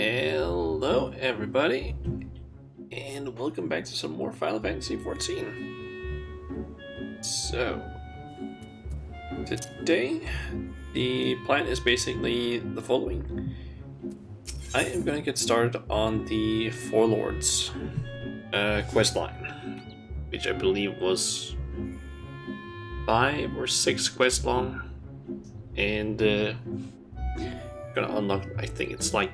Hello, everybody, and welcome back to some more Final Fantasy XIV. So, today, the plan is basically the following. I am going to get started on the Four Lords quest line, which I believe was 5 or 6 quests long, and gonna unlock, I think it's like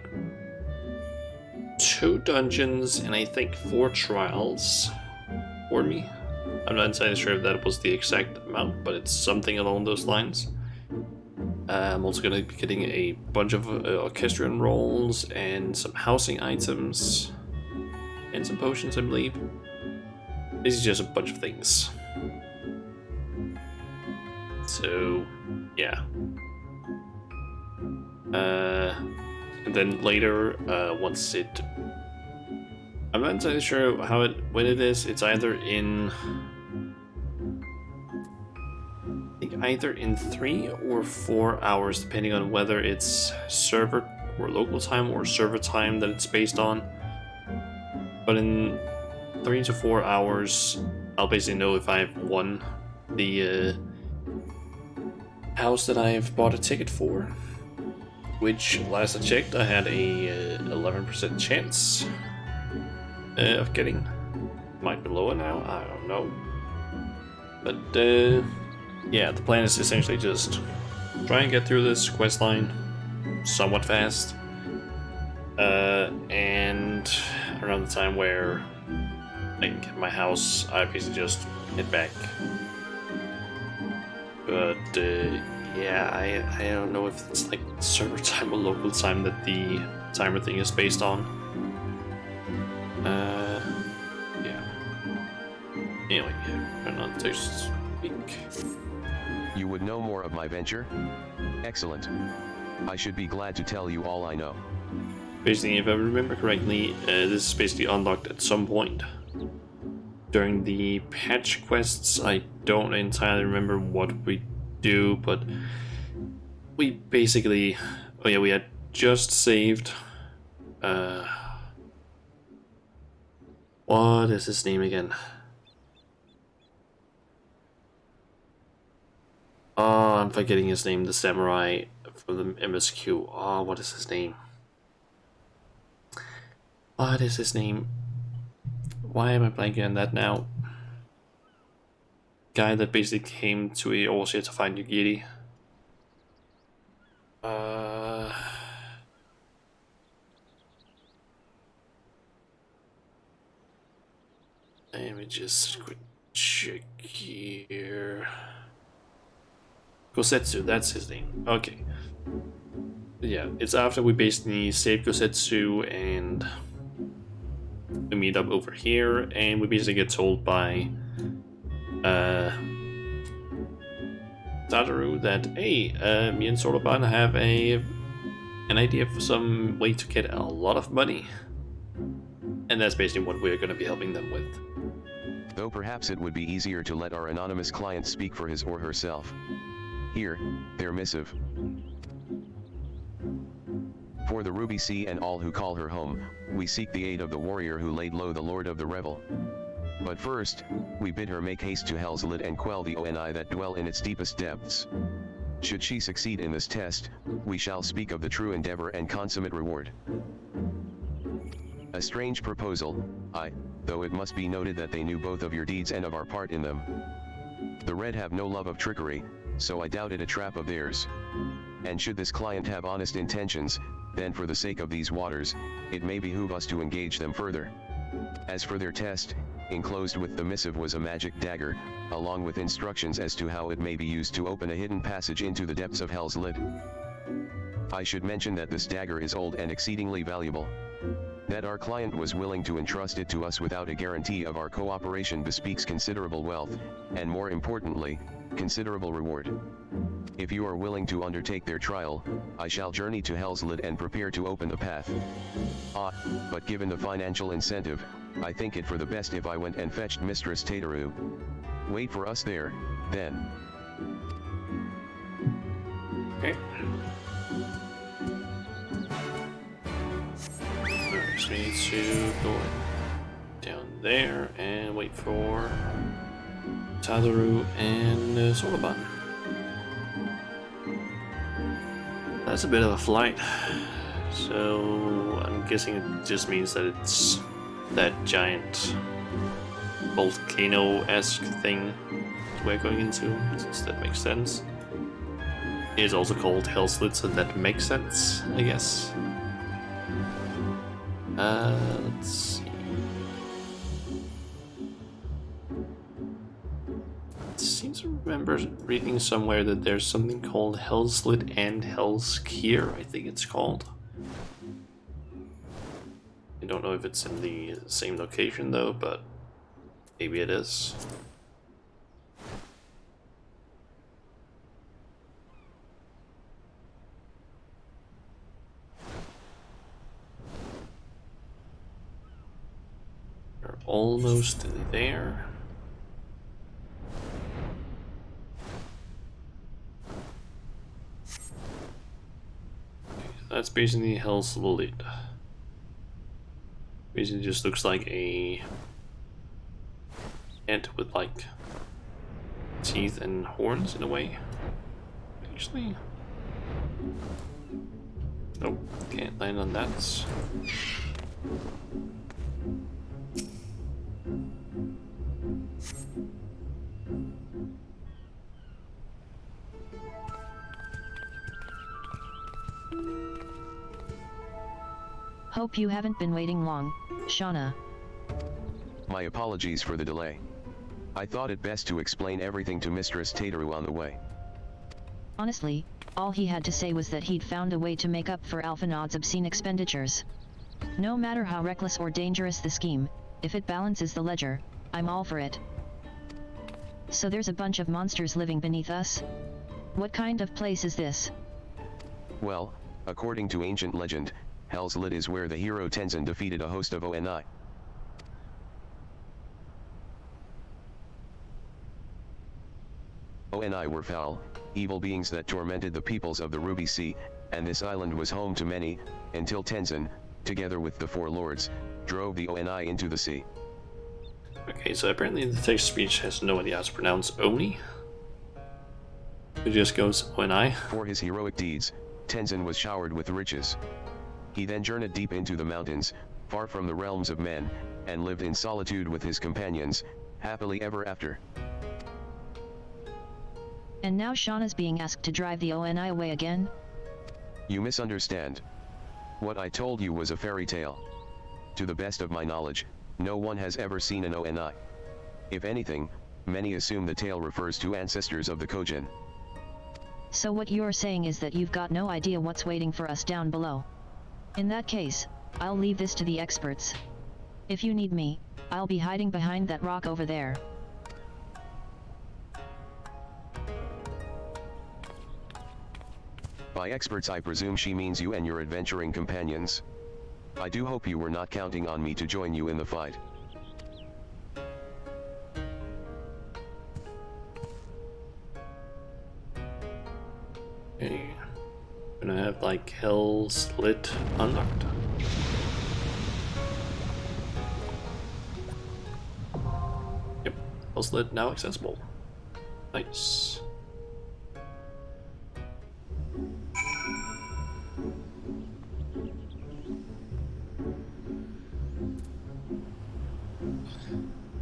2 dungeons and I think 4 trials for me. I'm not entirely sure if that was the exact amount, but it's something along those lines. I'm also going to be getting a bunch of orchestrion rolls and some housing items and some potions, I believe. This is just a bunch of things. So, yeah. And then later, once it... I'm not entirely sure when it is. It's either in... I think either in 3 or 4 hours, depending on whether it's server or local time or server time that it's based on. But in 3 to 4 hours, I'll basically know if I've won the house that I've bought a ticket for. Which, last I checked, I had a 11% chance of getting. Might be lower now, I don't know. But, yeah, the plan is essentially just try and get through this quest line somewhat fast. And around the time where I can get my house, I basically just head back. But, yeah, I don't know if it's like server time or local time that the timer thing is based on. Yeah. Anyway, try not to speak. You would know more of my venture? Excellent. I should be glad to tell you all I know. Basically, if I remember correctly, this is basically unlocked at some point. During the patch quests, I don't entirely remember what we do, but we basically, oh yeah, we had just saved, what is his name again? Oh, I'm forgetting his name, the samurai from the MSQ. Oh, what is his name? What is his name? Why am I blanking on that now? Guy that basically came to Eorzea to find Yugiri. Let me just quick check here. Gosetsu, that's his name. Okay. Yeah, it's after we basically save Gosetsu and we meet up over here, and we basically get told by Sadaru that, hey, me and Soroban have an idea for some way to get a lot of money. And that's basically what we're going to be helping them with. Though perhaps it would be easier to let our anonymous client speak for his or herself. Here, their missive. For the Ruby Sea and all who call her home, we seek the aid of the warrior who laid low the Lord of the Revel. But first, we bid her make haste to Hell's Lid and quell the Oni that dwell in its deepest depths. Should she succeed in this test, we shall speak of the true endeavor and consummate reward. A strange proposal, though it must be noted that they knew both of your deeds and of our part in them. The Red have no love of trickery, so I doubt it a trap of theirs. And should this client have honest intentions, then for the sake of these waters, it may behoove us to engage them further. As for their test, enclosed with the missive was a magic dagger, along with instructions as to how it may be used to open a hidden passage into the depths of Hell's Lid. I should mention that this dagger is old and exceedingly valuable. That our client was willing to entrust it to us without a guarantee of our cooperation bespeaks considerable wealth, and more importantly, considerable reward. If you are willing to undertake their trial, I shall journey to Hell's Lid and prepare to open the path. But given the financial incentive, I think it for the best if I went and fetched Mistress Tataru. Wait for us there, then. Okay. So we need to go down there and wait for Tadaru and Solaban. That's a bit of a flight. So I'm guessing it just means that it's that giant volcano-esque thing we're going into, since that makes sense. It is also called Hellslit, so that makes sense, I guess. Let's see. I seem to remember reading somewhere that there's something called Hellslit and Hellskier, I think it's called. I don't know if it's in the same location though, but maybe it is. We're almost there. That's basically Hellslit. Basically just looks like a ant with like teeth and horns in a way. Actually, nope, can't land on that. Hope you haven't been waiting long, Shauna. My apologies for the delay. I thought it best to explain everything to Mistress Tadaru on the way. Honestly, all he had to say was that he'd found a way to make up for Alphanod's obscene expenditures. No matter how reckless or dangerous the scheme, if it balances the ledger, I'm all for it. So there's a bunch of monsters living beneath us? What kind of place is this? Well, according to ancient legend, Hell's Lid is where the hero Tenzin defeated a host of Oni. Oni were foul, evil beings that tormented the peoples of the Ruby Sea, and this island was home to many, until Tenzin, together with the four lords, drove the Oni into the sea. Okay, so apparently the text-to-speech has no idea how to pronounce Oni. It just goes Oni. For his heroic deeds, Tenzin was showered with riches. He then journeyed deep into the mountains, far from the realms of men, and lived in solitude with his companions, happily ever after. And now Shauna's being asked to drive the Oni away again? You misunderstand. What I told you was a fairy tale. To the best of my knowledge, no one has ever seen an Oni. If anything, many assume the tale refers to ancestors of the Kojin. So what you're saying is that you've got no idea what's waiting for us down below. In that case, I'll leave this to the experts. If you need me, I'll be hiding behind that rock over there. By experts I presume she means you and your adventuring companions. I do hope you were not counting on me to join you in the fight. Okay. Gonna have like Hellslit unlocked. Yep, Hellslit now accessible. Nice.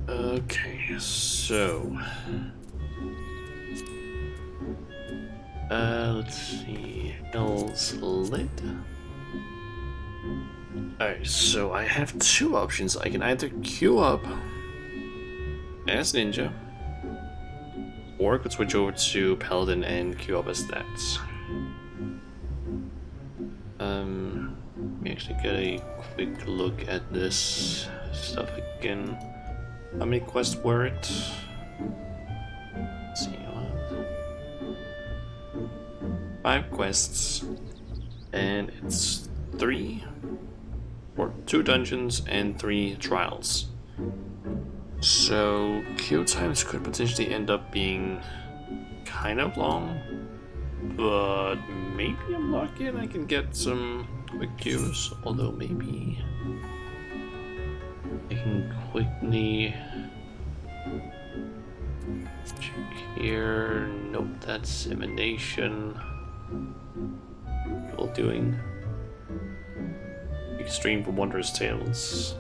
Okay, so let's see, Hellslit. Alright, so I have two options. I can either queue up as Ninja, or I could switch over to Paladin and queue up as that. Let me actually get a quick look at this stuff again. How many quests were it? Let's see. 5 quests, and it's 2 dungeons and 3 trials. So queue times could potentially end up being kind of long, but maybe I'm lucky and I can get some quick use, although maybe I can quickly check here. Nope, that's emanation. All doing extreme from Wondrous Tales.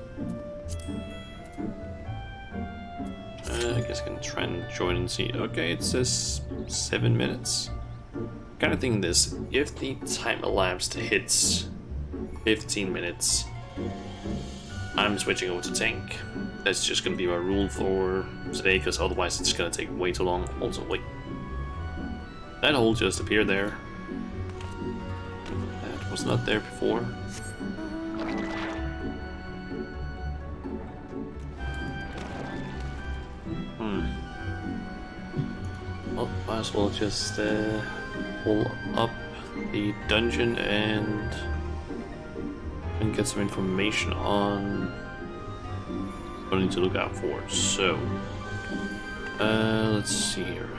I guess I can try and join and see. Okay, it says 7 minutes. Kind of thinking this, if the time elapsed hits 15 minutes, I'm switching over to tank. That's just gonna be my rule for today, because otherwise it's gonna take way too long. Also, wait. That hole just appeared there. That was not there before. Well, might as well just pull up the dungeon and get some information on what I need to look out for. So, let's see here.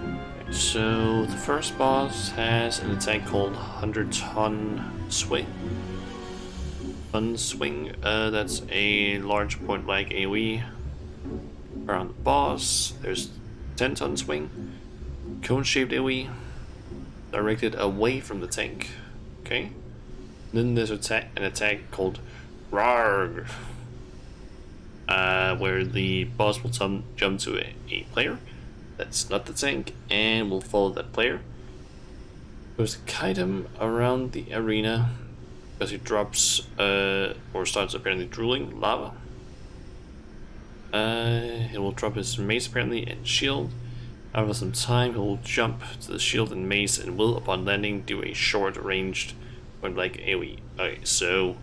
Okay, so the first boss has an attack called 100-ton swing. Swing. That's a large point blank AoE around the boss. There's 10-ton swing, cone-shaped AoE directed away from the tank. Okay. Then there's an attack called Rarg, where the boss will jump to a player that's not the tank and will follow that player. There's a chitin around the arena, because he drops or starts apparently drooling lava. He will drop his mace apparently and shield. After some time, he will jump to the shield and mace and will, upon landing, do a short-ranged point-blank AoE. Okay, so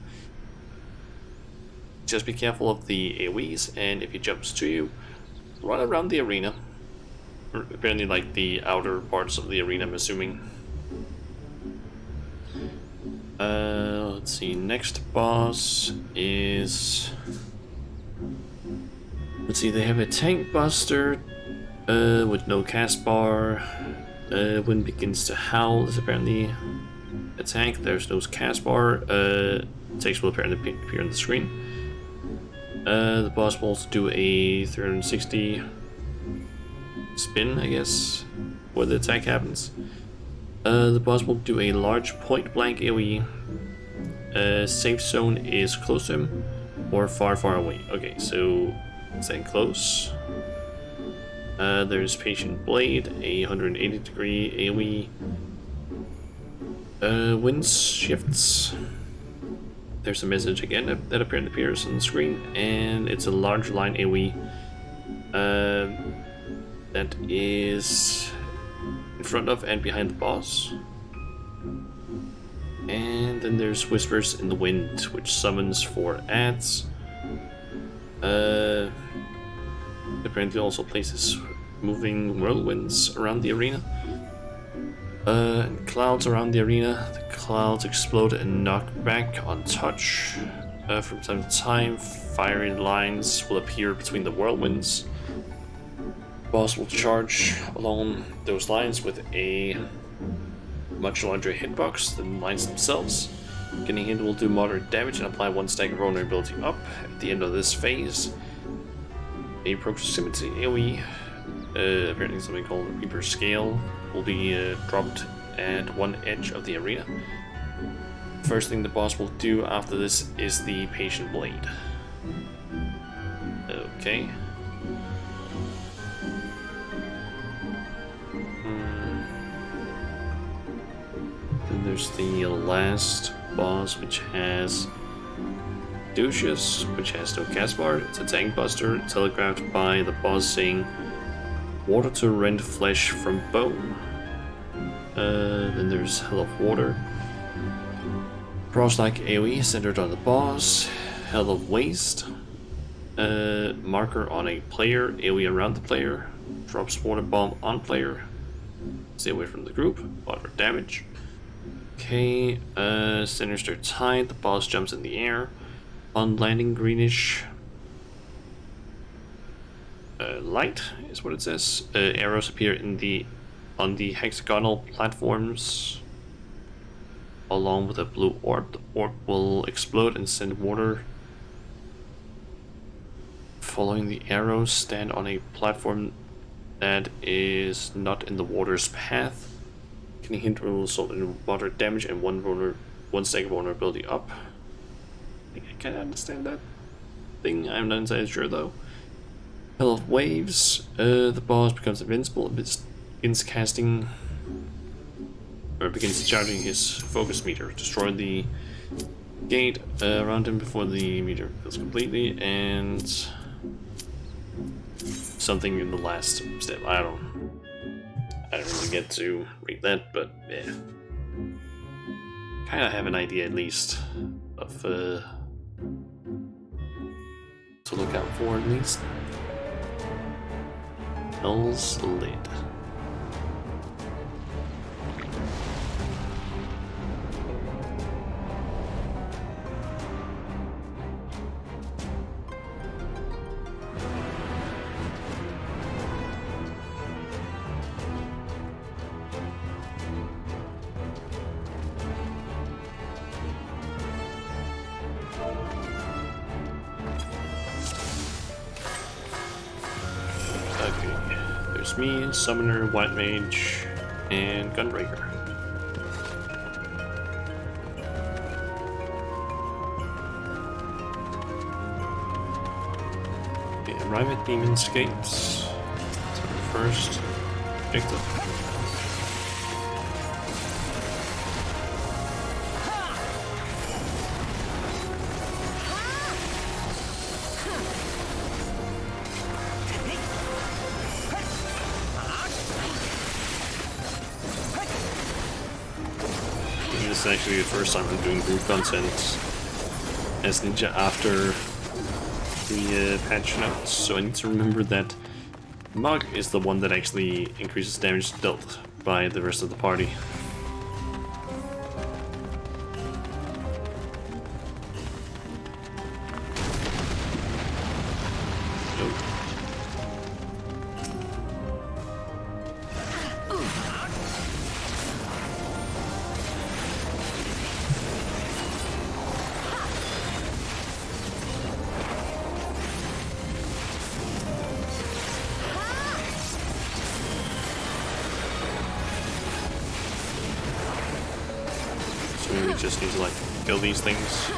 just be careful of the AoEs, and if he jumps to you, run around the arena. Apparently, like the outer parts of the arena, I'm assuming. Let's see, next boss is... Let's see, they have a tank buster with no cast bar. Wind begins to howl is apparently a tank. There's no cast bar. Text will apparently appear on the screen. The boss will also do a 360 spin, I guess, where the attack happens. The boss will do a large point blank AoE. Safe zone is close to him or far, far away. Okay, so staying close. There's Patient Blade, a 180-degree AoE. Wind shifts. There's a message again that appears on the screen, and it's a large line AoE. That is in front of and behind the boss. And then there's Whispers in the Wind, which summons 4 ads. Apparently also places moving whirlwinds around the arena. And clouds around the arena. The clouds explode and knock back on touch. From time to time, fiery lines will appear between the whirlwinds. Boss will charge along those lines with a much larger hitbox than the lines themselves. Getting hit will do moderate damage and apply 1 stack of vulnerability up. At the end of this phase, a proximity AoE, apparently something called Reaper Scale, will be dropped at one edge of the arena. First thing the boss will do after this is the Patient Blade. Okay. Then there's the last boss, which has Ducius, which has no cast bar. It's a tank buster, telegraphed by the boss saying, "Water to rend flesh from bone." Then there's Hell of Water. Frost-like AoE centered on the boss. Hell of Waste. Marker on a player, AoE around the player. Drops water bomb on player. Stay away from the group. Moderate damage. Okay, Sinister Tide. The boss jumps in the air. On landing, greenish light is what it says. Arrows appear in the on the hexagonal platforms, along with a blue orb. The orb will explode and send water. Following the arrows, stand on a platform that is not in the water's path. Can hit will result in water damage and one second vulnerability up. I think I can understand that thing. I'm not entirely sure though. Hill of Waves. The boss becomes invincible and begins casting or begins charging his focus meter. Destroy the gate around him before the meter fills completely, and something in the last step. I don't really get to read that, but yeah. Kinda have an idea at least of to look out for at least. Hell's Lid. There's me, Summoner, White Mage, and Gunbreaker. Okay, arrive at Demon's Gates. So first, objective. This is actually the first time I'm doing group content as Ninja after the patch notes, so I need to remember that Mug is the one that actually increases damage dealt by the rest of the party. We just need to like kill these things.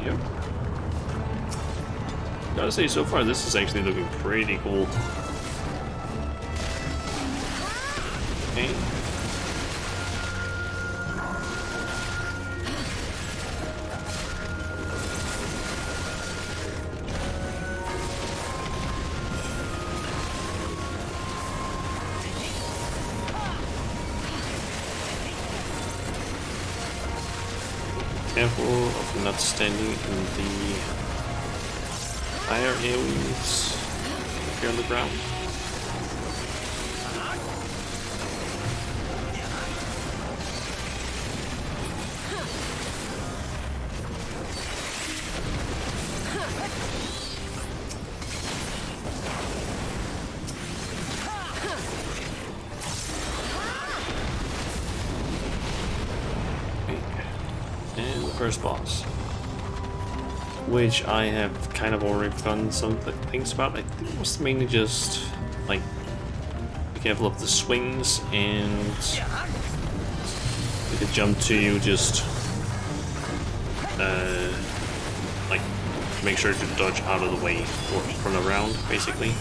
Yep. Gotta say, so far this is actually looking pretty cool. Okay. Careful of not standing in the higher areas here on the ground. First boss, which I have kind of already done some things about. I think it was mainly just like be careful of the swings and if it jump to you, just like make sure to dodge out of the way or run around, basically.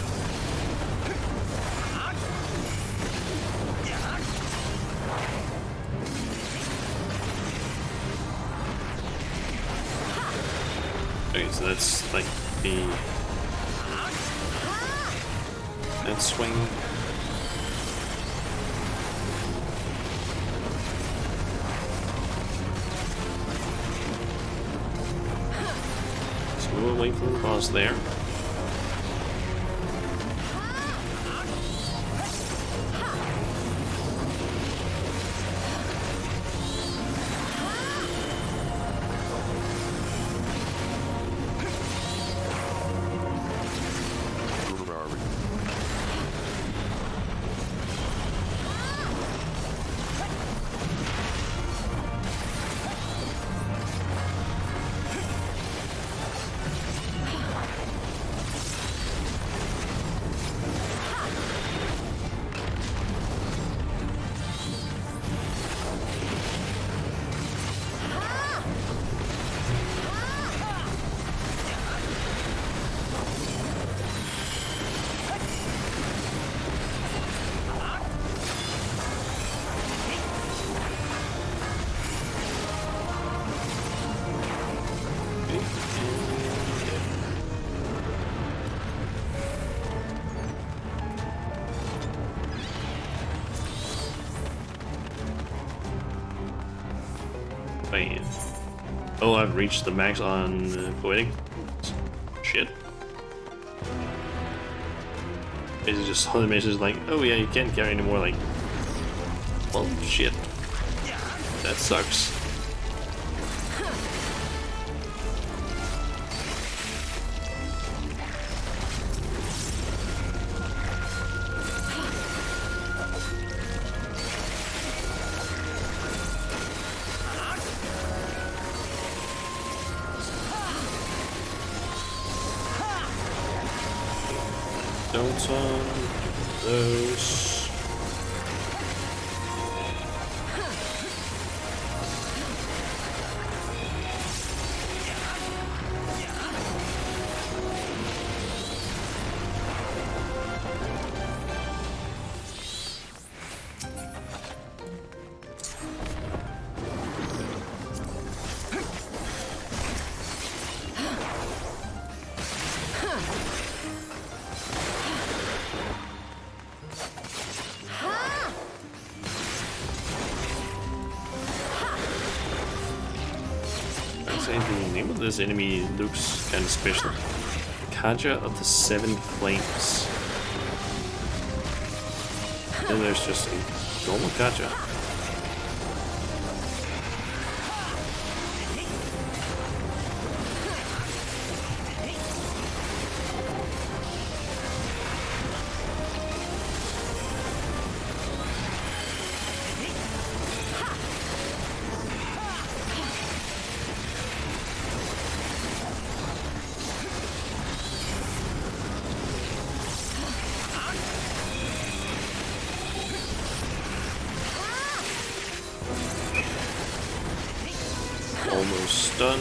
Okay, so that's like that swing. So we'll wait for the boss there. Wait. Oh, I've reached the max on poetic. Shit. Basically just all the messages like, oh yeah, you can't carry anymore, like, well, shit. That sucks. Don't on those. The name of this enemy looks kind of special. Kaja of the Seven Flames. Then there's just a normal Kaja. Almost done.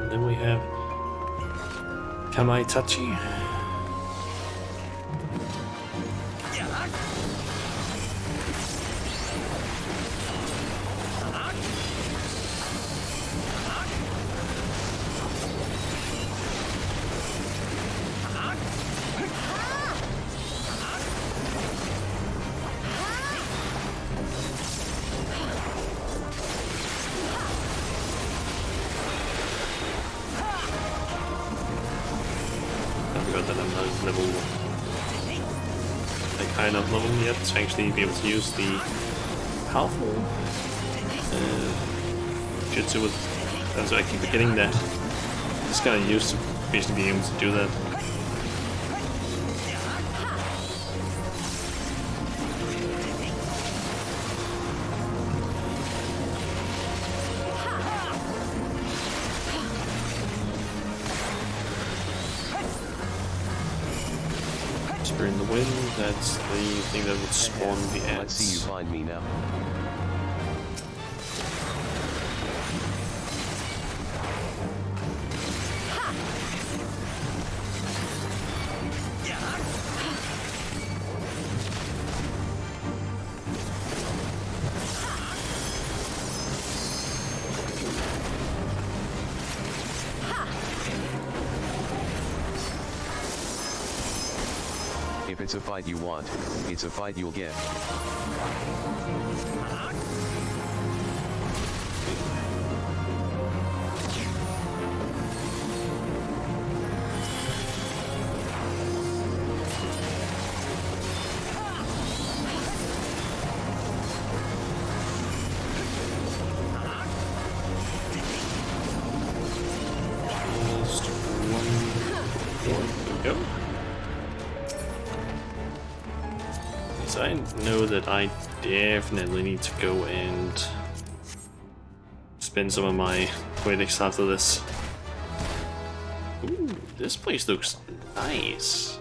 Then we have Kamaitachi. That I'm not level, like high enough level yet to actually be able to use the powerful jutsu with. And so I keep forgetting that. Just kind of used to basically being able to do that. In the wind, that's the thing that would spawn the ants. Let's see you find me now. If it's a fight you want, it's a fight you'll get. Just one more to go. So I know that I definitely need to go and spend some of my poetics after this. Ooh, this place looks nice.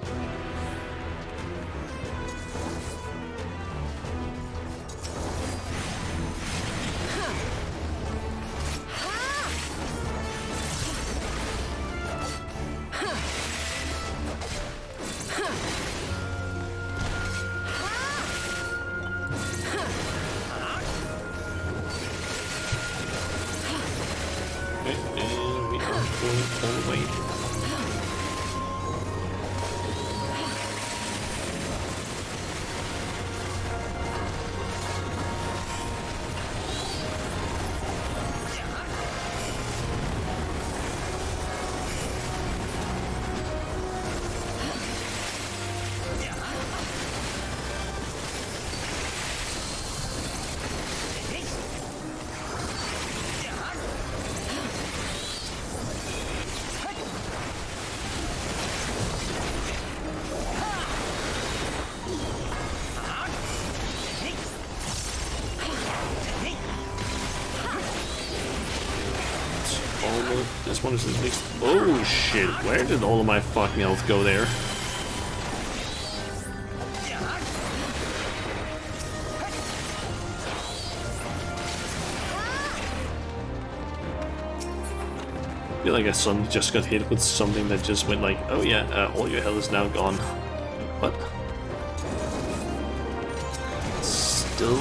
going all the way. This one is at least. Oh shit, where did all of my fucking health go there? I feel like I suddenly just got hit with something that just went like, oh yeah, all your health is now gone. What? Still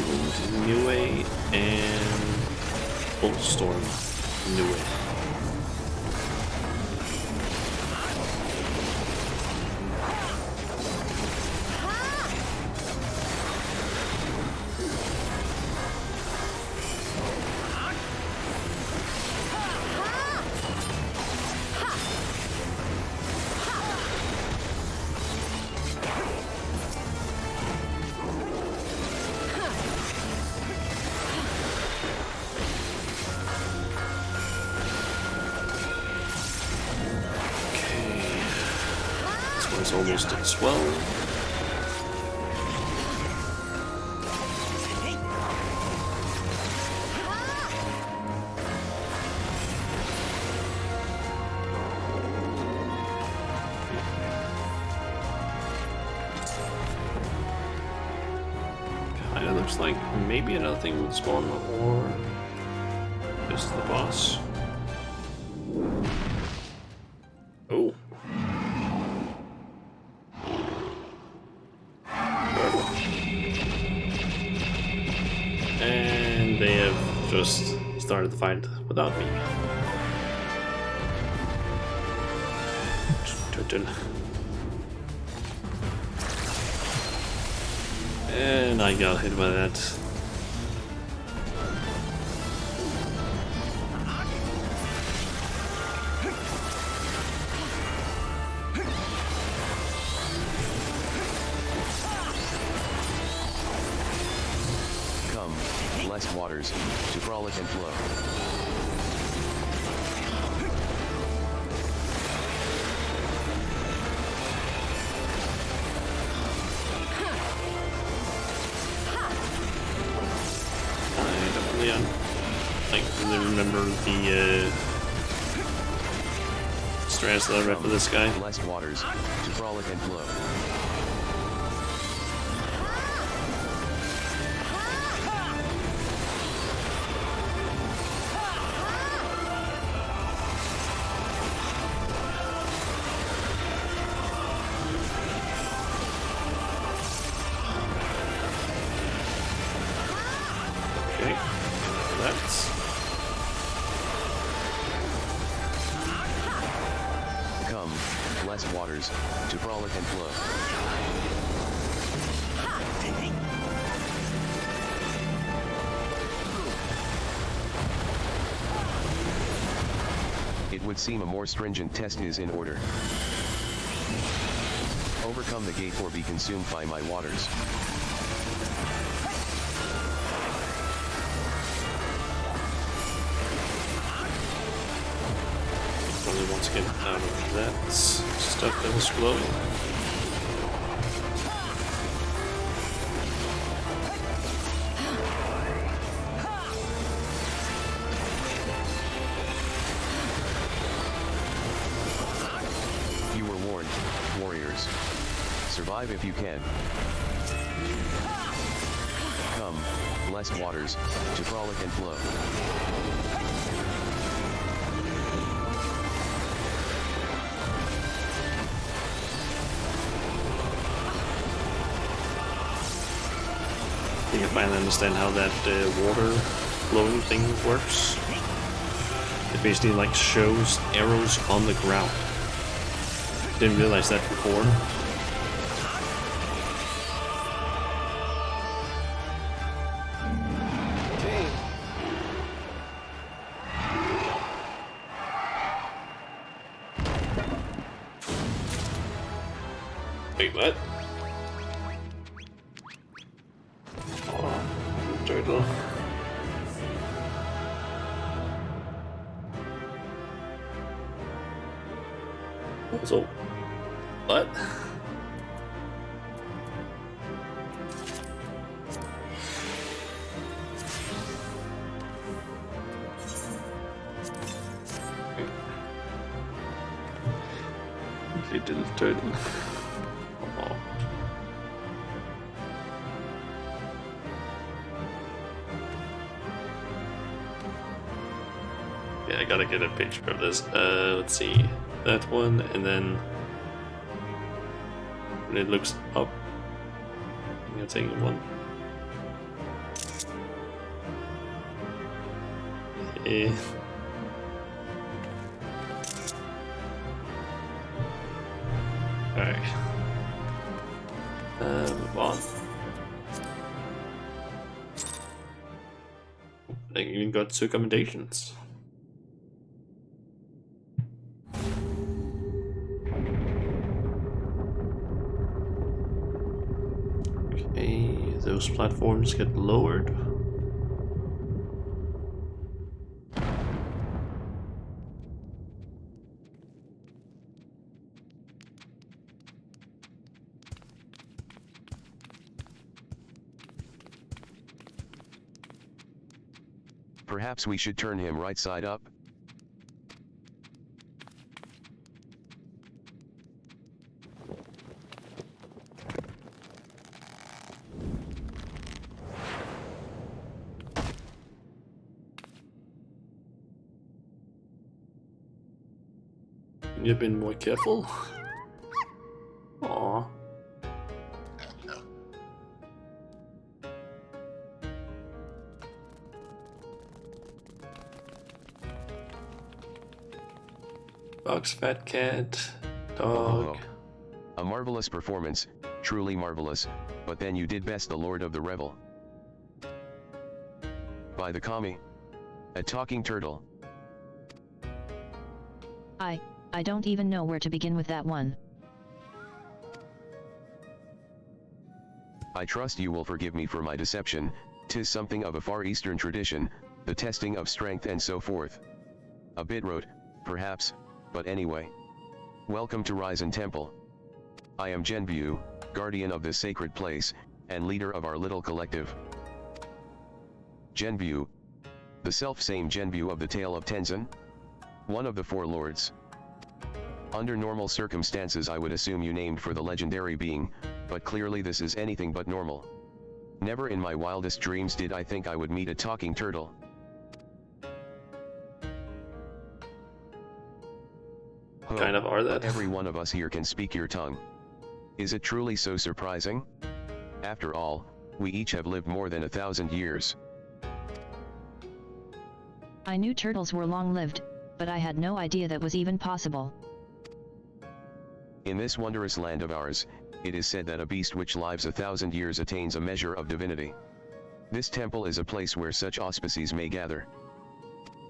New Way and Bullstorm New Way. Almost as well. Kinda looks like maybe another thing would spawn, or just the boss. Oh. And they have just started the fight without me. And I got hit by that. Blessed waters, to frolic and flow. I don't really remember the strats that I read for this guy. Blessed waters, to frolic and flow. Come, blessed waters, to frolic and flow. It would seem a more stringent test is in order. Overcome the gate or be consumed by my waters. Once again out of that stuff that was glowing. You were warned, warriors. Survive if you can. Come, blessed waters, to frolic and flow. I think I finally understand how that water flowing thing works. It basically like shows arrows on the ground. Didn't realize that before. Okay. Wait, what? Oh, turtle. So, what? Little turtle. Oh. Yeah, I gotta get a picture of this. Let's see. That one, and then when it looks up, I'm gonna take one. Okay. Alright. Move on. I even got 2 commendations. Okay, those platforms get lowered. Perhaps we should turn him right side up. You've been more careful. Aww. Fox, fat cat, dog. A marvelous performance, truly marvelous, but then you did best the Lord of the Revel. By the Kami. A talking turtle. I don't even know where to begin with that one. I trust you will forgive me for my deception. 'Tis something of a Far Eastern tradition, the testing of strength and so forth. A bit rote, perhaps, but anyway. Welcome to Ryzen Temple. I am Genbu, guardian of this sacred place, and leader of our little collective. Genbu. The self-same Genbu of the Tale of Tenzin? One of the 4 lords. Under normal circumstances I would assume you named for the legendary being, but clearly this is anything but normal. Never in my wildest dreams did I think I would meet a talking turtle. Kind of are that. Every one of us here can speak your tongue. Is it truly so surprising? After all, we each have lived more than 1,000 years. I knew turtles were long-lived, but I had no idea that was even possible. In this wondrous land of ours, it is said that a beast which lives 1,000 years attains a measure of divinity. This temple is a place where such auspices may gather.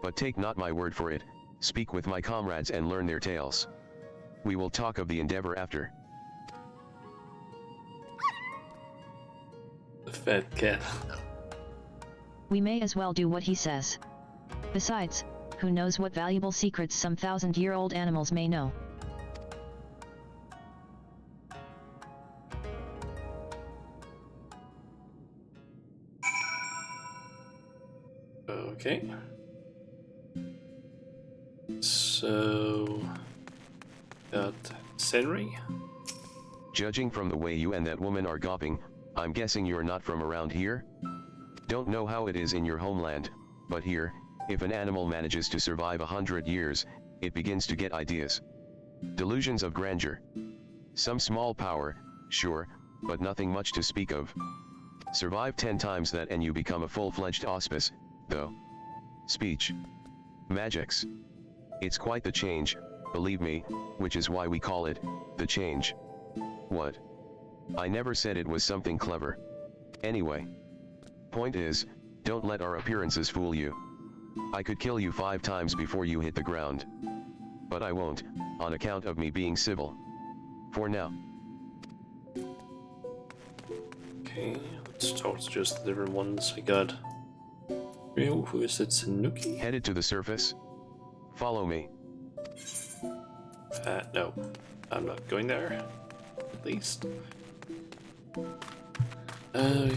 But take not my word for it, speak with my comrades and learn their tales. We will talk of the endeavor after. The fat cat. We may as well do what he says. Besides, who knows what valuable secrets some 1,000-year-old animals may know. Okay. So, got Senri. Judging from the way you and that woman are gawping, I'm guessing you're not from around here? Don't know how it is in your homeland, but here, if an animal manages to survive 100 years, it begins to get ideas. Delusions of grandeur. Some small power, sure, but nothing much to speak of. Survive 10 times that and you become a full-fledged auspice, though. Speech. Magics. It's quite the change, believe me, which is why we call it, the change. What? I never said it was something clever. Anyway. Point is, don't let our appearances fool you. I could kill you 5 times before you hit the ground. But I won't, on account of me being civil. For now. Okay, let's talk to just the different ones I got. Rio, who is it? Sanuki? Headed to the surface? Follow me. No. I'm not going there. At least. We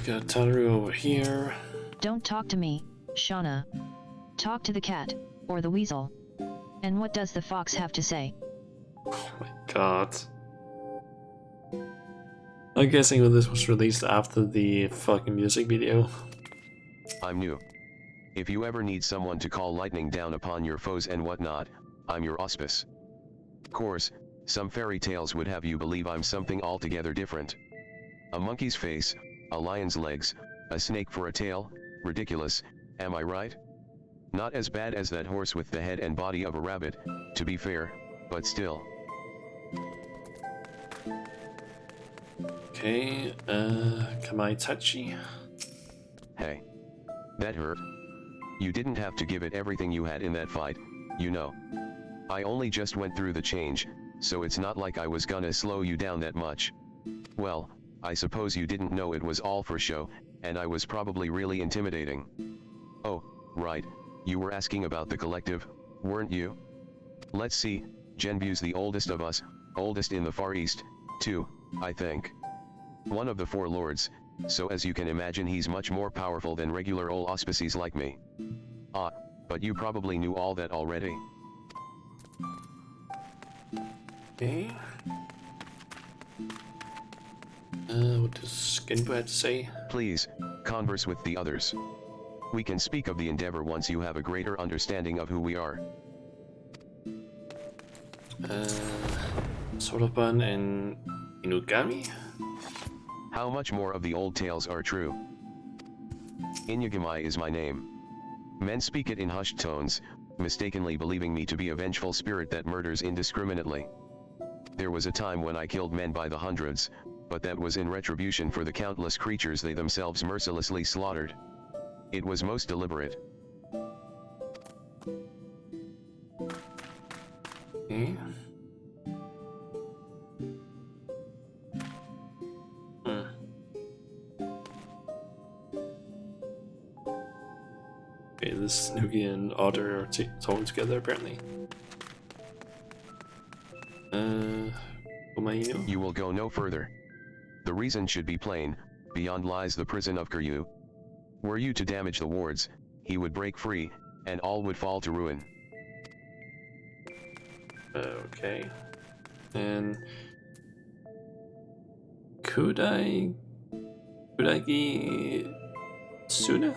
got Tanaru over here. Don't talk to me, Shauna. Talk to the cat, or the weasel. And what does the fox have to say? Oh my god. I'm guessing that this was released after the fucking music video. I'm new. If you ever need someone to call lightning down upon your foes and whatnot, I'm your auspice. Course, some fairy tales would have you believe I'm something altogether different. A monkey's face, a lion's legs, a snake for a tail, ridiculous, am I right? Not as bad as that horse with the head and body of a rabbit, to be fair, but still. Okay, Kamaitachi. Hey. That hurt. You didn't have to give it everything you had in that fight, you know. I only just went through the change, so it's not like I was gonna slow you down that much. Well, I suppose you didn't know it was all for show, and I was probably really intimidating. Oh, right, you were asking about the collective, weren't you? Let's see, Genbu's the oldest of us, oldest in the Far East, too, I think. One of the 4 lords, so as you can imagine he's much more powerful than regular old auspices like me. Ah, but you probably knew all that already. Okay. What does Genbu have to say? Please, converse with the others. We can speak of the endeavor once you have a greater understanding of who we are. Soraban and Inugami? How much more of the old tales are true? Inugami is my name. Men speak it in hushed tones, mistakenly believing me to be a vengeful spirit that murders indiscriminately. There was a time when I killed men by the hundreds, but that was in retribution for the countless creatures they themselves mercilessly slaughtered. It was most deliberate. Okay. Okay, this Nuki and Otter are talking together apparently. Umaino? You will go no further. The reason should be plain, beyond lies the prison of Kiryu. Were you to damage the wards, he would break free, and all would fall to ruin. Okay. And Kudagi Suna?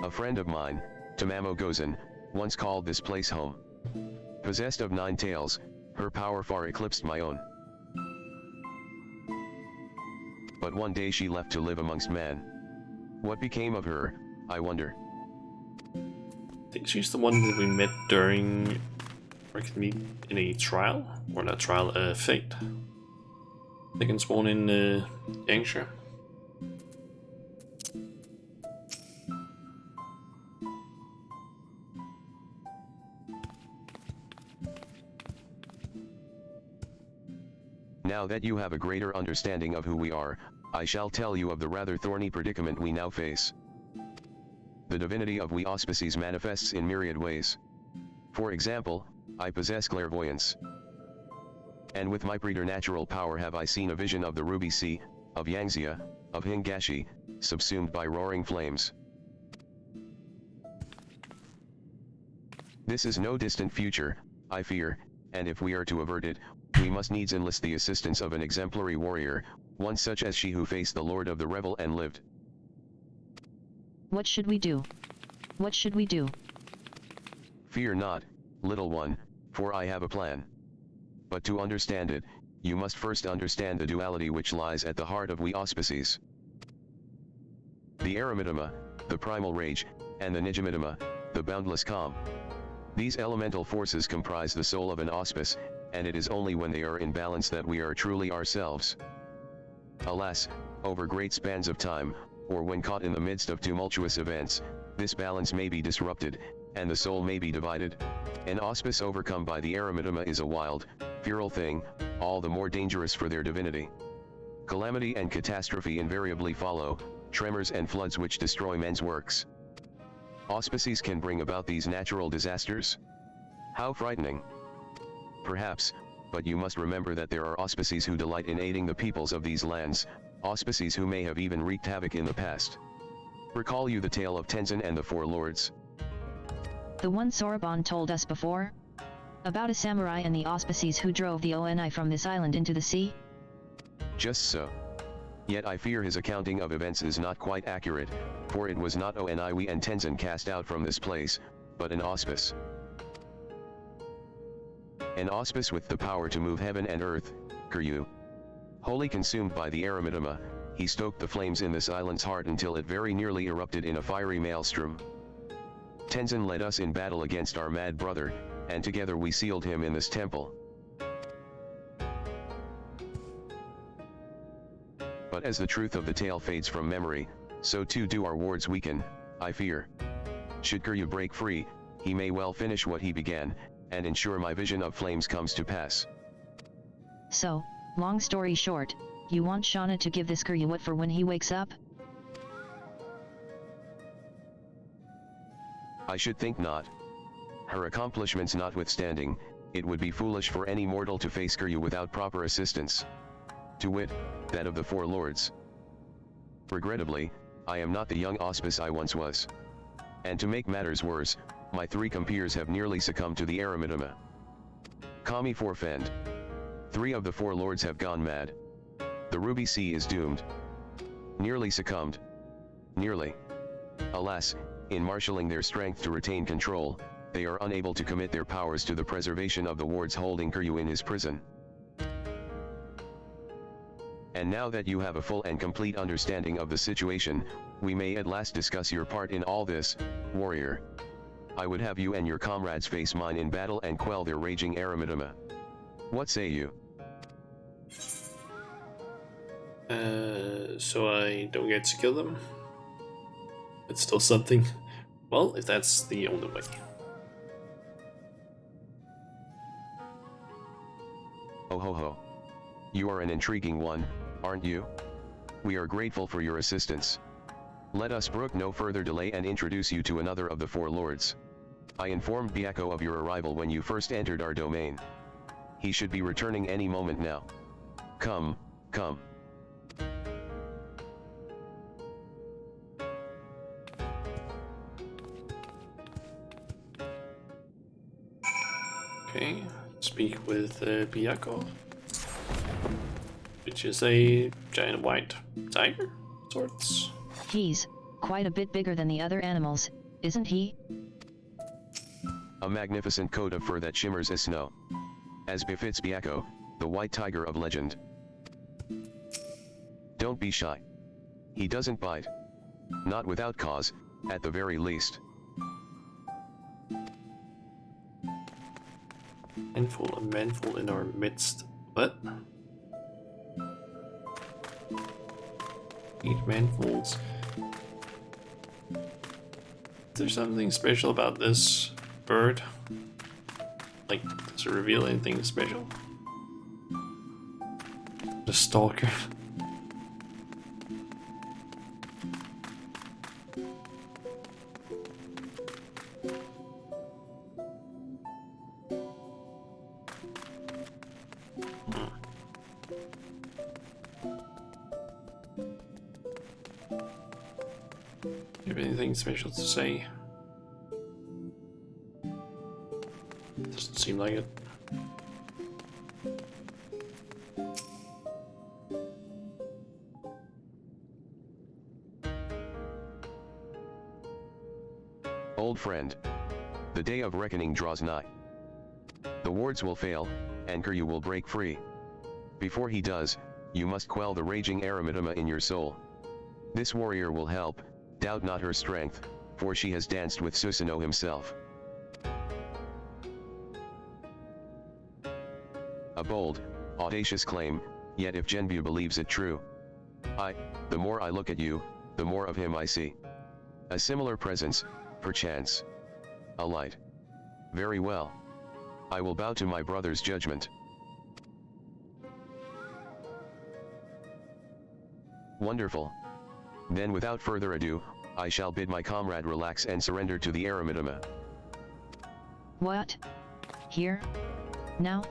A friend of mine, Tamamo Gozen, once called this place home. Possessed of 9 tails, her power far eclipsed my own. But one day she left to live amongst men. What became of her, I wonder. I think she's the one that we met during, or can meet in a trial, or not trial, fate. They can spawn in Yangsha. Now that you have a greater understanding of who we are, I shall tell you of the rather thorny predicament we now face. The divinity of we auspices manifests in myriad ways. For example, I possess clairvoyance. And with my preternatural power have I seen a vision of the Ruby Sea, of Yangtze, of Hingashi, subsumed by roaring flames. This is no distant future, I fear, and if we are to avert it, we must needs enlist the assistance of an exemplary warrior, one such as she who faced the Lord of the Revel and lived. What should we do? What should we do? Fear not, little one, for I have a plan. But to understand it, you must first understand the duality which lies at the heart of we auspices. The eremidema, the primal rage, and the nijamidema, the boundless calm. These elemental forces comprise the soul of an auspice, and it is only when they are in balance that we are truly ourselves. Alas, over great spans of time, or when caught in the midst of tumultuous events, this balance may be disrupted, and the soul may be divided. An auspice overcome by the eremitoma is a wild, feral thing, all the more dangerous for their divinity. Calamity and catastrophe invariably follow, tremors and floods which destroy men's works. Auspices can bring about these natural disasters? How frightening! Perhaps, but you must remember that there are auspices who delight in aiding the peoples of these lands, auspices who may have even wreaked havoc in the past. Recall you the tale of Tenzin and the Four Lords? The one Soraban told us before? About a samurai and the auspices who drove the Oni from this island into the sea? Just so. Yet I fear his accounting of events is not quite accurate, for it was not Oniwi and Tenzin cast out from this place, but an auspice. An auspice with the power to move heaven and earth, Kiryu. Wholly consumed by the eremitoma, he stoked the flames in this island's heart until it very nearly erupted in a fiery maelstrom. Tenzin led us in battle against our mad brother, and together we sealed him in this temple. But as the truth of the tale fades from memory, so too do our wards weaken, I fear. Should Kiryu break free, he may well finish what he began, and ensure my vision of flames comes to pass. So, long story short, you want Shauna to give this Kiryu what for when he wakes up? I should think not. Her accomplishments notwithstanding, it would be foolish for any mortal to face Kiryu without proper assistance. To wit, that of the Four Lords. Regrettably, I am not the young auspice I once was. And to make matters worse, my 3 compeers have nearly succumbed to the eremitoma. Kami forfend. 3 of the Four Lords have gone mad. The Ruby Sea is doomed. Nearly succumbed. Nearly. Alas, in marshalling their strength to retain control, they are unable to commit their powers to the preservation of the wards holding Kiryu in his prison. And now that you have a full and complete understanding of the situation, we may at last discuss your part in all this, warrior. I would have you and your comrades face mine in battle and quell their raging eremitoma. What say you? So I don't get to kill them? It's still something. Well, if that's the only way. Oh ho ho. You are an intriguing one, aren't you? We are grateful for your assistance. Let us brook no further delay and introduce you to another of the Four Lords. I informed Byakko of your arrival when you first entered our domain. He should be returning any moment now. Come, come. Okay, speak with Byakko, which is a giant white tiger, sorts. He's quite a bit bigger than the other animals, isn't he? A magnificent coat of fur that shimmers as snow. As befits Byakko, the white tiger of legend. Don't be shy. He doesn't bite. Not without cause, at the very least. Handful and manful in our midst. What? 8 manfuls. Is there something special about this bird? Like, does it reveal anything special? The stalker. You have anything special to say? Doesn't seem like it. Old friend. The day of reckoning draws nigh. The wards will fail, and Kiryu will break free. Before he does, you must quell the raging eremitoma in your soul. This warrior will help, doubt not her strength, for she has danced with Susanoo himself. bold, audacious claim, yet if Genbu believes it true, the more I look at you, the more of him I see. A similar presence, perchance. A light. Very well. I will bow to my brother's judgment. Wonderful. Then without further ado, I shall bid my comrade relax and surrender to the Eremidama. What? Here? Now?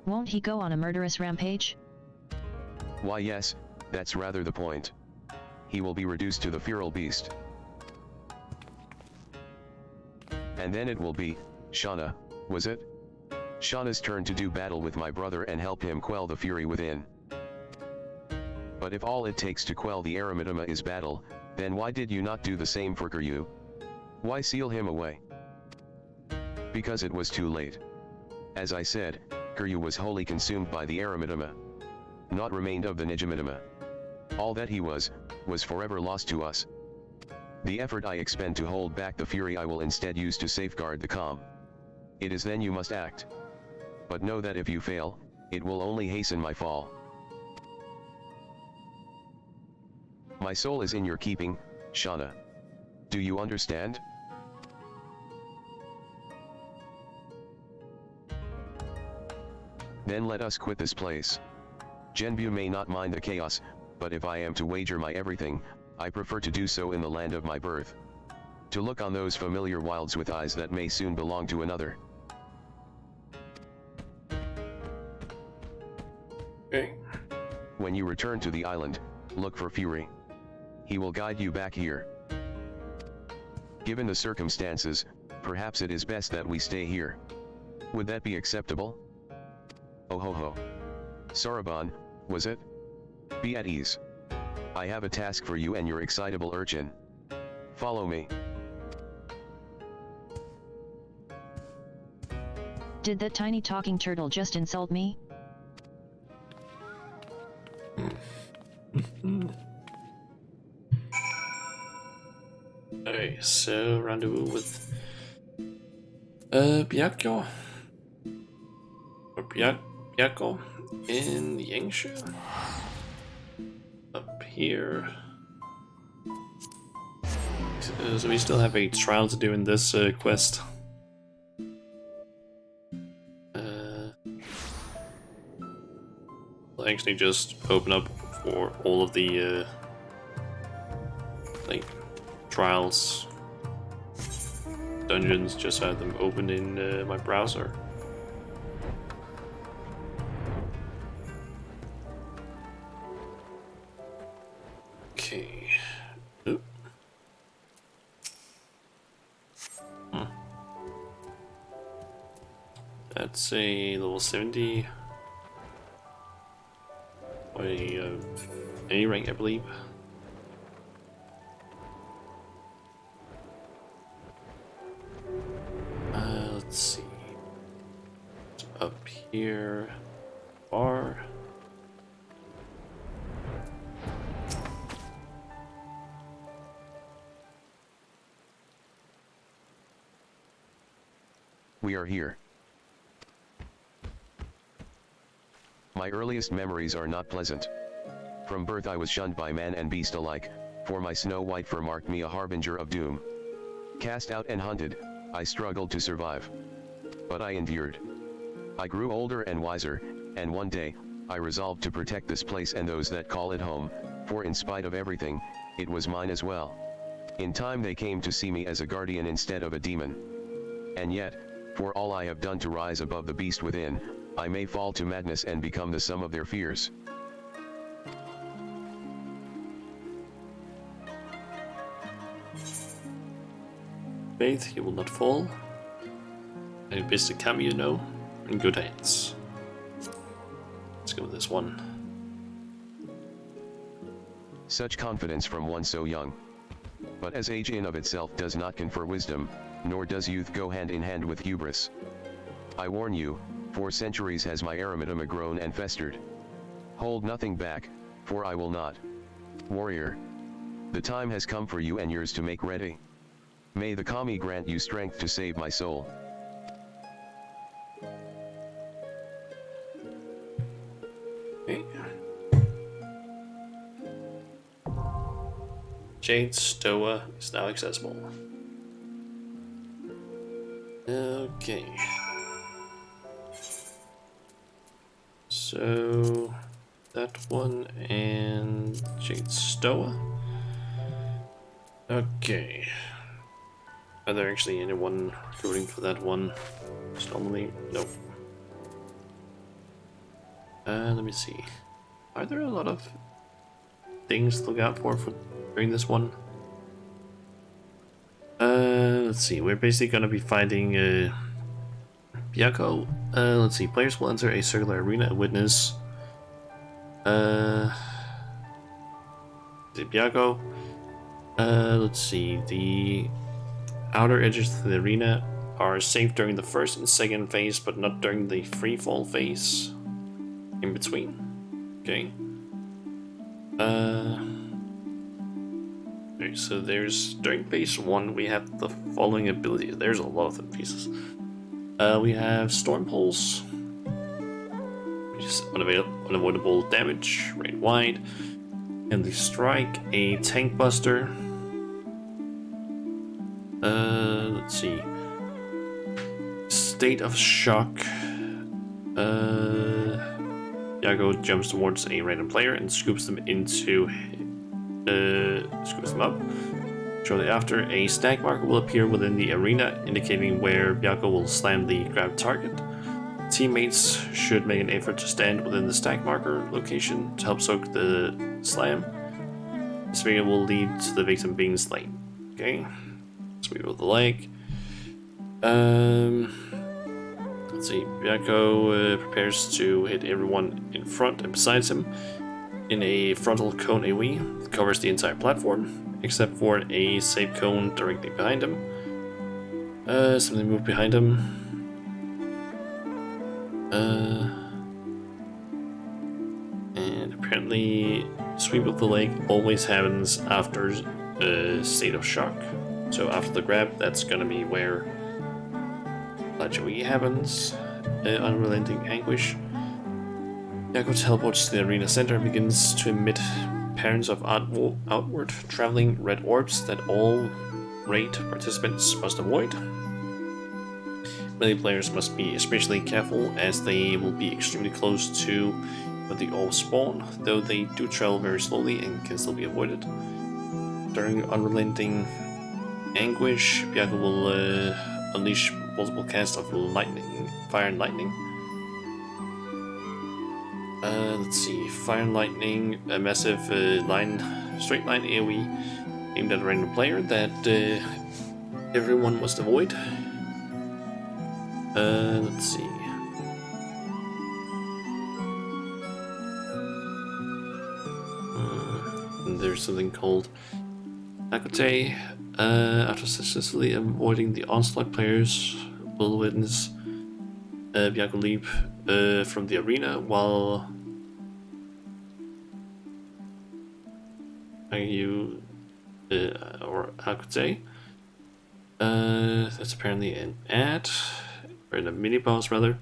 Won't he go on a murderous rampage? Why yes, that's rather the point. He will be reduced to the feral beast. And then it will be, Shauna, was it? Shauna's turn to do battle with my brother and help him quell the fury within. But if all it takes to quell the Eremidama is battle, then why did you not do the same for Kiryu? Why seal him away? Because it was too late. As I said, Kiryu was wholly consumed by the Eremidama. Naught remained of the Nijimidama. All that he was forever lost to us. The effort I expend to hold back the fury I will instead use to safeguard the calm. It is then you must act. But know that if you fail, it will only hasten my fall. My soul is in your keeping, Shauna. Do you understand? Then let us quit this place. Genbu may not mind the chaos, but if I am to wager my everything, I prefer to do so in the land of my birth. To look on those familiar wilds with eyes that may soon belong to another. Okay. When you return to the island, look for Fury. He will guide you back here. Given the circumstances, perhaps it is best that we stay here. Would that be acceptable? Oh ho ho. Saraban, was it? Be at ease. I have a task for you and your excitable urchin. Follow me. Did that tiny talking turtle just insult me? Okay, so rendezvous with Byakko or Byakko in Yangshu. Up here. So we still have a trial to do in this quest. I'll actually just open up for all of the like trials dungeons, just have them open in my browser. Okay. Oop. That's a level 70. Or any rank, I believe. Let's see. It's up here. Bar. We are here. My earliest memories are not pleasant. From birth I was shunned by man and beast alike, for my snow-white fur marked me a harbinger of doom. Cast out and hunted, I struggled to survive. But I endured. I grew older and wiser, and one day, I resolved to protect this place and those that call it home, for in spite of everything, it was mine as well. In time they came to see me as a guardian instead of a demon. And yet, for all I have done to rise above the beast within, I may fall to madness and become the sum of their fears. Faith, he will not fall. And it is the Kami you know, in good hands. Let's go with this one. Such confidence from one so young. But as age in of itself does not confer wisdom, nor does youth go hand in hand with hubris. I warn you, for centuries has my Eremidama grown and festered. Hold nothing back, for I will not. Warrior. The time has come for you and yours to make ready. May the Kami grant you strength to save my soul. Okay. Jade Stoa is now accessible. Okay. So that one and Jade Stoa. Okay. Are there actually anyone recruiting for that one? Normally, nope. Let me see. Are there a lot of things to look out for during this one? Let's see. We're basically gonna be fighting Byakko. Let's see. Players will enter a circular arena and witness. Byakko. Let's see. The outer edges of the arena are safe during the first and second phase, but not during the free fall phase. In between. Okay. Okay, so during phase 1 we have the following abilities. There's a lot of them pieces. We have Storm Pulse, which is unavoidable damage, range wide, and the Strike, a Tank Buster. Let's see. State of Shock. Yago jumps towards a random player and scoops them up. Shortly after, a stack marker will appear within the arena, indicating where Byakko will slam the grab target. Teammates should make an effort to stand within the stack marker location to help soak the slam. This figure will lead to the victim being slain. Okay, sweep of the leg. Let's see, Byakko prepares to hit everyone in front and besides him in a frontal cone AoE that covers the entire platform, except for a safe cone directly behind him. Something moved behind him. And apparently, sweep of the leg always happens after State of Shock. So after the grab, that's gonna be where AoE happens. Unrelenting Anguish. Byakko teleports to the arena center and begins to emit patterns of outward traveling red orbs that all raid participants must avoid. Melee players must be especially careful as they will be extremely close to where the orbs spawn, though they do travel very slowly and can still be avoided. During Unrelenting Anguish, Byakko will unleash multiple casts of fire and lightning. Let's see, fire and lightning, a massive straight line AoE aimed at a random player that everyone must avoid. Let's see. And there's something called Akote. After successfully avoiding the onslaught, players will witness Byakko leap from the arena while you or Akote. That's apparently an ad, or a mini boss rather.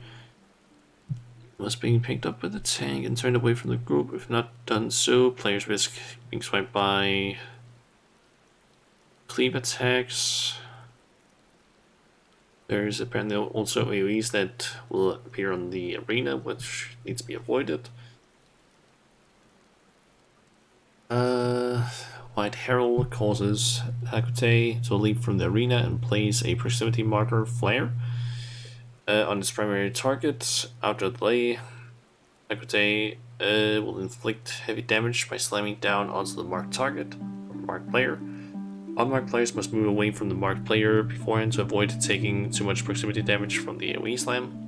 Was being picked up by the tank and turned away from the group. If not done so, players risk being swiped by cleave attacks. There's apparently also AoEs that will appear on the arena, which needs to be avoided. White Herald causes Akote to leap from the arena and place a proximity marker flare on its primary target. After the delay, Akote will inflict heavy damage by slamming down onto the marked target or marked player. Unmarked players must move away from the marked player beforehand to avoid taking too much proximity damage from the AoE slam.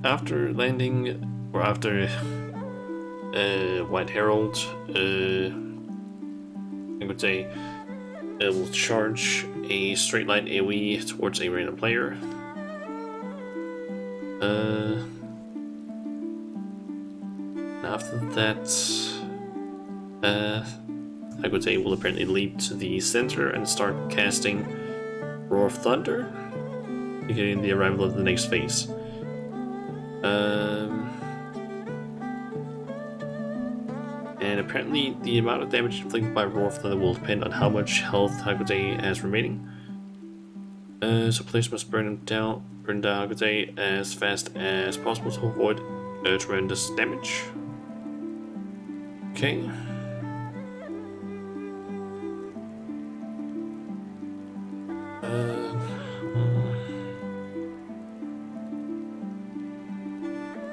After landing, or after White Herald, Akote will charge a straight line AoE towards a random player. After that, Akote will apparently leap to the center and start casting Roar of Thunder. indicating the arrival of the next phase. And apparently the amount of damage inflicted by Roar of Thunder will depend on how much health Hagode has remaining. So players must burn down Hagode as fast as possible to avoid tremendous damage. Okay.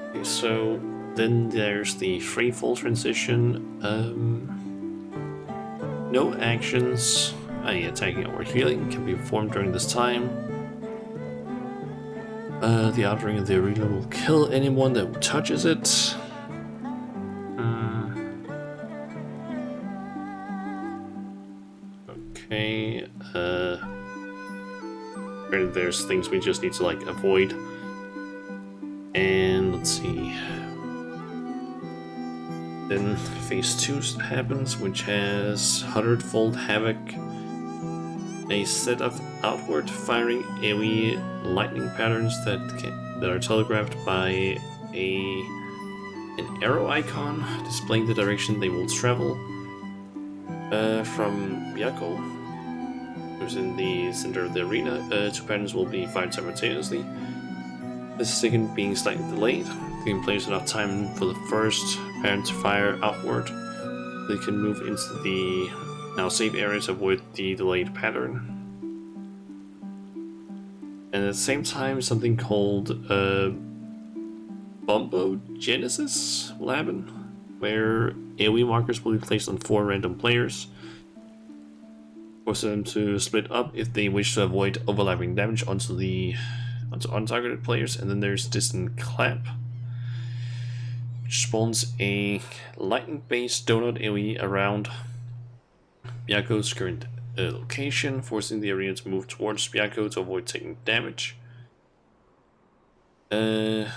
Okay, so then there's the free fall transition. No actions, i.e. attacking or healing, can be performed during this time. The outring of the arena will kill anyone that touches it. Okay. There's things we just need to like avoid. And let's see. Then phase 2 happens, which has 100-fold havoc, a set of outward firing AoE lightning patterns that are telegraphed by an arrow icon displaying the direction they will travel. From Miyako, who's in the center of the arena, 2 patterns will be fired simultaneously. The second being slightly delayed, giving players enough time for the first pattern to fire outward. They can move into the now safe areas to avoid the delayed pattern. And at the same time, something called Bombogenesis will happen, where AoE markers will be placed on 4 random players, forcing them to split up if they wish to avoid overlapping damage onto untargeted players. And then there's Distant Clap, which spawns a lightning-based donut AoE around Byaku's current location, forcing the arena to move towards Byaku to avoid taking damage. Let's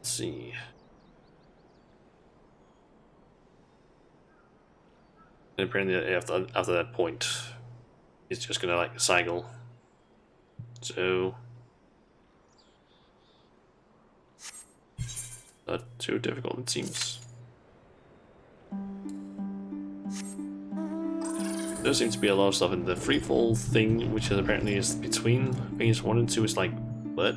see. And apparently after that point, it's just gonna like cycle. So not too difficult, it seems. There seems to be a lot of stuff in the freefall thing, which is apparently is between phase 1 and 2. Is like, what?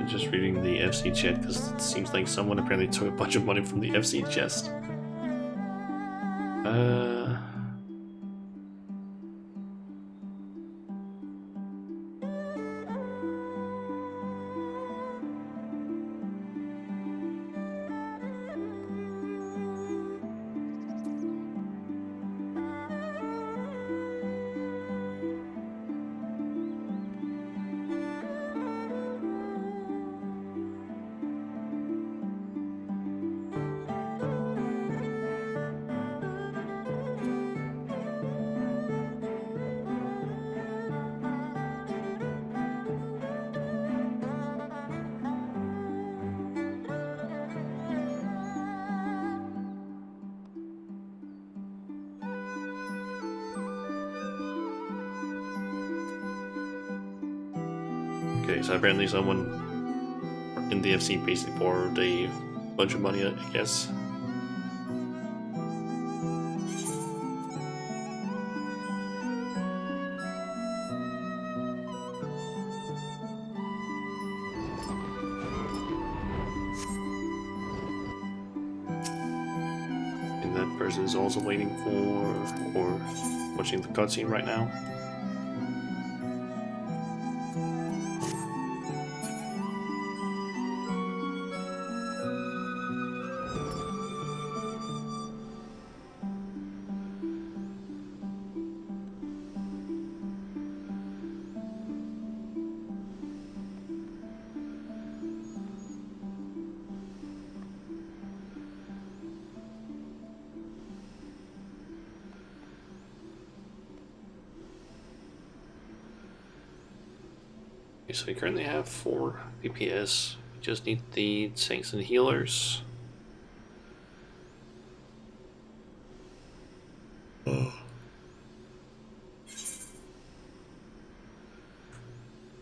Just reading the FC chat because it seems like someone apparently took a bunch of money from the FC chest. Okay, so apparently someone in the FC basically borrowed a bunch of money, I guess. And that person is also waiting for or watching the cutscene right now. So we currently have 4 DPS. We just need the tanks and healers.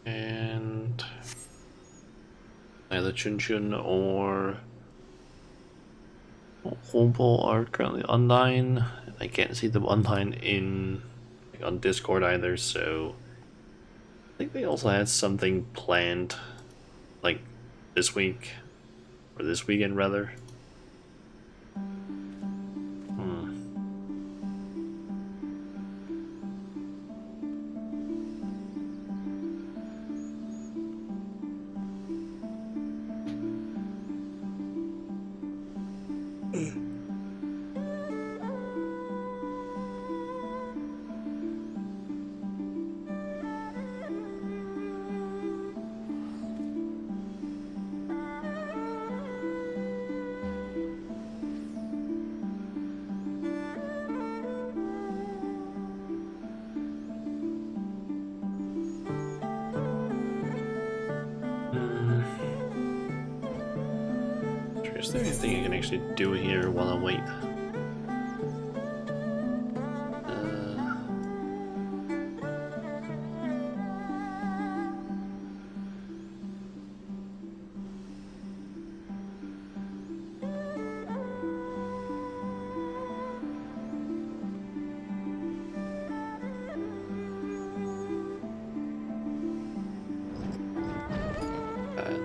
And either Chun Chun or Hompo are currently online. I can't see them online on Discord either, so I think they also had something planned, like this week or this weekend rather. Is there anything I can actually do here while I wait?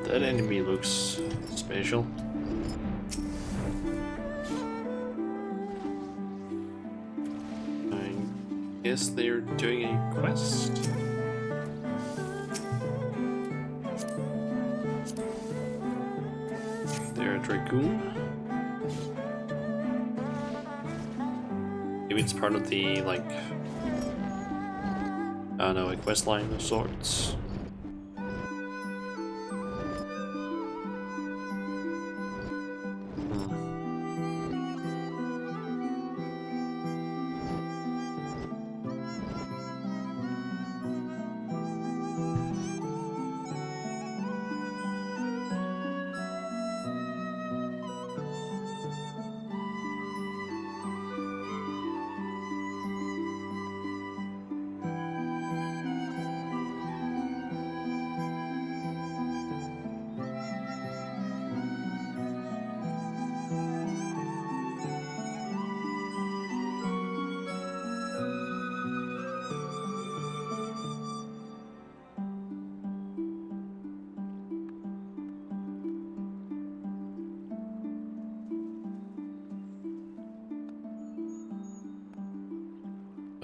That enemy looks special. I guess they're doing a quest. They're a Dragoon. Maybe it's part of the, like, I don't know, a quest line of sorts.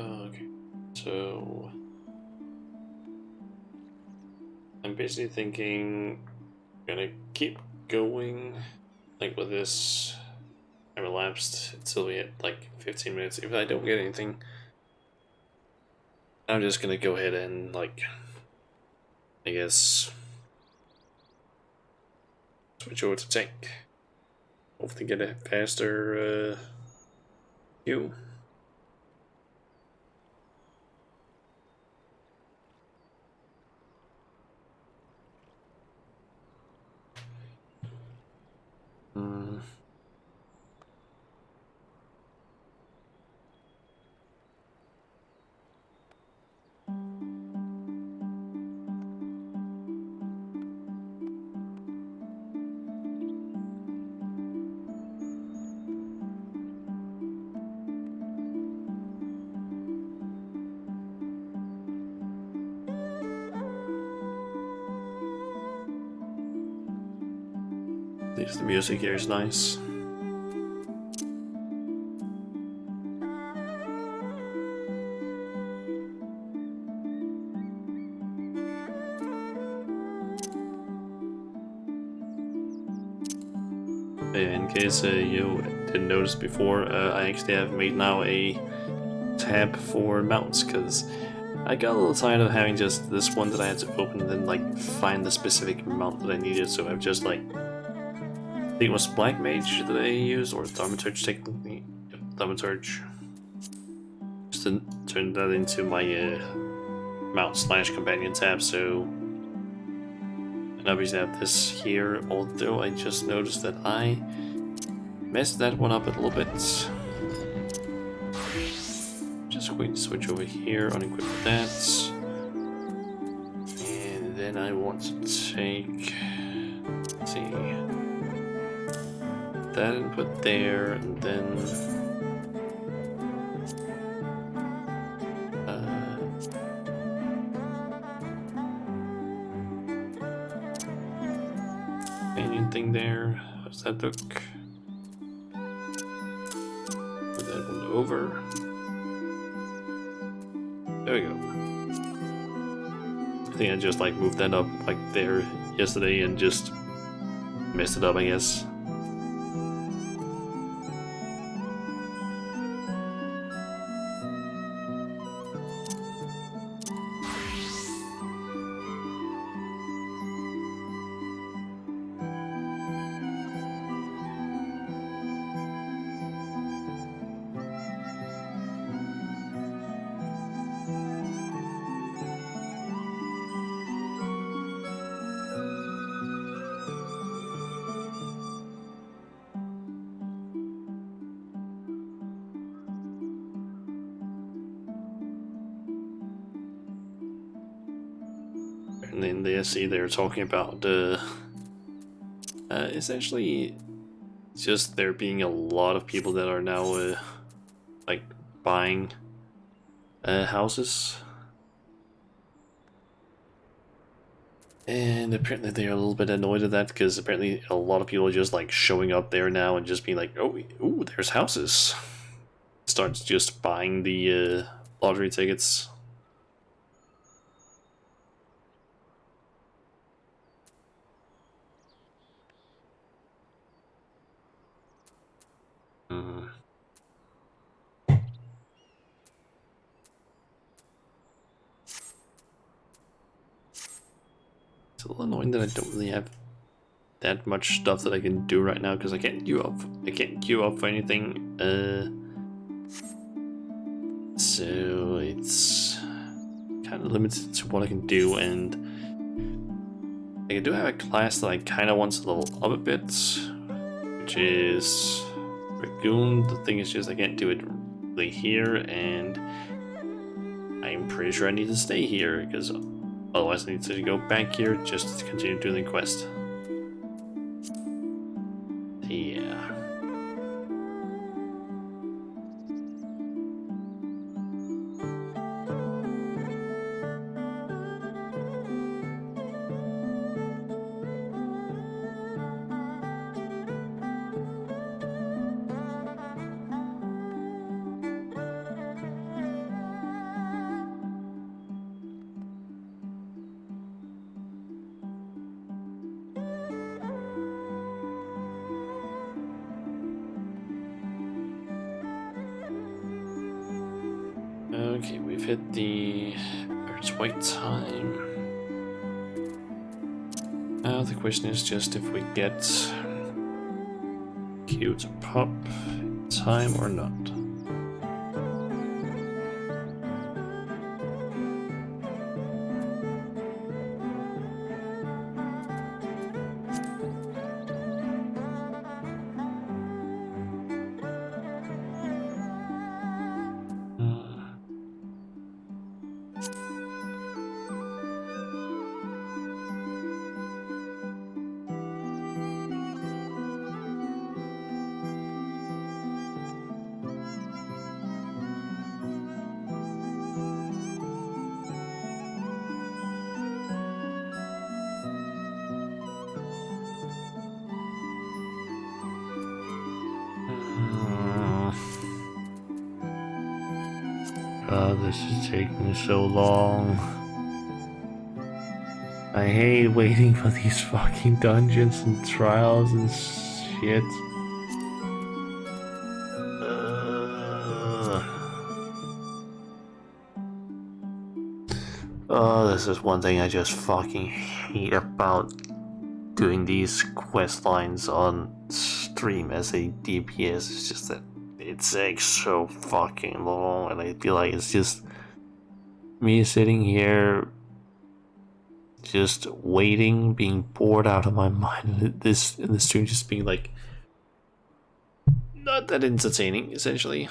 Okay, so I'm basically thinking I'm gonna keep going like with this time elapsed until we hit like 15 minutes. If I don't get anything, I'm just gonna go ahead and, like, I guess switch over to tank. Hopefully get a faster queue. At least the music here is nice. In case you didn't notice before, I actually have made now a tab for mounts, because I got a little tired of having just this one that I had to open and then, like, find the specific mount that I needed, so I've just, like, I think it was Black Mage that I used, or Thaumaturge technically. Yep, Thaumaturge. Just to turn that into my mount/companion tab, so And obviously I have this here, although I just noticed that I messed that one up a little bit. Just going to switch over here, unequip that. And then I want to take, let's see, that and put there, and then anything there. How's that look? Put that one over. There we go. I think I just like moved that up like there yesterday and just messed it up, I guess. And then they see they're talking about essentially just there being a lot of people that are now like buying houses, and apparently they're a little bit annoyed at that because apparently a lot of people are just like showing up there now and just being like, oh, ooh, there's houses. Starts just buying the lottery tickets. It's a little annoying that I don't really have that much stuff that I can do right now because I can't queue up for anything. So it's kind of limited to what I can do, and I do have a class that I kind of want to level up a bit, which is Dragoon. The thing is just I can't do it really here, and I'm pretty sure I need to stay here because otherwise I need to go back here just to continue doing the quest. Yeah. Okay, we've hit the bird's wait time. Now the question is just if we get Q to pop time or not. God, this is taking so long. I hate waiting for these fucking dungeons and trials and shit. Oh, this is one thing I just fucking hate about doing these quest lines on stream as a DPS. It's just that it takes so fucking long, and I feel like it's just me sitting here just waiting, being bored out of my mind. This in the stream just being like not that entertaining, essentially.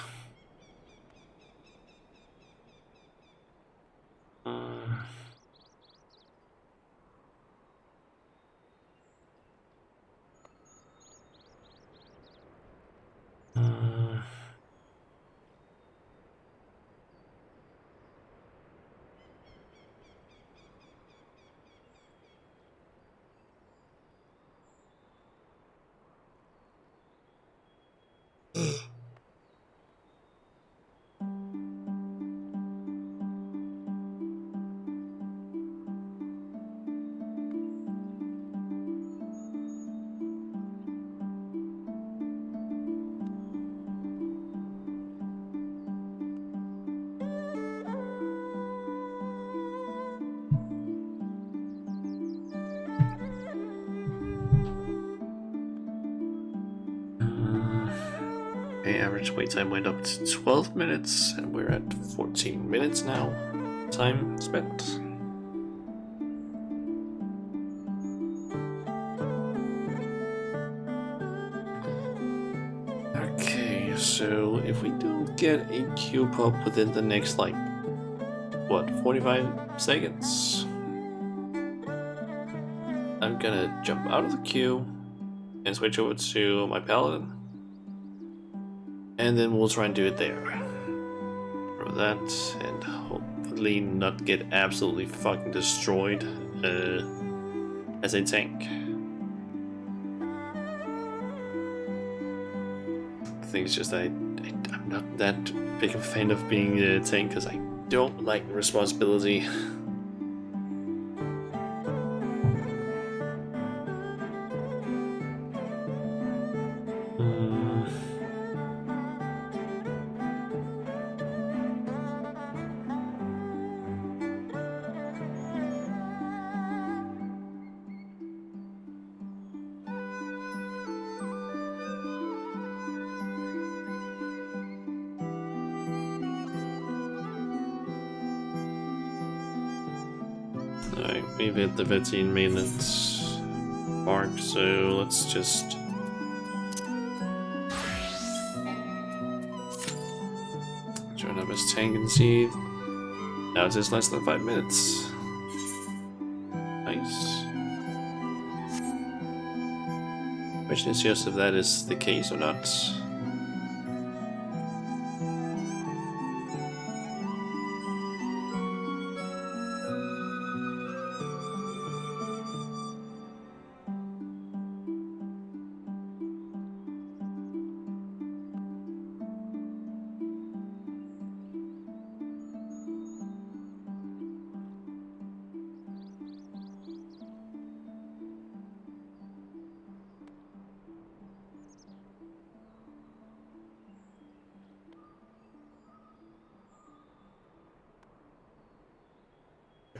Okay, average wait time went up to 12 minutes, and we're at 14 minutes now. Time spent. Okay, so if we don't get a queue pop within the next, like, what, 45 seconds? I'm gonna jump out of the queue and switch over to my paladin. And then we'll try and do it there. For that, and hopefully not get absolutely fucking destroyed as a tank. The thing is just I'm not that big of a fan of being a tank because I don't like responsibility. Alright, we've hit the 15-minute mark, so let's just join up as tank and see. Now it's just less than 5 minutes. Nice. Question is just if that is the case or not.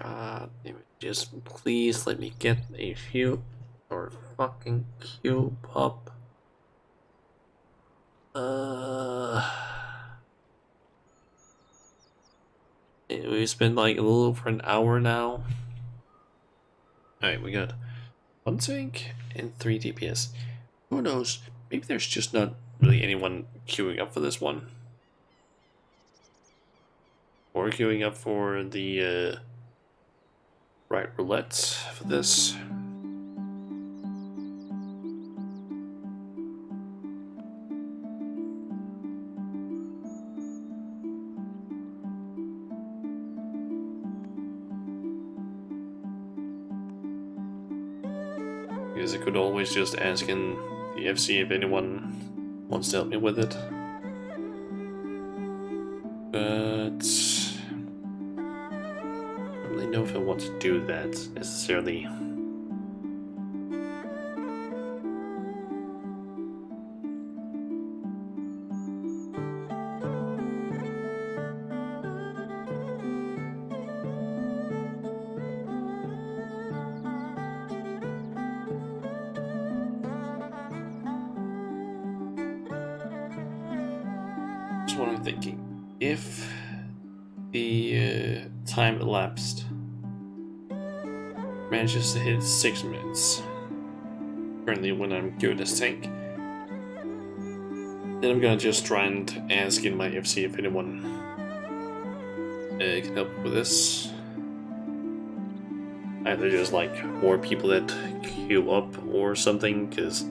God damn it, just please let me get a few or fucking queue pop. We spent like a little over an hour now. Alright, we got 1 tank and 3 DPS. Who knows? Maybe there's just not really anyone queuing up for this one. Or queuing up for the right roulette for this. Because I could always just ask in the FC if anyone wants to help me with it. But I don't really know if I want to do that necessarily. What I'm thinking, if the time elapsed manages to hit 6 minutes. Currently when I'm good as tank. Then I'm gonna just try and ask in my FC if anyone can help with this. Either just like more people that queue up or something, because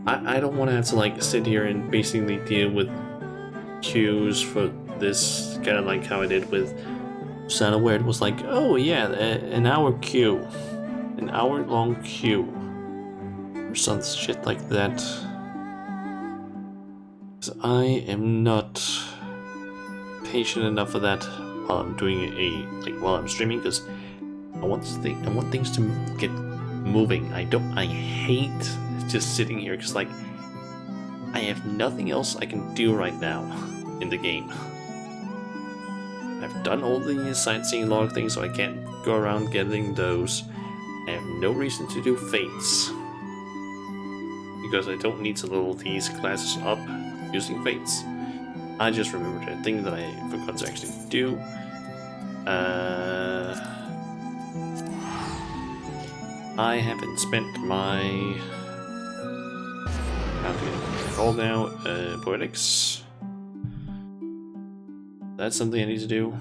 I don't want to have to like sit here and basically deal with queues for this, kind of like how I did with Santa, where it was like, oh yeah, an hour queue, an hour-long queue, or some shit like that. 'Cause I am not patient enough for that while I'm doing while I'm streaming, because I want things to get moving. I hate just sitting here because like I have nothing else I can do right now in the game. I've done all the sightseeing log things, so I can't go around getting those. I have no reason to do fates because I don't need to level these classes up using fates. I just remembered a thing that I forgot to actually do. I haven't spent my... I'm getting called now, poetics. That's something I need to do.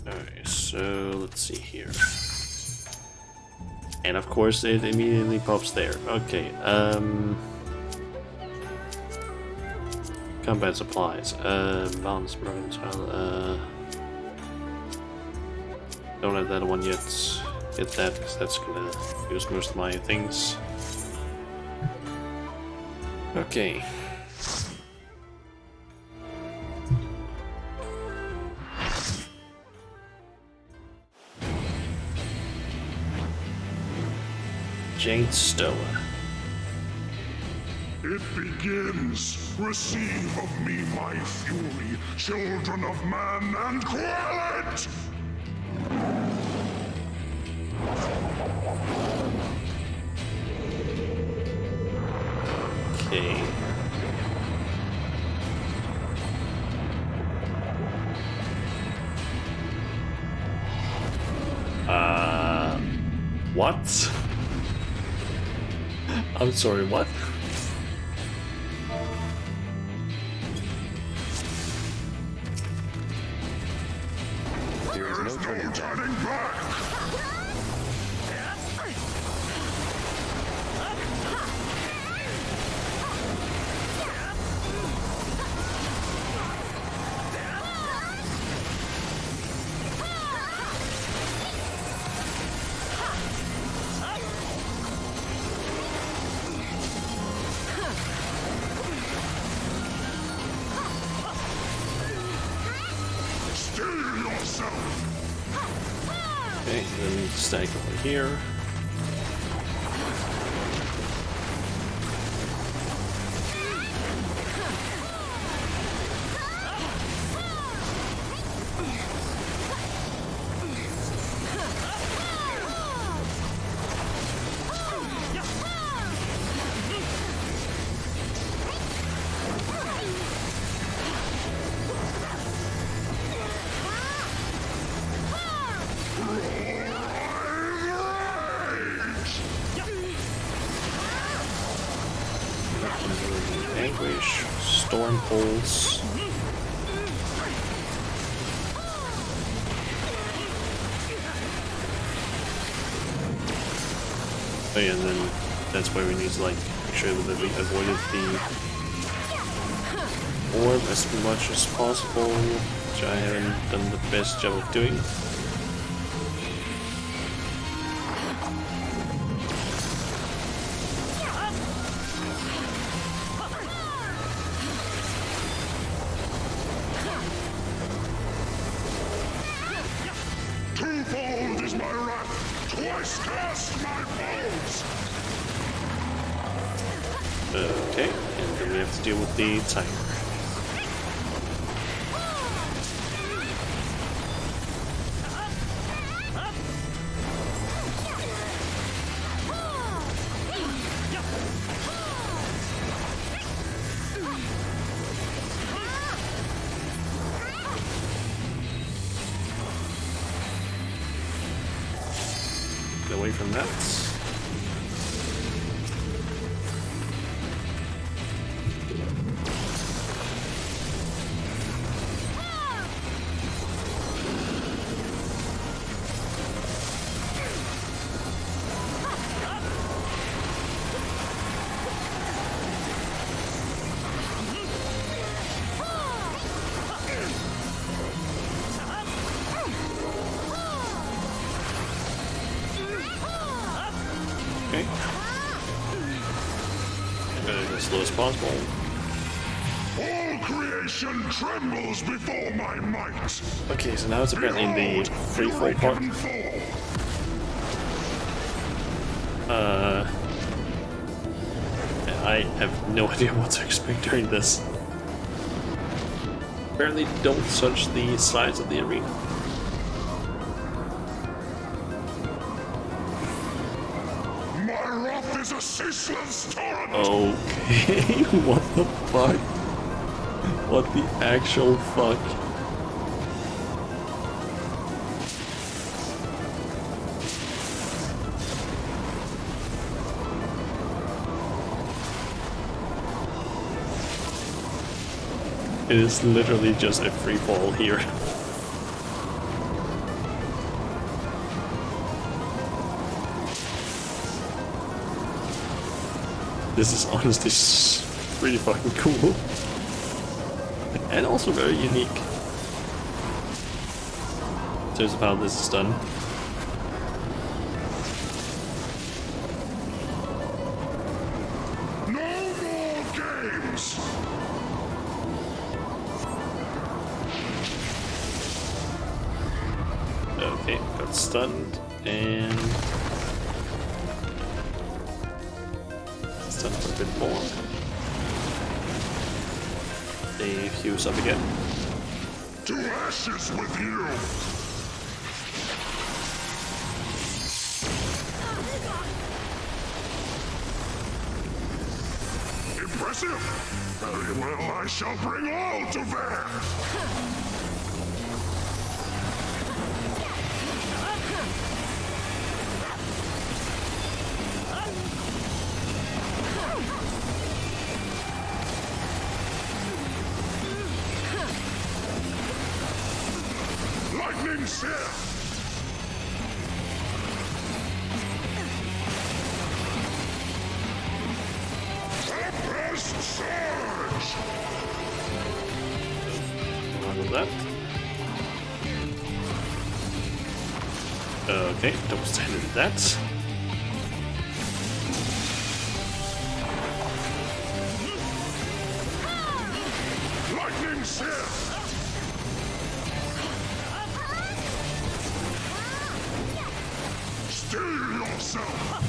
Alright, so let's see here. And of course it immediately pops there. Okay, combat supplies. Balance mercantile, don't have that one yet. Get that, because that's gonna use most of my things. Okay. Jade Stoa. It begins. Receive of me my fury, children of man, and quell it! Okay. What? I'm sorry, what? There is no turning back. Okay, then stack over here. Anguish, Storm Pulse. Oh yeah, and then that's why we need to like make sure that we avoided the orb as much as possible, which I haven't done the best job of doing. Twofold is my wrath, twice cast my foes! Okay, and then we have to deal with the timer. Get away from that. Okay. As slow as possible. All creation trembles before my might. Okay, so now it's apparently in the free fall Fury part. can fall. I have no idea what to expect during this. Apparently don't touch the sides of the arena. My wrath is a ceaseless torrent. Okay, what the fuck? What the actual fuck? It is literally just a free fall here. This is honestly pretty fucking cool. And also very unique. In terms of how this is done. No more games. Okay, got stunned and stunned for a bit more. They fuse up again. To ashes with you. Impressive. Very well, I shall bring all to bear. Lightning Shift! Tempest Surge! Out of that. Okay, double standard that. Lightning Shift! Steel yourself!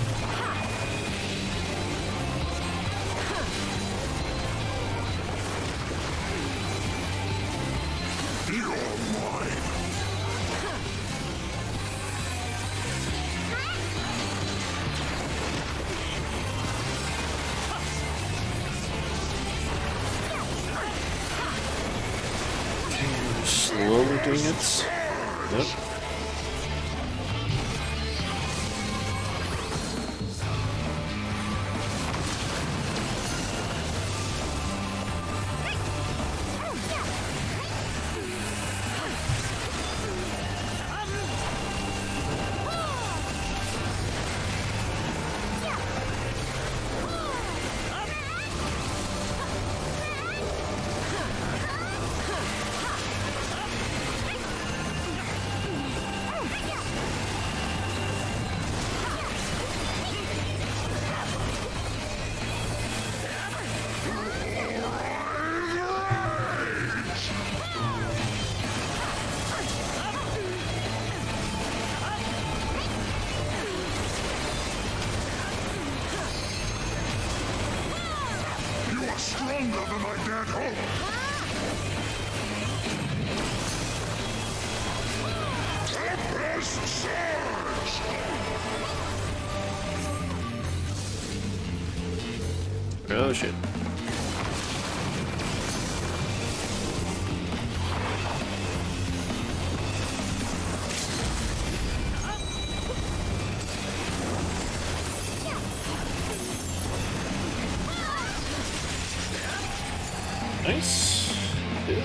You're mine! Slowly doing it. Yep. You are stronger than I dared hope! Tempest Surge! Oh shit. Nice. Good.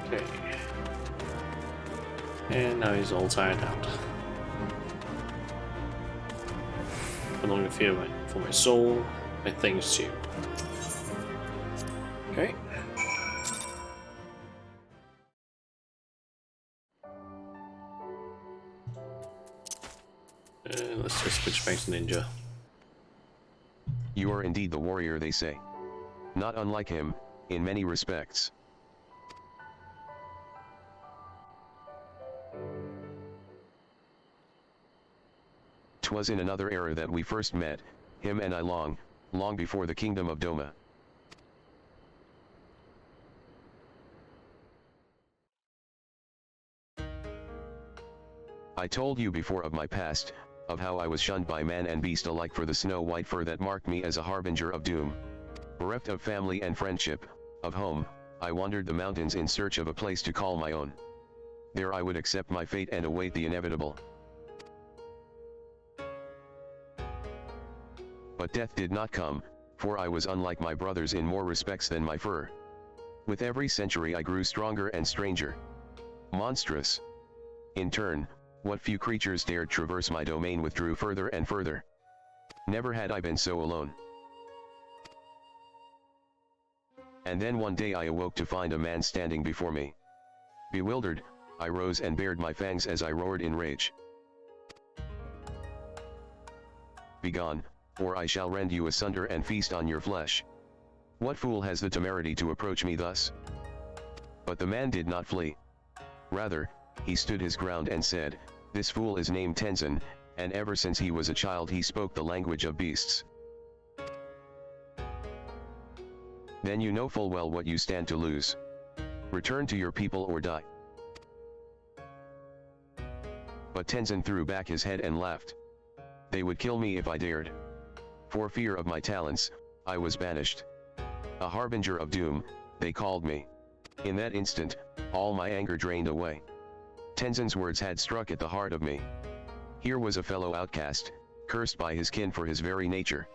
Okay. And now he's all tired out. I'm looking for my soul, my things too. Okay. Let's just switch back to ninja. You are indeed the warrior they say. Not unlike him, in many respects. "'Twas in another era that we first met, him and I long before the kingdom of Doma. I told you before of my past, of how I was shunned by man and beast alike for the snow-white fur that marked me as a harbinger of doom. Bereft of family and friendship, of home, I wandered the mountains in search of a place to call my own. There I would accept my fate and await the inevitable. But death did not come, for I was unlike my brothers in more respects than my fur. With every century I grew stronger and stranger. Monstrous. In turn, what few creatures dared traverse my domain withdrew further and further. Never had I been so alone. And then one day I awoke to find a man standing before me. Bewildered, I rose and bared my fangs as I roared in rage. Begone, or I shall rend you asunder and feast on your flesh. What fool has the temerity to approach me thus?" But the man did not flee. Rather, he stood his ground and said, "This fool is named Tenzin, and ever since he was a child he spoke the language of beasts. Then you know full well what you stand to lose. Return to your people or die." But Tenzin threw back his head and laughed. "They would kill me if I dared. For fear of my talents, I was banished. A harbinger of doom, they called me. In that instant, all my anger drained away." Tenzin's words had struck at the heart of me. Here was a fellow outcast, cursed by his kin for his very nature.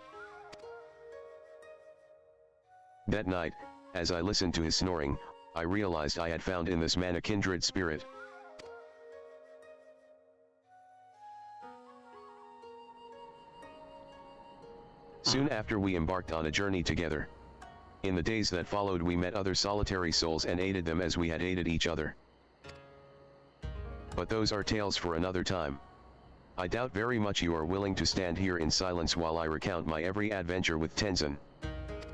That night, as I listened to his snoring, I realized I had found in this man a kindred spirit. Soon after we embarked on a journey together. In the days that followed we met other solitary souls and aided them as we had aided each other. But those are tales for another time. I doubt very much you are willing to stand here in silence while I recount my every adventure with Tenzin.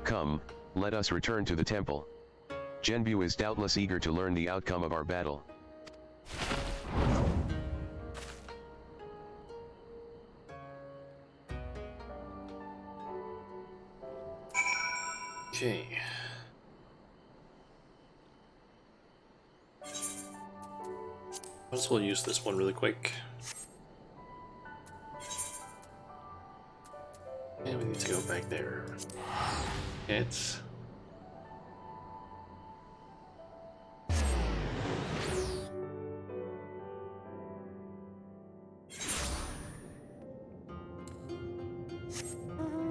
Come, let us return to the temple. Genbu is doubtless eager to learn the outcome of our battle. Okay. Might as well use this one really quick. And we need to go back there. It's...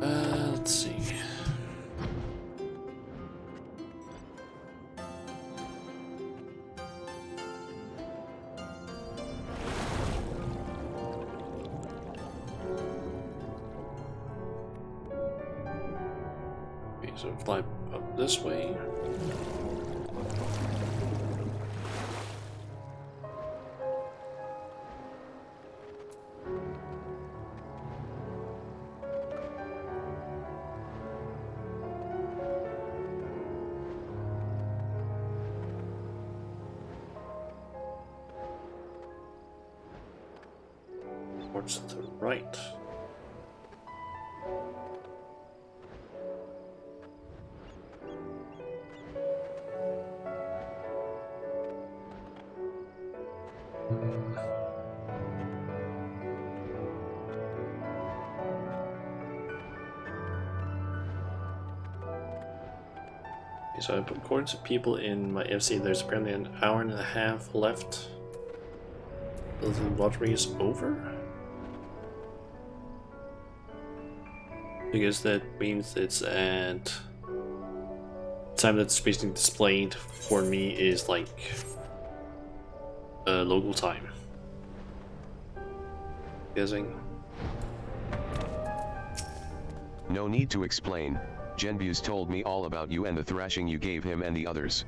let's see. Okay, so fly up this way. Towards the right. So according to people in my FC, there's apparently an hour and a half left. The lottery is over? I guess that means it's at time that's basically displayed for me is like local time. Guessing. No need to explain. Genbuse told me all about you and the thrashing you gave him and the others.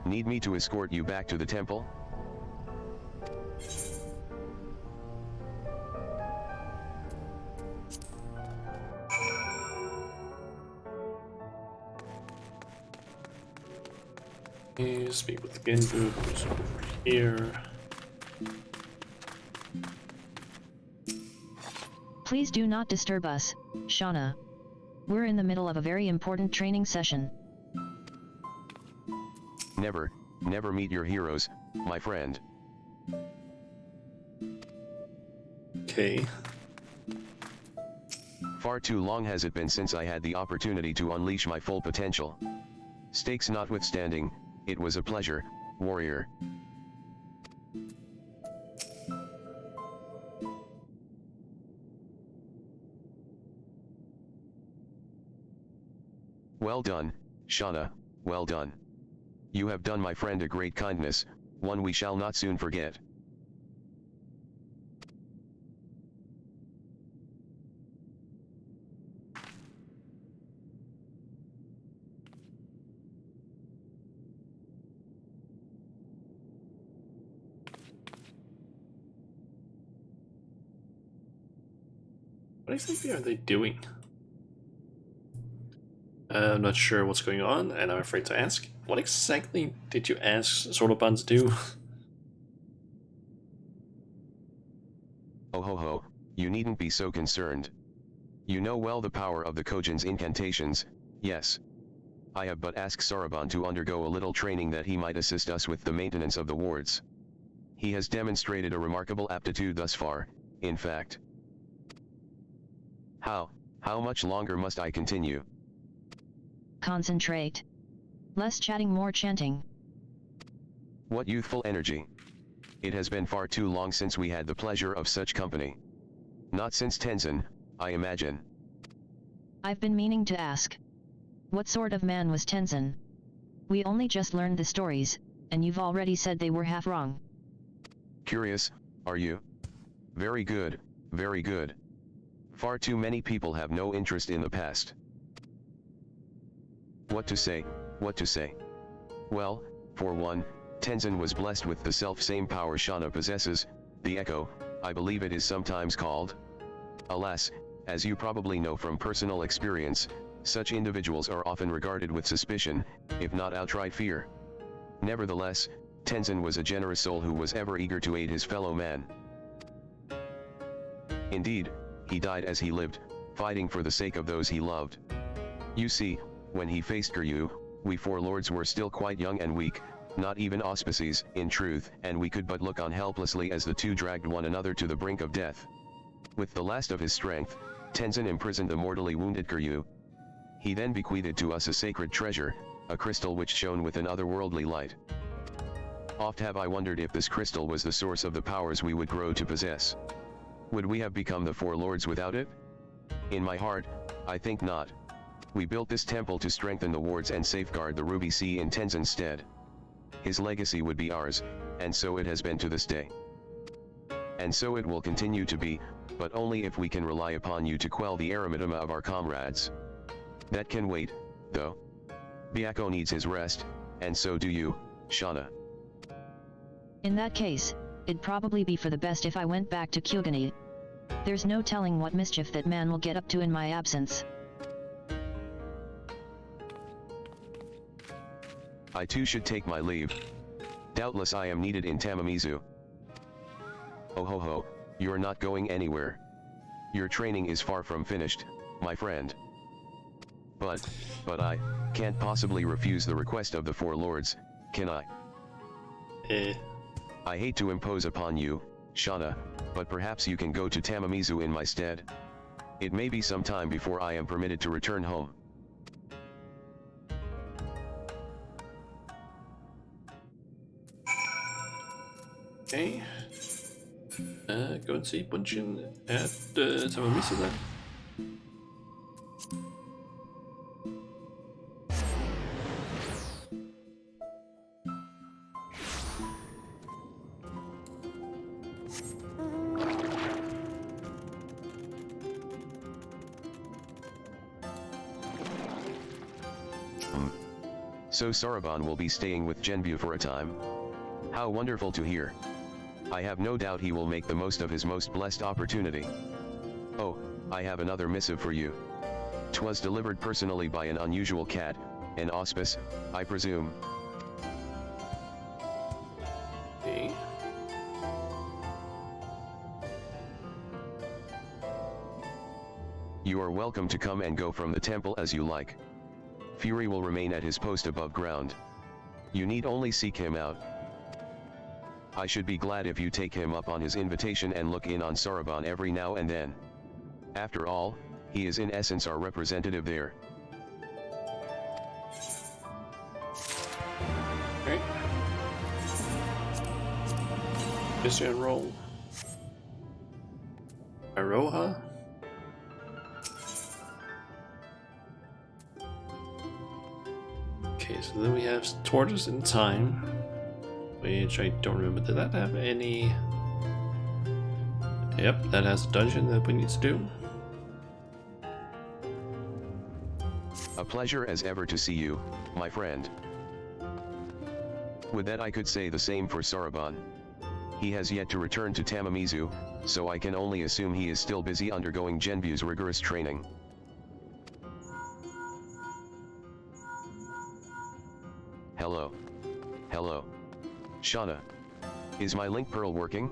Need me to escort you back to the temple? Speak with Genbu, who's over here. Please do not disturb us, Shauna. We're in the middle of a very important training session. Never meet your heroes, my friend. Okay. Far too long has it been since I had the opportunity to unleash my full potential. Stakes notwithstanding, it was a pleasure, warrior. Well done, Shauna, well done. You have done my friend a great kindness, one we shall not soon forget. What exactly are they doing? I'm not sure what's going on, and I'm afraid to ask. What exactly did you ask Solopan to do? Oh ho ho, you needn't be so concerned. You know well the power of the Kojin's incantations, yes. I have but asked Saraban to undergo a little training that he might assist us with the maintenance of the wards. He has demonstrated a remarkable aptitude thus far, in fact. How much longer must I continue? Concentrate. Less chatting, more chanting. What youthful energy. It has been far too long since we had the pleasure of such company. Not since Tenzin, I imagine. I've been meaning to ask. What sort of man was Tenzin? We only just learned the stories, and you've already said they were half wrong. Curious, are you? Very good, very good. Far too many people have no interest in the past. What to say, what to say? Well, for one, Tenzin was blessed with the self-same power Shauna possesses, the Echo, I believe it is sometimes called. Alas, as you probably know from personal experience, such individuals are often regarded with suspicion, if not outright fear. Nevertheless, Tenzin was a generous soul who was ever eager to aid his fellow man. Indeed, he died as he lived, fighting for the sake of those he loved. You see, when he faced Kiryu, we four lords were still quite young and weak, not even auspices, in truth, and we could but look on helplessly as the two dragged one another to the brink of death. With the last of his strength, Tenzin imprisoned the mortally wounded Kiryu. He then bequeathed to us a sacred treasure, a crystal which shone with an otherworldly light. Oft have I wondered if this crystal was the source of the powers we would grow to possess. Would we have become the four lords without it? In my heart, I think not. We built this temple to strengthen the wards and safeguard the Ruby Sea in Tenzin's stead. His legacy would be ours, and so it has been to this day. And so it will continue to be, but only if we can rely upon you to quell the eremita of our comrades. That can wait, though. Byakko needs his rest, and so do you, Shauna. In that case, it'd probably be for the best if I went back to Kyogani. There's no telling what mischief that man will get up to in my absence. I too should take my leave. Doubtless I am needed in Tamamizu. Oh ho ho, you're not going anywhere. Your training is far from finished, my friend. But I can't possibly refuse the request of the four lords, can I? I hate to impose upon you, Shauna, but perhaps you can go to Tamamizu in my stead. It may be some time before I am permitted to return home. Okay. Go and see Bunchin at Tamamisa then. So Saraban will be staying with Genbu for a time. How wonderful to hear. I have no doubt he will make the most of his most blessed opportunity. Oh, I have another missive for you. 'Twas delivered personally by an unusual cat, an auspice, I presume. Okay. You are welcome to come and go from the temple as you like. Fury will remain at his post above ground. You need only seek him out. I should be glad if you take him up on his invitation and look in on Saraban every now and then. After all, he is in essence our representative there. Okay. Mission roll. Aroha. Okay, so then we have Tortoise in Time, which I don't remember. Did that have any? Yep, that has a dungeon that we need to do. A pleasure as ever to see you, my friend. Would that I could say the same for Saraban. He has yet to return to Tamamizu, so I can only assume he is still busy undergoing Genbu's rigorous training. Hello. Hello. Shauna. Is my link pearl working?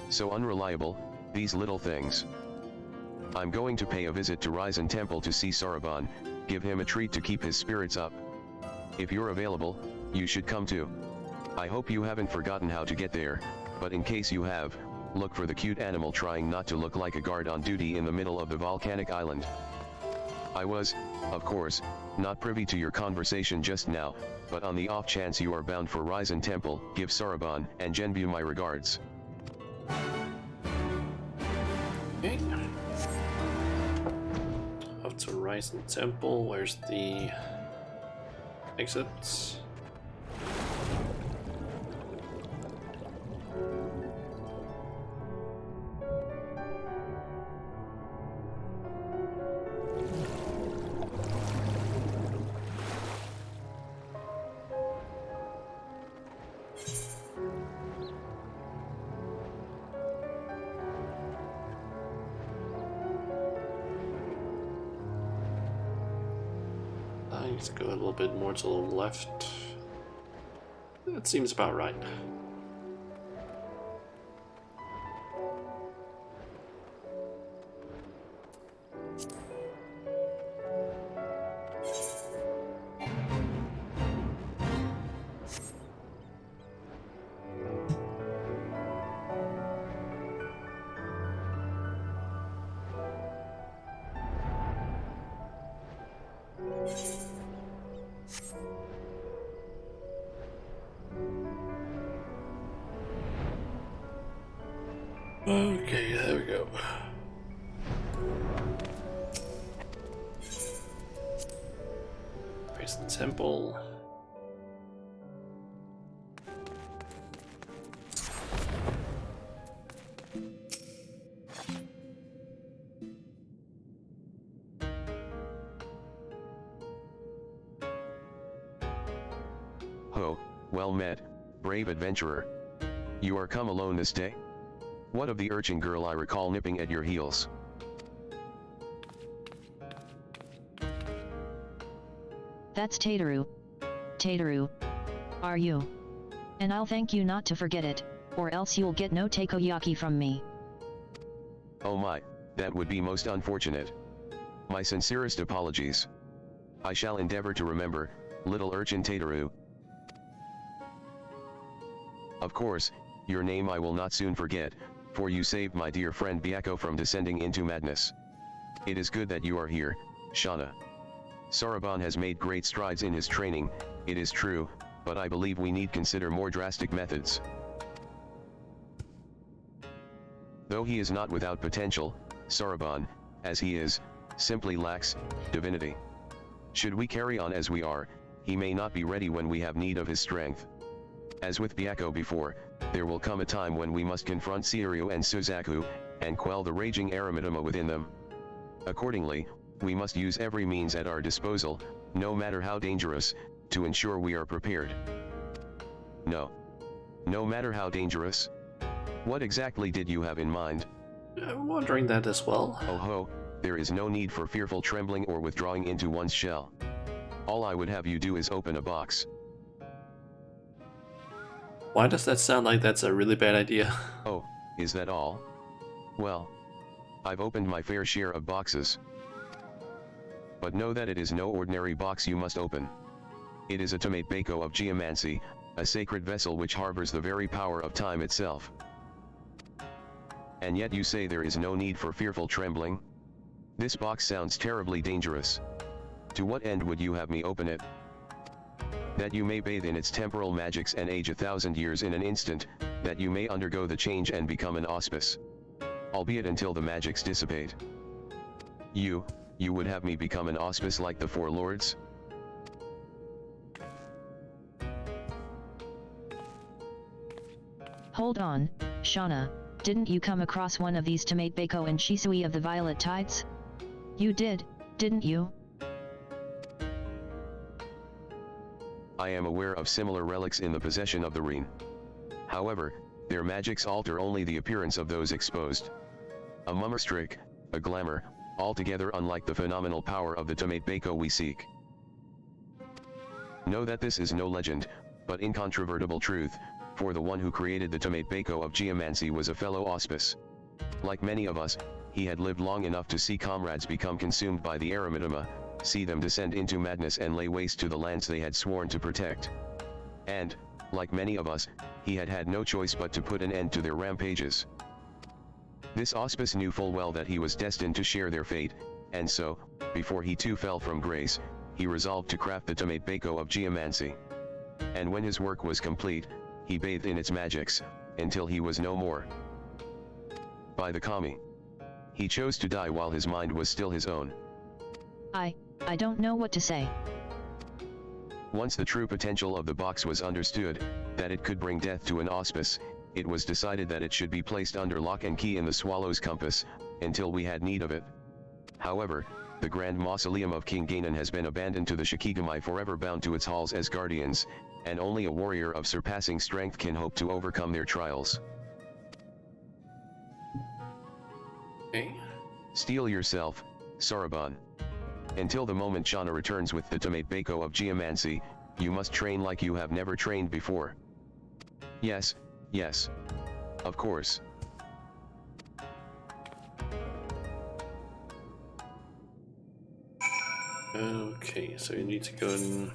So unreliable, these little things. I'm going to pay a visit to Ryzen Temple to see Saraban, give him a treat to keep his spirits up. If you're available, you should come too. I hope you haven't forgotten how to get there, but in case you have, look for the cute animal trying not to look like a guard on duty in the middle of the volcanic island. I was, of course, not privy to your conversation just now, but on the off chance you are bound for Ryzen Temple, give Saraban and Genbu my regards. Okay. Up to Ryzen Temple. Where's the exits? I need to go a little bit more to the left. That seems about right. Okay, there we go. Praise the temple. Ho, well met, brave adventurer. You are come alone this day? What of the urchin girl I recall nipping at your heels? That's Tataru. Tataru. Are you? And I'll thank you not to forget it, or else you'll get no takoyaki from me. Oh my, that would be most unfortunate. My sincerest apologies. I shall endeavor to remember, little urchin Tataru. Of course, your name I will not soon forget, for you saved my dear friend Byako from descending into madness. It is good that you are here, Shauna. Saraban has made great strides in his training, it is true, but I believe we need consider more drastic methods. Though he is not without potential, Sarabon, as he is, simply lacks divinity. Should we carry on as we are, he may not be ready when we have need of his strength. As with Byakko before, there will come a time when we must confront Seiryu and Suzaku, and quell the raging Aramitama within them. Accordingly, we must use every means at our disposal, no matter how dangerous, to ensure we are prepared. No. No matter how dangerous? What exactly did you have in mind? I'm wondering that as well. Oh ho, there is no need for fearful trembling or withdrawing into one's shell. All I would have you do is open a box. Why does that sound like that's a really bad idea? Oh, is that all? Well, I've opened my fair share of boxes. But know that it is no ordinary box you must open. It is a Tomate Bako of geomancy, a sacred vessel which harbors the very power of time itself. And yet you say there is no need for fearful trembling? This box sounds terribly dangerous. To what end would you have me open it? That you may bathe in its temporal magics and age 1,000 years in an instant, that you may undergo the change and become an auspice. Albeit until the magics dissipate. You would have me become an auspice like the four lords? Hold on, Shauna, didn't you come across one of these Tomate Bako and Shisui of the Violet Tides? You did, didn't you? I am aware of similar relics in the possession of the Reen. However, their magics alter only the appearance of those exposed. A mummerstrick, a glamour, altogether unlike the phenomenal power of the Tomate Bako we seek. Know that this is no legend, but incontrovertible truth, for the one who created the Tomate Bako of geomancy was a fellow auspice. Like many of us, he had lived long enough to see comrades become consumed by the Aramitama, see them descend into madness and lay waste to the lands they had sworn to protect. And, like many of us, he had had no choice but to put an end to their rampages. This auspice knew full well that he was destined to share their fate, and so, before he too fell from grace, he resolved to craft the Tomate Bako of geomancy. And when his work was complete, he bathed in its magics, until he was no more. By the kami. He chose to die while his mind was still his own. I don't know what to say. Once the true potential of the box was understood, that it could bring death to an auspice, it was decided that it should be placed under lock and key in the Swallow's compass, until we had need of it. However, the grand mausoleum of King Ganon has been abandoned to the Shikigami, forever bound to its halls as guardians, and only a warrior of surpassing strength can hope to overcome their trials. Okay. Steel yourself, Sarabon. Until the moment Shauna returns with the Tomate Bako of geomancy, you must train like you have never trained before. Yes, yes. Of course. Okay, so you need to go and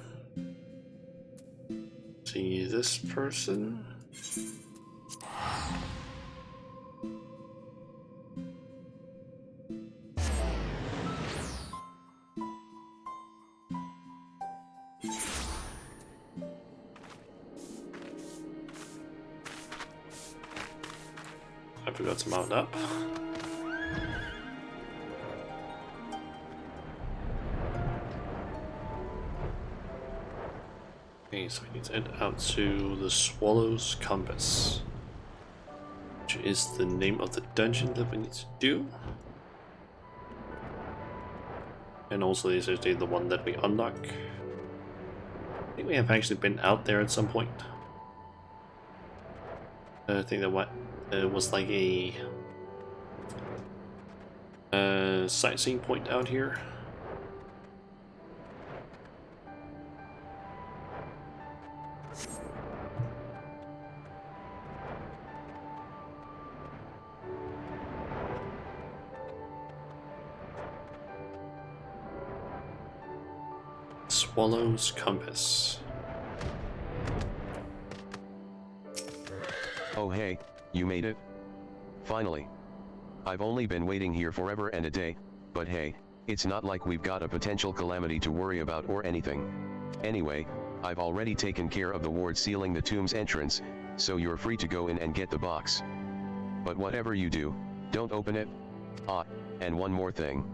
see this person. I forgot to mount up. Okay, so we need to head out to the Swallow's Compass, which is the name of the dungeon that we need to do. And also is actually the one that we unlock. I think we have actually been out there at some point. I think that it was like a sightseeing point out here. Swallow's Compass. Oh hey, you made it? Finally. I've only been waiting here forever and a day, but hey, it's not like we've got a potential calamity to worry about or anything. Anyway, I've already taken care of the ward sealing the tomb's entrance, so you're free to go in and get the box. But whatever you do, don't open it. Ah, and one more thing.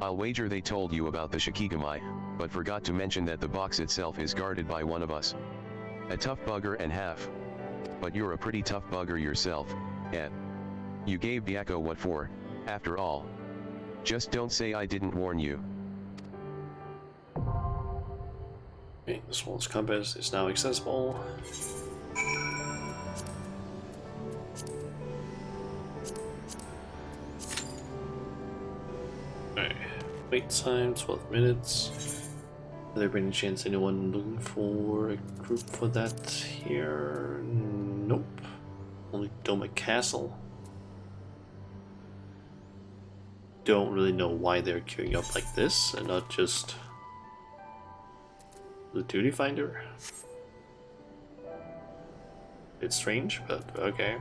I'll wager they told you about the Shikigami, but forgot to mention that the box itself is guarded by one of us. A tough bugger and half. But you're a pretty tough bugger yourself, eh? You gave Byakko what for, after all. Just don't say I didn't warn you. Okay, this one's compass is now accessible. Alright, wait time 12 minutes. Are there by any chance anyone looking for a group for that here? Nope. Only Doma Castle. Don't really know why they're queuing up like this and not just the duty finder. It's strange, but okay.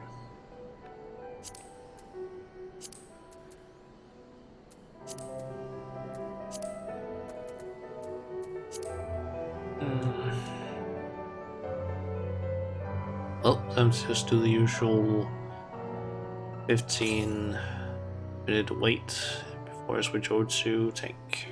Well, I'm just do the usual 15-minute wait before I switch over to tank.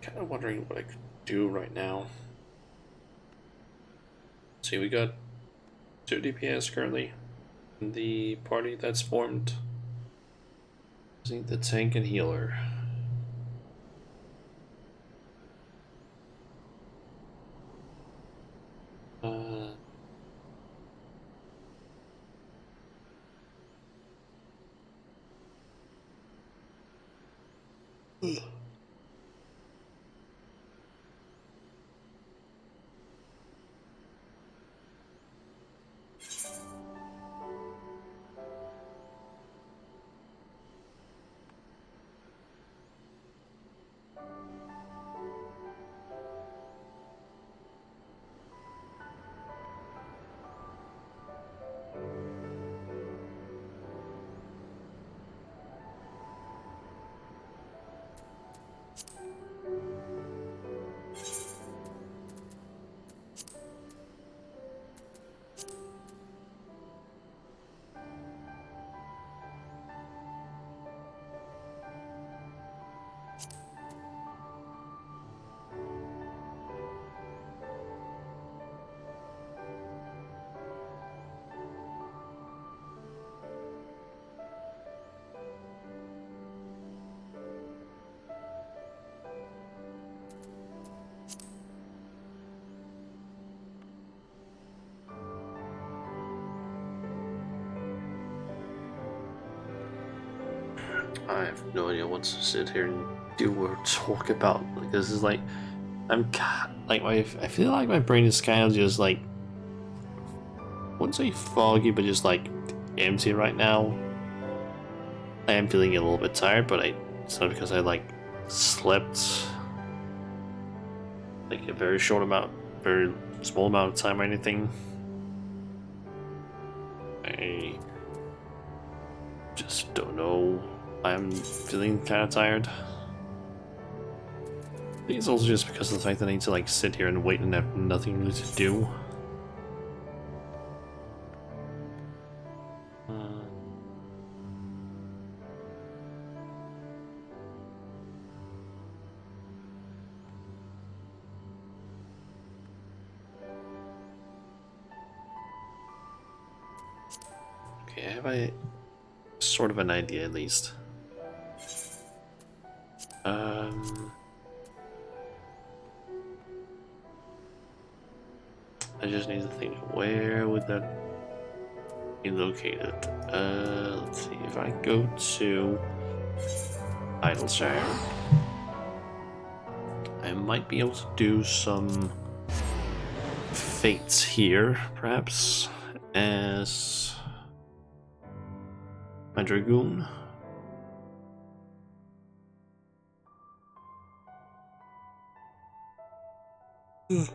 Kind of wondering what I could do right now. See, we got 2 DPS currently in the party that's formed. Using the tank and healer. I have no idea what to sit here and do or talk about. Like, this is like, I feel like my brain is kind of just like, I wouldn't say foggy, but just like empty right now. I am feeling a little bit tired, but it's not because I like slept like a very small amount of time or anything. I just don't know. I'm feeling kind of tired. I think it's also just because of the fact that I need to like sit here and wait and have nothing really to do. Okay, I have a sort of an idea at least. I just need to think, where would that be located? Let's see, if I go to Idleshire, I might be able to do some fates here, perhaps, as my Dragoon. I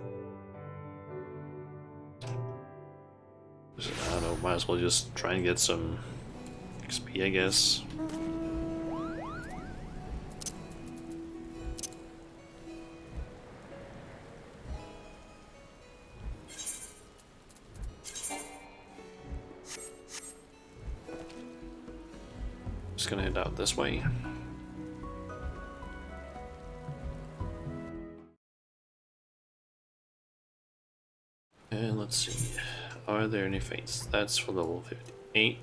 don't know, might as well just try and get some XP, I guess. Just gonna head out this way. And let's see, are there any fates? That's for level 58.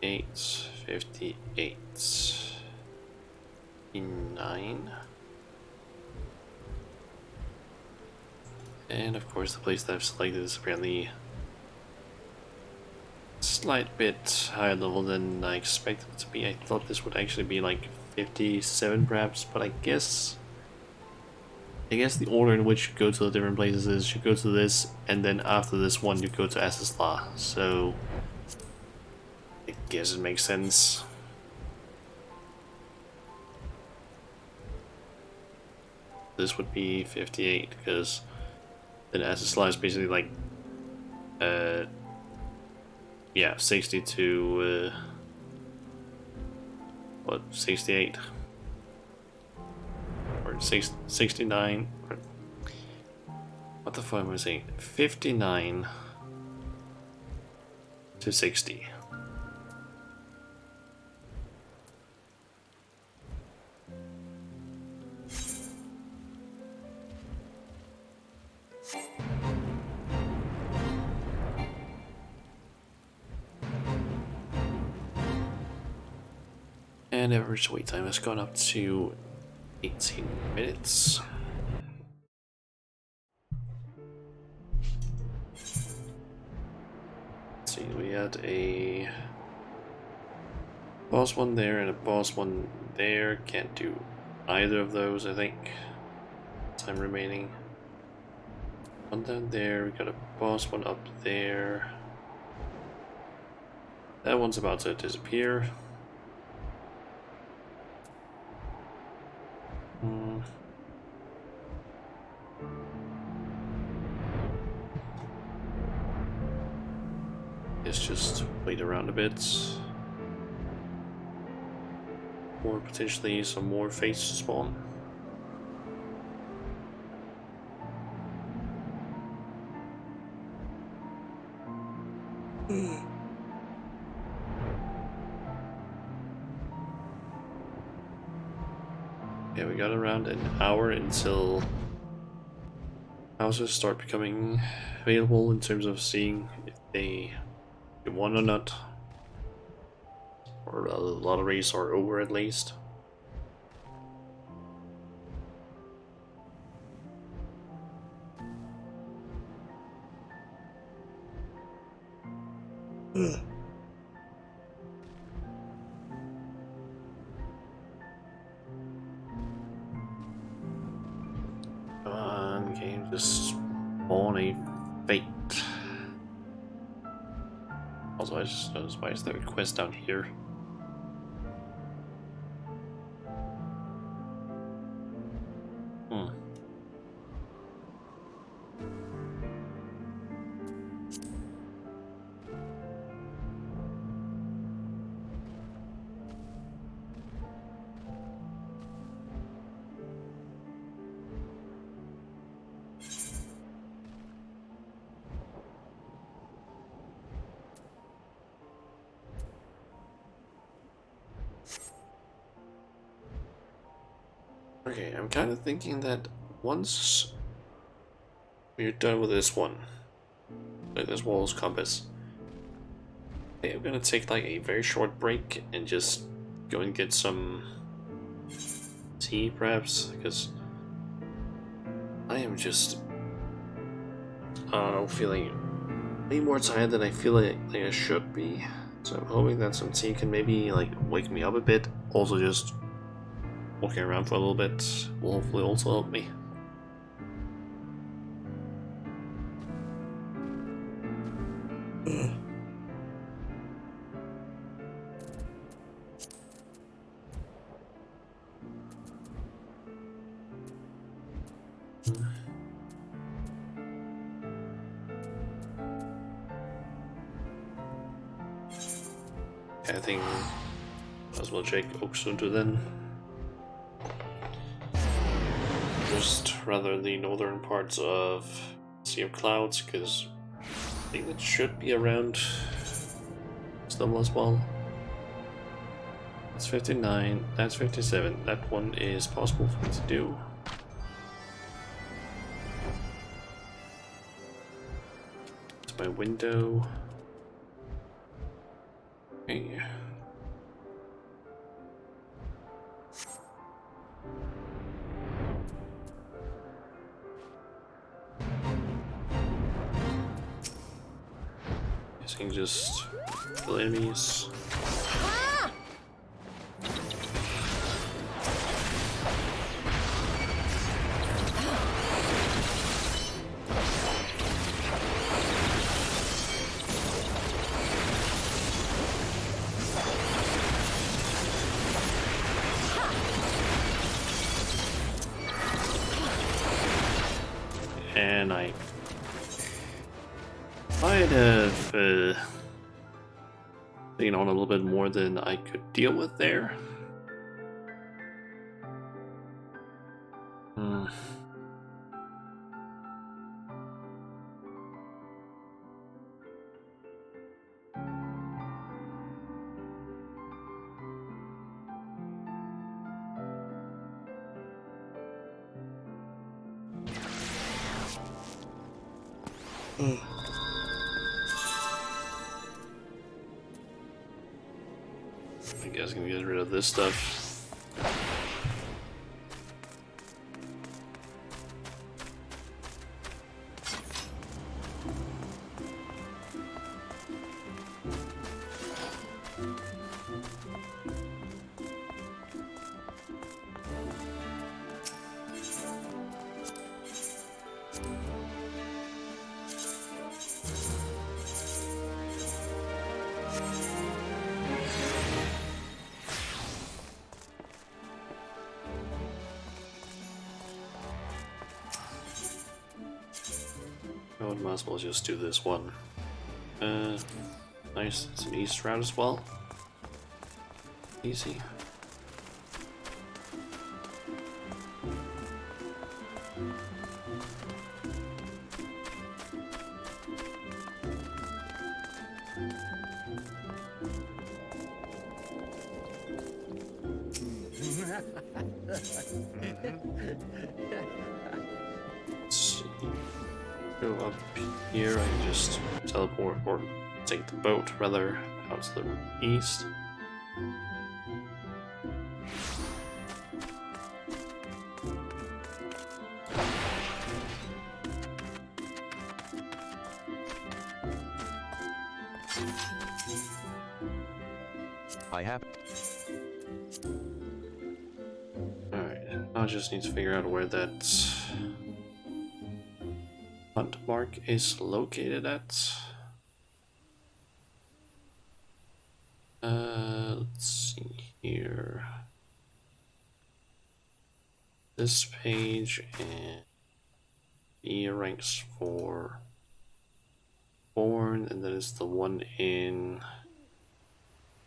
58. 9. And of course the place that I've selected is apparently a slight bit higher level than I expected it to be. I thought this would actually be like 57 perhaps, but I guess the order in which you go to the different places is you go to this, and then after this one you go to Asisla. So I guess it makes sense. This would be 58 because then Asisla is basically like yeah, 60 to what, 68 or 69, what the fuck am I saying, 59 to 60. And average wait time has gone up to 18 minutes. Let's see, we had a boss one there and a boss one there. Can't do either of those, I think. Time remaining. One down there, we got a boss one up there. That one's about to disappear. Let's just wait around a bit. Or potentially some more fates to spawn. Yeah, we got around an hour until houses start becoming available in terms of seeing if they won or not. Or the lotteries are over at least. Come on, game, just spawn a fate. Also, I just noticed, why is there a quest down here? Okay, I'm kind of thinking that once we're done with this one, like this Walls Compass, I think I'm gonna take like a very short break and just go and get some tea, perhaps, because I am just, I don't know, feeling way more tired than I feel like I should be. So I'm hoping that some tea can maybe like wake me up a bit. Also, just walking around for a little bit will hopefully also help me. I think might as well check Oxundo then. Just rather the northern parts of Sea of Clouds, because I think that should be around Stumble as well. That's 59, that's 57. That one is possible for me to do. It's my window. Okay. Guess I can just kill enemies. And I might have taken on a little bit more than I could deal with there. I guess I can get rid of this stuff. I might as well just do this one. Nice, it's an east route as well. Easy. Let's see. Go up here, I can just teleport, or take the boat rather, out to the east. I have. Alright, now I just need to figure out where that hunt mark is located at. Let's see here. This page, and E ranks for Born, and then it's the one in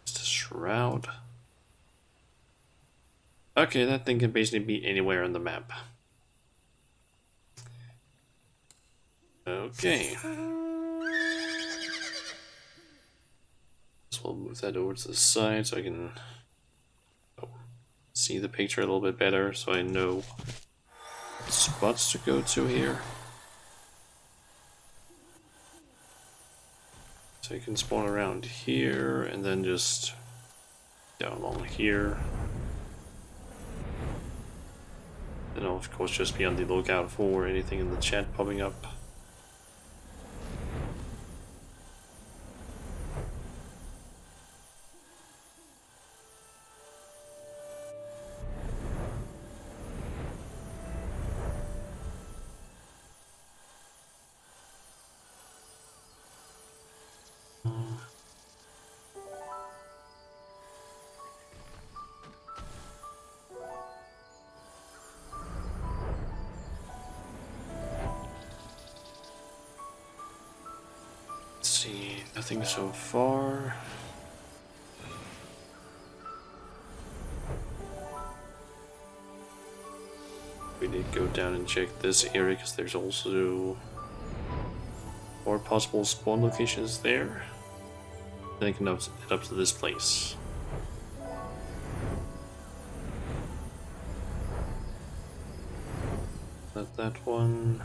the Shroud. Okay, that thing can basically be anywhere on the map. Okay. So we'll move that over to the side so I can see the picture a little bit better, so I know what spots to go to here. So you can spawn around here and then just down along here. And I'll of course just be on the lookout for anything in the chat popping up. See, nothing so far. We need to go down and check this area because there's also more possible spawn locations there. Then I can head up to this place. Not that one.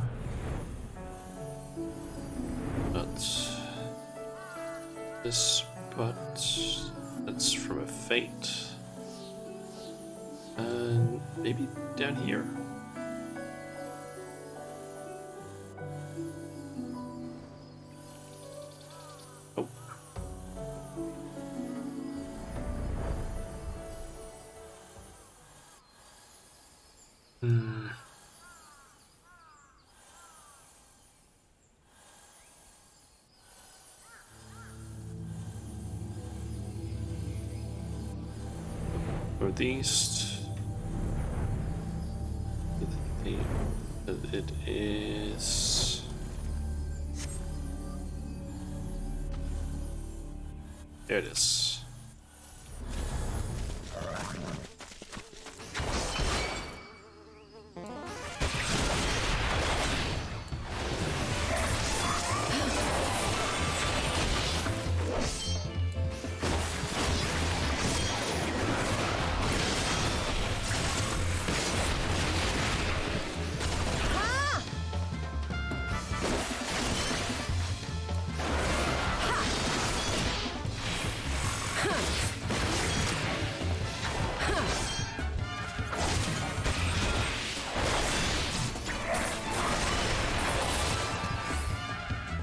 Not this, but that's from a fate. Maybe down here. Oh. Northeast. It is. There it is.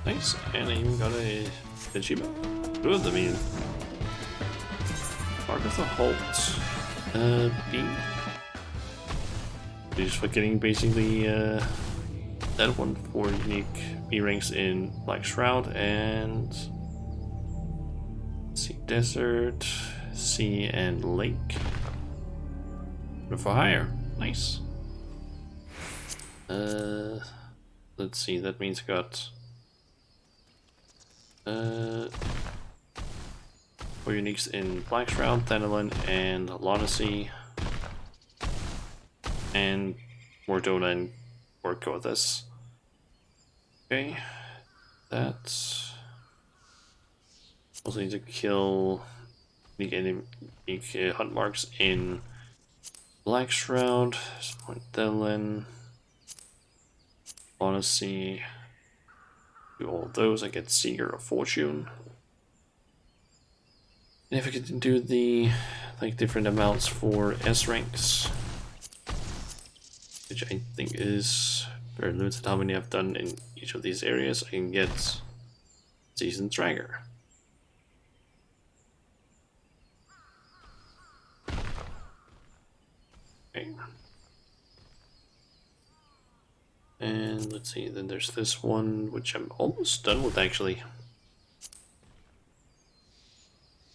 Nice, and I even got a achievement. Good, I mean. Mark of the Halt. B. Just for getting basically that one for unique B ranks in Black Shroud and Sea Desert, Sea and Lake. For hire. Nice. Let's see, that means I got 4 uniques in Black Shroud, Thanalan, and Lonacy, and Mordona and Orkothas. Okay, that's also need to kill unique hunt marks in Black Shroud, Thanalan, Lonacy. Do all of those, I get Seeker of Fortune. And if I can do the different amounts for S ranks, which I think is very limited how many I've done in each of these areas, I can get Seasoned Dragger. Okay. And let's see, then there's this one, which I'm almost done with actually.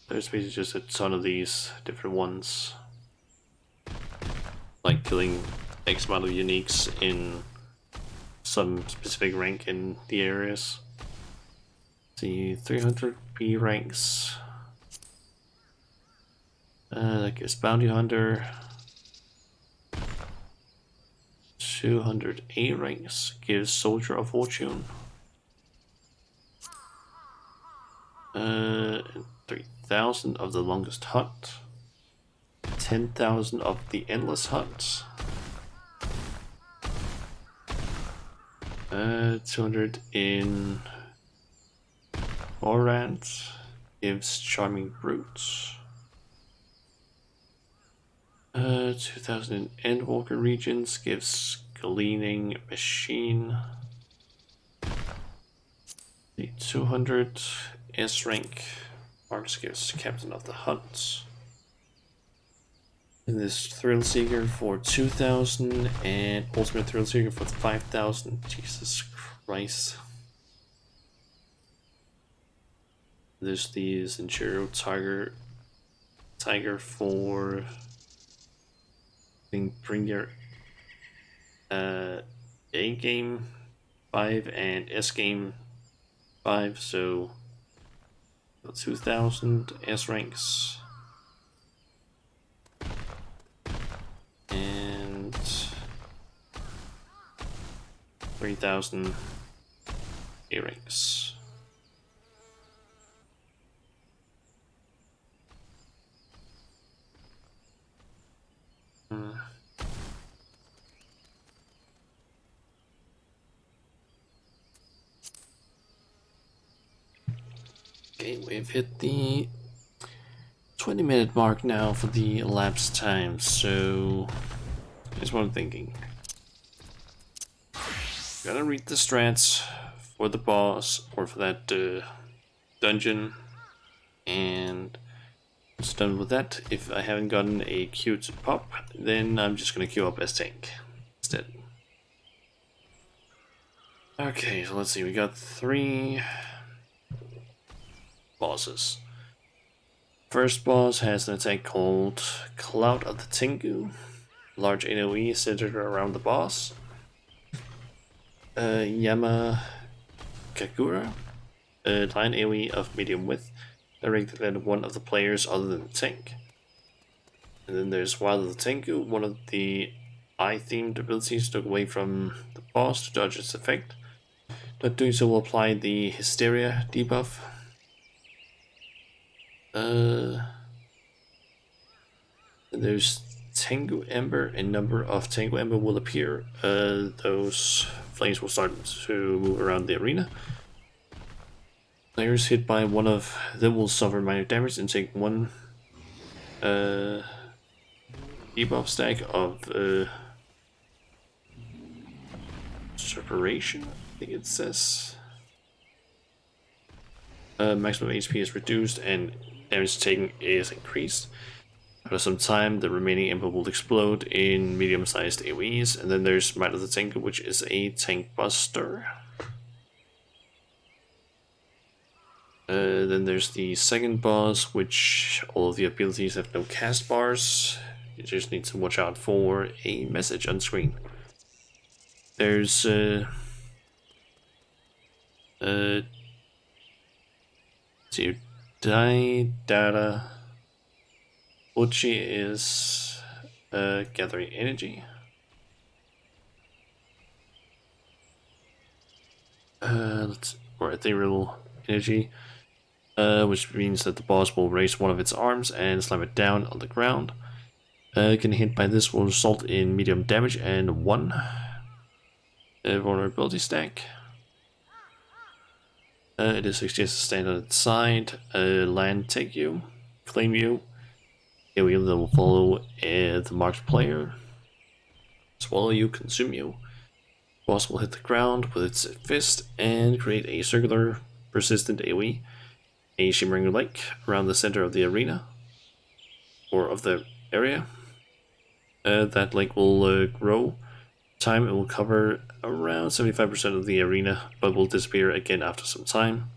There's basically just a ton of these different ones. Like killing X amount of uniques in some specific rank in the areas. See, 300 B ranks. I guess Bounty Hunter. 200 A ranks gives Soldier of Fortune. 3,000 of the Longest Hunt. 10,000 of the Endless Hunt. 200 in Morant gives Charming Brutes. 2,000 in Endwalker Regions gives Gleaning Machine. The 200 S rank marks gives Captain of the Hunt. And this Thrill Seeker for 2,000 and Ultimate Thrill Seeker for 5,000. Jesus Christ. There's the Zenchiro Tiger for bring your A game 5 and S game 5, so 2,000 S ranks. And 3,000 earrings. Okay, we've hit the 20-minute mark now for the elapsed time, so here's what I'm thinking. Gotta read the strats for the boss, or for that dungeon, and once done with that, if I haven't gotten a queue to pop, then I'm just gonna queue up as tank instead. Okay, so let's see, we got 3 bosses. First boss has an attack called Cloud of the Tengu. Large AoE centered around the boss. Yama Kagura, a line AoE of medium width, directed at one of the players other than the tank. And then there's Wild of the Tengu, one of the eye-themed abilities took away from the boss to dodge its effect. Not doing so will apply the Hysteria debuff. There's Tengu Ember. A number of Tengu Ember will appear. Those flames will start to move around the arena. Players hit by one of them will suffer minor damage and take 1 debuff stack of Separation, I think it says. Maximum HP is reduced and damage taken is increased. After some time, the remaining Ember will explode in medium-sized AoEs, and then there's Might of the Tank, which is a tank buster. Then there's the second boss, which all of the abilities have no cast bars. You just need to watch out for a message on screen. There's Data Uchi is gathering energy. Or ethereal energy, which means that the boss will raise one of its arms and slam it down on the ground. Getting hit by this will result in medium damage and 1 vulnerability stack. It is suggested to stand on its side, land take you, claim you. AoE that will follow the marked player, swallow you, consume you. Boss will hit the ground with its fist and create a circular, persistent AoE, a shimmering lake around the center of the arena, or of the area. That lake will grow. Time it will cover around 75% of the arena, but will disappear again after some time.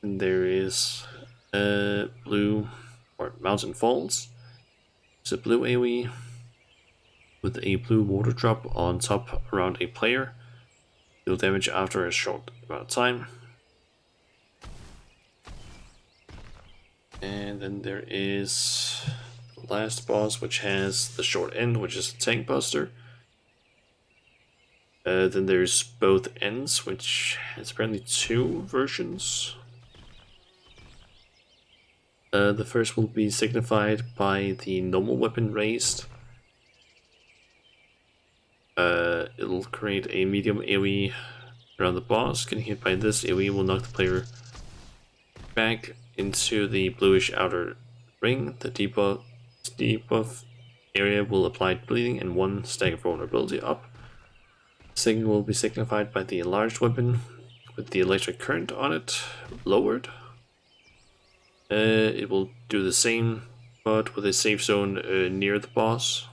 And there is blue or Mountain Falls. It's a blue AoE with a blue water drop on top around a player. Deal damage after a short amount of time. And then there is the last boss, which has the short end, which is a tank buster. Then there's both ends, which has apparently 2 versions. The first will be signified by the normal weapon raised. It'll create a medium AoE around the boss. Getting hit by this AoE will knock the player back into the bluish outer ring. The debuff area will apply bleeding and 1 stack of vulnerability up. Second will be signified by the enlarged weapon with the electric current on it lowered. It will do the same, but with a safe zone near the boss.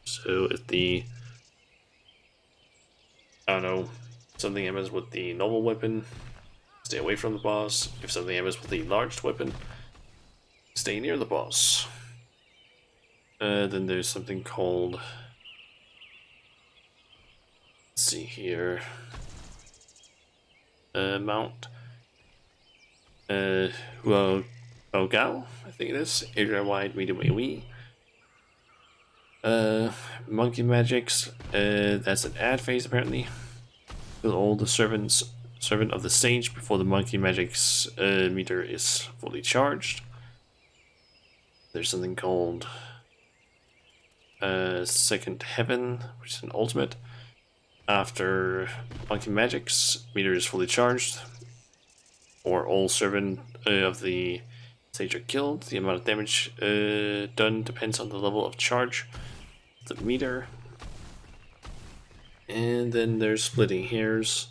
So if something happens with the normal weapon, stay away from the boss. If something happens with the enlarged weapon, stay near the boss. Then there's something called, let's see here, Mount Huogao, I think it is, area wide medium AoE. Monkey magics. That's an ad phase apparently. Kill all the servant of the sage before the monkey magic's meter is fully charged. There's something called Second Heaven, which is an ultimate. After monkey magic's meter is fully charged, or all servant of the sage are killed, the amount of damage done depends on the level of charge of the meter. And then there's Splitting Hairs,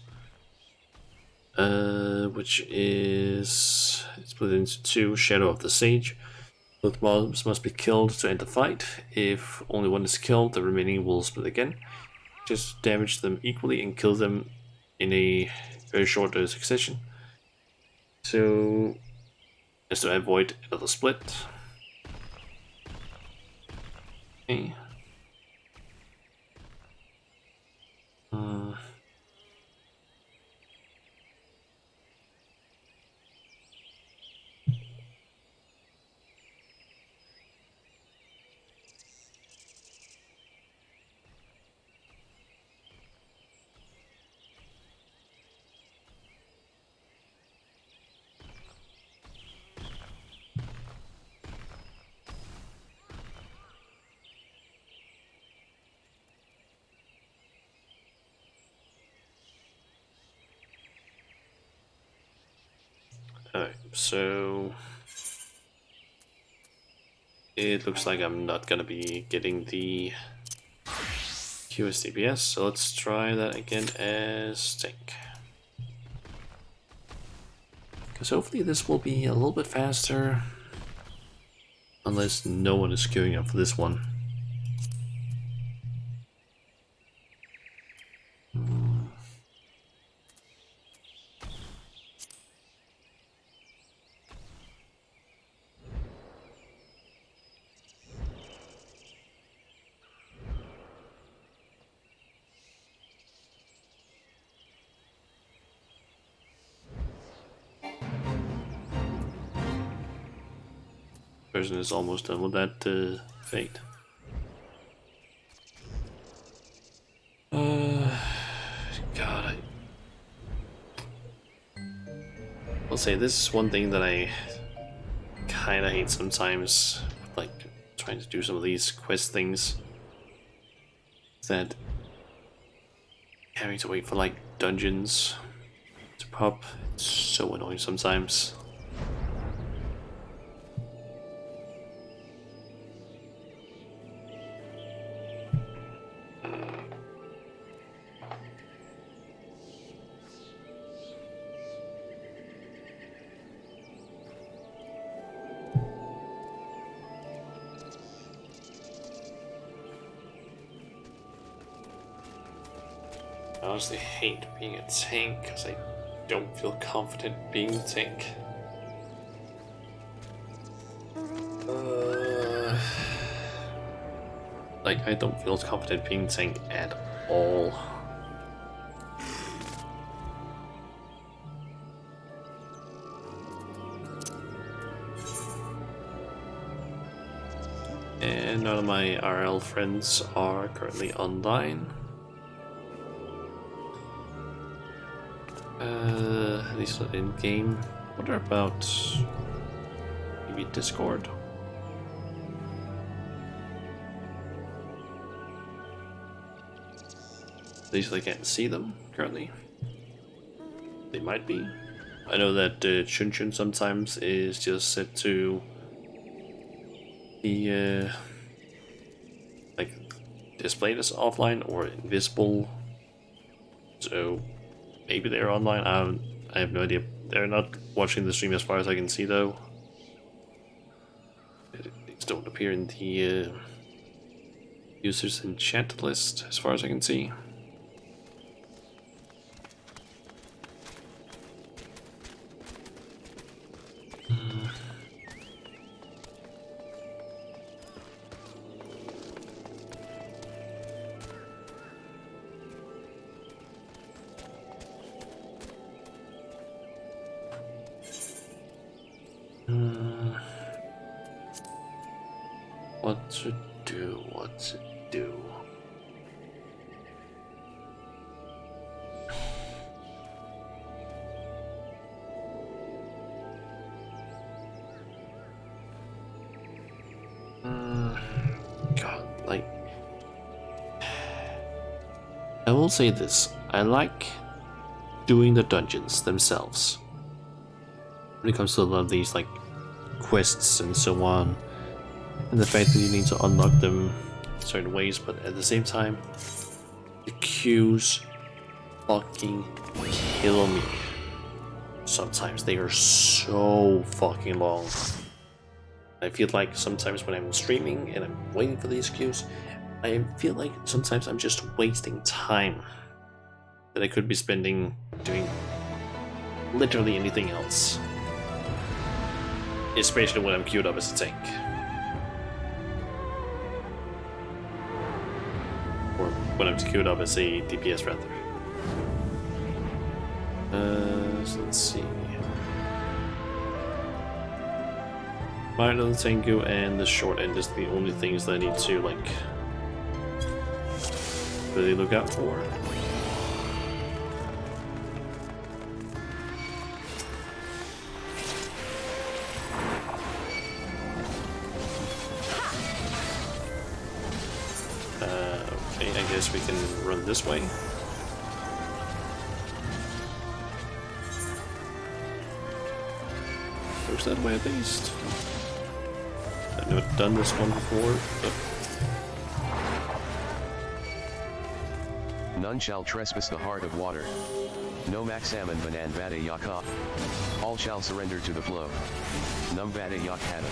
which is split into two. Shadow of the Sage. Both mobs must be killed to end the fight. If only one is killed, the remaining will split again. Just damage them equally and kill them in a very short succession. So, just to avoid another split. Okay. Alright, so it looks like I'm not gonna be getting the QSDPS, so let's try that again as tank. Because hopefully this will be a little bit faster, unless no one is queuing up for this one. Person is almost done with that fate. God, I'll say this is one thing that I kind of hate sometimes, like trying to do some of these quest things. That having to wait for like dungeons to pop, it's so annoying sometimes. I honestly hate being a tank because I don't feel confident being a tank. Like, I don't feel confident being a tank at all. And none of my RL friends are currently online. At least not in game. What about maybe Discord? At least I can't see them currently. They might be. I know that Chun Chun sometimes is just set to be like displayed as offline or invisible. So maybe they're online. I have no idea. They're not watching the stream as far as I can see, though. These don't appear in the users in chat list as far as I can see. What should do? What's it do? God, like, I will say this: I like doing the dungeons themselves. When it comes to a lot of these like quests and so on, and the fact that you need to unlock them certain ways, but at the same time, the queues fucking kill me. Sometimes they are so fucking long. I feel like sometimes when I'm streaming and I'm waiting for these queues, I feel like sometimes I'm just wasting time that I could be spending doing literally anything else. Especially when I'm queued up as a tank. Or when I'm queued up as a DPS rather. So let's see. Minor the Tengu and the short end is the only things that I need to like really look out for. Okay, I guess we can run this way. Goes that way at least. I've never done this one before, but None shall trespass the heart of water. No maxaman banan vada yaka. All shall surrender to the flow. Num vada yakhana.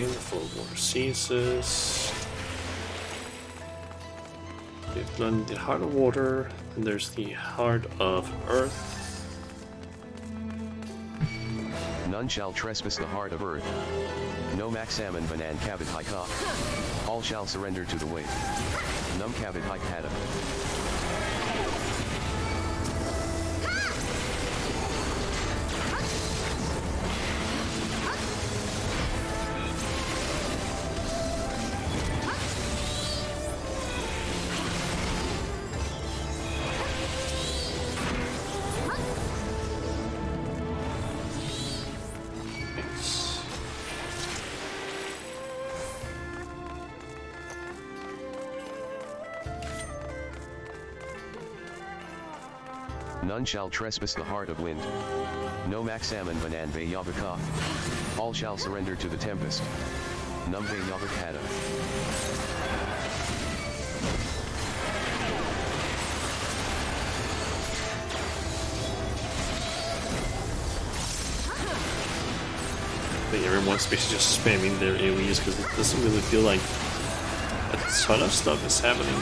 okay, the flow of water ceases. We've done the heart of water, and there's the heart of earth. None shall trespass the heart of earth. No maxaman banan kavid haika. All shall surrender to the way. Num kavid haikada. None shall trespass the heart of wind. No maxaman banan ve yavaka. All shall surrender to the tempest. Num ve yavakada. I think everyone's basically just spamming their AoEs because it doesn't really feel like a ton of stuff is happening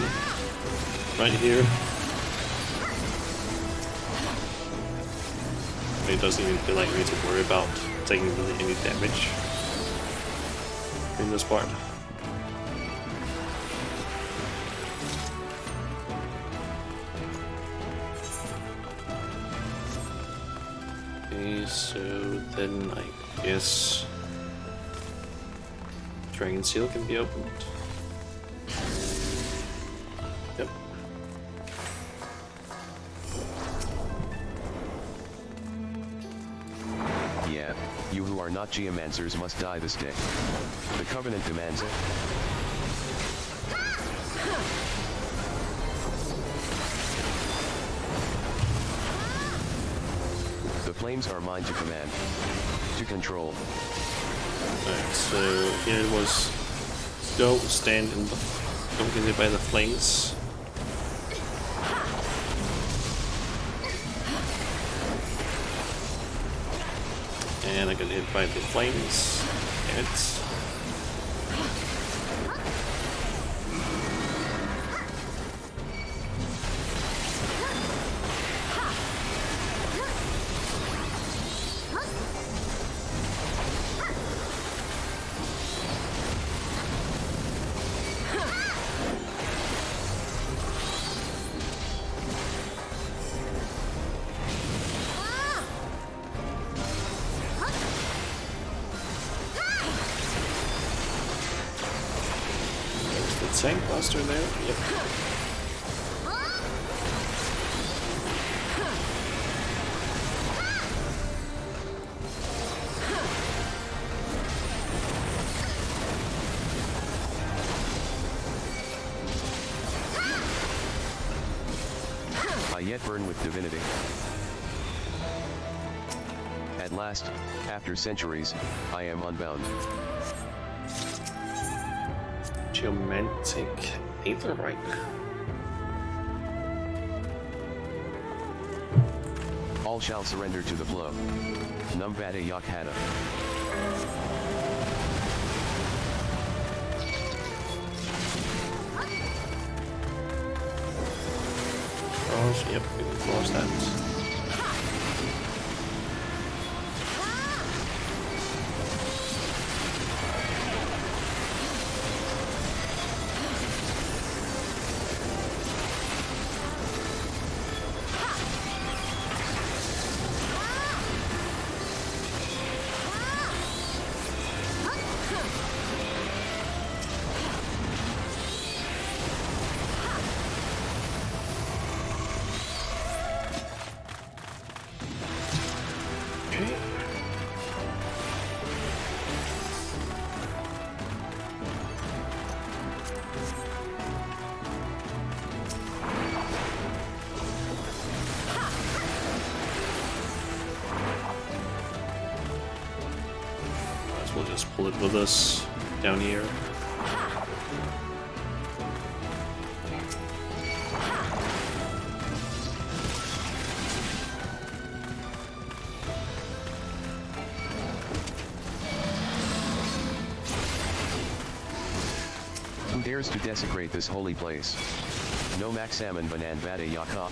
right here. It doesn't even feel like we need to worry about taking really any damage in this part. Okay, so then I guess Dragon Seal can be opened. Yep. Yeah, you who are not geomancers must die this day. The Covenant demands it. The flames are mine to command, to control. Alright, so here it was. Go, stand, and don't get hit by the flames. And I got hit by the flames. Damn it. tank buster there. Yep. I yet burn with divinity. At last, after centuries, I am unbound. Geomantic Aetherite. All shall surrender to the flow. Numbata Yakhata. Cross, yep, we can cross that. We'll just pull it with us down here. Who dares to desecrate this holy place? No Maxaman Banan Vada Yakha.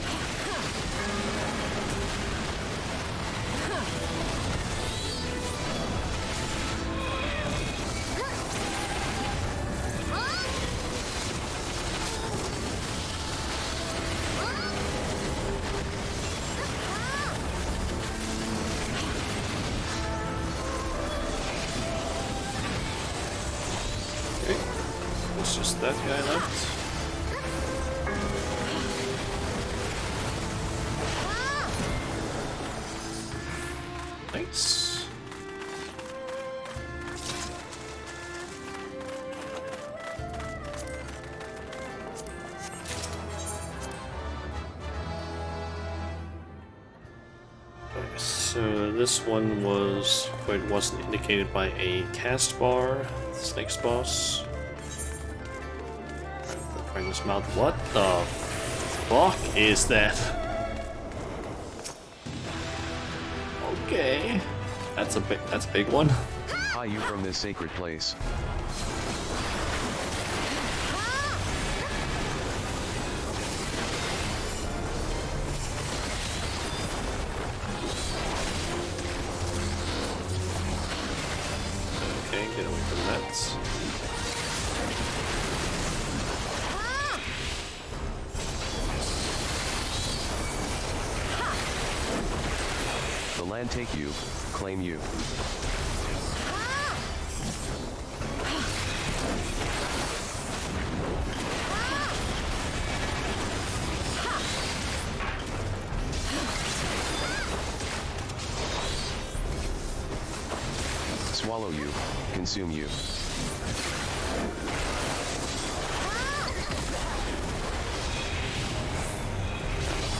It's just that guy left. Nice. Okay, so this one wasn't indicated by a cast bar. This next boss. His mouth. What the fuck is that? Okay, that's a big one. Hie you from this sacred place. Okay, get away from that. Land take you, claim you. Swallow you, consume you.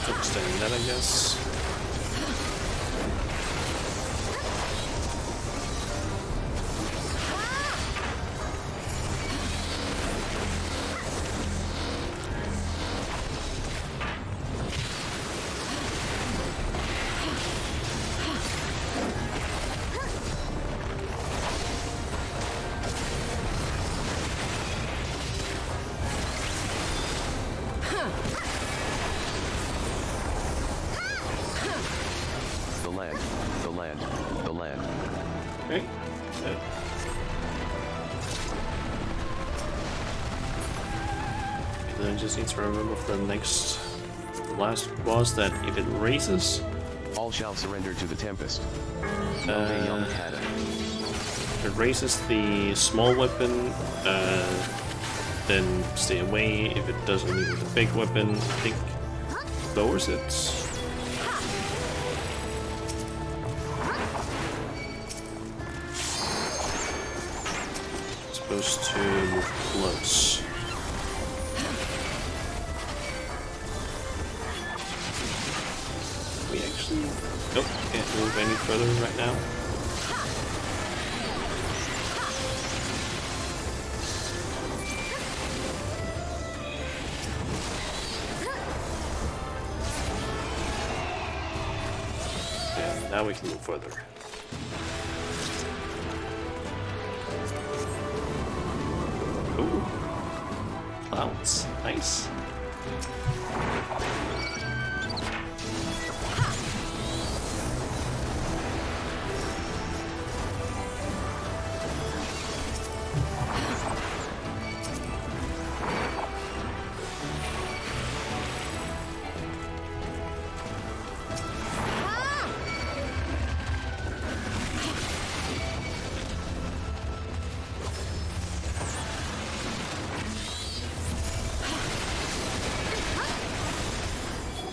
Extending that, I guess. The land. Okay. And then I just need to remember for the last boss that if it raises, all shall surrender to the tempest. if it raises the small weapon, then stay away. If it doesn't meet with a big weapon, I think lowers it. Supposed to move close. We actually, nope, can't move any further right now. And now we can move further. Ooh, clouds, nice.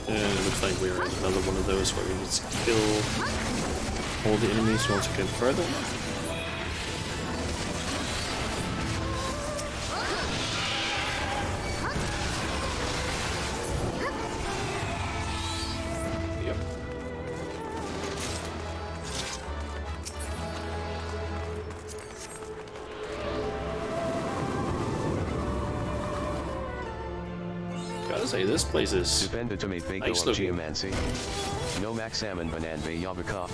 And it looks like we're in another one of those where we need to kill all the enemies once we get further. Yep. Gotta say, this place is Depende to me bego nice of looking. geomancy. No max salmon banan be yabaka.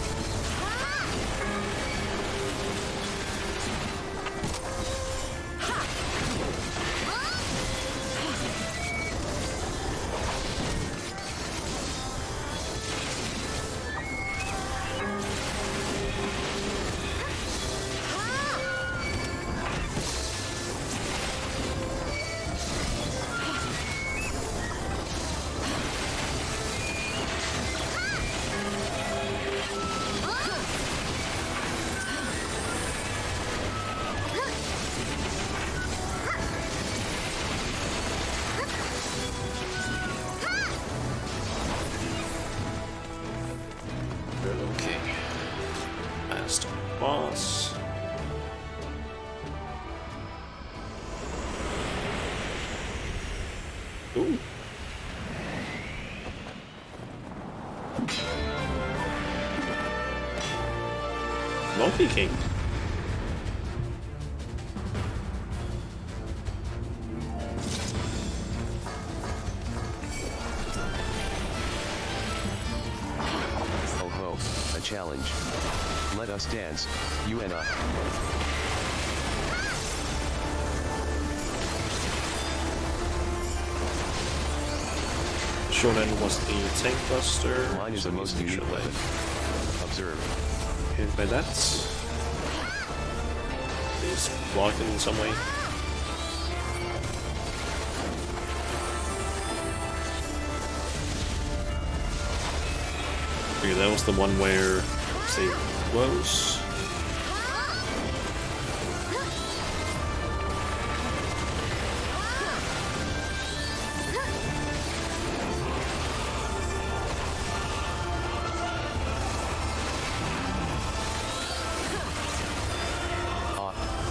okay. Last boss. Ooh. Monkey King. Oh ho, a challenge. Let us dance, you and I. Short end was the tank buster. Mine is so the most he's unique actually weapon. Observe. hit by that. He's blocked in some way. Okay, that was the one where stay close.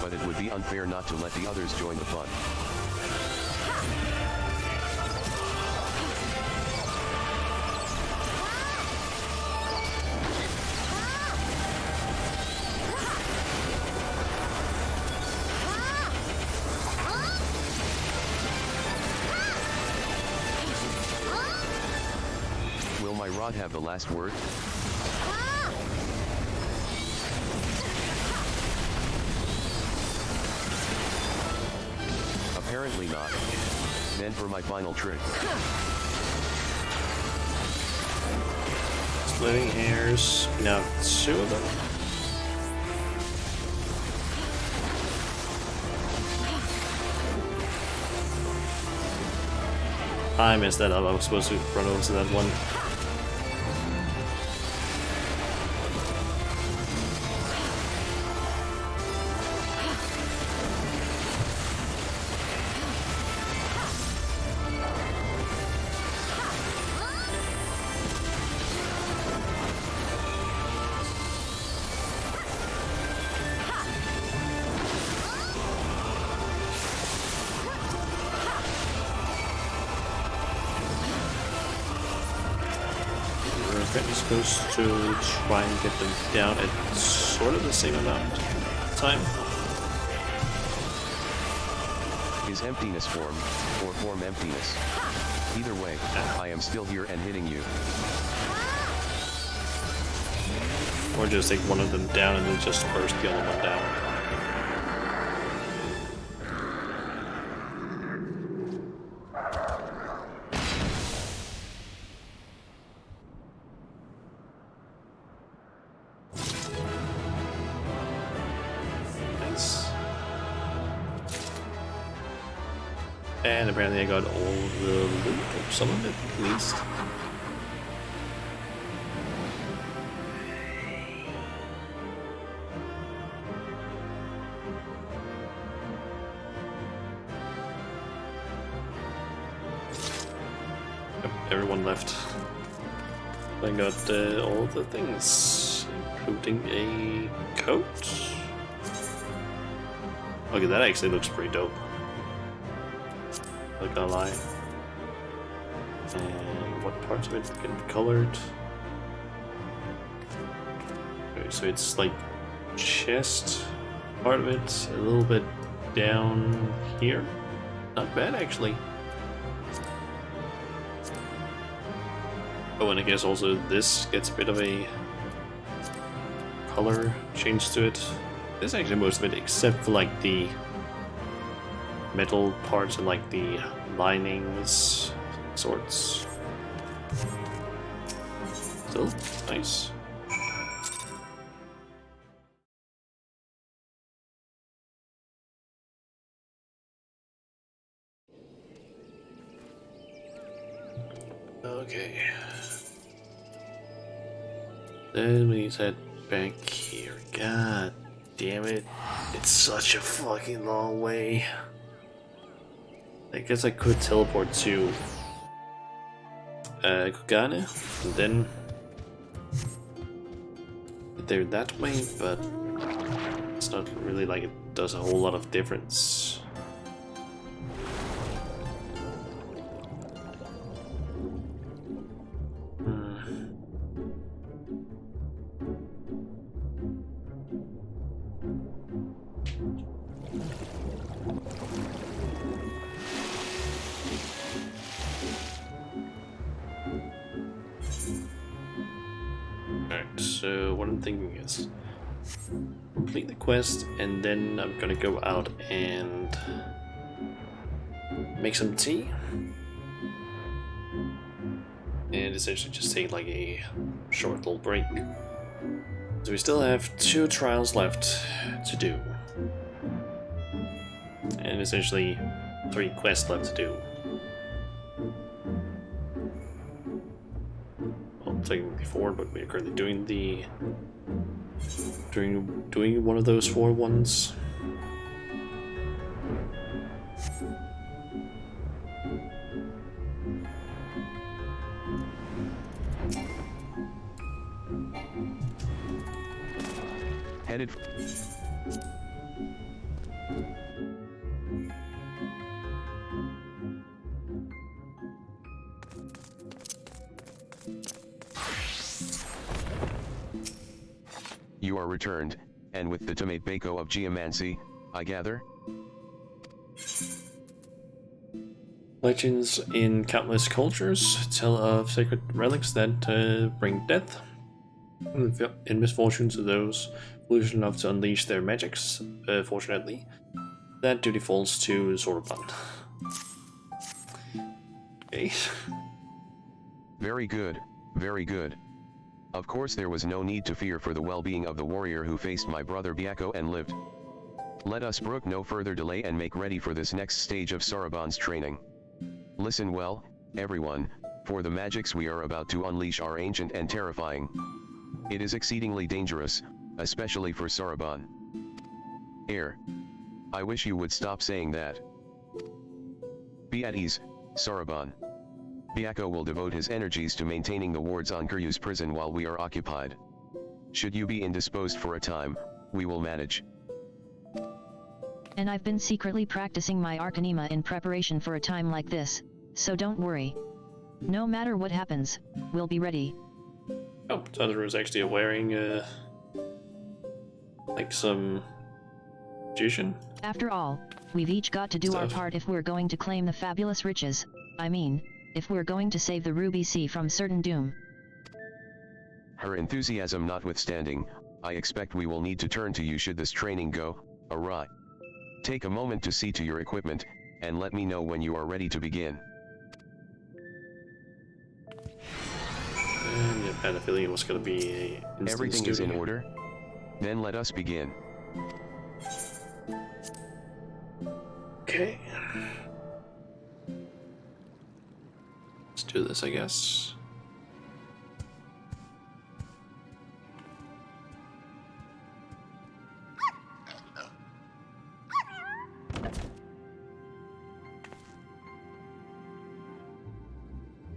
But it would be unfair not to let the others join the fun. Will my rod have the last word? Apparently not. Then for my final trick. Splitting hairs. Now two of them. I messed that up. I was supposed to run over to that one. apparently supposed to try and get them down at sort of the same amount of time. Is emptiness form, or form emptiness? Either way, I am still here and hitting you. Or just take one of them down and then just burst the other one down. Nice. And apparently I got all the loot, or some of it at least. Everyone left. I got all the things, including a coat. Okay, that actually looks pretty dope. Not gonna lie. And what parts of it can be colored? Okay, so it's like chest, part of it, a little bit down here. Not bad actually. Oh, and I guess also this gets a bit of a color change to it. This is actually most of it, except for like the metal parts and like the linings sorts. Still nice. Okay. Then we head back here. God damn it. It's such a fucking long way. I guess I could teleport to Kugane and then get there that way, but it's not really like it does a whole lot of difference. Alright, so what I'm thinking is complete the quest and then I'm gonna go out and make some tea and essentially just take like a short little break. So we still have 2 trials left to do and essentially 3 quests left to do. Technically 4, but we are currently doing the doing one of those 4 ones. Headed. You are returned, and with the Tomate Bako of Geomancy, I gather? Legends in countless cultures tell of sacred relics that bring death and misfortune to those foolish enough to unleash their magics. Fortunately, that duty falls to Soroban. Okay. Very good, very good. Of course there was no need to fear for the well-being of the warrior who faced my brother Byakko and lived. Let us brook no further delay and make ready for this next stage of Soroban's training. Listen well, everyone, for the magics we are about to unleash are ancient and terrifying. It is exceedingly dangerous, especially for Soroban. I wish you would stop saying that. Be at ease, Soroban. Byakko will devote his energies to maintaining the wards on Kiryu's prison while we are occupied. Should you be indisposed for a time, we will manage. And I've been secretly practicing my Arcanema in preparation for a time like this, so don't worry. No matter what happens, we'll be ready. Oh, Sandra is actually wearing like some magician. After all, we've each got to do our Stuff. part if we're going to claim the fabulous riches. I mean, if we're going to save the Ruby Sea from certain doom. Her enthusiasm notwithstanding, I expect we will need to turn to you should this training go awry. Take a moment to see to your equipment, and let me know when you are ready to begin. And I had a feeling it was going to be a instant Everything is in studio. order? Then let us begin. Okay. Let's do this, I guess.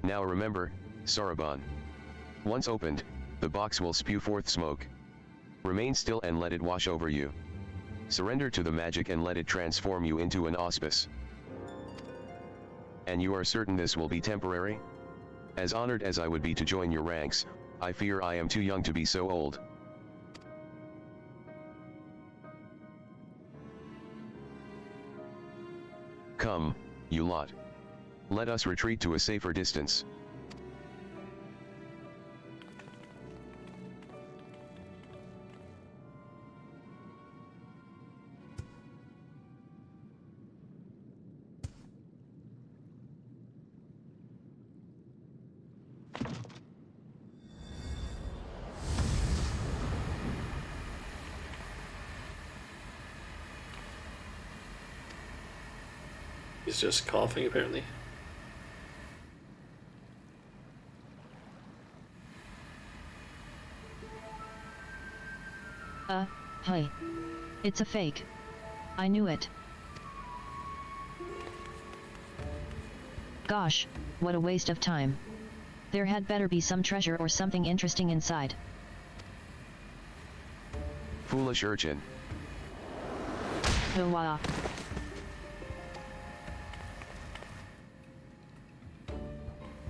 Now remember, Saraban. Once opened, the box will spew forth smoke. Remain still and let it wash over you. Surrender to the magic and let it transform you into an auspice. And you are certain this will be temporary? As honored as I would be to join your ranks, I fear I am too young to be so old. Come, you lot. Let us retreat to a safer distance. He's just coughing, apparently. Hey. It's a fake. I knew it. Gosh, what a waste of time. There had better be some treasure or something interesting inside. Foolish urchin. Oh wow.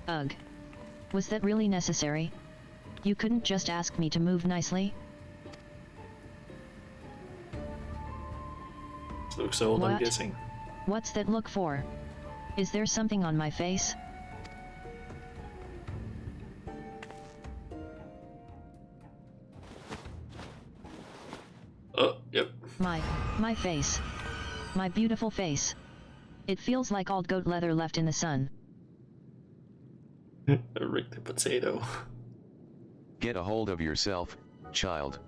Ugh. Was that really necessary? You couldn't just ask me to move nicely? Looks old, I'm What? guessing. What's that look for? Is there something on my face? Oh, yep. My face. My beautiful face. It feels like old goat leather left in the sun. A wrinkly potato. Get a hold of yourself, child.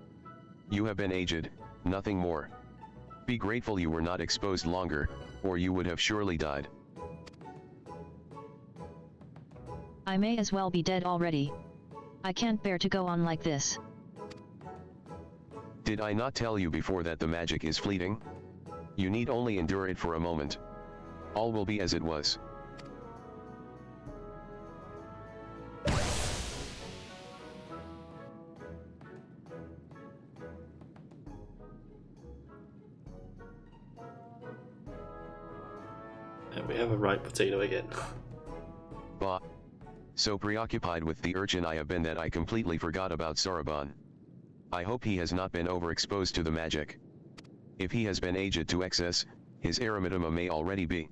You have been aged, nothing more. Be grateful you were not exposed longer, or you would have surely died. I may as well be dead already. I can't bear to go on like this. Did I not tell you before that the magic is fleeting? You need only endure it for a moment. All will be as it was. And we have a ripe potato again. Bah. So preoccupied with the urchin I have been that I completely forgot about Saraban. I hope he has not been overexposed to the magic. If he has been aged to excess, his erymitoma may already be.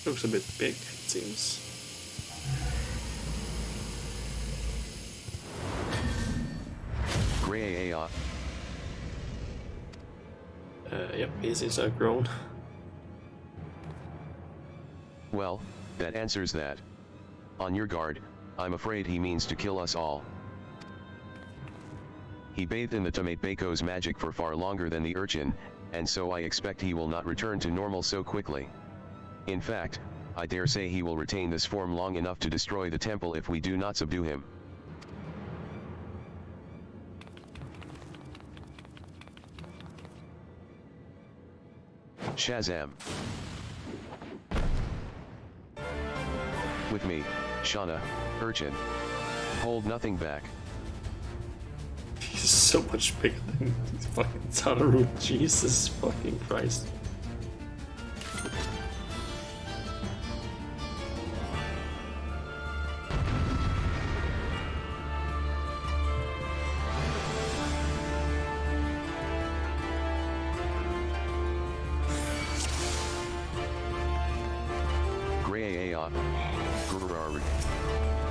Looks a bit big, it seems. Grey Yep, his is grown. Well, that answers that. On your guard, I'm afraid he means to kill us all. He bathed in the Tomate Bako's magic for far longer than the urchin, and so I expect he will not return to normal so quickly. In fact, I dare say he will retain this form long enough to destroy the temple if we do not subdue him. Shazam! With me, Shauna, urchin. Hold nothing back. He's so much bigger than fucking Tataru. Jesus fucking Christ. Ha. Grrrr.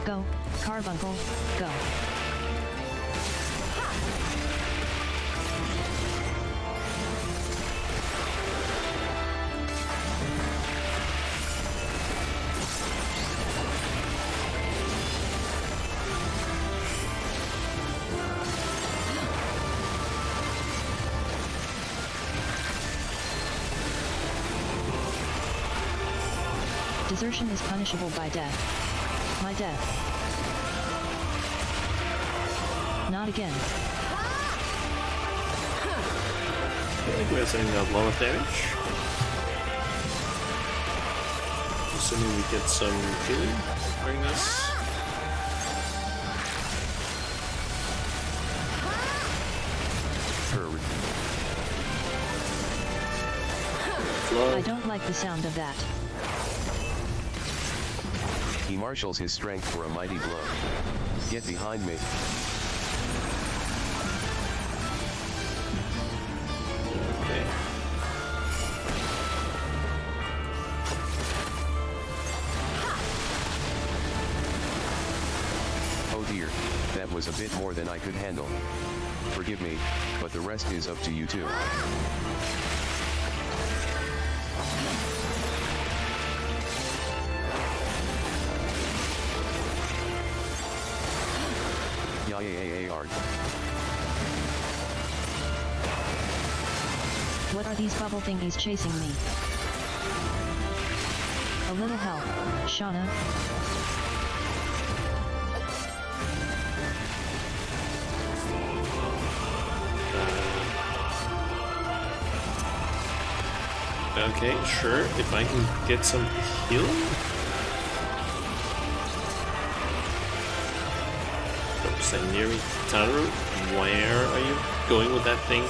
Go, Carbuncle, go. Desertion is punishable by death. My death. Not again. I think we're setting up lower damage. Assuming we get some healing during this. Flood. I don't like the sound of that. He marshals his strength for a mighty blow. Get behind me. Okay. Oh dear, that was a bit more than I could handle. Forgive me, but the rest is up to you too. Yaar. What are these bubble thingies chasing me? A little help, Shauna. Okay, sure. If I can get some healing? Represent near me. Taru, where are you going with that thing?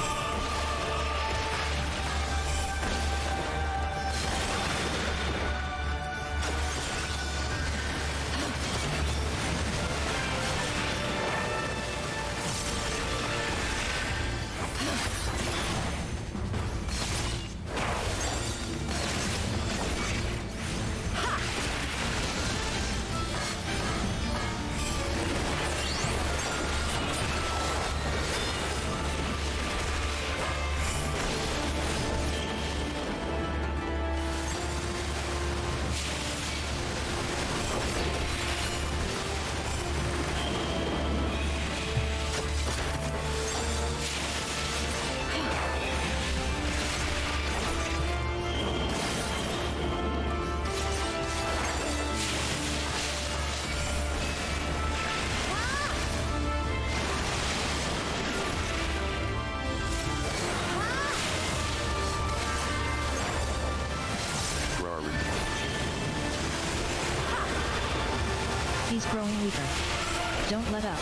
He's growing weaker. Don't let up.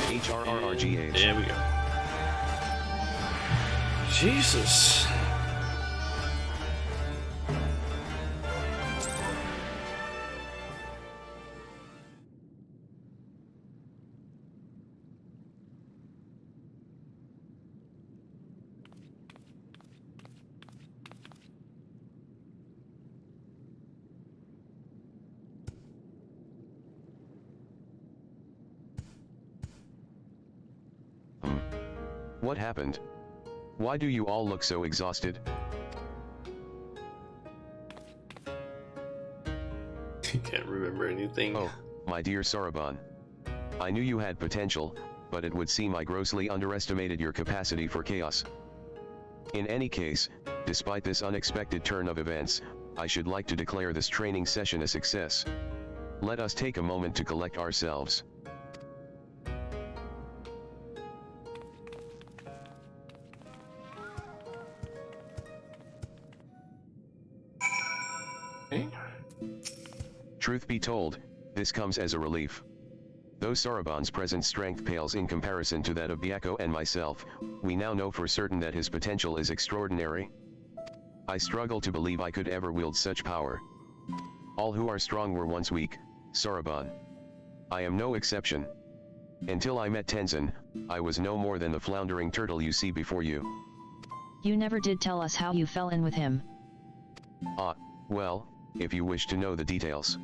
HRRRGH. There we go. Jesus. What happened? Why do you all look so exhausted? Can't remember anything. Oh, my dear Saraban. I knew you had potential, but it would seem I grossly underestimated your capacity for chaos. In any case, despite this unexpected turn of events, I should like to declare this training session a success. Let us take a moment to collect ourselves. Okay. Truth be told, this comes as a relief. Though Saraban's present strength pales in comparison to that of Byakko and myself, we now know for certain that his potential is extraordinary. I struggle to believe I could ever wield such power. All who are strong were once weak, Saraban. I am no exception. Until I met Tenzin, I was no more than the floundering turtle you see before you. You never did tell us how you fell in with him. Well, if you wish to know the details.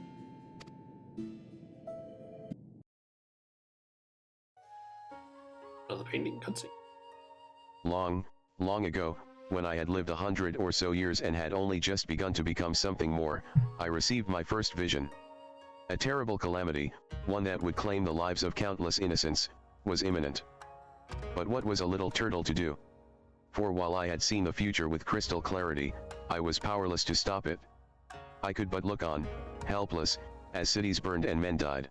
Another painting cutscene. Long ago, when I had lived 100 or so years and had only just begun to become something more, I received my first vision. A terrible calamity, one that would claim the lives of countless innocents, was imminent. But what was a little turtle to do? For while I had seen the future with crystal clarity, I was powerless to stop it. I could but look on, helpless, as cities burned and men died.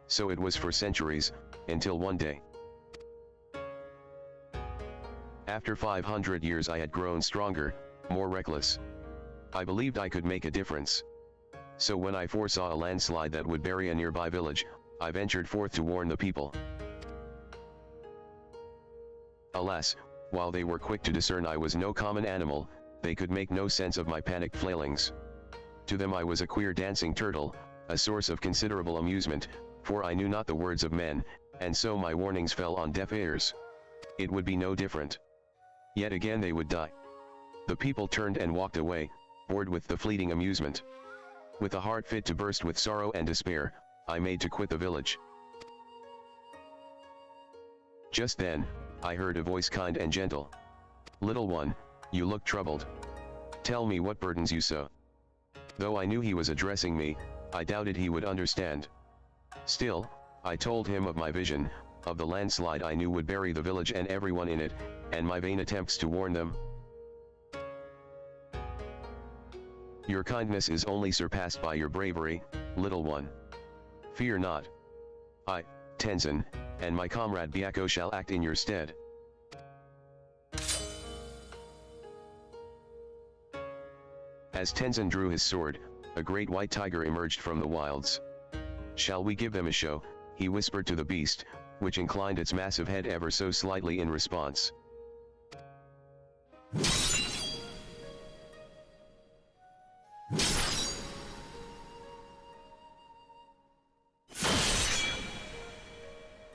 So it was for centuries, until one day. After 500 years I had grown stronger, more reckless. I believed I could make a difference. So when I foresaw a landslide that would bury a nearby village, I ventured forth to warn the people. Alas, while they were quick to discern I was no common animal, they could make no sense of my panicked flailings. To them I was a queer dancing turtle, a source of considerable amusement, for I knew not the words of men, and so my warnings fell on deaf ears. It would be no different. Yet again they would die. The people turned and walked away, bored with the fleeting amusement. With a heart fit to burst with sorrow and despair, I made to quit the village. Just then, I heard a voice kind and gentle. "Little one, you look troubled. Tell me what burdens you so." Though I knew he was addressing me, I doubted he would understand. Still, I told him of my vision, of the landslide I knew would bury the village and everyone in it, and my vain attempts to warn them. "Your kindness is only surpassed by your bravery, little one. Fear not. I, Tenzin, and my comrade Byakko shall act in your stead." As Tenzin drew his sword, a great white tiger emerged from the wilds. "Shall we give them a show?" he whispered to the beast, which inclined its massive head ever so slightly in response.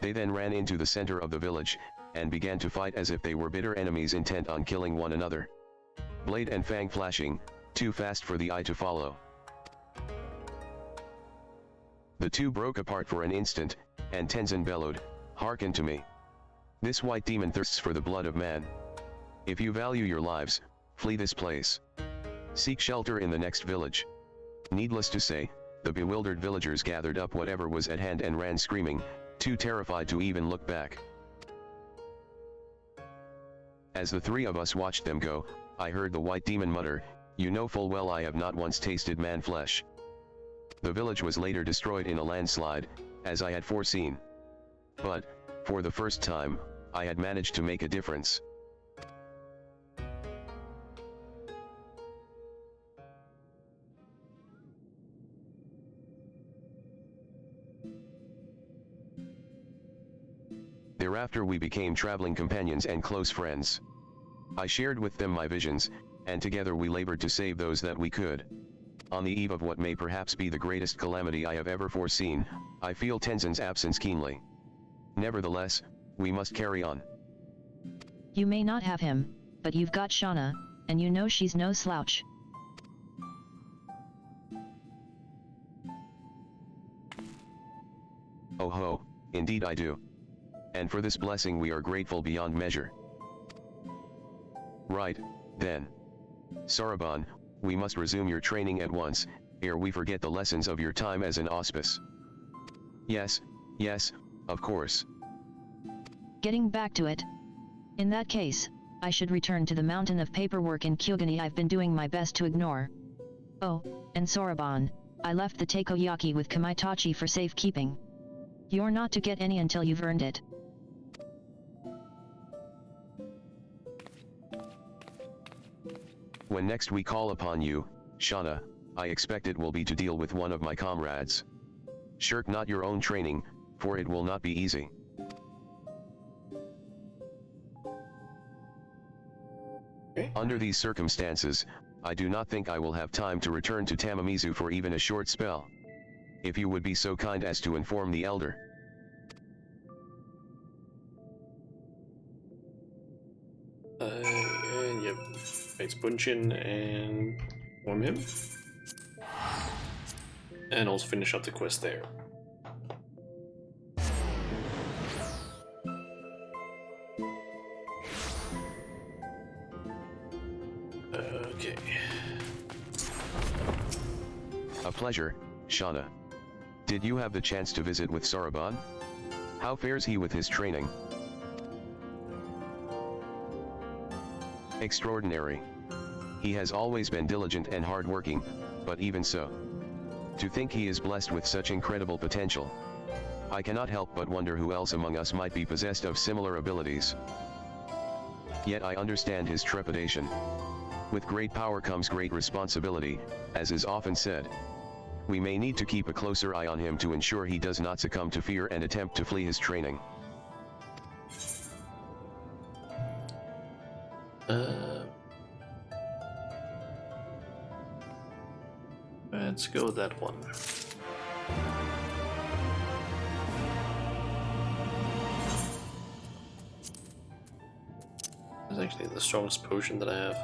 They then ran into the center of the village, and began to fight as if they were bitter enemies intent on killing one another. Blade and fang flashing, too fast for the eye to follow. The two broke apart for an instant, and Tenzin bellowed, "Hearken to me. This white demon thirsts for the blood of man. If you value your lives, flee this place. Seek shelter in the next village." Needless to say, the bewildered villagers gathered up whatever was at hand and ran screaming, too terrified to even look back. As the three of us watched them go, I heard the white demon mutter, "You know full well I have not once tasted man flesh." The village was later destroyed in a landslide, as I had foreseen. But, for the first time, I had managed to make a difference. Thereafter we became traveling companions and close friends. I shared with them my visions, and together we labored to save those that we could. On the eve of what may perhaps be the greatest calamity I have ever foreseen, I feel Tenzin's absence keenly. Nevertheless, we must carry on. You may not have him, but you've got Shauna, and you know she's no slouch. Oh ho, indeed I do. And for this blessing we are grateful beyond measure. Right, then. Saraban, we must resume your training at once, ere we forget the lessons of your time as an auspice. Yes, of course. Getting back to it. In that case, I should return to the mountain of paperwork in Kyogani I've been doing my best to ignore. Oh, and Saraban, I left the takoyaki with Kamaitachi for safekeeping. You're not to get any until you've earned it. When next we call upon you, Shauna, I expect it will be to deal with one of my comrades. Shirk not your own training, for it will not be easy. Okay. Under these circumstances, I do not think I will have time to return to Tamamizu for even a short spell. if you would be so kind as to inform the elder. And yep, it's Bunchin and warm him. And also finish up the quest there. Okay. A pleasure, Shauna. Did you have the chance to visit with Saraban? How fares he with his training? Extraordinary. He has always been diligent and hardworking, but even so. To think he is blessed with such incredible potential. I cannot help but wonder who else among us might be possessed of similar abilities. Yet I understand his trepidation. With great power comes great responsibility, as is often said. We may need to keep a closer eye on him to ensure he does not succumb to fear and attempt to flee his training. Let's go with that one. It's actually the strongest potion that I have.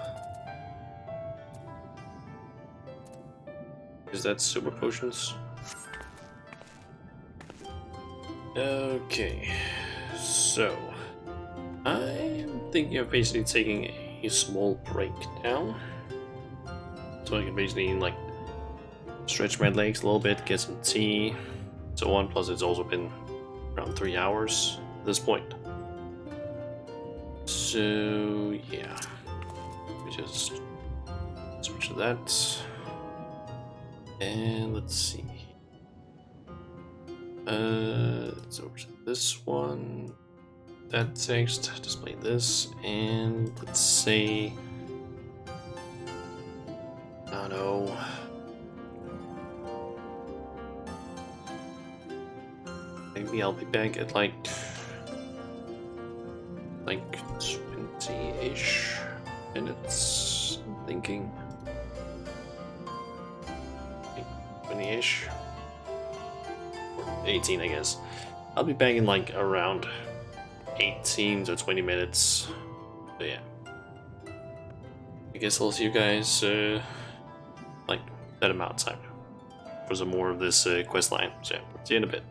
Is that super potions? Okay, so I'm thinking of basically taking a small break now, so I can basically like stretch my legs a little bit, get some tea, so on. Plus, it's also been around 3 hours at this point. So yeah, we just switch to that, and let's see. Let's over to this one. That text, display this, and let's say, I don't know. Maybe I'll be back at like 20-ish minutes, I'm thinking. 20-ish. Or 18, I guess. I'll be back in like around 18 to 20 minutes. So yeah. I guess I'll see you guys like that amount of time for some more of this quest line. So yeah, see you in a bit.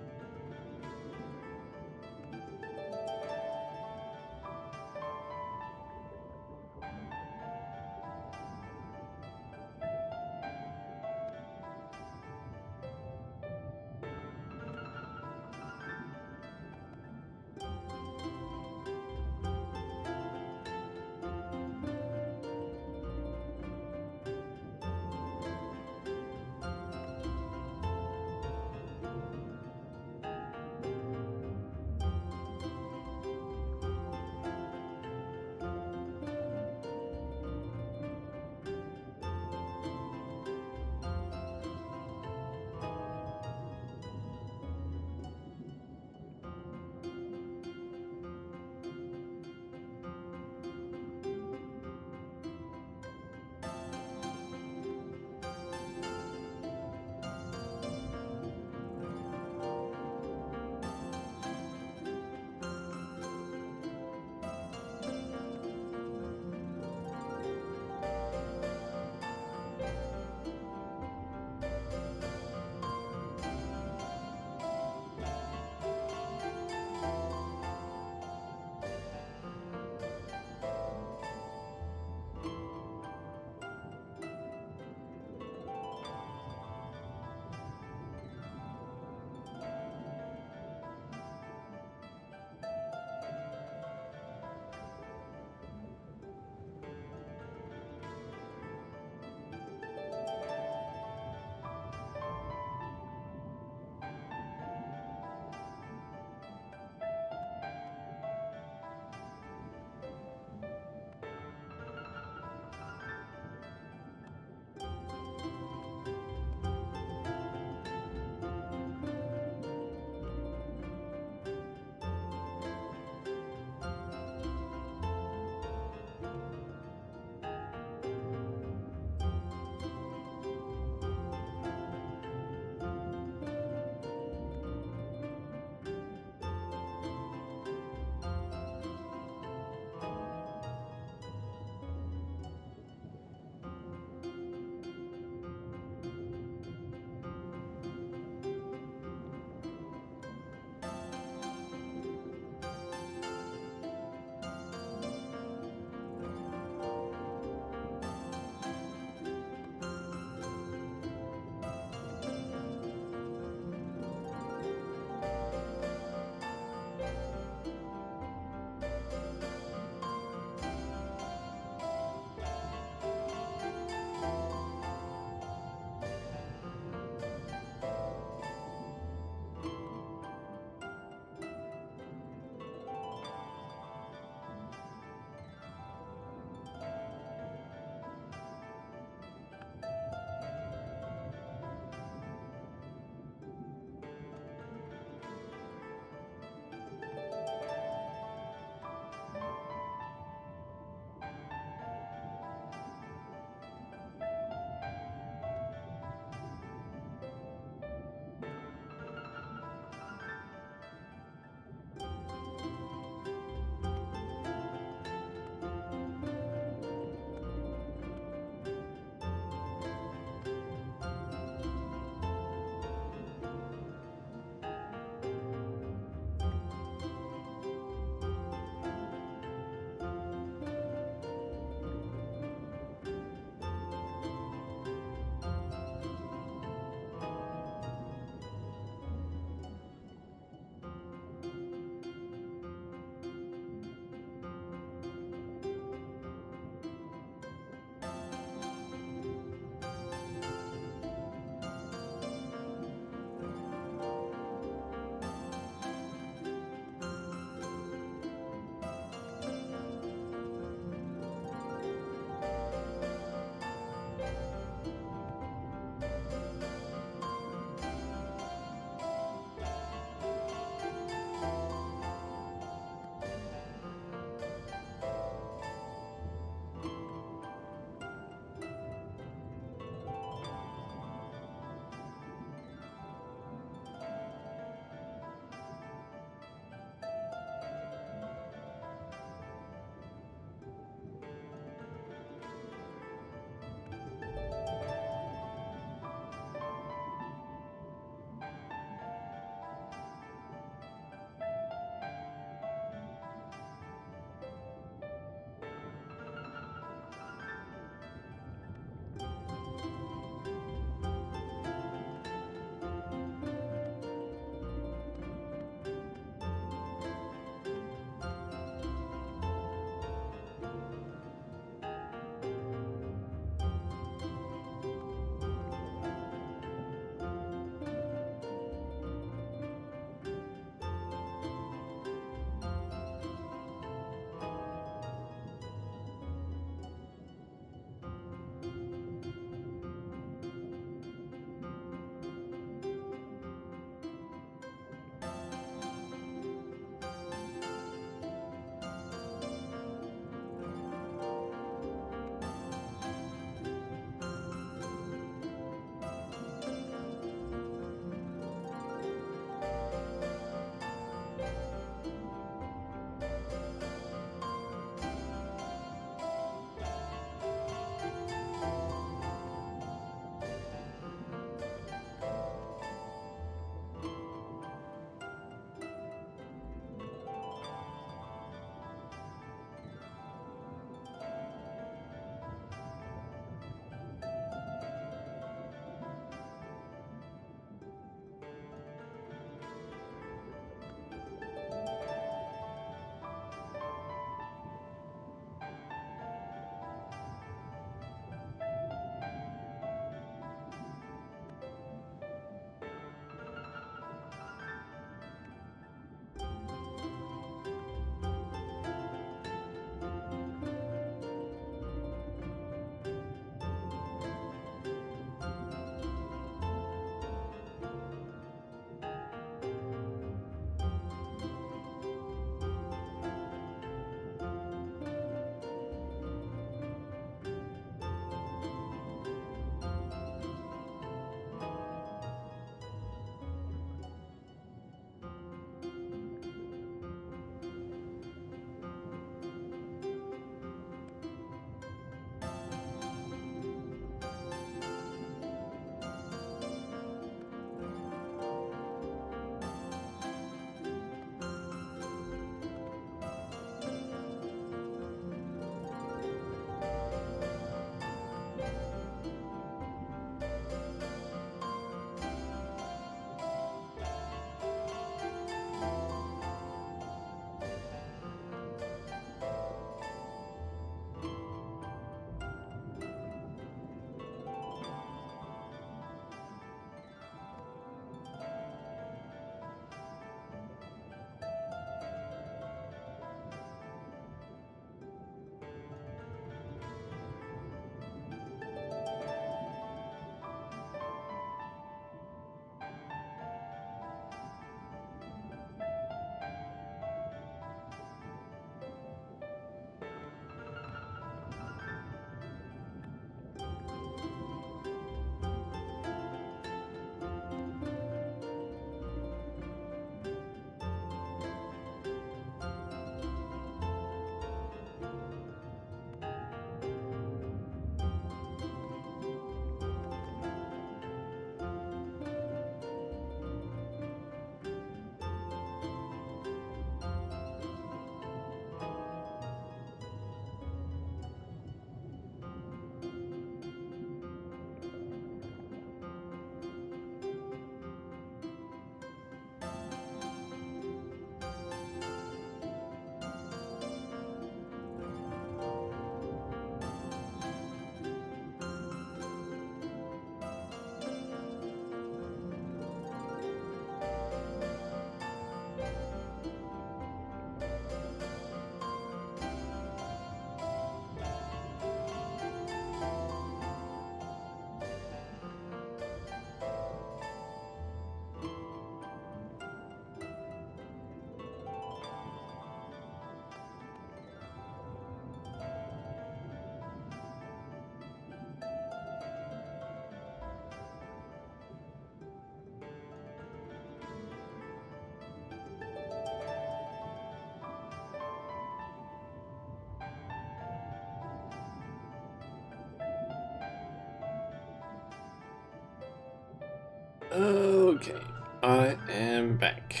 Okay, I am back.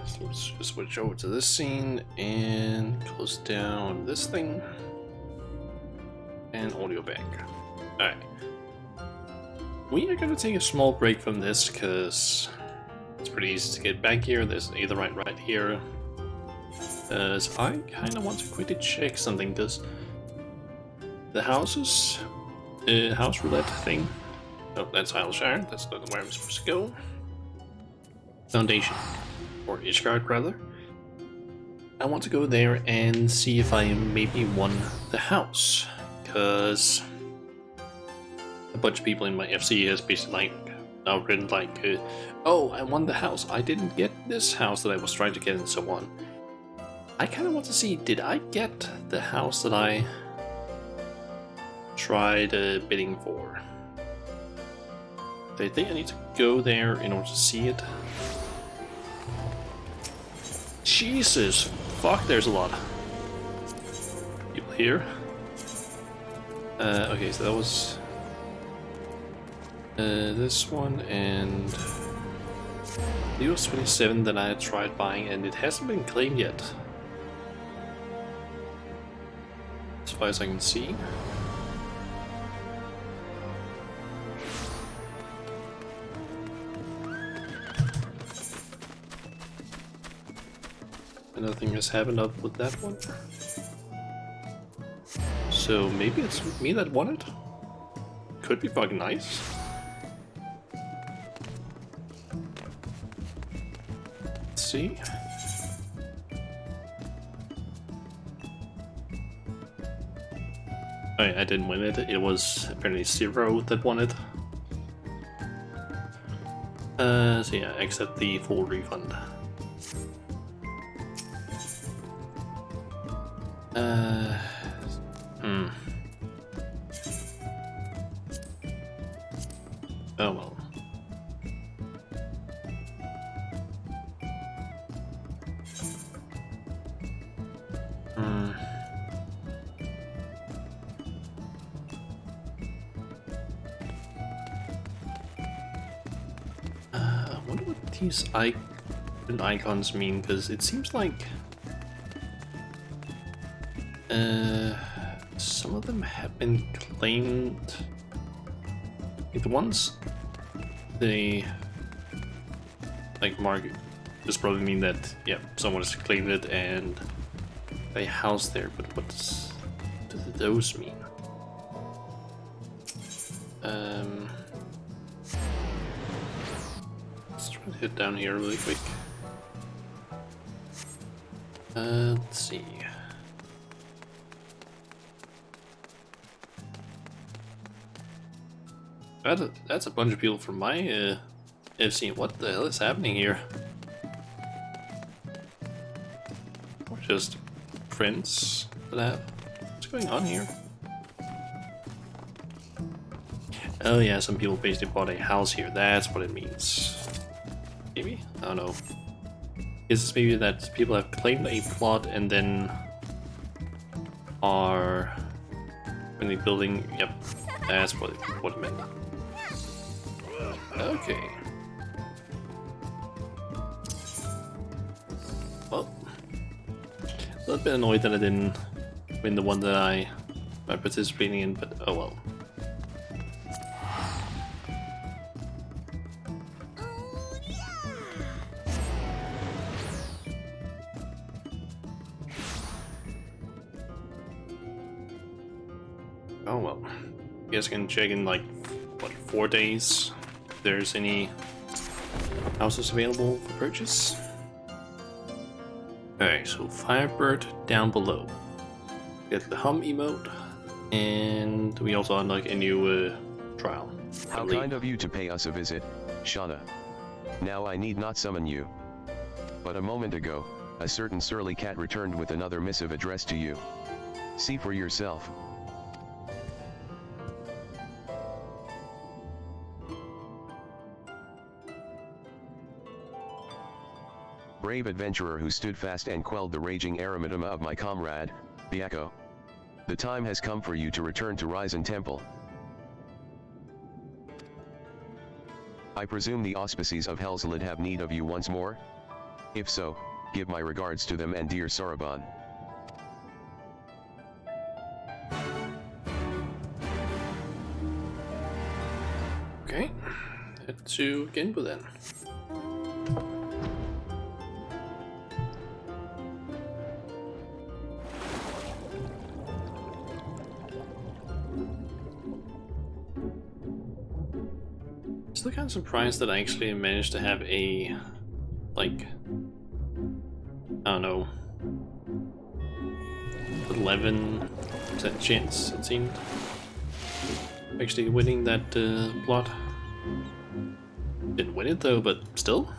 So let's just switch over to this scene and close down this thing. And audio back. Alright. We are going to take a small break from this because it's pretty easy to get back here. There's either right here. Because I kind of want to quickly check something. Does the houses, house roulette thing? Oh, that's Isleshire. That's not where I'm supposed to go. Foundation. Or Ishgard, rather. I want to go there and see if I maybe won the house. Because a bunch of people in my FC has basically written oh, I won the house. I didn't get this house that I was trying to get and so on. I kind of want to see, did I get the house that I tried bidding for? I think I need to go there in order to see it. Jesus, fuck, there's a lot of people here. Okay, so that was this one, and the US 27 that I had tried buying, and it hasn't been claimed yet. As far as I can see. Nothing has happened up with that one. So maybe it's me that won it? Could be fucking nice. Let's see. I didn't win it. It was apparently Zero that won it. So yeah, accept the full refund. Oh well. I wonder what these icons mean, because it seems like some of them have been claimed. Like the ones they mark just probably mean that someone has claimed it and a house there, but what do those mean? Let's try to hit down here really quick. Let's see. That's a bunch of people from my FC. What the hell is happening here? Or just friends that I have? What's going on here? Oh yeah, some people basically bought a house here. That's what it means. Maybe? I don't know. Is this maybe that people have claimed a plot and then are really building? Yep, that's what it meant. Okay. Well, a little bit annoyed that I didn't win the one that I'm participating in, but oh well. Oh well. You guys can check in like, what, 4 days? If there's any houses available for purchase. Alright, so Firebird down below. Get the hum emote, and we also unlock a new trial. How kind of you to pay us a visit, Shauna. Now I need not summon you. But a moment ago, a certain surly cat returned with another missive addressed to you. See for yourself. Brave adventurer who stood fast and quelled the raging eremita of my comrade, the Echo. The time has come for you to return to Ryzen Temple. I presume the auspices of Hell's Lid have need of you once more? If so, give my regards to them and dear Soroban. Okay, head to Genbu then. Still kind of surprised that I actually managed to have a, like, I don't know, 11% chance, it seemed, actually winning that plot. Didn't win it though, but still.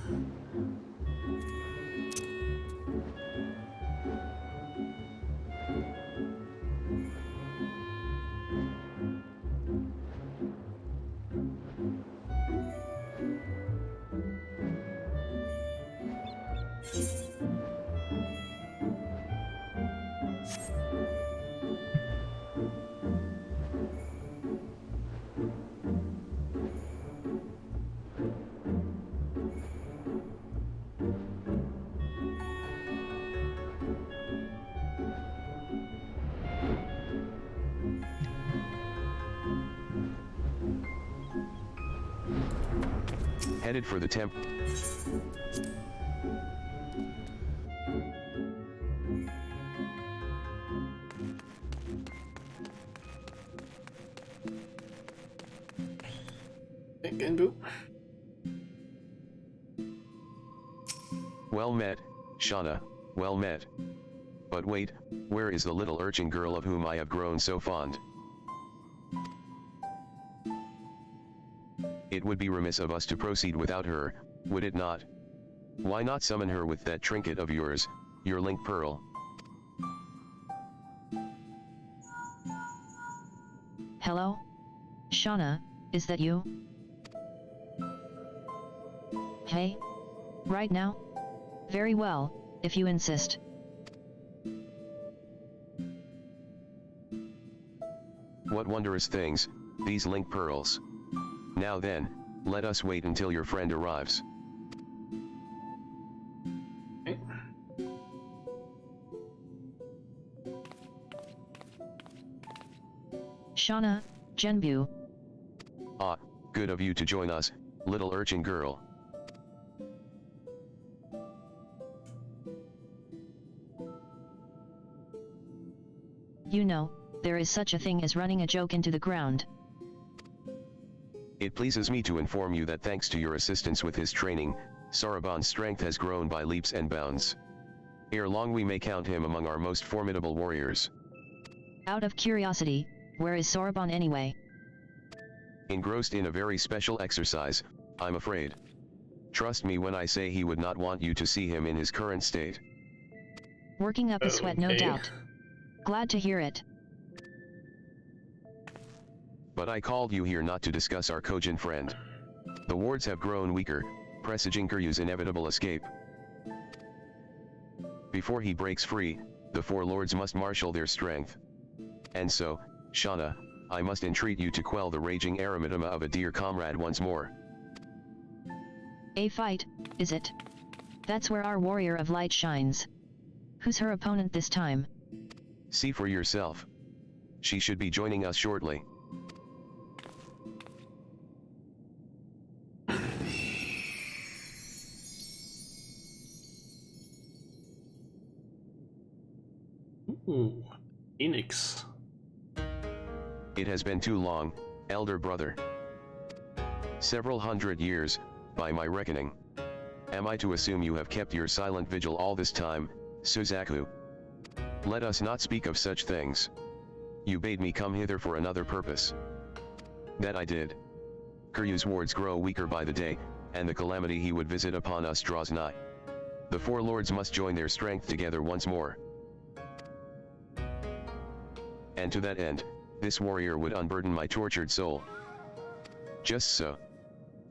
Headed for the temp. Genbu. Well met, Shauna, well met. But wait, where is the little urchin girl of whom I have grown so fond? It would be remiss of us to proceed without her, would it not? Why not summon her with that trinket of yours, your link pearl? Hello? Shauna, is that you? Hey? Right now? Very well, if you insist. What wondrous things, these link pearls. Now then, let us wait until your friend arrives. Okay. Shauna, Genbu. Ah, good of you to join us, little urchin girl. You know, there is such a thing as running a joke into the ground. It pleases me to inform you that thanks to your assistance with his training, Soroban's strength has grown by leaps and bounds. Ere long we may count him among our most formidable warriors. Out of curiosity, where is Soroban anyway? Engrossed in a very special exercise, I'm afraid. Trust me when I say he would not want you to see him in his current state. Working up a sweat, no Okay. doubt. Glad to hear it. But I called you here not to discuss our Kojin friend. The wards have grown weaker, presaging Kiryu's inevitable escape. Before he breaks free, the four lords must marshal their strength. And so, Shauna, I must entreat you to quell the raging eremitoma of a dear comrade once more. A fight, is it? That's where our warrior of light shines. Who's her opponent this time? See for yourself. She should be joining us shortly. Ooh, Phoenix. It has been too long, elder brother. Several hundred years, by my reckoning. Am I to assume you have kept your silent vigil all this time, Suzaku? Let us not speak of such things. You bade me come hither for another purpose. That I did. Kiryu's wards grow weaker by the day, and the calamity he would visit upon us draws nigh. The four lords must join their strength together once more. And to that end, this warrior would unburden my tortured soul. Just so.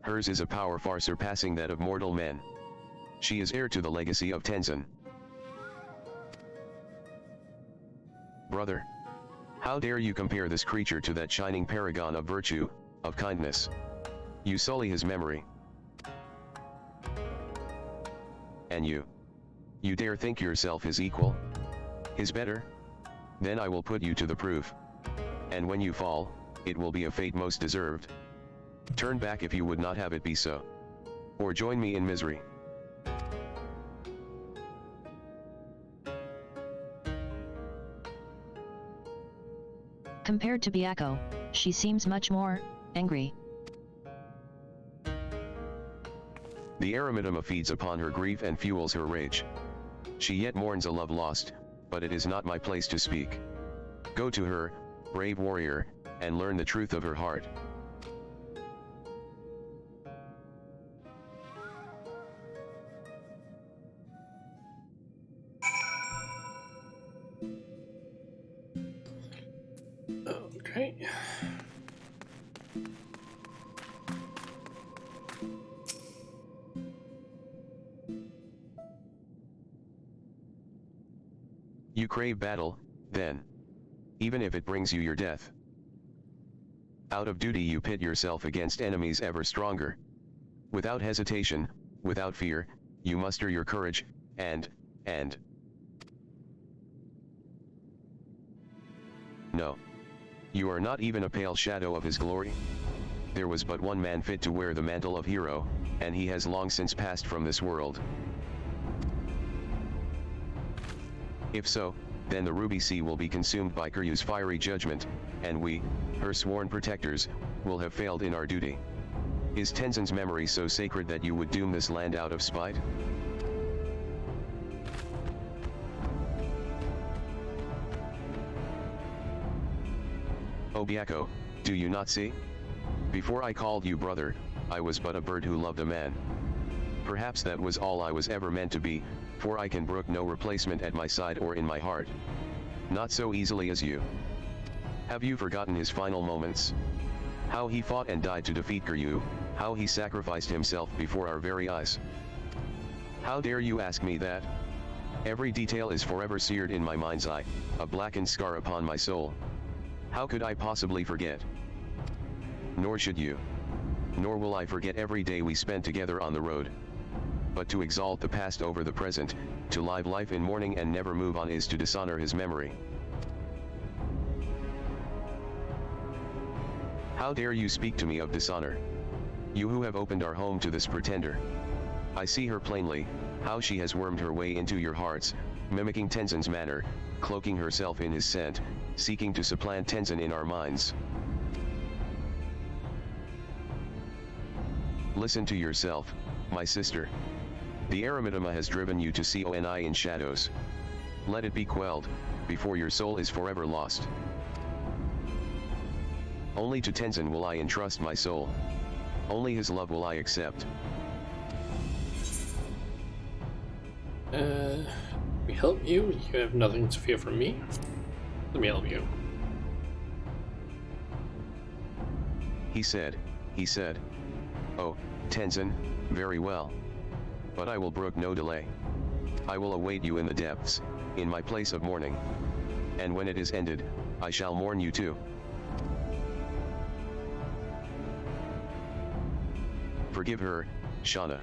Hers is a power far surpassing that of mortal men. She is heir to the legacy of Tenzin. Brother. How dare you compare this creature to that shining paragon of virtue, of kindness? You sully his memory. And you? You dare think yourself his equal? His better? Then I will put you to the proof. And when you fall, it will be a fate most deserved. Turn back if you would not have it be so. Or join me in misery. Compared to Byakko, she seems much more angry. The Eremidama feeds upon her grief and fuels her rage. She yet mourns a love lost, but it is not my place to speak. Go to her, brave warrior, and learn the truth of her heart. Okay. You crave battle, then. Even if it brings you your death. Out of duty you pit yourself against enemies ever stronger. Without hesitation, without fear, you muster your courage, and... No. You are not even a pale shadow of his glory. There was but one man fit to wear the mantle of hero, and he has long since passed from this world. If so, then the Ruby Sea will be consumed by Kiryu's fiery judgment, and we, her sworn protectors, will have failed in our duty. Is Tenzin's memory so sacred that you would doom this land out of spite? Oh Byakko, do you not see? Before I called you brother, I was but a bird who loved a man. Perhaps that was all I was ever meant to be, for I can brook no replacement at my side or in my heart. Not so easily as you. Have you forgotten his final moments? How he fought and died to defeat Kiryu, how he sacrificed himself before our very eyes. How dare you ask me that? Every detail is forever seared in my mind's eye, a blackened scar upon my soul. How could I possibly forget? Nor should you. Nor will I forget every day we spent together on the road. But to exalt the past over the present, to live life in mourning and never move on is to dishonor his memory. How dare you speak to me of dishonor? You who have opened our home to this pretender. I see her plainly, how she has wormed her way into your hearts, mimicking Tenzin's manner, cloaking herself in his scent, seeking to supplant Tenzin in our minds. Listen to yourself, my sister. The Eremidama has driven you to see Oni in shadows. Let it be quelled, before your soul is forever lost. Only to Tenzin will I entrust my soul. Only his love will I accept. We help you? You have nothing to fear from me? Let me help you. He said. Oh, Tenzin, very well. But I will brook no delay. I will await you in the depths, in my place of mourning. And when it is ended, I shall mourn you too. Forgive her, Shauna.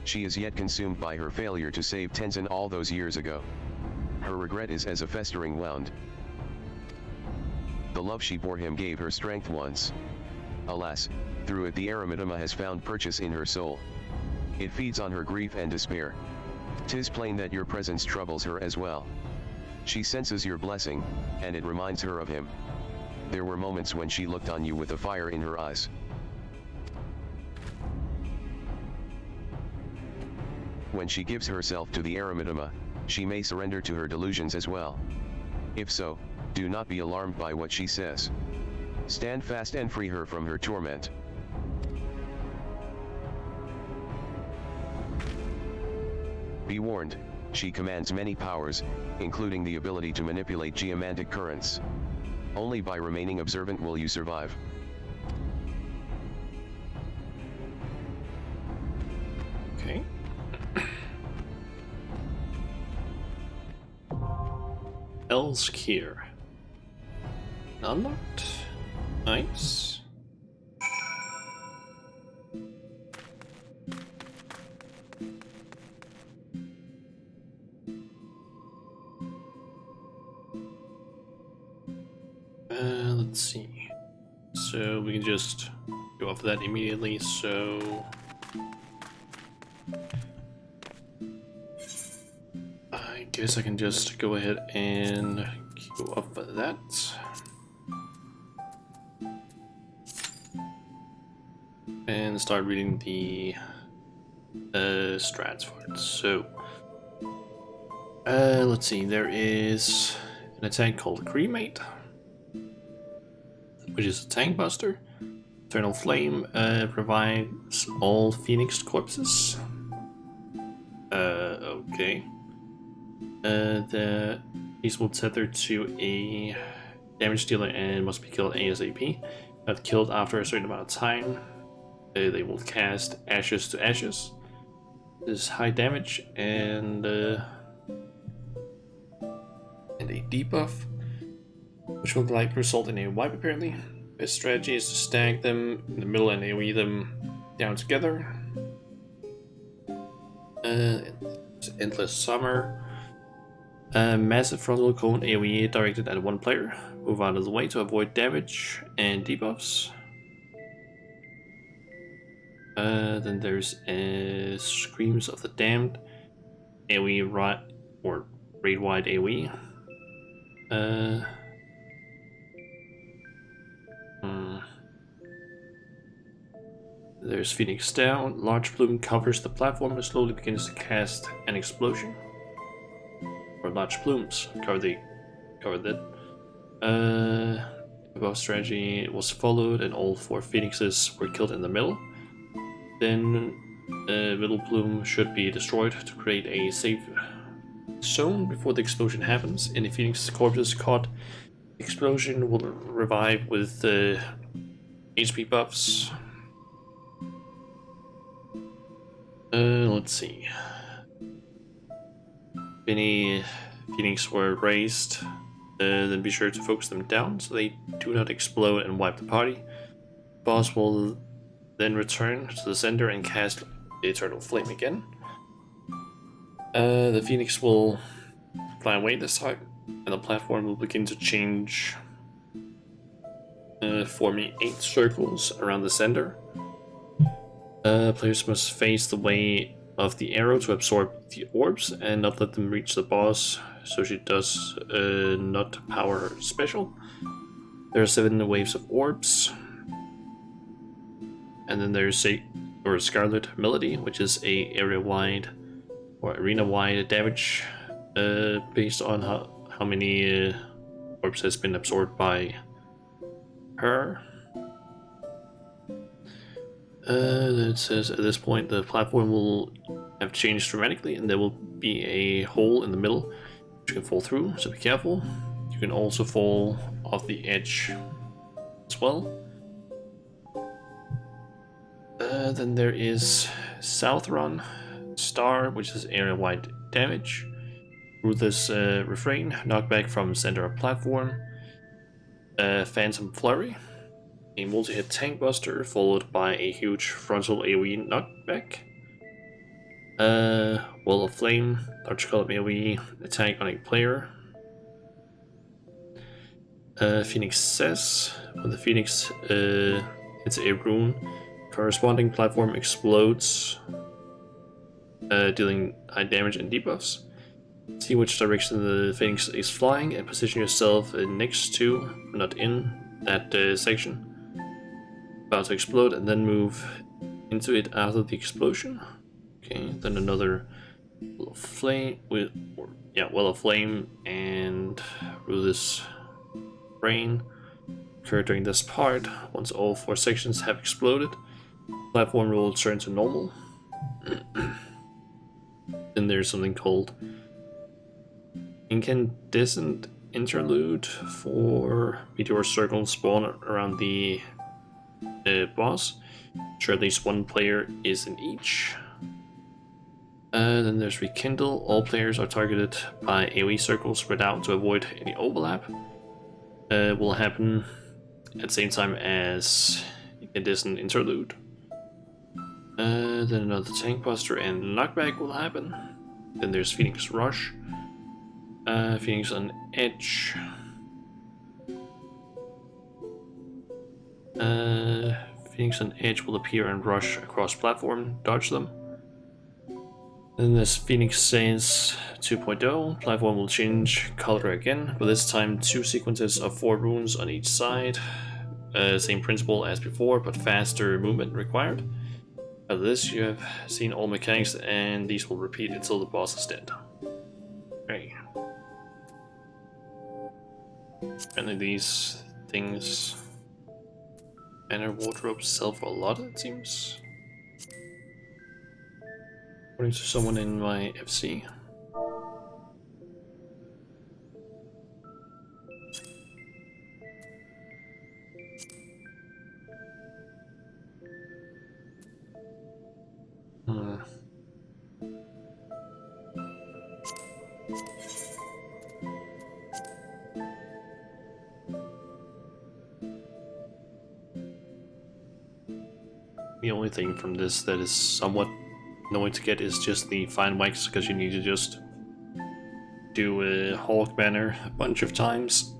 She is yet consumed by her failure to save Tenzin all those years ago. Her regret is as a festering wound. The love she bore him gave her strength once. Alas, through it the Eremidama has found purchase in her soul. It feeds on her grief and despair. 'Tis plain that your presence troubles her as well. She senses your blessing, and it reminds her of him. There were moments when she looked on you with a fire in her eyes. When she gives herself to the Eremidama, she may surrender to her delusions as well. If so, do not be alarmed by what she says. Stand fast and free her from her torment. Be warned, she commands many powers, including the ability to manipulate geomantic currents. Only by remaining observant will you survive. Okay. Elskier. Unlocked. Nice. let's see. So we can just go off of that immediately. So I guess I can just go ahead and go off of that. And start reading the strats for it. So let's see, there is an attack called Cremate, which is a tank buster. Eternal Flame provides all Phoenix corpses. Okay. These will tether to a damage dealer and must be killed ASAP. Not killed after a certain amount of time. They will cast Ashes to Ashes. This is high damage and a debuff, which will likely result in a wipe apparently. Best strategy is to stack them in the middle and AoE them down together. Endless Summer. Massive Frontal Cone AoE directed at one player. Move out of the way to avoid damage and debuffs. Then there's Screams of the Damned, AoE or raid wide AoE. There's Phoenix Down. Large Plume covers the platform and slowly begins to cast an explosion. Or large plumes cover that. Above strategy was followed and all 4 phoenixes were killed in the middle. Then middle plume should be destroyed to create a safe zone before the explosion happens. Any phoenix corpses caught the explosion will revive with HP buffs. Let's see. If any phoenix were raised, then be sure to focus them down so they do not explode and wipe the party. Boss will then return to the center and cast the Eternal Flame again. The Phoenix will fly away this time, and the platform will begin to change, forming 8 circles around the center. Players must face the way of the arrow to absorb the orbs and not let them reach the boss, so she does not power her special. There are 7 waves of orbs. And then there's Scarlet Melody, which is a area-wide or arena-wide damage based on how many orbs has been absorbed by her. It says at this point the platform will have changed dramatically and there will be a hole in the middle which you can fall through, so be careful. You can also fall off the edge as well. Then there is South Run Star, which is area-wide damage. Ruthless Refrain, knockback from center of platform. Phantom Flurry, a multi-hit tank buster followed by a huge frontal AoE knockback. Wall of Flame, large column AoE attack on a player. Phoenix Says, when the Phoenix hits a rune, corresponding platform explodes, dealing high damage and debuffs. See which direction the Phoenix is flying and position yourself next to, not in, that section. About to explode, and then move into it after the explosion. Okay, then another Wall of Flame Wall of Flame and Ruthless Rain occur during this part. Once all 4 sections have exploded, platform will turn to normal. Then there's something called Incandescent Interlude for meteor circles spawn around the boss. Sure, at least 1 player is in each. Then there's Rekindle. All players are targeted by AoE circles spread out to avoid any overlap. Will happen at the same time as Incandescent Interlude. Then another Tank Buster and Knockback will happen. Then there's Phoenix Rush. Phoenix on Edge. Phoenix and Edge will appear and rush across platform, dodge them. Then this Phoenix Saints 2.0, platform will change color again, but this time 2 sequences of 4 runes on each side. Same principle as before, but faster movement required. After this, you have seen all mechanics, and these will repeat until the boss is dead. Okay. Apparently these things enter wardrobes sell for a lot, it seems. According to someone in my FC. The only thing from this that is somewhat annoying to get is just the fine wax, because you need to just do a Hulk banner a bunch of times.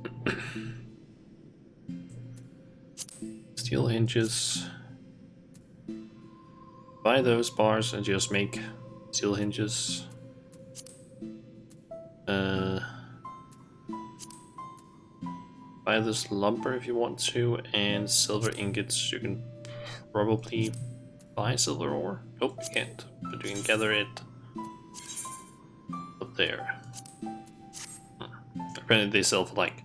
Steel hinges. Buy those bars and just make steel hinges. Buy this lumber if you want to, and silver ingots. You can probably buy silver ore. Nope, you can't, but you can gather it up there. Apparently they sell for like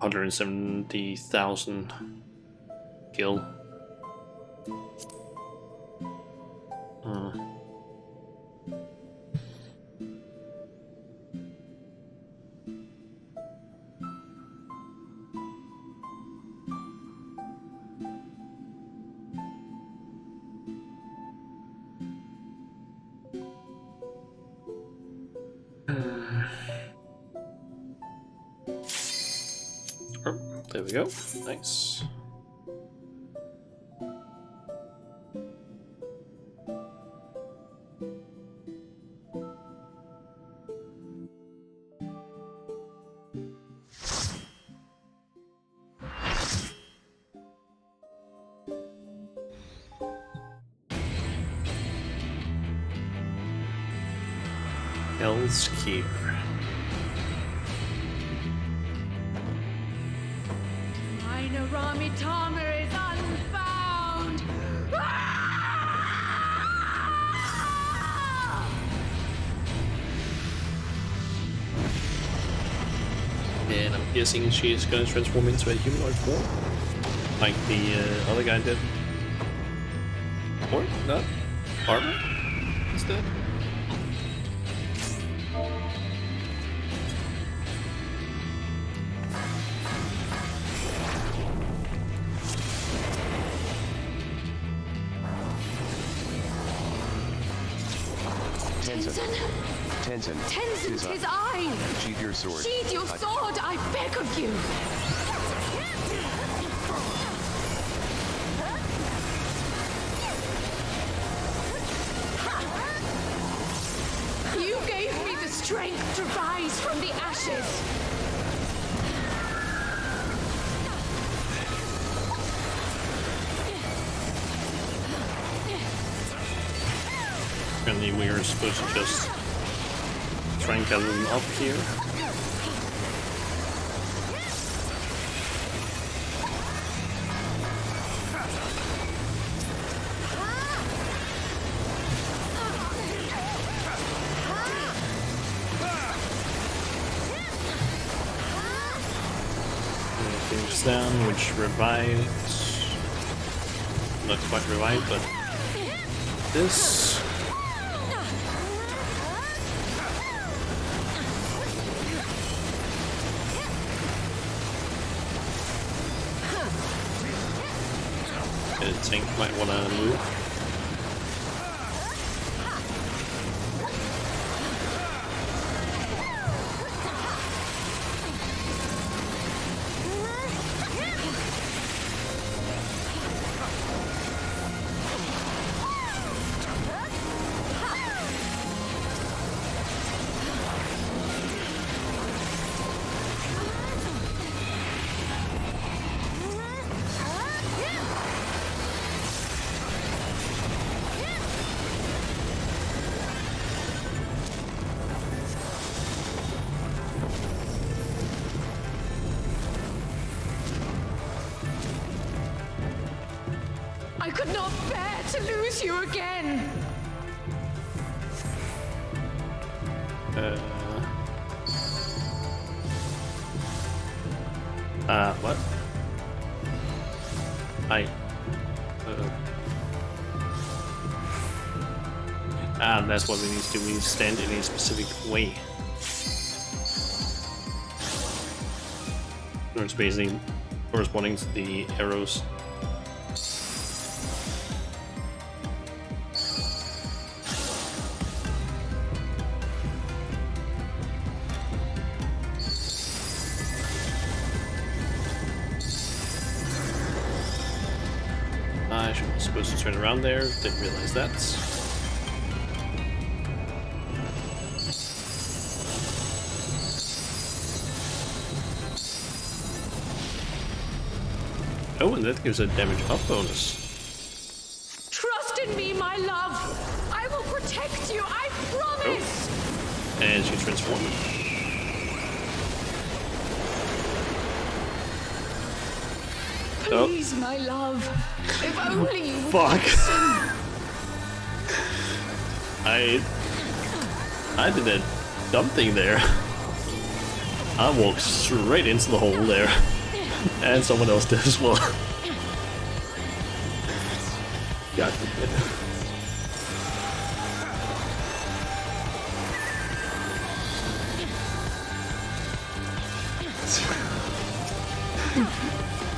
170,000 gil. Oh, there we go. Nice. Hell's Keep. Rami Tomer is unbound! And I'm guessing she's gonna transform into a humanoid form, like the other guy did. Or not? Armor? Instead? Tenzin, Tenzin, 'tis I! sheathe your sword. Sheathe your sword, I beg of you! You gave me the strength to rise from the ashes! Apparently we are supposed to just try and gather them up here. Things down, which revives. Not quite revived, but this. Tank might want to move. I could not bear to lose you again. What? That's what we need to do. We need to stand in a specific way. Or it's basically corresponding to the arrows. I was supposed to turn around there, didn't realize that. Oh, and that gives a damage up bonus. Trust in me, my love. I will protect you, I promise. Oh. And she transformed. Please, my love. If only you would Fuck. listen. I did a dumb thing there. I walked straight into the hole there. And someone else did as well. God damn it.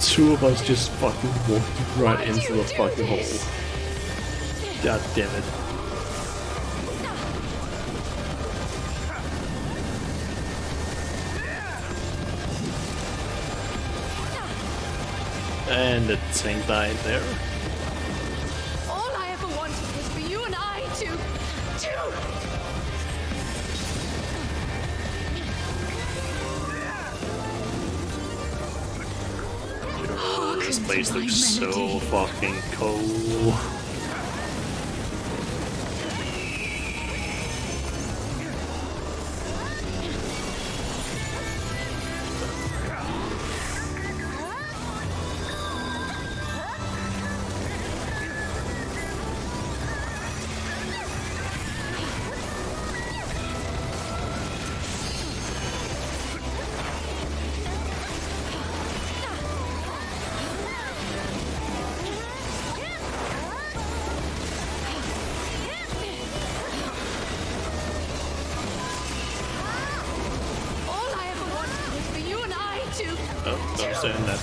Two of us just fucking walked right into the fucking hole. God damn it. And the tank died there. All I ever wanted was for you and I to... This place looks so fucking cool. Oh, don't understand that.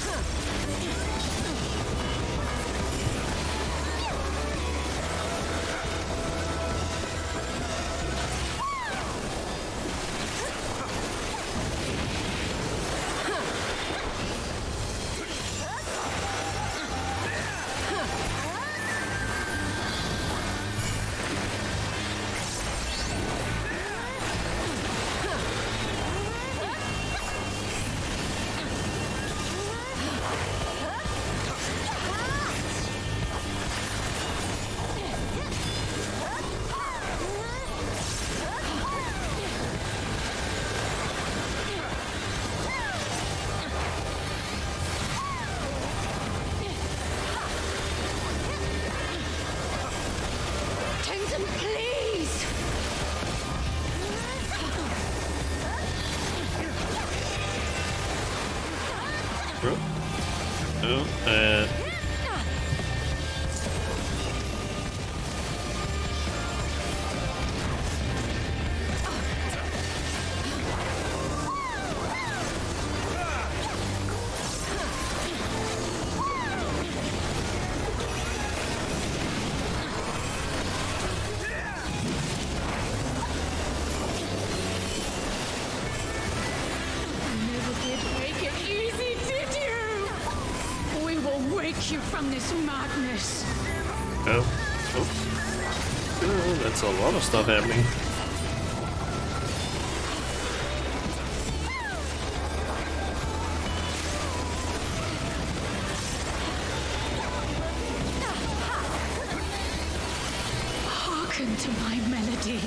Please! Bro? Oh, You from this madness. oh, oh, that's a lot of stuff happening. Hearken to my melody.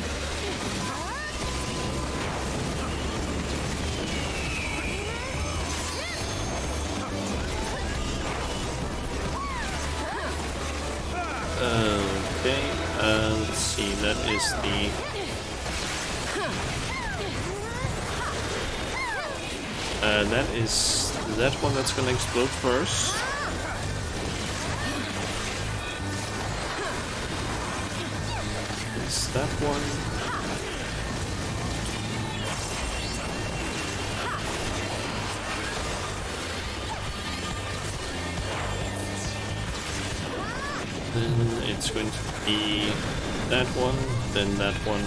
Let's see, that is the... that is that one that's gonna explode first. It's that one. Then it's going to be that one, then that one,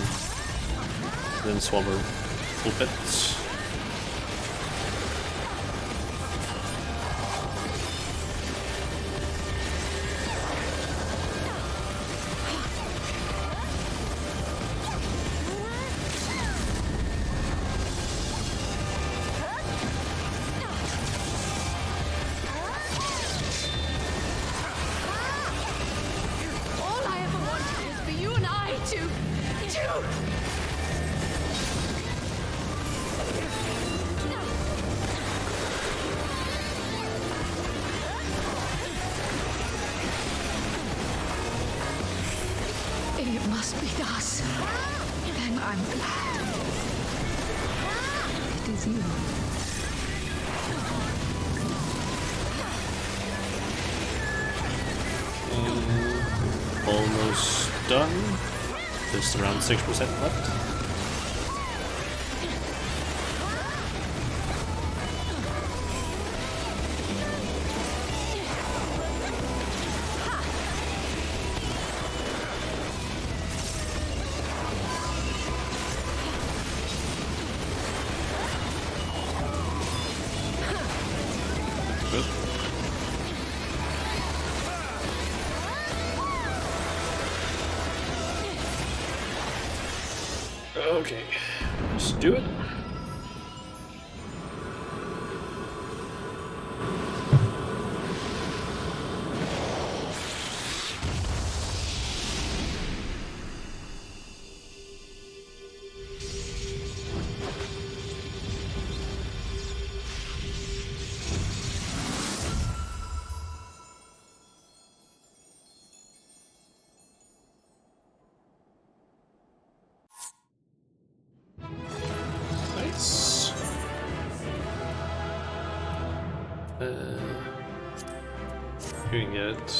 then swallow full bits. All I ever wanted is for you and I to... It must be us. Then I'm glad. It is you. Almost done. Just around 6% left. Good. Okay, let's do it. Nice. You can get...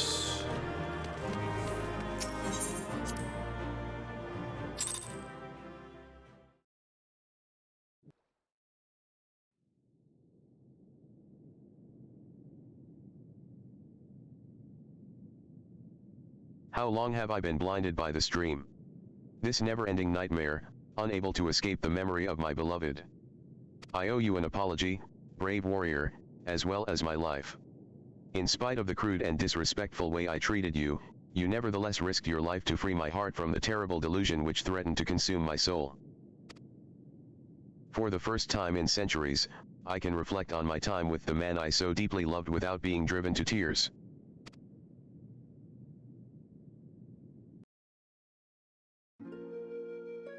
How long have I been blinded by the stream? This never-ending nightmare, unable to escape the memory of my beloved. I owe you an apology, brave warrior, as well as my life. In spite of the crude and disrespectful way I treated you, you nevertheless risked your life to free my heart from the terrible delusion which threatened to consume my soul. For the first time in centuries, I can reflect on my time with the man I so deeply loved without being driven to tears.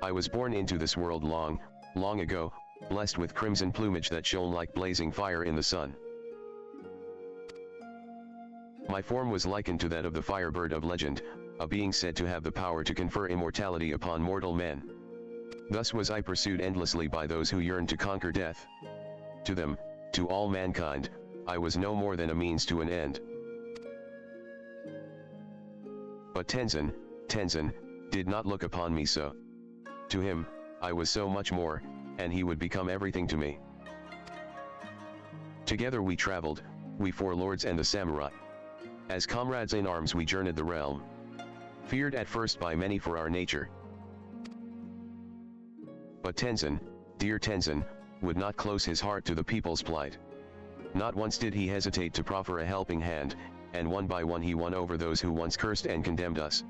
I was born into this world long, long ago, blessed with crimson plumage that shone like blazing fire in the sun. My form was likened to that of the firebird of legend, a being said to have the power to confer immortality upon mortal men. Thus was I pursued endlessly by those who yearned to conquer death. To them, to all mankind, I was no more than a means to an end. But Tenzin did not look upon me so. To him, I was so much more, and he would become everything to me. Together we traveled, we four lords and the samurai. As comrades in arms we journeyed the realm. Feared at first by many for our nature. But Tenzin, dear Tenzin, would not close his heart to the people's plight. Not once did he hesitate to proffer a helping hand, and one by one he won over those who once cursed and condemned us.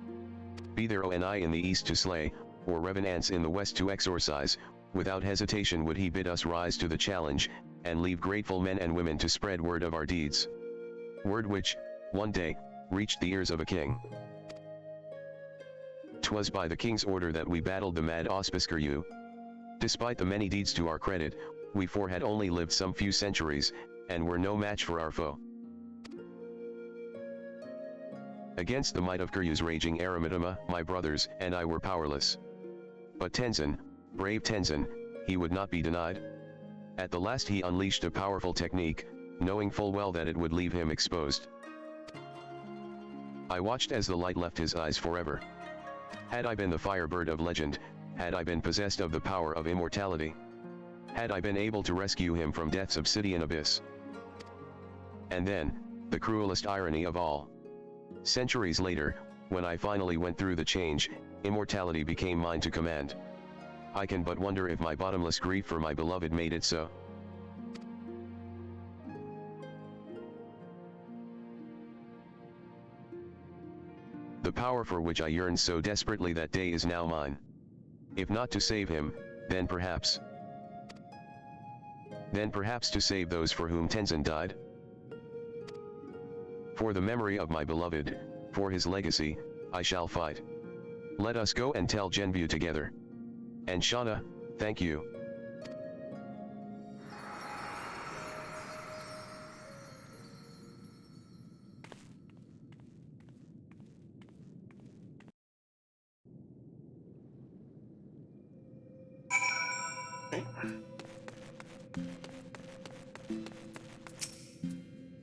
Be there Oni in the east to slay, or revenants in the west to exorcise, without hesitation would he bid us rise to the challenge, and leave grateful men and women to spread word of our deeds. Word which, one day, reached the ears of a king. 'Twas by the king's order that we battled the mad Auspician. Despite the many deeds to our credit, we four had only lived some few centuries, and were no match for our foe. Against the might of Kiryu's raging Aramitama, my brothers and I were powerless. But Tenzin, brave Tenzin, he would not be denied. At the last he unleashed a powerful technique, knowing full well that it would leave him exposed. I watched as the light left his eyes forever. Had I been the Firebird of legend, had I been possessed of the power of immortality, had I been able to rescue him from death's obsidian abyss. And then, the cruelest irony of all. Centuries later, when I finally went through the change, immortality became mine to command. I can but wonder if my bottomless grief for my beloved made it so. The power for which I yearned so desperately that day is now mine. If not to save him, then perhaps to save those for whom Tenzin died. For the memory of my beloved, for his legacy, I shall fight. Let us go and tell Genbu together. And Shauna, thank you.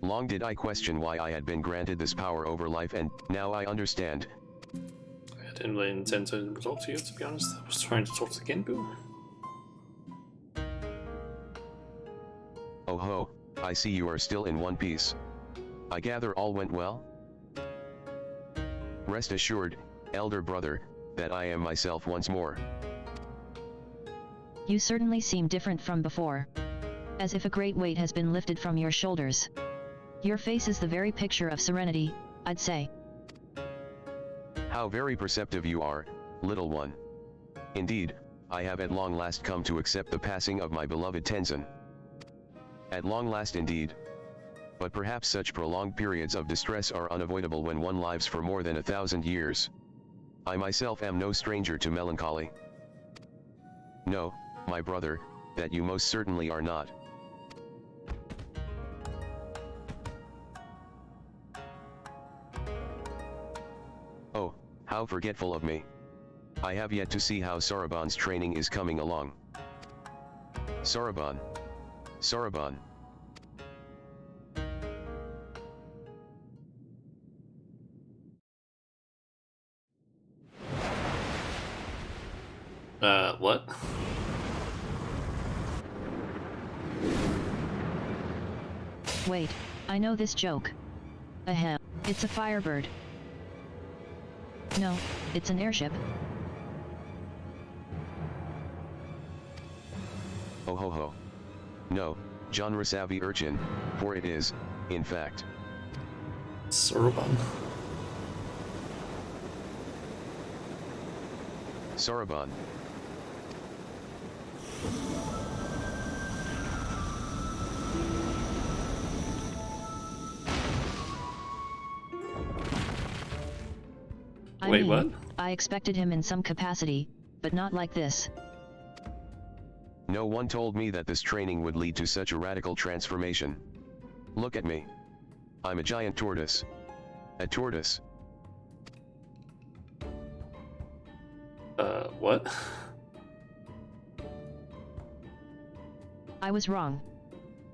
Long did I question why I had been granted this power over life, and now I understand. I didn't really intend to talk to you, to be honest. I was trying to talk to Genbu. Oh ho, I see you are still in one piece. I gather all went well? Rest assured, elder brother, that I am myself once more. You certainly seem different from before. As if a great weight has been lifted from your shoulders. Your face is the very picture of serenity, I'd say. How very perceptive you are, little one. Indeed, I have at long last come to accept the passing of my beloved Tenzin. At long last indeed. But perhaps such prolonged periods of distress are unavoidable when one lives for more than 1,000 years. I myself am no stranger to melancholy. No, my brother, that you most certainly are not. Oh, how forgetful of me. I have yet to see how Soroban's training is coming along. Soroban. Soroban. What? Wait, I know this joke. Ahem, it's a Firebird. No, it's an airship. Oh ho ho. No, genre-savvy urchin, for it is, in fact. Soroban. Soroban. Wait, what? I expected him in some capacity, but not like this. No one told me that this training would lead to such a radical transformation. Look at me. I'm a giant tortoise. A tortoise. What? I was wrong.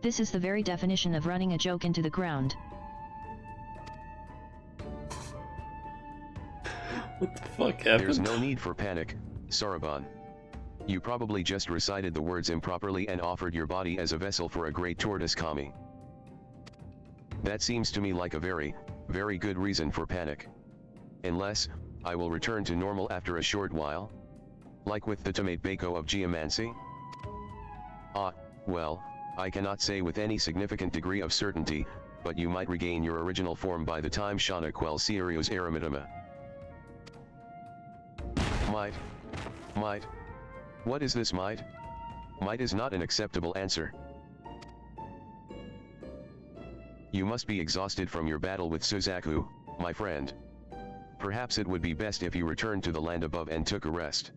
This is the very definition of running a joke into the ground. What the fuck happened? There's no need for panic, Soroban. You probably just recited the words improperly and offered your body as a vessel for a great tortoise kami. That seems to me like a very, very good reason for panic. Unless, I will return to normal after a short while. Like with the Tomate Bako of Geomancy? Ah, well, I cannot say with any significant degree of certainty, but you might regain your original form by the time Shauna quells Sirio's Aramitama. Might. What is this might? Might is not an acceptable answer. You must be exhausted from your battle with Suzaku, my friend. Perhaps it would be best if you returned to the land above and took a rest.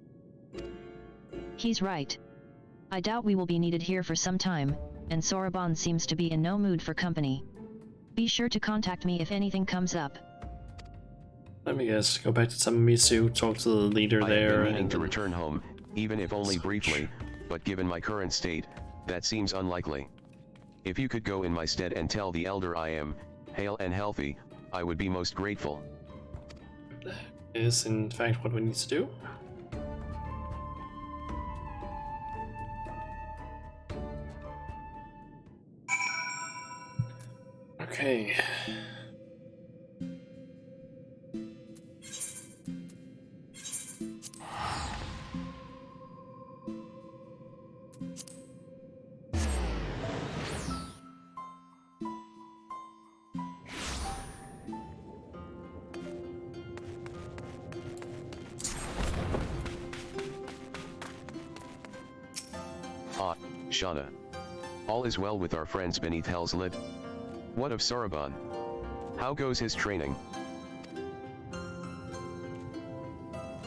He's right. I doubt we will be needed here for some time, and Soroban seems to be in no mood for company. Be sure to contact me if anything comes up. Let me guess, go back to Samisu, talk to the leader I there, have been meaning and to then... return home, even if only briefly, but given my current state, that seems unlikely. If you could go in my stead and tell the elder I am hale and healthy, I would be most grateful. That is in fact what we need to do. Okay. Ah, Shauna. All is well with our friends beneath Hell's lid. What of Saraban? How goes his training?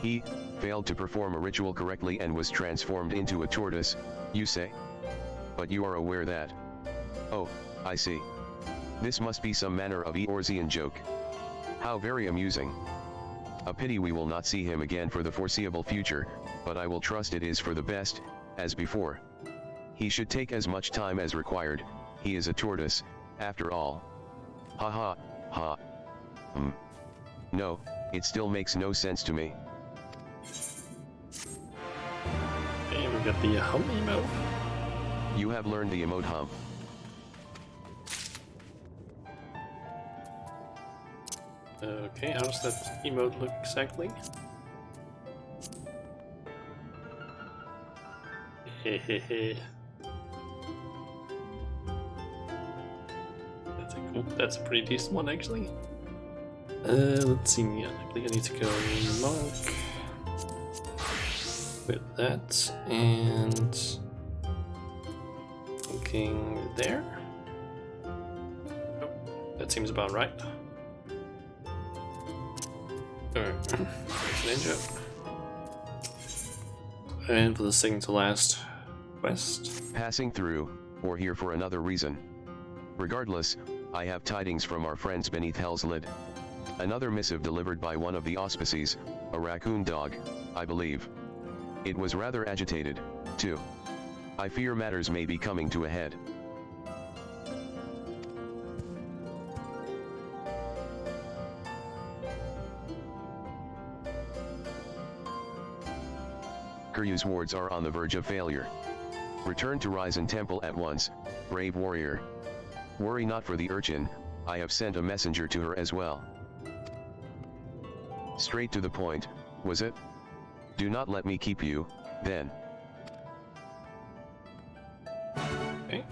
He failed to perform a ritual correctly and was transformed into a tortoise, you say? But you are aware that... Oh, I see. This must be some manner of Eorzean joke. How very amusing. A pity we will not see him again for the foreseeable future, but I will trust it is for the best, as before. He should take as much time as required, he is a tortoise, after all. Ha ha, ha. No, it still makes no sense to me. Okay, we got the hum emote. You have learned the emote hum. Okay, how does that emote look exactly? Hehehe. That's a pretty decent one, actually. Let's see. Yeah, I think I need to go monk with that and looking there. Oh, that seems about right. Alright, ninja. And for the second to last quest. Passing through, or here for another reason. Regardless, I have tidings from our friends beneath Hell's lid. Another missive delivered by one of the auspices, a raccoon dog, I believe. It was rather agitated, too. I fear matters may be coming to a head. Kiryu's wards are on the verge of failure. Return to Ryzen Temple at once, brave warrior. Worry not for the urchin, I have sent a messenger to her as well. Straight to the point, was it? Do not let me keep you, then. Okay.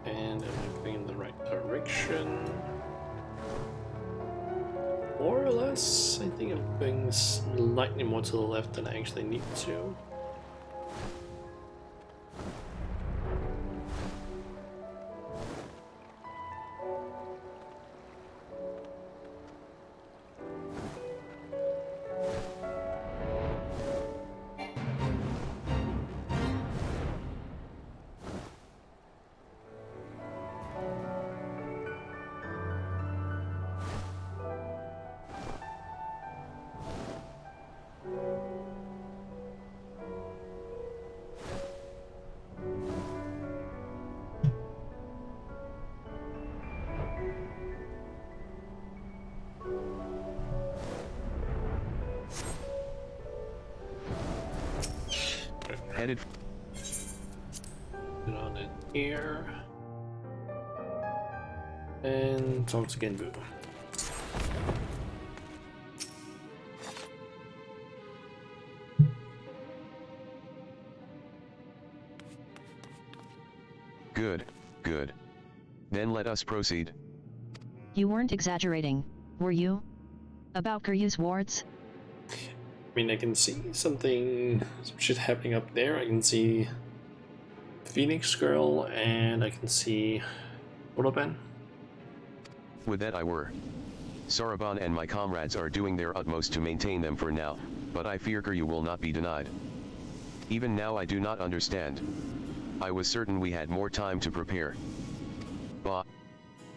And I'm moving in the right direction. More or less, I think I'm going slightly more to the left than I actually need to. Headed. Put on it here. And talk to Genbu. Good, good. Then let us proceed. You weren't exaggerating, were you? About Kiryu's wards? I mean, I can see some shit happening up there. I can see Phoenix Girl, and I can see Oroben. Would that I were. Saraban and my comrades are doing their utmost to maintain them for now, but I fear you will not be denied. Even now I do not understand. I was certain we had more time to prepare. Bah.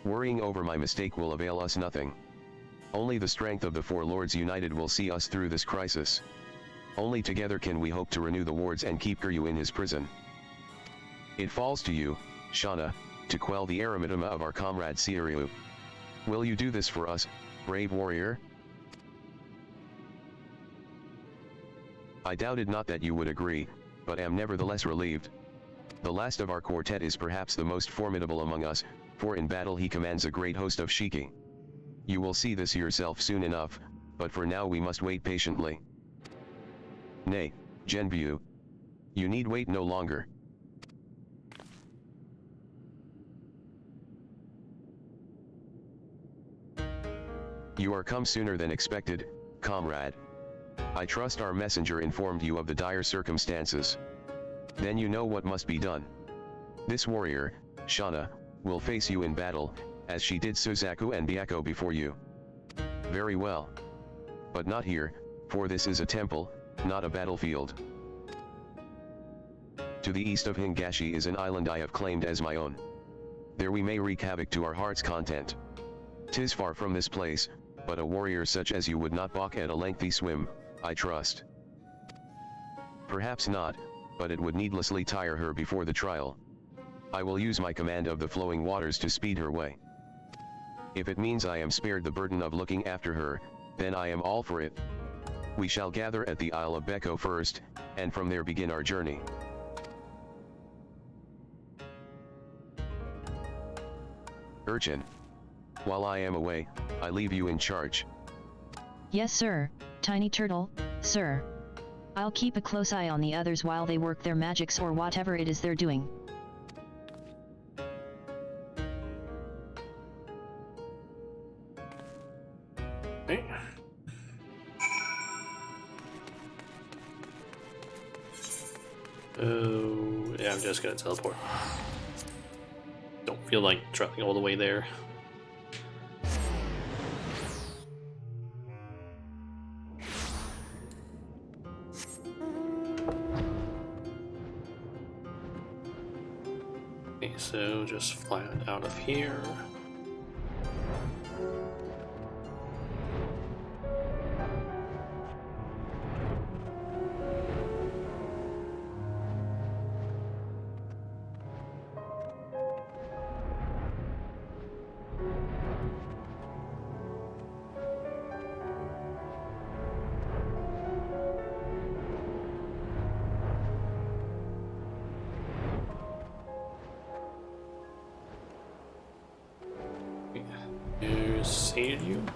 Worrying over my mistake will avail us nothing. Only the strength of the four lords united will see us through this crisis. Only together can we hope to renew the wards and keep Kiryu in his prison. It falls to you, Shauna, to quell the eremitaima of our comrade Seiryu. Will you do this for us, brave warrior? I doubted not that you would agree, but am nevertheless relieved. The last of our quartet is perhaps the most formidable among us, for in battle he commands a great host of Shiki. You will see this yourself soon enough, but for now we must wait patiently. Nay, Genbu. You need wait no longer. You are come sooner than expected, comrade. I trust our messenger informed you of the dire circumstances. Then you know what must be done. This warrior, Shauna, will face you in battle, as she did Suzaku and Byakko before you. Very well. But not here, for this is a temple, not a battlefield. To the east of Hingashi is an island I have claimed as my own. There we may wreak havoc to our heart's content. 'Tis far from this place, but a warrior such as you would not balk at a lengthy swim, I trust. Perhaps not, but it would needlessly tire her before the trial. I will use my command of the flowing waters to speed her way. If it means I am spared the burden of looking after her, then I am all for it. We shall gather at the Isle of Bekko first, and from there begin our journey. Urchin. While I am away, I leave you in charge. Yes sir, Tiny Turtle, sir. I'll keep a close eye on the others while they work their magics or whatever it is they're doing. Okay. Oh, yeah, I'm just gonna teleport. Don't feel like traveling all the way there. Okay, so just fly on out of here. Here's Seiryu.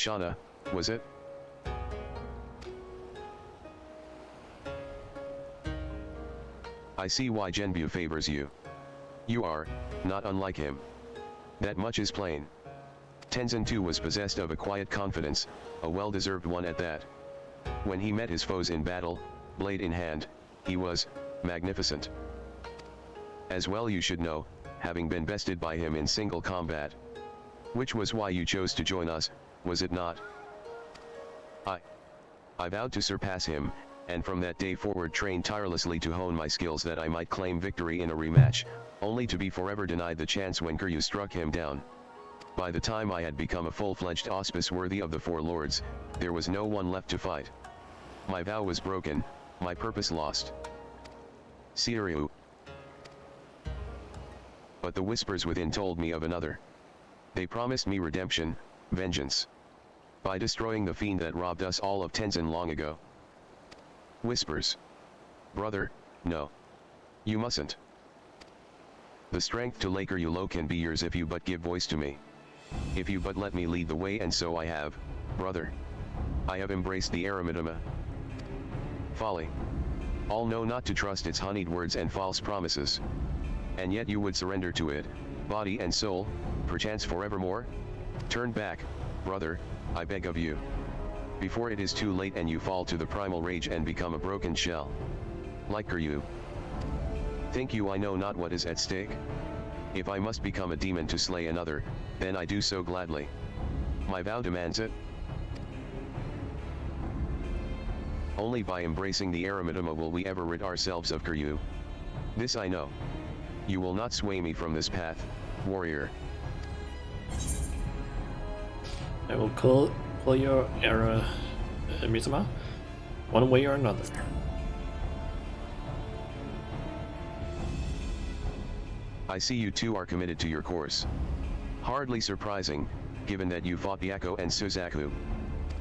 Shauna, was it? I see why Genbu favors you. You are, not unlike him. That much is plain. Tenzin too was possessed of a quiet confidence, a well-deserved one at that. When he met his foes in battle, blade in hand, he was magnificent. As well you should know, having been bested by him in single combat. Which was why you chose to join us, was it not? I vowed to surpass him, and from that day forward trained tirelessly to hone my skills that I might claim victory in a rematch, only to be forever denied the chance when Kiryu struck him down. By the time I had become a full-fledged auspice worthy of the four lords, there was no one left to fight. My vow was broken, my purpose lost. Seiryu. But the whispers within told me of another. They promised me redemption, vengeance. By destroying the fiend that robbed us all of Tenzin long ago. Whispers. Brother, no. You mustn't. The strength to lay Kiryu low can be yours if you but give voice to me. If you but let me lead the way, and so I have, brother. I have embraced the eremitaima. Folly. All know not to trust its honeyed words and false promises. And yet you would surrender to it, body and soul, perchance forevermore? Turn back, brother, I beg of you. before it is too late and you fall to the primal rage and become a broken shell. Like Kiryu. Think you I know not what is at stake? If I must become a demon to slay another, then I do so gladly. My vow demands it. Only by embracing the Eremidama will we ever rid ourselves of Kiryu. This I know. You will not sway me from this path, warrior. I will call your Eremidama one way or another. I see you two are committed to your course. Hardly surprising, given that you fought Byakko and Suzaku.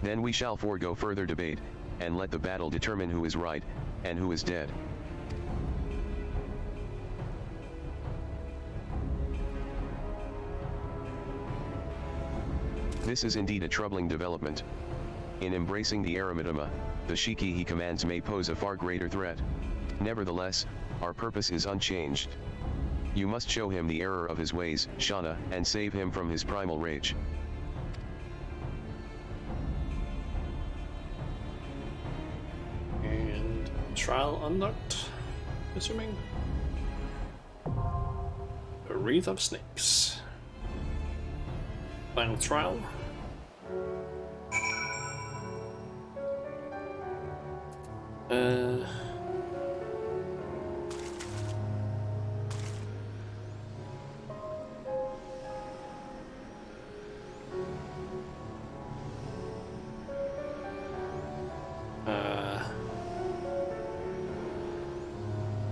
Then we shall forego further debate, and let the battle determine who is right, and who is dead. This is indeed a troubling development. In embracing the Eremidama, the Shiki he commands may pose a far greater threat. Nevertheless, our purpose is unchanged. You must show him the error of his ways, Shana, and save him from his primal rage. And trial unlocked, assuming. A Wreath of Snakes. Final trial.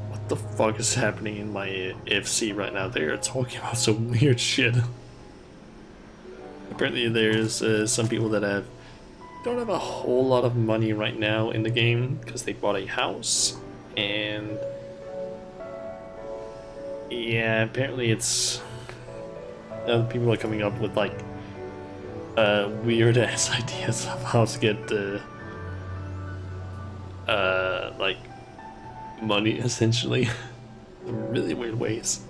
What the fuck is happening in my FC right now? They are talking about some weird shit. Apparently there's some people that don't have a whole lot of money right now in the game because they bought a house, and yeah, apparently it's people are coming up with like weird ass ideas of how to get like money, essentially. In really weird ways.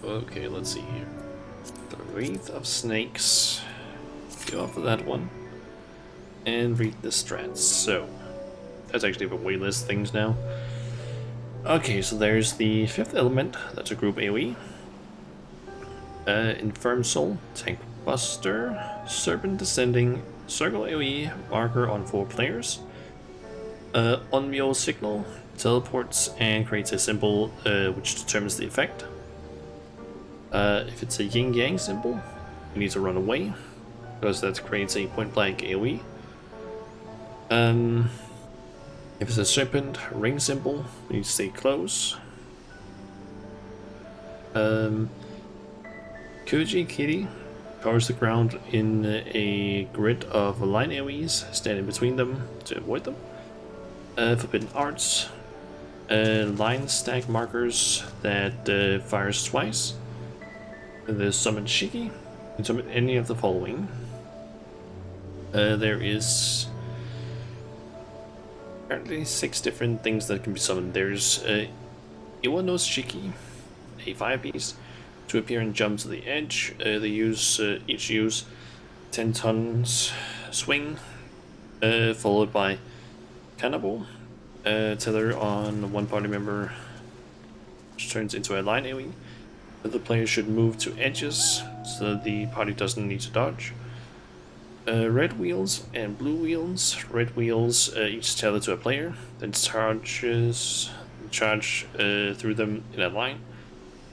Okay, let's see here. The Wreath of Snakes. Go off of that one. And read the strats. So, that's actually the waitlist things now. Okay, so there's the 5th element. That's a group AoE. Infirm Soul, Tank Buster, Serpent Descending, Circle AoE, marker on 4 players. Onmyo Signal, teleports and creates a symbol which determines the effect. If it's a yin yang symbol, you need to run away, because that creates a point blank AoE. If it's a serpent ring symbol, you need to stay close. Kuji Kitty covers the ground in a grid of line AoEs, stand in between them to avoid them. Forbidden Arts, line stack markers that fires twice. There's Summon Shiki. You can summon any of the following. There is apparently 6 different things that can be summoned. There's Iwano's Shiki, a 5-piece. To appear and jump to the edge, they each use 10 tons swing, followed by Cannibal, tether on one party member, which turns into a line AoE. The player should move to edges so that the party doesn't need to dodge. Red wheels and blue wheels. Red wheels each tether to a player, then charge through them in a line.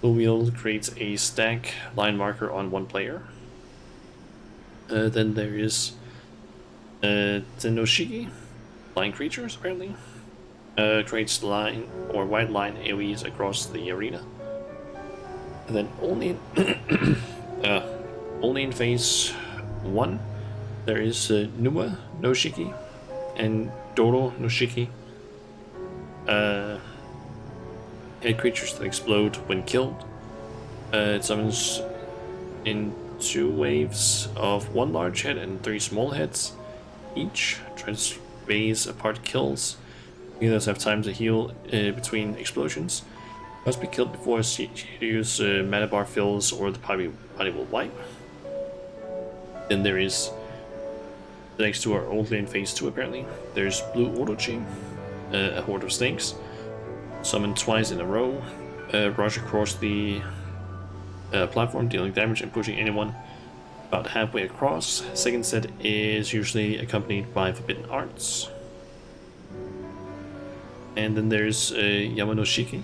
Blue wheel creates a stack line marker on one player. Then there is Zenoshiki, line creatures apparently. Creates line or white line AoEs across the arena. And then only in phase 1 there is Numa no Shiki and Doro no Shiki. Head creatures that explode when killed. It summons in 2 waves of 1 large head and 3 small heads each. Tries to phase apart kills. Healers have time to heal between explosions. Must be killed before use mana bar fills or the party will wipe. Then there is The next two are only in phase 2 apparently. There's Blue Orochi, a horde of snakes, summoned twice in a row, rush across the platform, dealing damage and pushing anyone about halfway across. Second set is usually accompanied by Forbidden Arts. And then there's Yamanoshiki,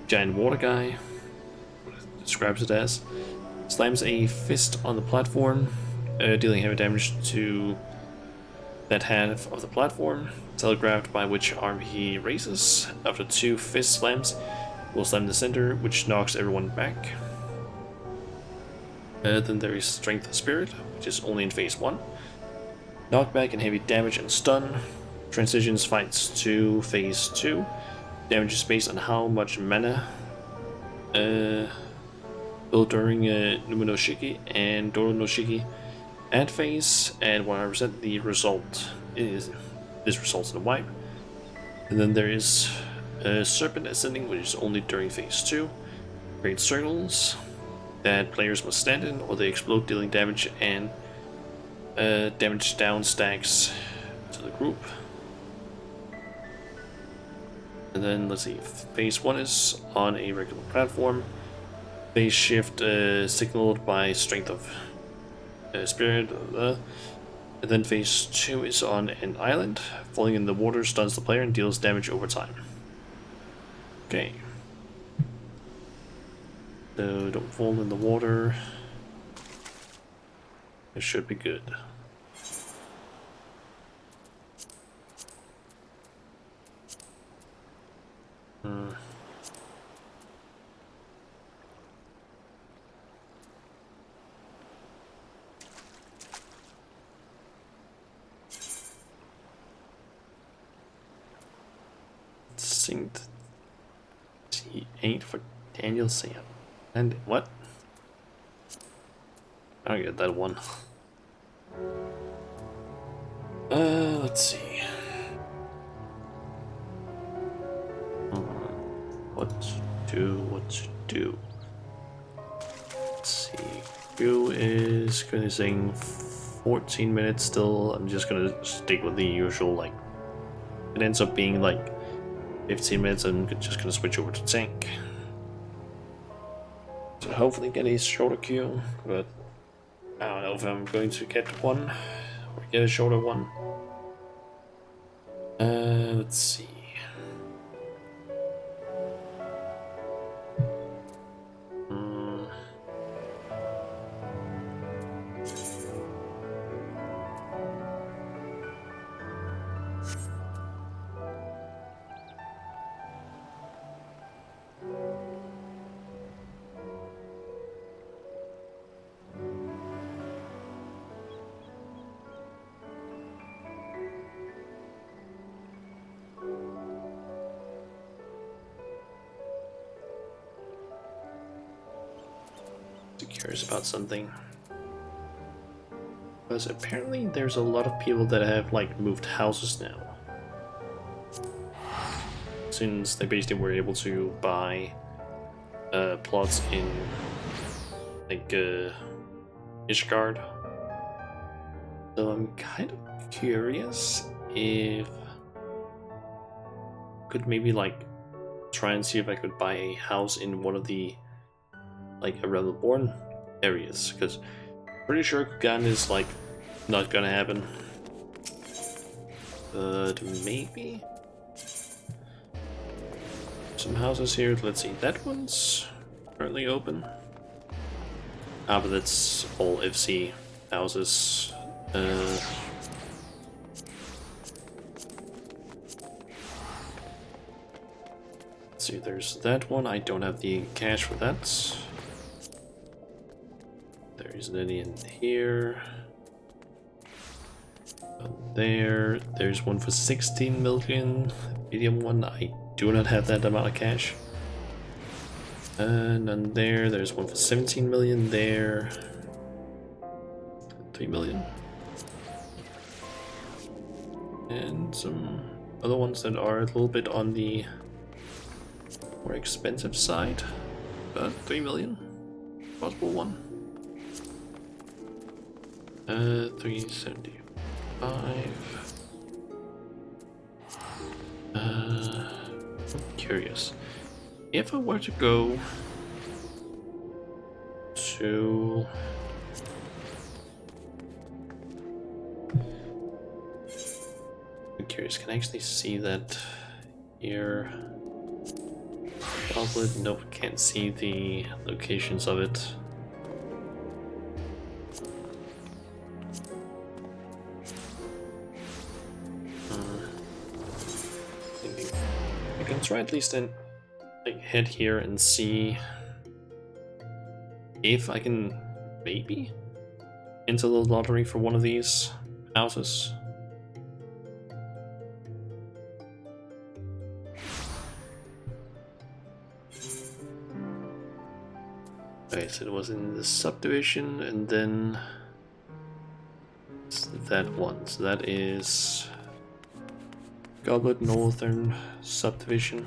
giant water guy, what it describes it as. Slams a fist on the platform, dealing heavy damage to that half of the platform, telegraphed by which arm he raises. After 2 fist slams, will slam the center, which knocks everyone back. Then there is Strength of Spirit, which is only in phase 1. Knockback and heavy damage and stun. Transitions fights to phase 2. Damage is based on how much mana built during Numenoshiki and Doronoshiki at phase, and 100% the result is this results in a wipe. And then there is Serpent Ascending, which is only during phase 2. Great circles that players must stand in, or they explode, dealing damage and damage down stacks to the group. And then let's see, phase 1 is on a regular platform. Phase shift signaled by Strength of Spirit. And then phase 2 is on an island. Falling in the water stuns the player and deals damage over time. Okay. So don't fall in the water. It should be good. Synced. He ain't for Daniel Sam. And what? I don't get that one. Let's see. What to do? Let's see. Q is gonna sing 14 minutes still. I'm just gonna stick with the usual, like, it ends up being like 15 minutes. I'm just gonna switch over to tank. So hopefully get a shorter queue, but I don't know if I'm going to get one or get a shorter one. Let's see. Curious about something, because apparently there's a lot of people that have like moved houses now, since they basically were able to buy plots in like Ishgard. So I'm kind of curious if I could maybe like try and see if I could buy a house in one of the like Realmborn areas, because pretty sure Gun is like not gonna happen, but maybe some houses here. Let's see, that one's currently open. Ah, but that's all FC houses. Let's see, there's that one. I don't have the cash for that. There isn't any in here. There's one for 16 million. Medium one. I do not have that amount of cash. None there. There's one for 17 million there. 3 million. And some other ones that are a little bit on the more expensive side. But 3 million. Possible one. 370. 5. Curious. If I were to go to... I'm curious, can I actually see that here? Goblet, nope, can't see the locations of it. I can try at least then like head here and see if I can maybe enter the lottery for one of these houses. Okay, so it was in the subdivision and then it's that one. So that is Goblet Northern Subdivision.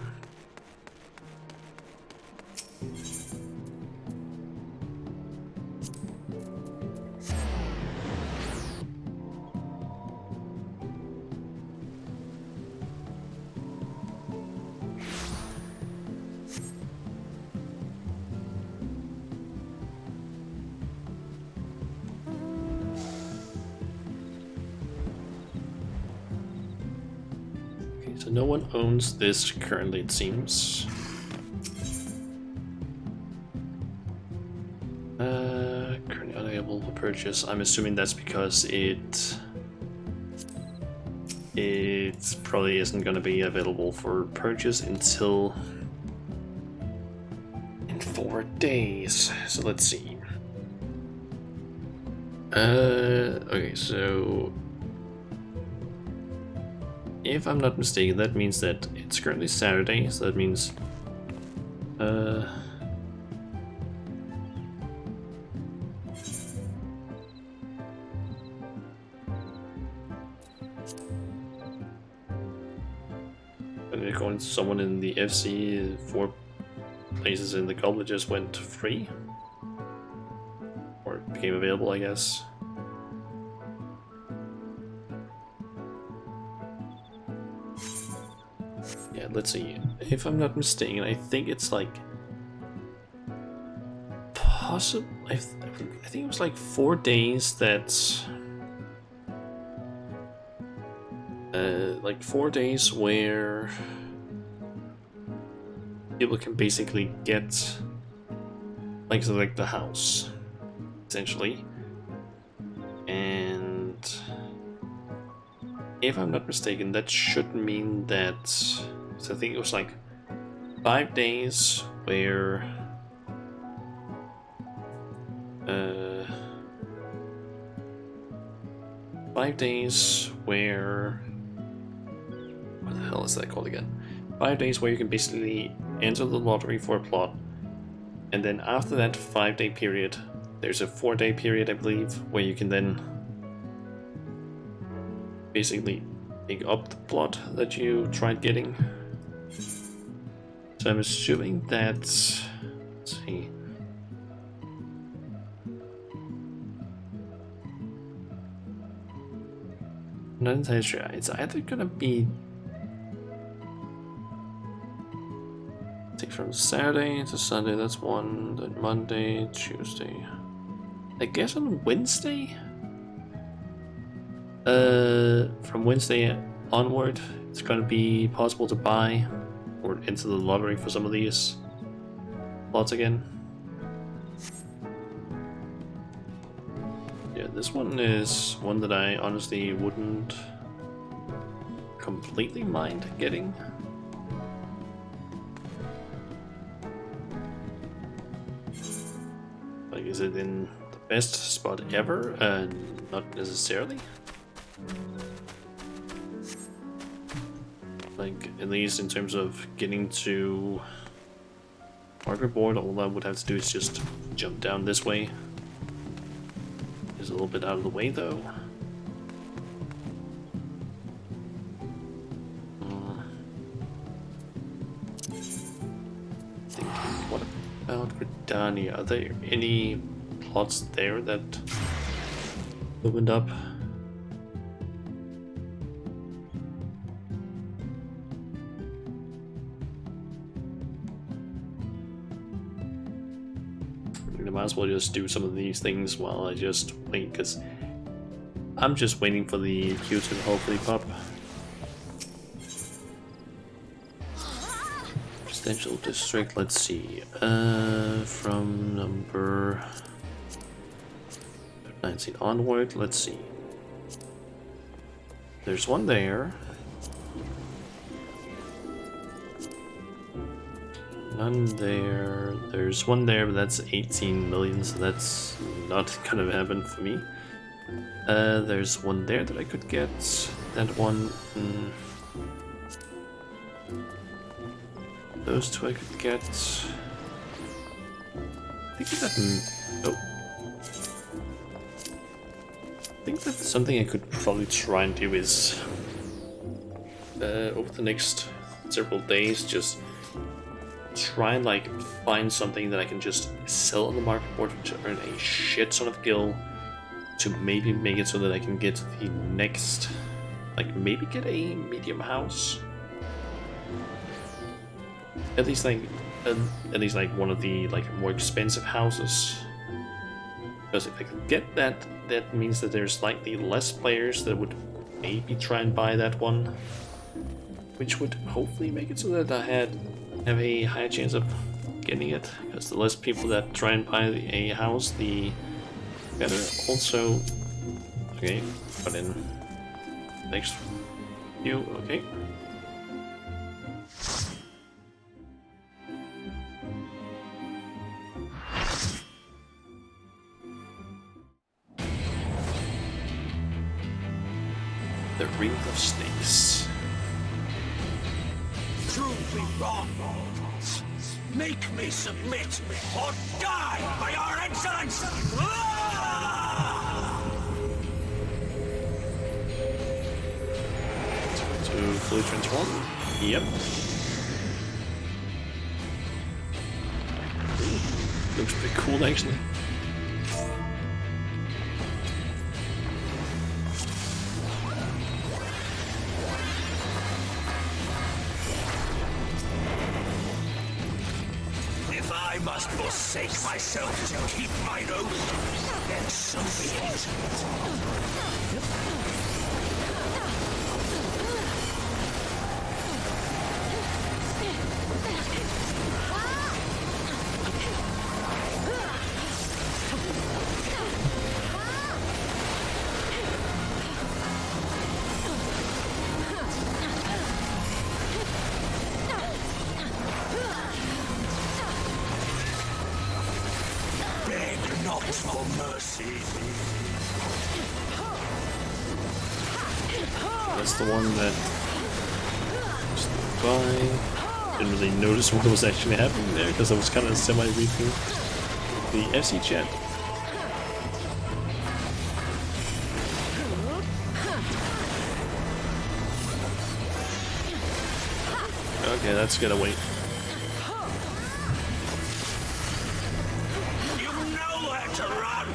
So no one owns this currently, it seems. Currently unable to purchase. I'm assuming that's because it probably isn't going to be available for purchase until in 4 days. So let's see. Okay, so if I'm not mistaken, that means that it's currently Saturday, so that means according to someone in the FC, 4 places in the goblet just went free or became available, I guess. Yeah, let's see. If I'm not mistaken, I think it's like possible. I think it was like 4 days that like 4 days where people can basically get like select the house essentially, and if I'm not mistaken, that should mean that. So I think it was like 5 days where 5 days where what the hell is that called again? 5 days where you can basically enter the lottery for a plot, and then after that 5-day period, there's a 4-day period, I believe, where you can then basically pick up the plot that you tried getting. So I'm assuming that, let's see. I'm not entirely sure. It's either gonna be take from Saturday to Sunday, that's one, then Monday, Tuesday. I guess on Wednesday? From Wednesday onward, it's gonna be possible to buy or enter the lottery for some of these plots again. Yeah, this one is one that I honestly wouldn't completely mind getting. Like, is it in the best spot ever? Not necessarily. Like, at least in terms of getting to marker board, all I would have to do is just jump down this way. It's a little bit out of the way though. Thinking, what about Gridani? Are there any plots there that opened up? might as well just do some of these things while I just wait, because I'm just waiting for the queue to hopefully pop. Residential district, let's see, from number 19 onward, let's see. There's one there. None there. There's one there, but that's 18 million, so that's not gonna happen for me. There's one there that I could get. That one. Those two I could get. I think that. Oh. I think that's something I could probably try and do is over the next several days, just try and like find something that I can just sell on the market board to earn a shit ton of gil to maybe make it so that I can get to the next, like maybe get a medium house. At least like one of the like more expensive houses. Because if I can get that, that means that there's slightly less players that would maybe try and buy that one, which would hopefully make it so that I have a higher chance of getting it. Because the less people that try and buy a house, the better. Also, okay, but in next view, okay. The Ring of Snakes. Truly wrong. Make me submit or die by our excellence! To fully transform? Yep. Ooh, looks pretty cool actually. If I must forsake myself to keep mine oath, then so be it. Beg not for mercy. That's the one that just by. Didn't really notice what was actually happening there because I was kind of semi-reading the FC chat. Okay, that's gonna wait. You know where to run.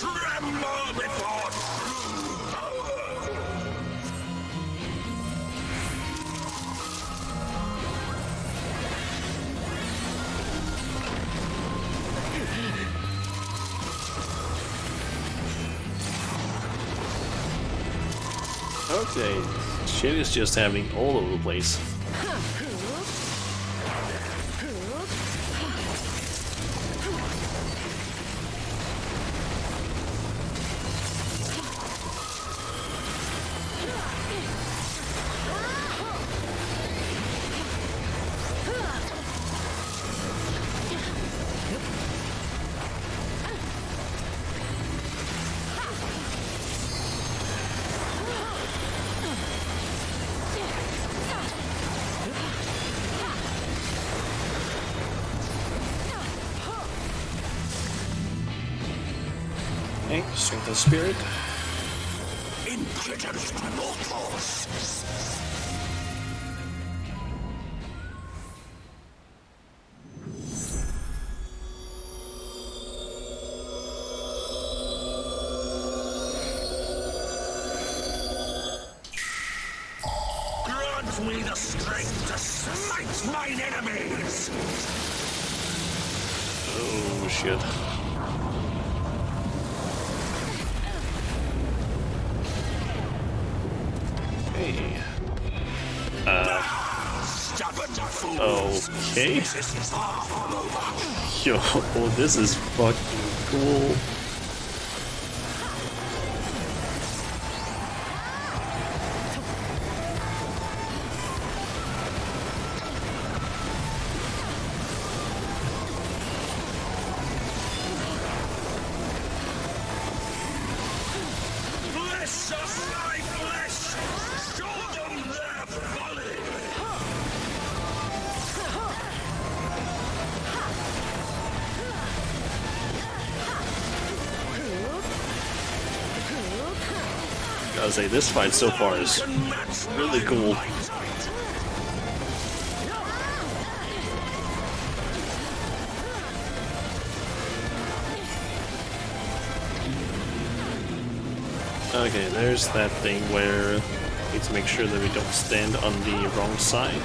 Tremble before true power. Okay, shit is just happening all over the place. Okay, strength of spirit. against mortals. Grant me the strength to smite mine enemies! Oh shit. Hey. Okay. Yo, this is fucking cool. Flesh of my flesh! Show them their folly! Gotta say, this fight so far is really cool. Okay, there's that thing where we need to make sure that we don't stand on the wrong side.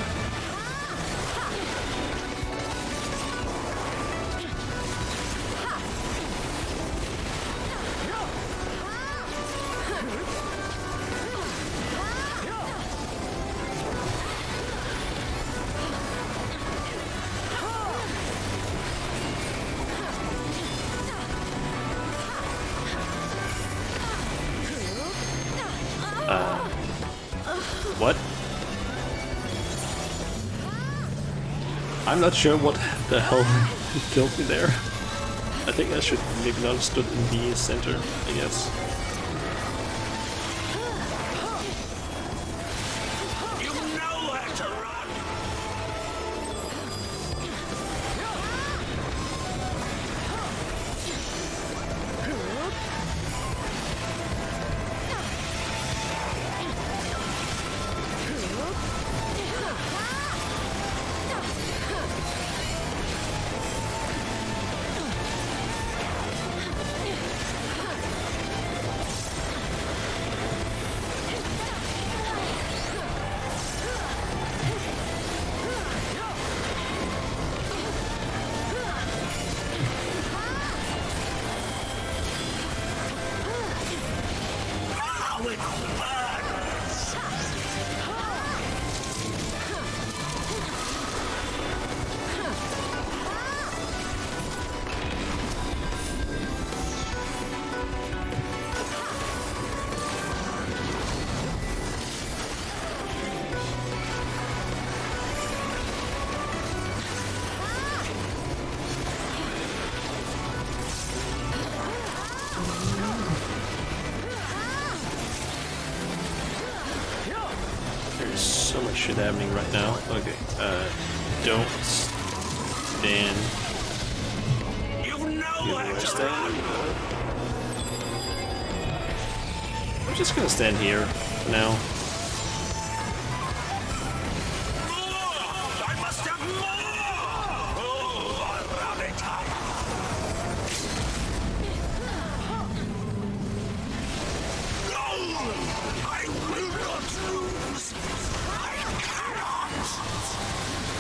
What? I'm not sure what the hell killed me there. I think I should maybe not have stood in the center, I guess. You know where to run! How it burns! There's so much shit happening right now. Okay, don't stand. You know Where where do I to stand? run! I'm just gonna stand here for now. More! I must have more! Oh, I'll run it up! No! I will not lose! I cannot!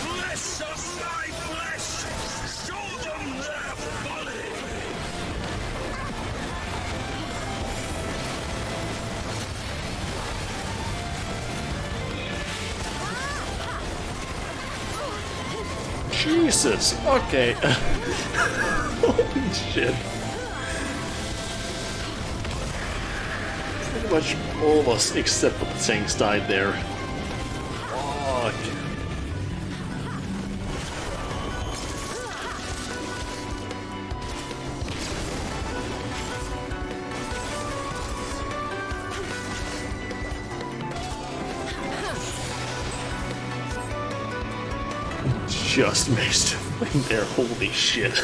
Flesh of my flesh! Show them their folly! Jesus, okay. Holy shit. Pretty much all of us except for the tanks died there. Fuck. Just missed him there, holy shit.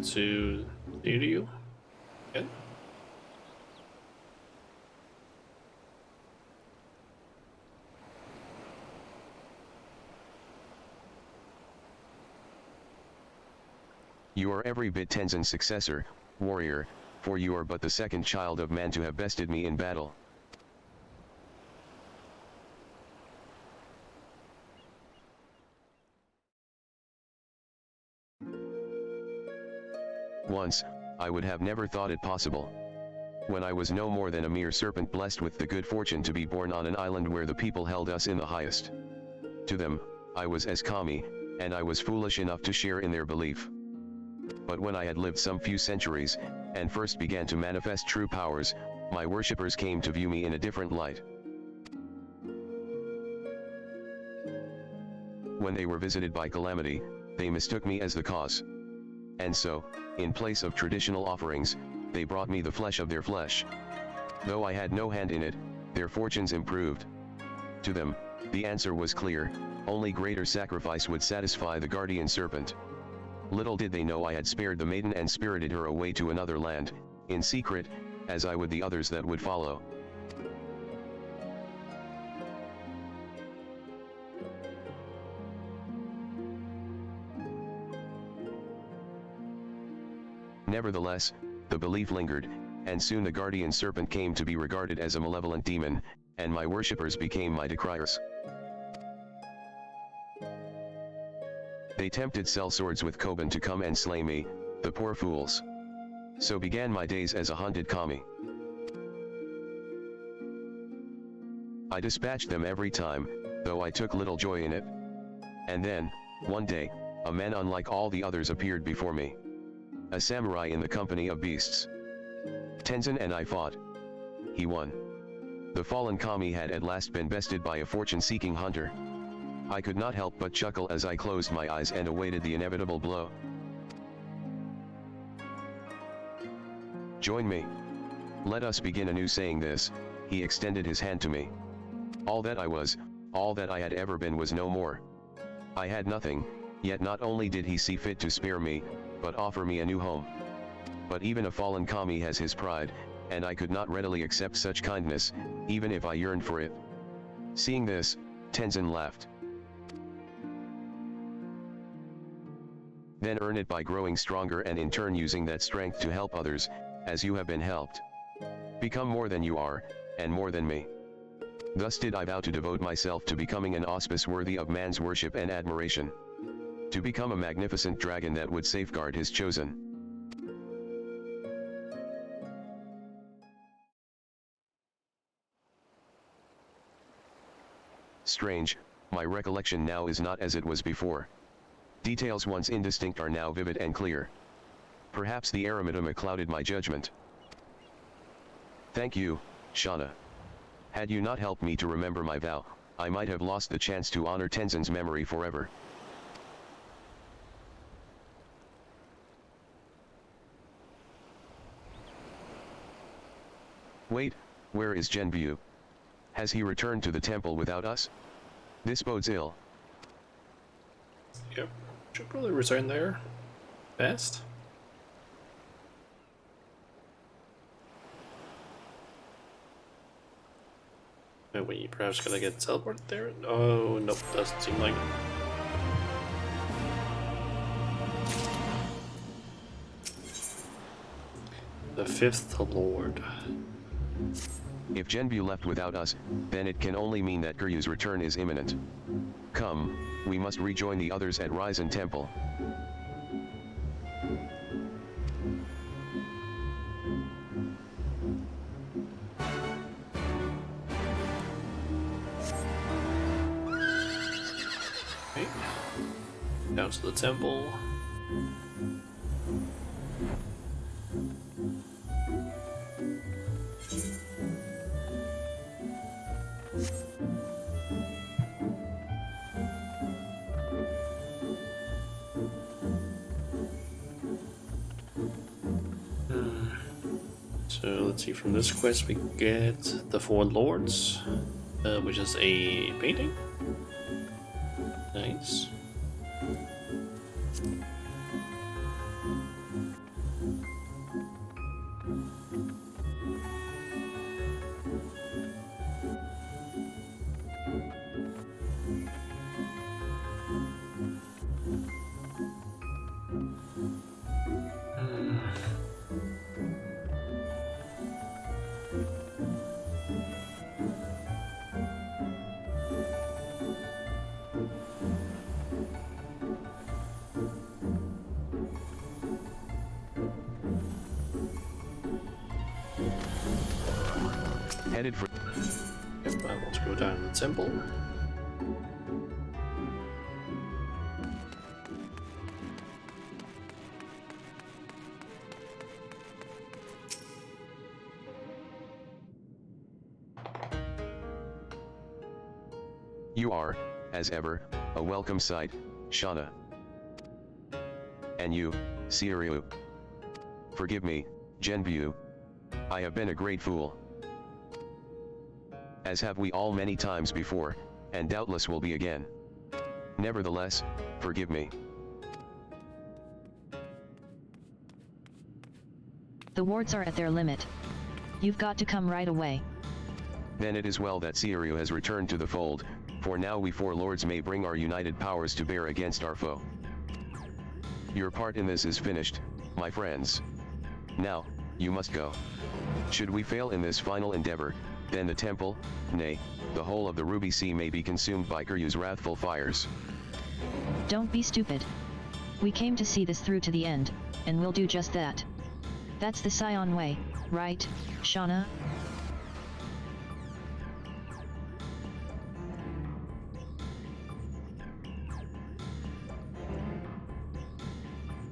good to see you. Good. You are every bit Tenzin's successor, warrior, for you are but the second child of man to have bested me in battle. Once, I would have never thought it possible. When I was no more than a mere serpent blessed with the good fortune to be born on an island where the people held us in the highest. To them, I was as kami, and I was foolish enough to share in their belief. But when I had lived some few centuries, and first began to manifest true powers, my worshippers came to view me in a different light. When they were visited by calamity, they mistook me as the cause. And so, in place of traditional offerings, they brought me the flesh of their flesh. Though I had no hand in it, their fortunes improved. To them, the answer was clear: only greater sacrifice would satisfy the guardian serpent. Little did they know I had spared the maiden and spirited her away to another land, in secret, as I would the others that would follow. Nevertheless, the belief lingered, and soon the guardian serpent came to be regarded as a malevolent demon, and my worshippers became my decriers. They tempted sellswords with Koban to come and slay me, the poor fools. So began my days as a hunted kami. I dispatched them every time, though I took little joy in it. And then, one day, a man unlike all the others appeared before me. A samurai in the company of beasts. Tenzin and I fought. He won. The fallen kami had at last been bested by a fortune-seeking hunter. I could not help but chuckle as I closed my eyes and awaited the inevitable blow. Join me. Let us begin anew. Saying this, he extended his hand to me. All that I was, all that I had ever been was no more. I had nothing, yet not only did he see fit to spare me, but offer me a new home. But even a fallen kami has his pride, and I could not readily accept such kindness, even if I yearned for it. Seeing this, Tenzin laughed. Then earn it by growing stronger and in turn using that strength to help others, as you have been helped. Become more than you are, and more than me. Thus did I vow to devote myself to becoming an auspice worthy of man's worship and admiration. To become a magnificent dragon that would safeguard his chosen. Strange, my recollection now is not as it was before. Details once indistinct are now vivid and clear. Perhaps the eremita clouded my judgment. Thank you, Shauna. Had you not helped me to remember my vow, I might have lost the chance to honor Tenzin's memory forever. Wait, where is Genbu? Has he returned to the temple without us? This bodes ill. Yep, should probably return there fast. Oh, wait, perhaps gonna get teleported there? Oh, nope, doesn't seem like it. The fifth lord. If Genbu left without us, then it can only mean that Kiryu's return is imminent. Come, we must rejoin the others at Ryzen Temple. Okay. Down to the temple. So let's see, from this quest we get the Four Lords, which is a painting. Nice. headed for... Yep, I want to go down to the temple. You are, as ever, a welcome sight, Shauna. And you, Seiryu. Forgive me, Genbu. I have been a great fool. As have we all many times before, and doubtless will be again. Nevertheless, forgive me. The wards are at their limit. You've got to come right away. Then it is well that Seiryu has returned to the fold, for now we four lords may bring our united powers to bear against our foe. Your part in this is finished, my friends. Now, you must go. Should we fail in this final endeavor, then the temple, nay, the whole of the Ruby Sea may be consumed by Kiryu's wrathful fires. Don't be stupid. We came to see this through to the end, and we'll do just that. That's the Scion way, right, Shauna?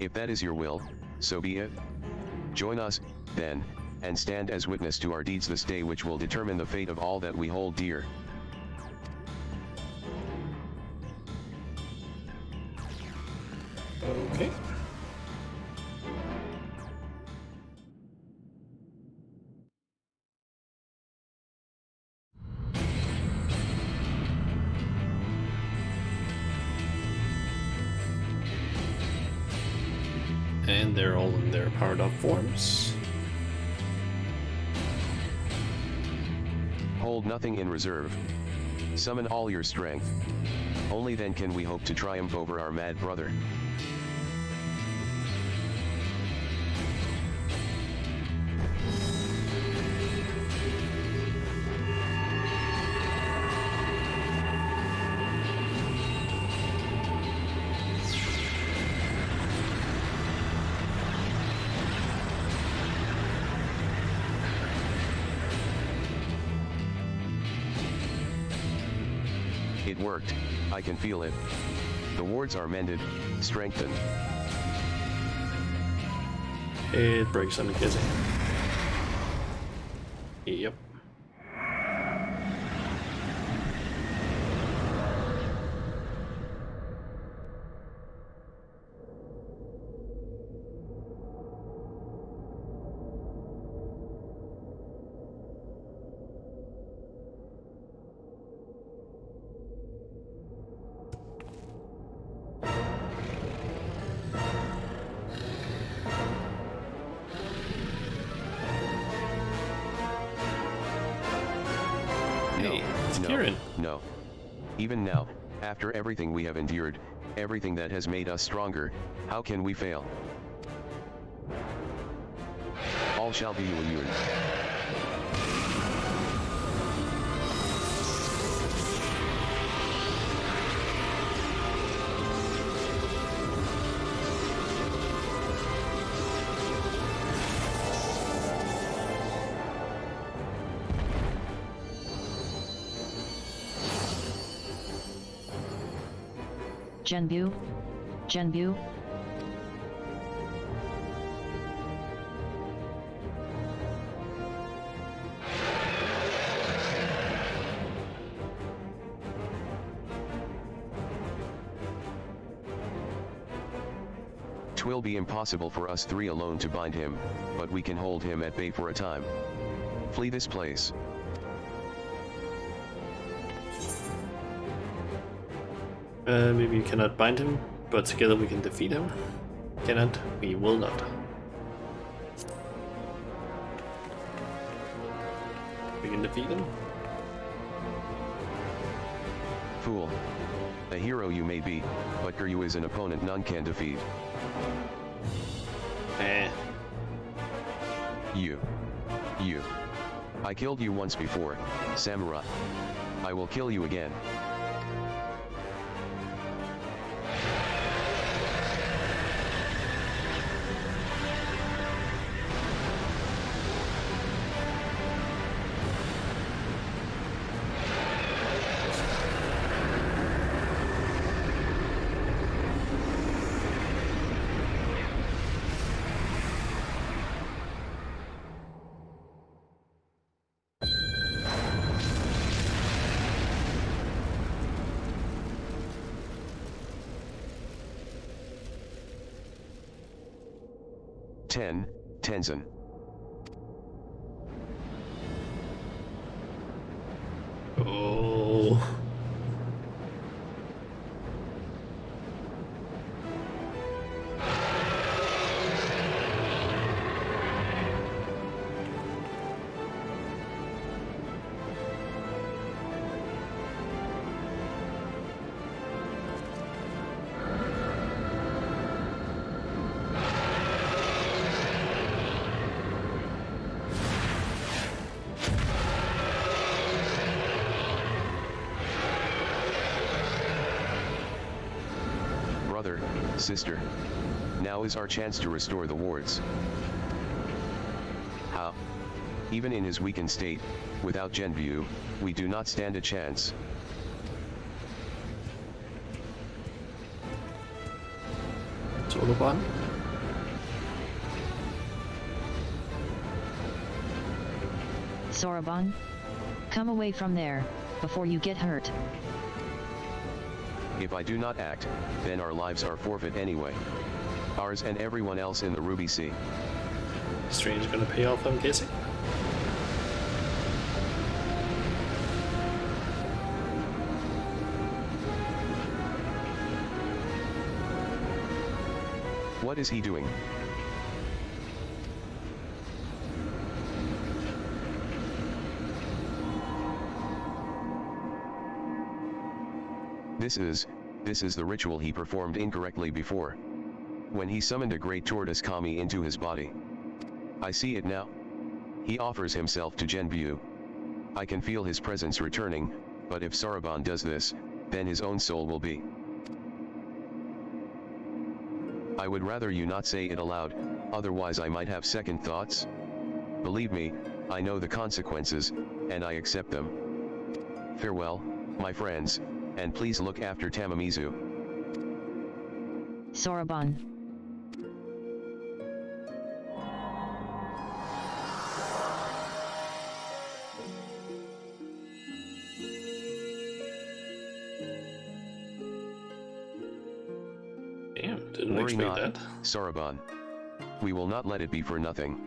If that is your will, so be it. Join us, then, and stand as witness to our deeds this day which will determine the fate of all that we hold dear. Okay. And they're all in their powered up forms. Hold nothing in reserve. Summon all your strength. Only then can we hope to triumph over our mad brother. It worked, I can feel it. The wards are mended, strengthened. It breaks, I'm guessing. Yep. Hey, it's Kieran. No. Even now, after everything we have endured, everything that has made us stronger, how can we fail? All shall be immune. Genbu? Genbu? Twill be impossible for us three alone to bind him, but we can hold him at bay for a time. Flee this place. Maybe you cannot bind him, but together we can defeat him. Cannot, we will not. We can defeat him. Fool. A hero you may be, but Kiryu is an opponent none can defeat. You. I killed you once before, samurai. I will kill you again. 10. Tenzin. Oh. Brother, sister. Now is our chance to restore the wards. How? Even in his weakened state, without Genbu, we do not stand a chance. Soloban? Soroban? Come away from there, before you get hurt. If I do not act, then our lives are forfeit anyway. Ours and everyone else in the Ruby Sea. Strange gonna pay off, I'm guessing. What is he doing? This is the ritual he performed incorrectly before. When he summoned a great tortoise kami into his body. I see it now. He offers himself to Genbu. I can feel his presence returning, but if Soroban does this, then his own soul will be. I would rather you not say it aloud, otherwise I might have second thoughts. Believe me, I know the consequences, and I accept them. Farewell, my friends, and please look after Tamamizu. Soroban. Damn, didn't Worry expect not, that. Soroban. We will not let it be for nothing.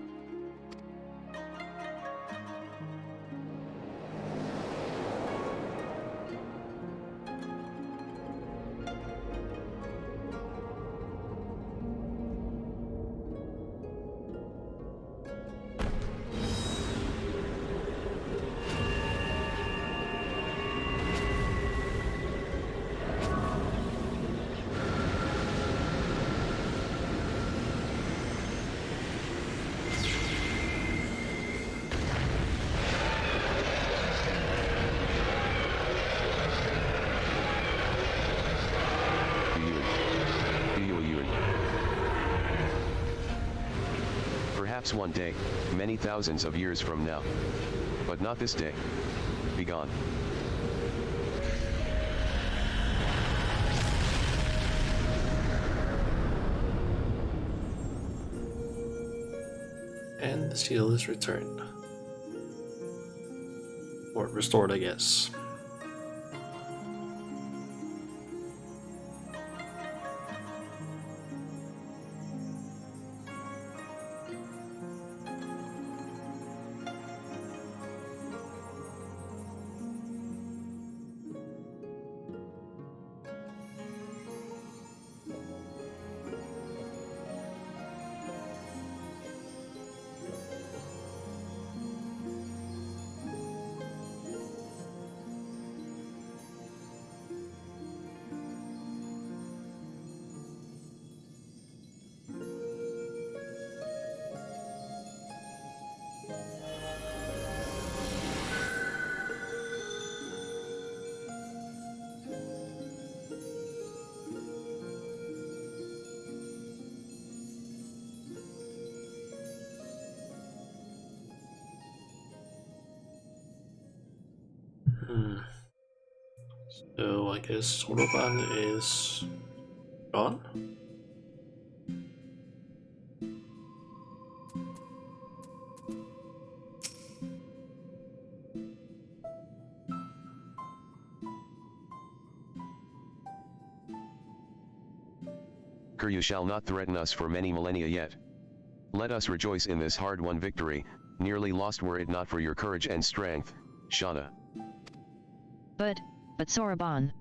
Perhaps one day, many thousands of years from now. But not this day. Begone. And the seal is returned. Or restored, I guess. So I guess Soroban is gone. Kiryu shall not threaten us for many millennia yet. Let us rejoice in this hard-won victory, nearly lost were it not for your courage and strength, Shauna. But Soroban.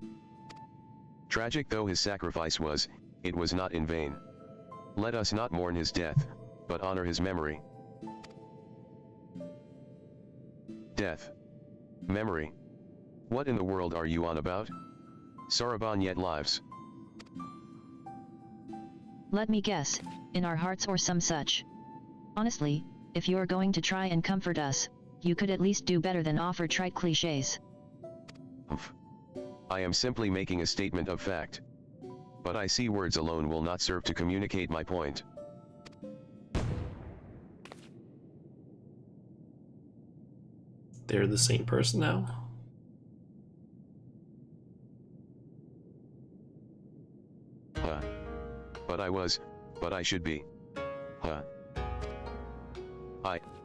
Tragic though his sacrifice was, it was not in vain. Let us not mourn his death, but honor his memory. Death. Memory. What in the world are you on about? Soroban yet lives. Let me guess, in our hearts or some such. Honestly, if you're going to try and comfort us, you could at least do better than offer trite cliches. I am simply making a statement of fact. But I see words alone will not serve to communicate my point. They're the same person now? But I should be.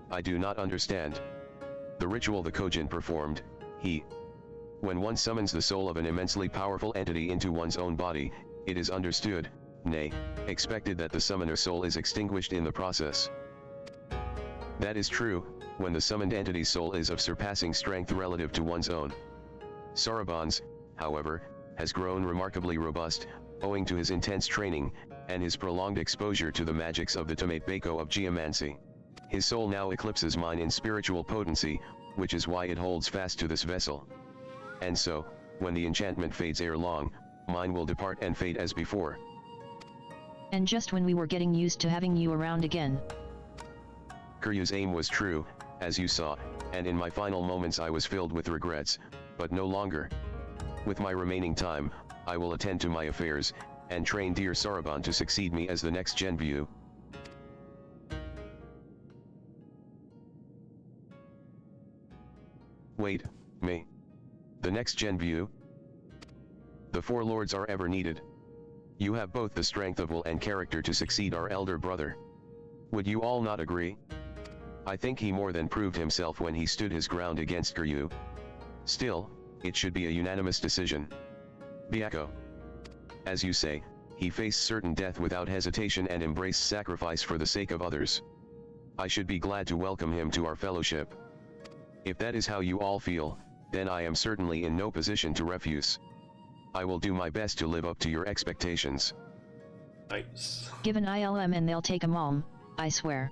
I do not understand. The ritual the Kojin performed, when one summons the soul of an immensely powerful entity into one's own body, it is understood, nay, expected that the summoner's soul is extinguished in the process. That is true, when the summoned entity's soul is of surpassing strength relative to one's own. Soroban's, however, has grown remarkably robust, owing to his intense training, and his prolonged exposure to the magics of the Tomate-Bako of geomancy. His soul now eclipses mine in spiritual potency, which is why it holds fast to this vessel. And so, when the enchantment fades ere long, mine will depart and fade as before. And just when we were getting used to having you around again. Kiryu's aim was true, as you saw, and in my final moments I was filled with regrets, but no longer. With my remaining time, I will attend to my affairs, and train dear Soroban to succeed me as the next Genview. Wait, me? The next Genview? The four lords are ever needed. You have both the strength of will and character to succeed our elder brother. Would you all not agree? I think he more than proved himself when he stood his ground against Kiryu. Still, it should be a unanimous decision. Byakko. As you say, he faced certain death without hesitation and embraced sacrifice for the sake of others. I should be glad to welcome him to our fellowship. If that is how you all feel, then I am certainly in no position to refuse. I will do my best to live up to your expectations. Nice. Give an ILM and they'll take 'em all, I swear.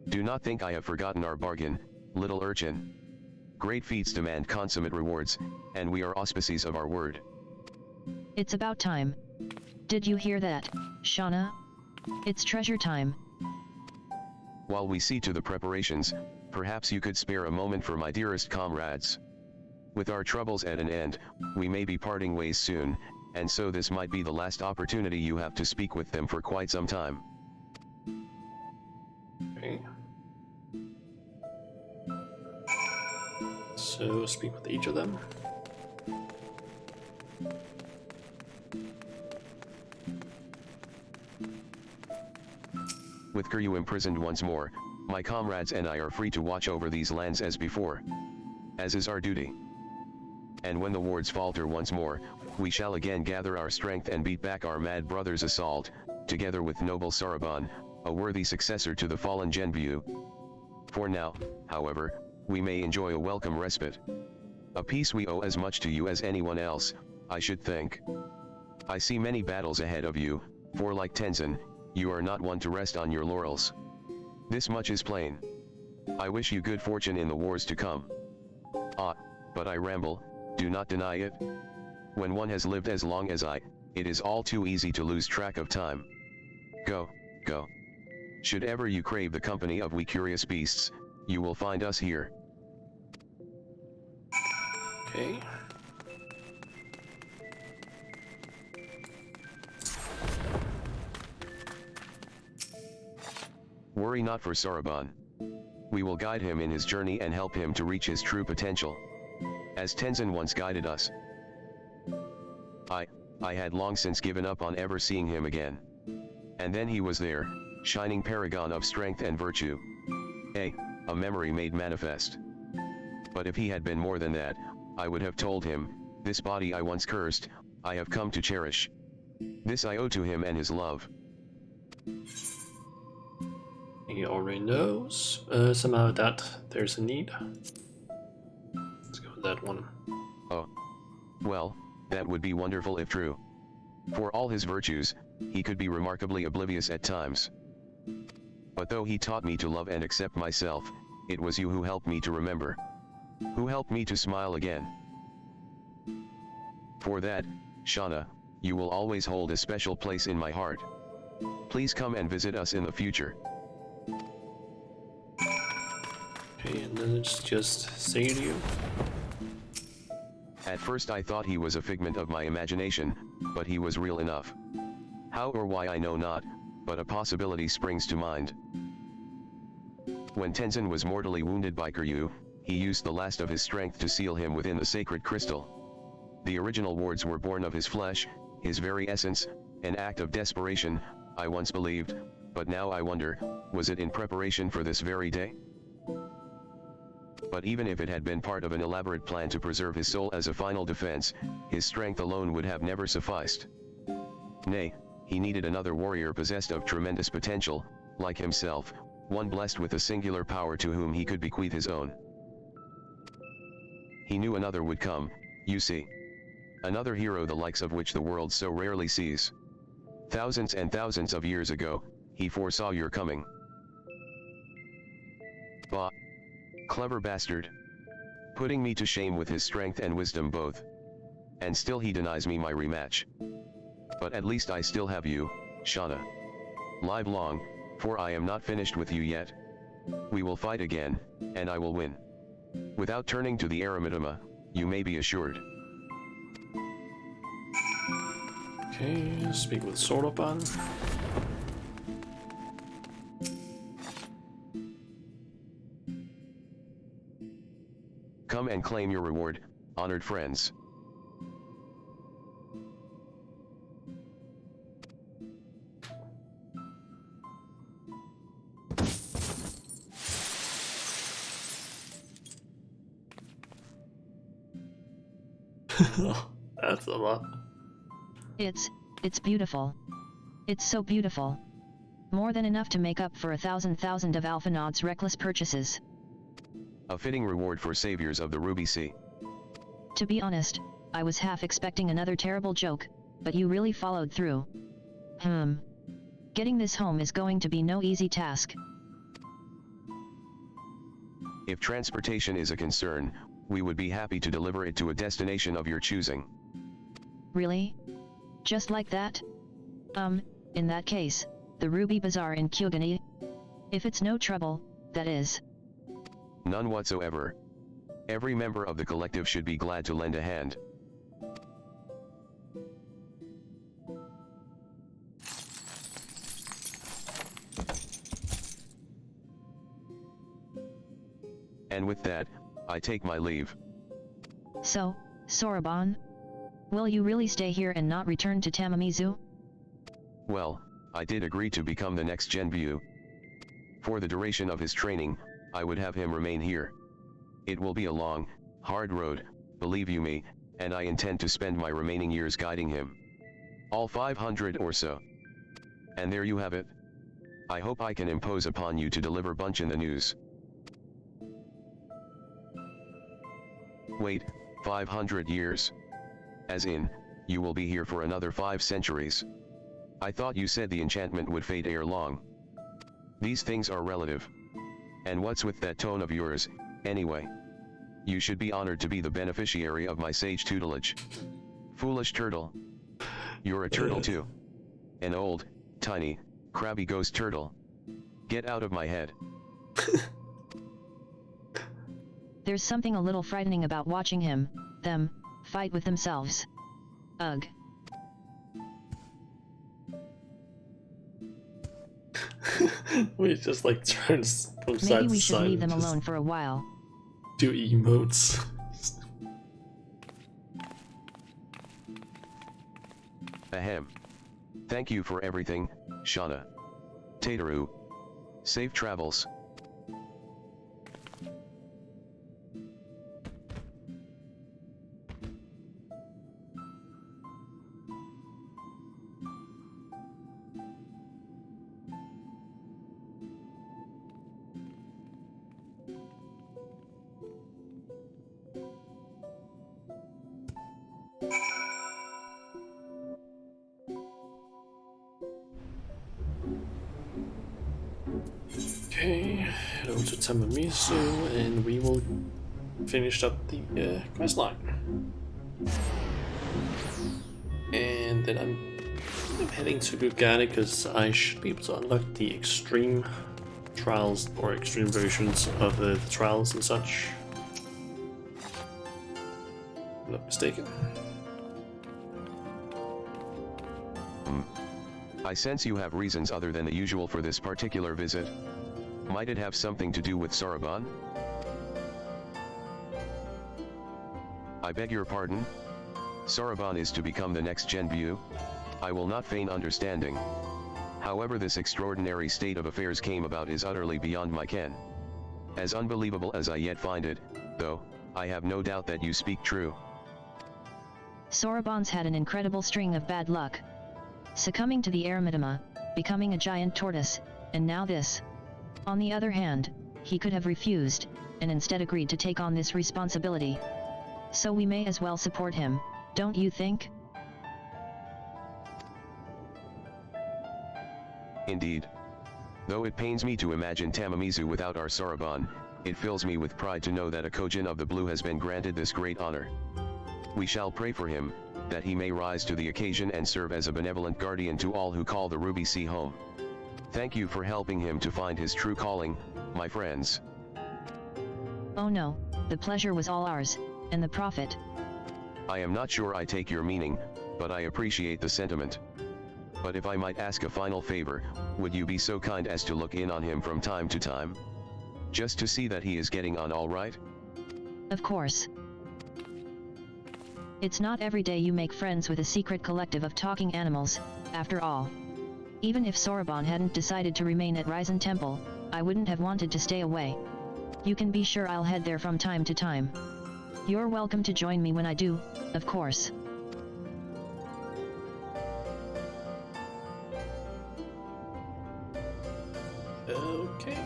Do not think I have forgotten our bargain, little urchin. Great feats demand consummate rewards, and we are auspices of our word. It's about time. Did you hear that, Shauna? It's treasure time. While we see to the preparations, perhaps you could spare a moment for my dearest comrades. With our troubles at an end, we may be parting ways soon, and so this might be the last opportunity you have to speak with them for quite some time. Okay. So speak with each of them. With Kiryu imprisoned once more, my comrades and I are free to watch over these lands as before. As is our duty. And when the wards falter once more, we shall again gather our strength and beat back our mad brother's assault, together with noble Soroban, a worthy successor to the fallen Genview. For now, however, we may enjoy a welcome respite. A peace we owe as much to you as anyone else, I should think. I see many battles ahead of you, for like Tenzin, you are not one to rest on your laurels. This much is plain. I wish you good fortune in the wars to come. But I ramble, do not deny it. When one has lived as long as I, it is all too easy to lose track of time. Go. Should ever you crave the company of we curious beasts, you will find us here. Okay. Worry not for Soroban. We will guide him in his journey and help him to reach his true potential. As Tenzin once guided us. I had long since given up on ever seeing him again. And then he was there, shining paragon of strength and virtue. a memory made manifest. But if he had been more than that, I would have told him, this body I once cursed, I have come to cherish. This I owe to him and his love. He already knows somehow that there's a need. Let's go with that one. Oh. Well, that would be wonderful if true. For all his virtues, he could be remarkably oblivious at times. But though he taught me to love and accept myself, it was you who helped me to remember. Who helped me to smile again. For that, Shauna, you will always hold a special place in my heart. Please come and visit us in the future. Okay, and then it's just say to you. At first I thought he was a figment of my imagination, but he was real enough. How or why I know not, but a possibility springs to mind. When Tenzin was mortally wounded by Kiryu, he used the last of his strength to seal him within the sacred crystal. The original wards were born of his flesh, his very essence, an act of desperation, I once believed, but now I wonder, was it in preparation for this very day? But even if it had been part of an elaborate plan to preserve his soul as a final defense, his strength alone would have never sufficed. Nay, he needed another warrior possessed of tremendous potential, like himself, one blessed with a singular power to whom he could bequeath his own. He knew another would come, you see. Another hero the likes of which the world so rarely sees. Thousands and thousands of years ago, he foresaw your coming. Bah! Clever bastard. Putting me to shame with his strength and wisdom both. And still he denies me my rematch. But at least I still have you, Shauna. Live long, for I am not finished with you yet. We will fight again, and I will win. Without turning to the Eremidama, you may be assured. Okay, speak with Soroban. Come and claim your reward, honored friends. That's a lot. It's beautiful. It's so beautiful. More than enough to make up for 1,000 of Alphanod's reckless purchases. A fitting reward for saviors of the Ruby Sea. To be honest, I was half expecting another terrible joke, but you really followed through. Getting this home is going to be no easy task. If transportation is a concern, we would be happy to deliver it to a destination of your choosing. Really? Just like that? In that case, the Ruby Bazaar in Kyogani? If it's no trouble, that is. None whatsoever. Every member of the collective should be glad to lend a hand. And with that, I take my leave. So, Soroban? Will you really stay here and not return to Tamamizu? Well, I did agree to become the next Genbu. For the duration of his training, I would have him remain here. It will be a long, hard road, believe you me, and I intend to spend my remaining years guiding him. All 500 or so. And there you have it. I hope I can impose upon you to deliver Bunchen the news. Wait, 500 years? As in, you will be here for another 5 centuries. I thought you said the enchantment would fade ere long. These things are relative. And what's with that tone of yours, anyway? You should be honored to be the beneficiary of my sage tutelage. Foolish turtle. You're a turtle too. An old, tiny, crabby ghost turtle. Get out of my head. There's something a little frightening about watching them, fight with themselves. Ugh. We just like turns from side to side. Maybe we should leave them alone for a while. Do emotes. Ahem. Thank you for everything, Shauna. Tataru. Safe travels. Okay, head over to Tamamisu and we will finish up the quest line. And then I'm heading to Gugane because I should be able to unlock the extreme trials or extreme versions of the trials and such. If I'm not mistaken. I sense you have reasons other than the usual for this particular visit. Might it have something to do with Soroban? I beg your pardon? Soroban is to become the next Genbu? I will not feign understanding. However, this extraordinary state of affairs came about is utterly beyond my ken. As unbelievable as I yet find it, though, I have no doubt that you speak true. Soroban's had an incredible string of bad luck. Succumbing to the Eremidema, becoming a giant tortoise, and now this. On the other hand, he could have refused, and instead agreed to take on this responsibility. So we may as well support him, don't you think? Indeed. Though it pains me to imagine Tamamisu without our Soroban, it fills me with pride to know that a Kojin of the Blue has been granted this great honor. We shall pray for him, that he may rise to the occasion and serve as a benevolent guardian to all who call the Ruby Sea home. Thank you for helping him to find his true calling, my friends. Oh no, the pleasure was all ours, and the profit. I am not sure I take your meaning, but I appreciate the sentiment. But if I might ask a final favor, would you be so kind as to look in on him from time to time? Just to see that he is getting on all right? Of course. It's not every day you make friends with a secret collective of talking animals, after all. Even if Soroban hadn't decided to remain at Ryzen Temple, I wouldn't have wanted to stay away. You can be sure I'll head there from time to time. You're welcome to join me when I do, of course. Okay.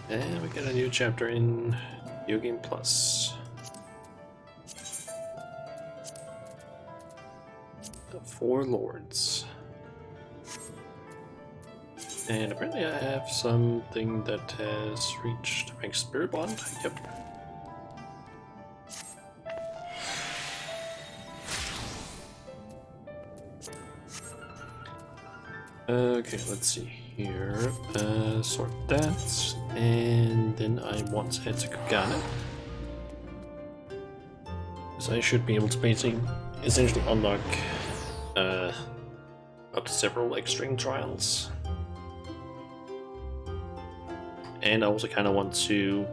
And we got a new chapter in New Game Plus. The Four Lords. And apparently I have something that has reached rank Spirit Bond. Yep. Okay, let's see here. Sort that, and then I want to head to Kugane. So I should be able to basically essentially unlock up to several extreme trials. And I also kind of want to,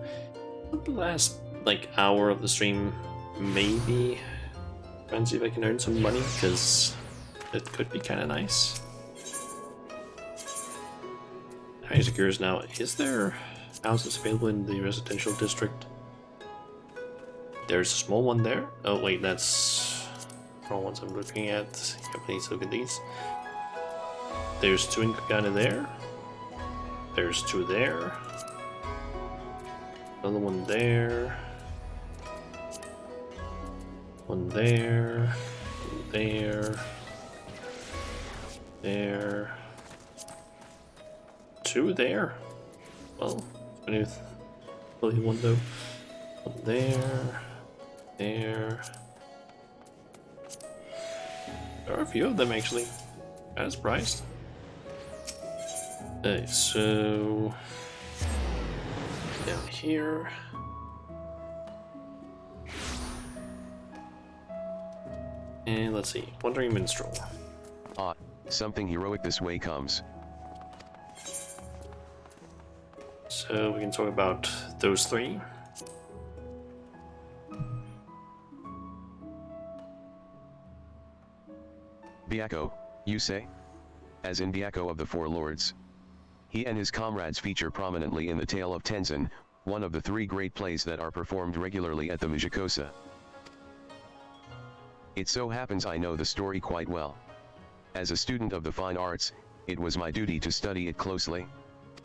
the last like hour of the stream, maybe try and see if I can earn some money, because it could be kind of nice. I'm curious now, is there houses available in the residential district? There's a small one there. Oh wait, that's the wrong ones I'm looking at. Yep, I need to look at these. There's two in Kugane there. There's two there. Another one there. One there. One there. There. Two there. Well, beneath the window. One there. There. There are a few of them actually. I was surprised. Okay, so down here. And let's see, Wandering Minstrel. Ah, something heroic this way comes. So we can talk about those three. Byakko, you say? As in Byakko of the Four Lords. He and his comrades feature prominently in the Tale of Tenzin, one of the three great plays that are performed regularly at the Mujikosa. It so happens I know the story quite well. As a student of the fine arts, it was my duty to study it closely.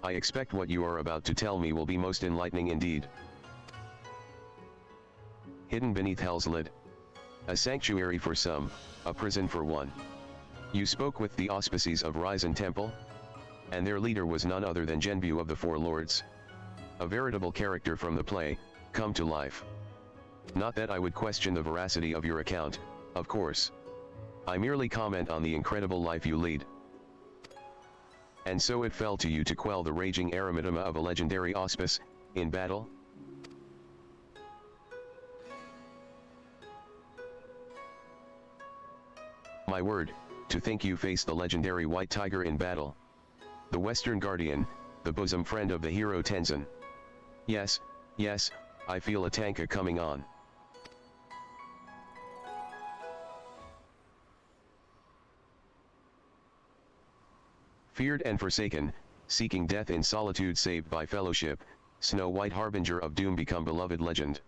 I expect what you are about to tell me will be most enlightening indeed. Hidden beneath hell's lid. A sanctuary for some, a prison for one. You spoke with the auspices of Ryzen Temple? And their leader was none other than Genbu of the Four Lords. A veritable character from the play, come to life. Not that I would question the veracity of your account, of course. I merely comment on the incredible life you lead. And so it fell to you to quell the raging erymitema of a legendary auspice, in battle? My word, to think you faced the legendary White Tiger in battle. The Western Guardian, the bosom friend of the hero Tenzin. Yes, yes, I feel a tanka coming on. Feared and forsaken, seeking death in solitude saved by fellowship, Snow White harbinger of doom become beloved legend.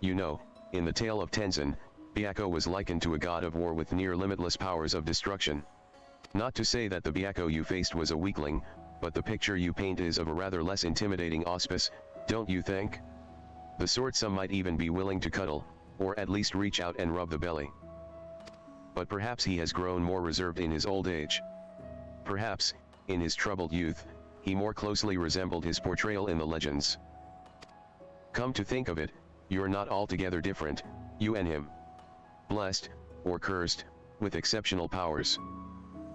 You know, in the tale of Tenzin, Byakko was likened to a god of war with near limitless powers of destruction. Not to say that the Byakko you faced was a weakling, but the picture you paint is of a rather less intimidating auspice, don't you think? The sort some might even be willing to cuddle, or at least reach out and rub the belly. But perhaps he has grown more reserved in his old age. Perhaps, in his troubled youth, he more closely resembled his portrayal in the legends. Come to think of it, you're not altogether different, you and him. Blessed, or cursed, with exceptional powers.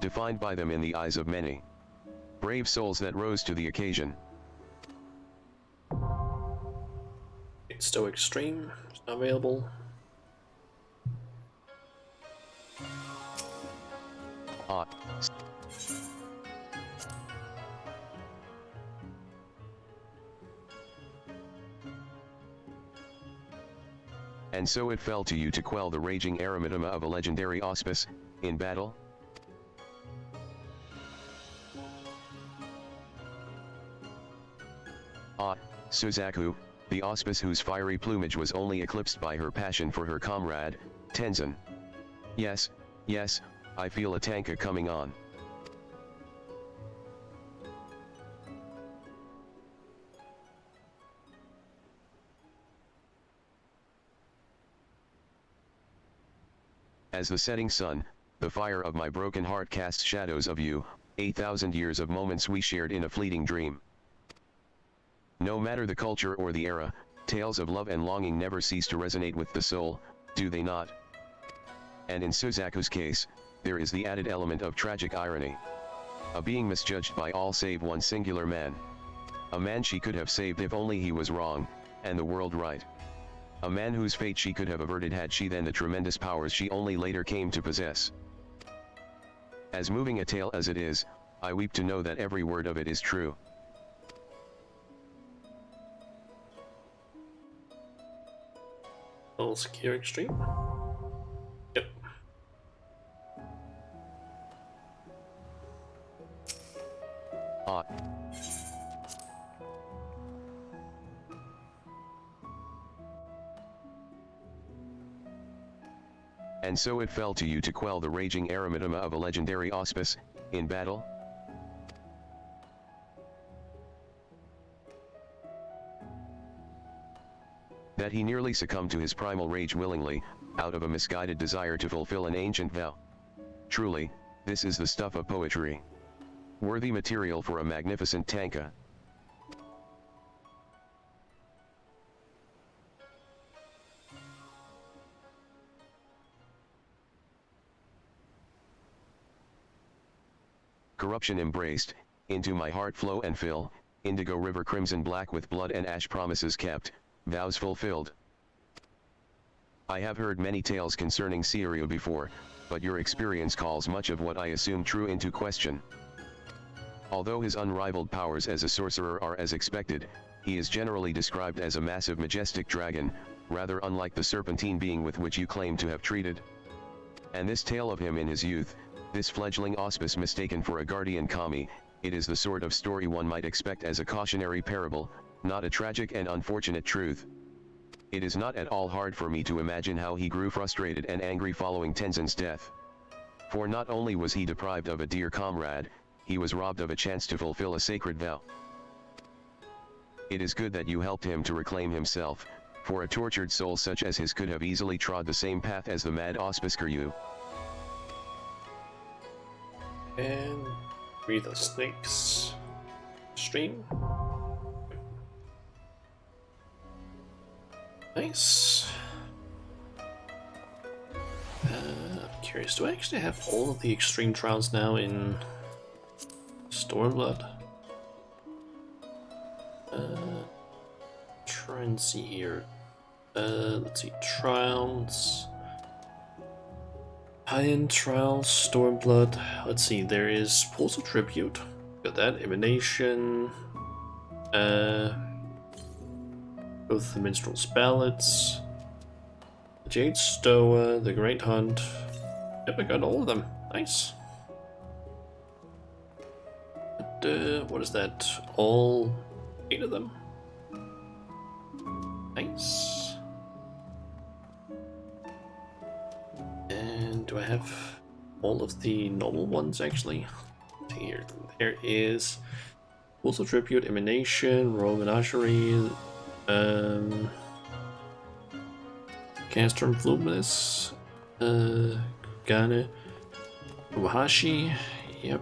Defined by them in the eyes of many. Brave souls that rose to the occasion. Stoic Stream is not available. And so it fell to you to quell the raging erymitema of a legendary auspice, in battle? Suzaku, the auspice whose fiery plumage was only eclipsed by her passion for her comrade, Tenzin. Yes, yes, I feel a tanka coming on. As the setting sun, the fire of my broken heart casts shadows of you, 8,000 years of moments we shared in a fleeting dream. No matter the culture or the era, tales of love and longing never cease to resonate with the soul, do they not? And in Suzaku's case, there is the added element of tragic irony. A being misjudged by all save one singular man. A man she could have saved if only he was wrong, and the world right. A man whose fate she could have averted had she then the tremendous powers she only later came to possess. As moving a tale as it is, I weep to know that every word of it is true. Little secure extreme. Yep. And so it fell to you to quell the raging erymitema of a legendary auspice, in battle? That he nearly succumbed to his primal rage willingly, out of a misguided desire to fulfill an ancient vow. Truly, this is the stuff of poetry. Worthy material for a magnificent tanka. Corruption embraced, into my heart flow and fill, indigo river crimson black with blood and ash promises kept, vows fulfilled. I have heard many tales concerning Seiryu before, but your experience calls much of what I assume true into question. Although his unrivaled powers as a sorcerer are as expected, he is generally described as a massive majestic dragon, rather unlike the serpentine being with which you claim to have treated. And this tale of him in his youth, this fledgling auspice mistaken for a guardian kami, it is the sort of story one might expect as a cautionary parable, not a tragic and unfortunate truth. It is not at all hard for me to imagine how he grew frustrated and angry following Tenzin's death. For not only was he deprived of a dear comrade, he was robbed of a chance to fulfill a sacred vow. It is good that you helped him to reclaim himself, for a tortured soul such as his could have easily trod the same path as the mad Auspisker. And breathe the snakes stream. Nice. I'm curious, do I actually have all of the extreme trials now in Stormblood? Try and see here. Let's see, trials. High-end trials, Stormblood. Let's see, there is Pulse of Tribute. Got that, Emanation. Both the Minstrel's Ballads. The Jade Stoa, the Great Hunt. Yep, I got all of them. Nice. But, what is that? All 8 of them? Nice. And do I have all of the normal ones actually? Let's see here. There is Pulse of Tribute, Emanation, Royal Menagerie, Castrum Fluminous, Gane, Uhashi, yep,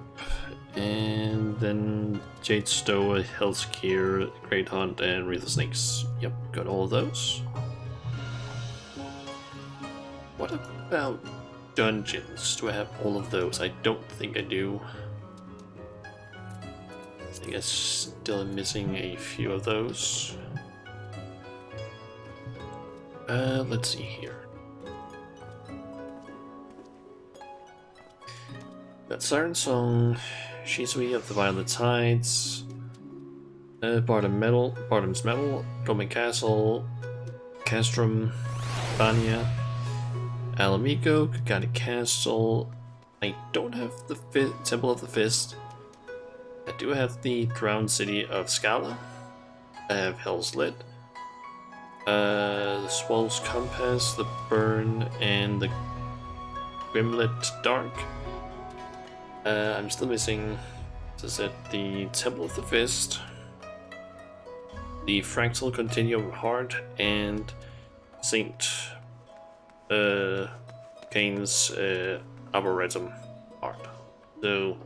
and then Jade Stoa, Hell's Gear, Great Hunt, and Wreath of Snakes. Yep, got all of those. What about dungeons? Do I have all of those? I don't think I do. I think I still am missing a few of those. Let's see here. Got Siren Song, Shisui of the Violet Tides, Bardam's Metal, Roman Castle, Castrum, Vania, Alamico, Kagani Castle. I don't have the Temple of the Fist. I do have the Drowned City of Scala. I have Hell's Lit. The Swallow's Compass, the Burn, and the Grimlet Dark. I'm still missing, as I said, the Temple of the Fist, the Fractal Continuum of Heart, and Saint Cain's Arboretum Art. So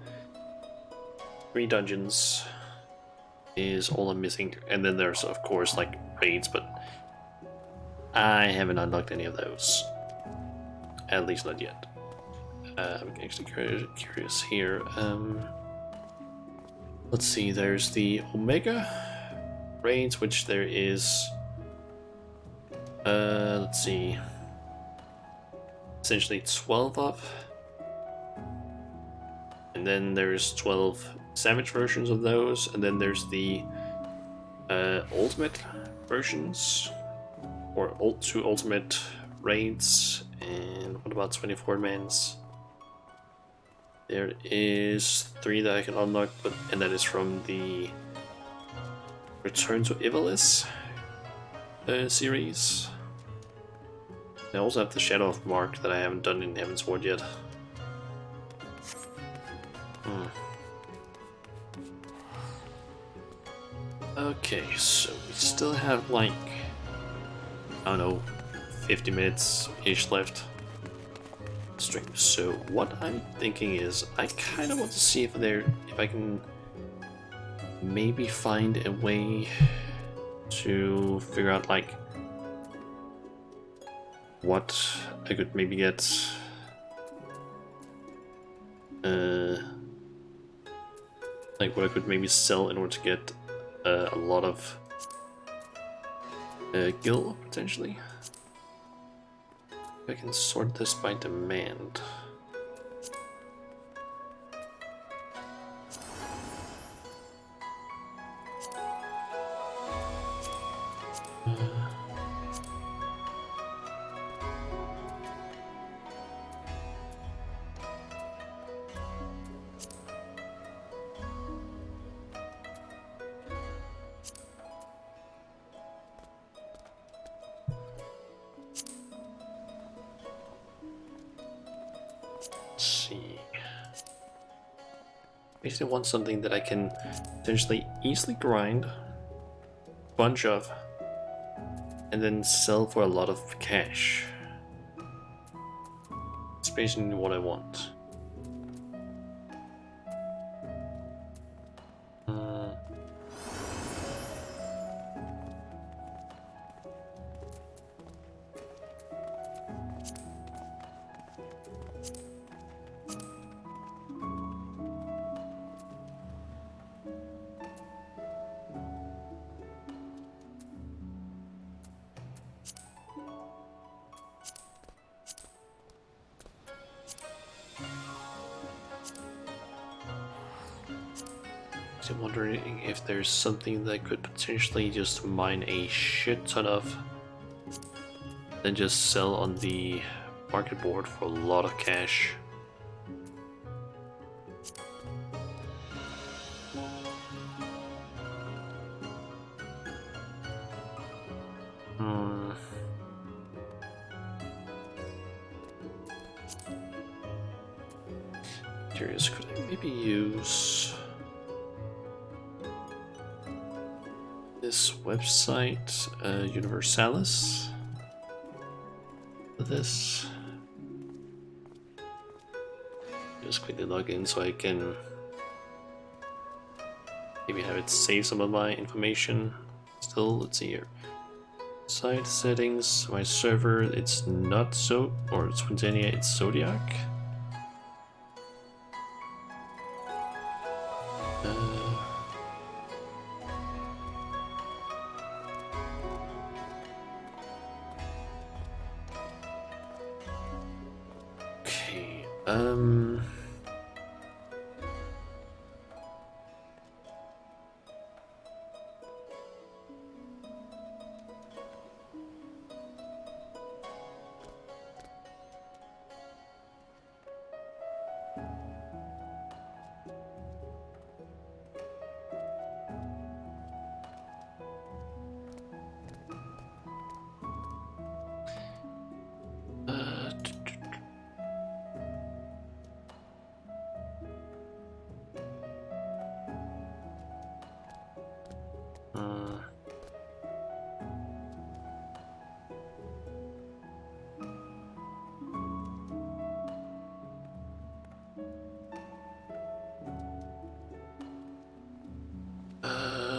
3 dungeons is all I'm missing, and then there's of course like raids, but I haven't unlocked any of those, at least not yet. I'm actually curious here. Let's see, there's the Omega raids, which there is, let's see, essentially 12 of, and then there's 12 Savage versions of those, and then there's the Ultimate versions, or 2 Ultimate raids, and what about 24 mans? There is 3 that I can unlock, and that is from the Return to Ivalice series. I also have the Shadow of Mark that I haven't done in Heaven's Ward yet. Okay, so we still have like, I don't know, 50 minutes-ish left stream. So what I'm thinking is, I kind of want to see if I can maybe find a way to figure out like what I could maybe get like what I could maybe sell in order to get a lot of gil potentially. I can sort this by demand. Let's see. Basically want something that I can potentially easily grind a bunch of and then sell for a lot of cash. It's basically what I want. I'm wondering if there's something that could potentially just mine a shit ton of, then just sell on the market board for a lot of cash. Curious, could I maybe use this website, Universalis, for this? Just quickly log in so I can maybe have it save some of my information. Still, let's see here. Site settings, my server, it's not so, or it's Quintania, it's Zodiac.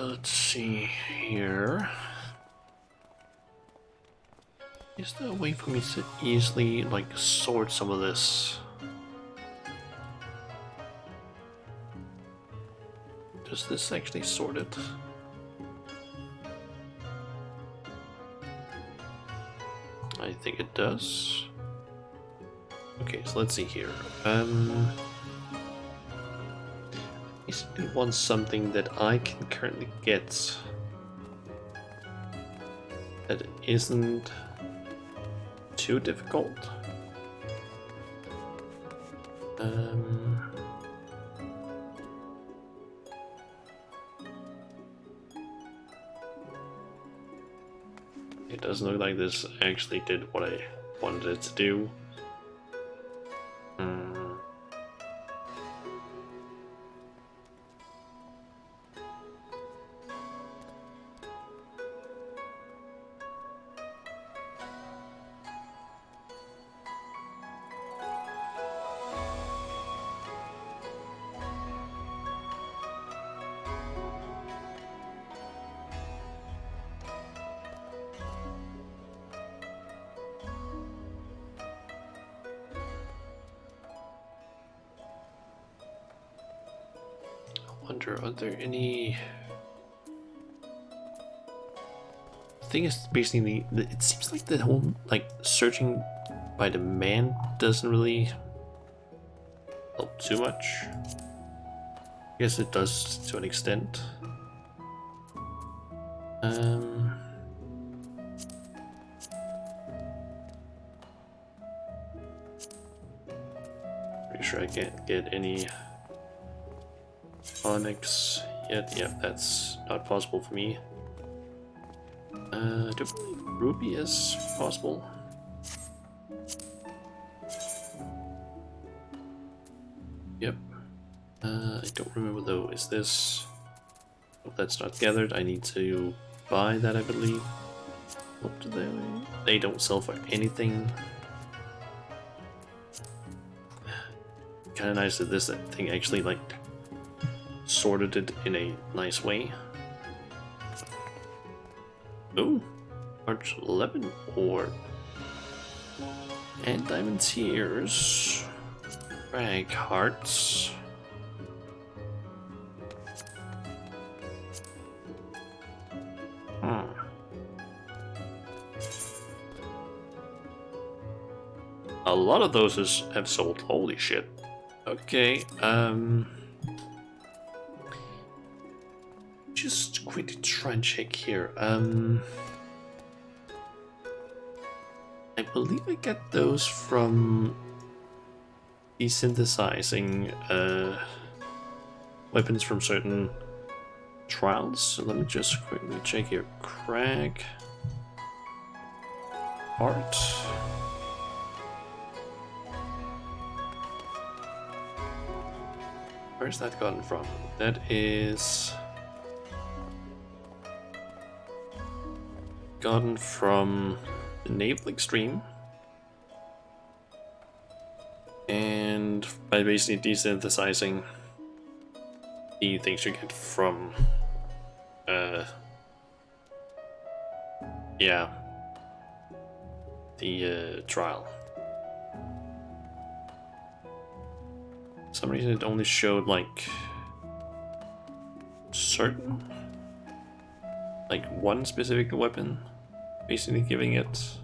Let's see here. Is there a way for me to easily like sort some of this? Does this actually sort it? I think it does. Okay, so let's see here. Basically want something that I can currently get that isn't too difficult. It doesn't look like this actually did what I wanted it to do. Wonder, are there any? The thing is, basically, it seems like the whole like searching by demand doesn't really help too much. I guess it does to an extent. Pretty sure I can't get any onyx yet. Yeah, that's not possible for me. Do I believe ruby is possible? Yep. I don't remember though. Is this... Oh, that's not gathered. I need to buy that, I believe. What do they... They don't sell for anything. Kind of nice that this thing actually like sorted it in a nice way. Oh, March 11 orb. And diamond tears. Rag hearts. A lot of those have sold. Holy shit. Okay, just quickly try and check here. I believe I get those from desynthesizing weapons from certain trials. So let me just quickly check here. Crag. Art. Where's that gotten from? That is gotten from the Naval Extreme, and by basically desynthesizing the things you get from yeah, the trial. For some reason it only showed like certain, like one specific weapon, basically giving it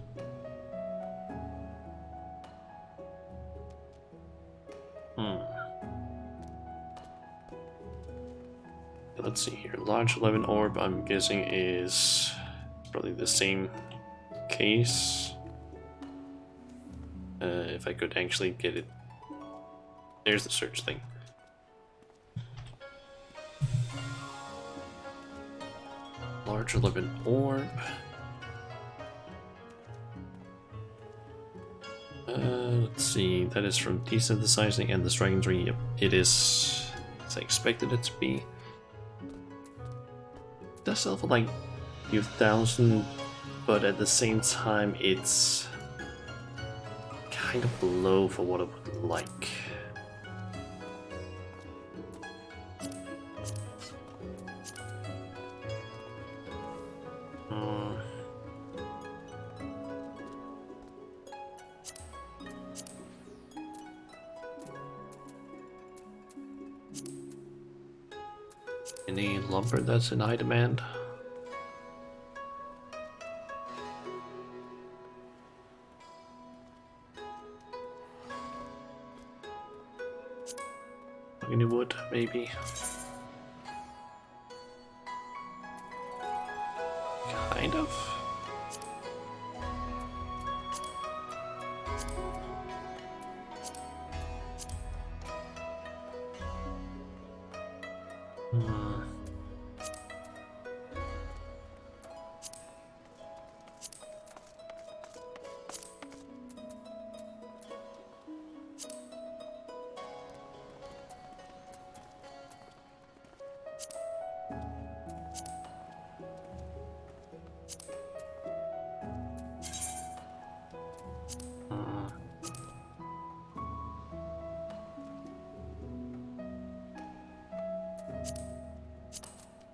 let's see here. Large 11 orb, I'm guessing is probably the same case. If I could actually get it. There's the search thing. Large 11 orb. Let's see. That is from desynthesizing and the striking tree. Yep, it is as I expected it to be. It does sell for like a few thousand, but at the same time, it's kind of low for what I would like. Any lumber that's in high demand? Any wood, maybe? Kind of.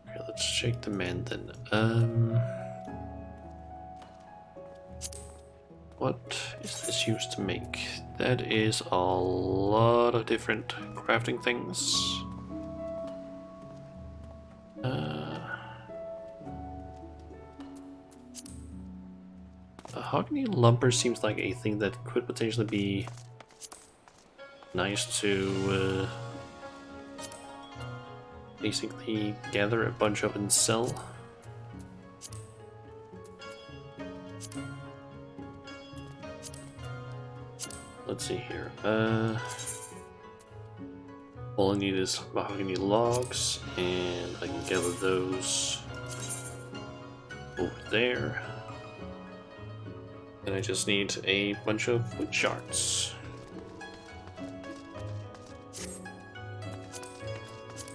Okay, let's check the man then. What is this used to make? That is a lot of different crafting things. Mahogany lumber seems like a thing that could potentially be nice to basically gather a bunch of and sell. Let's see here. All I need is mahogany logs, and I can gather those over there. And I just need a bunch of wood shards.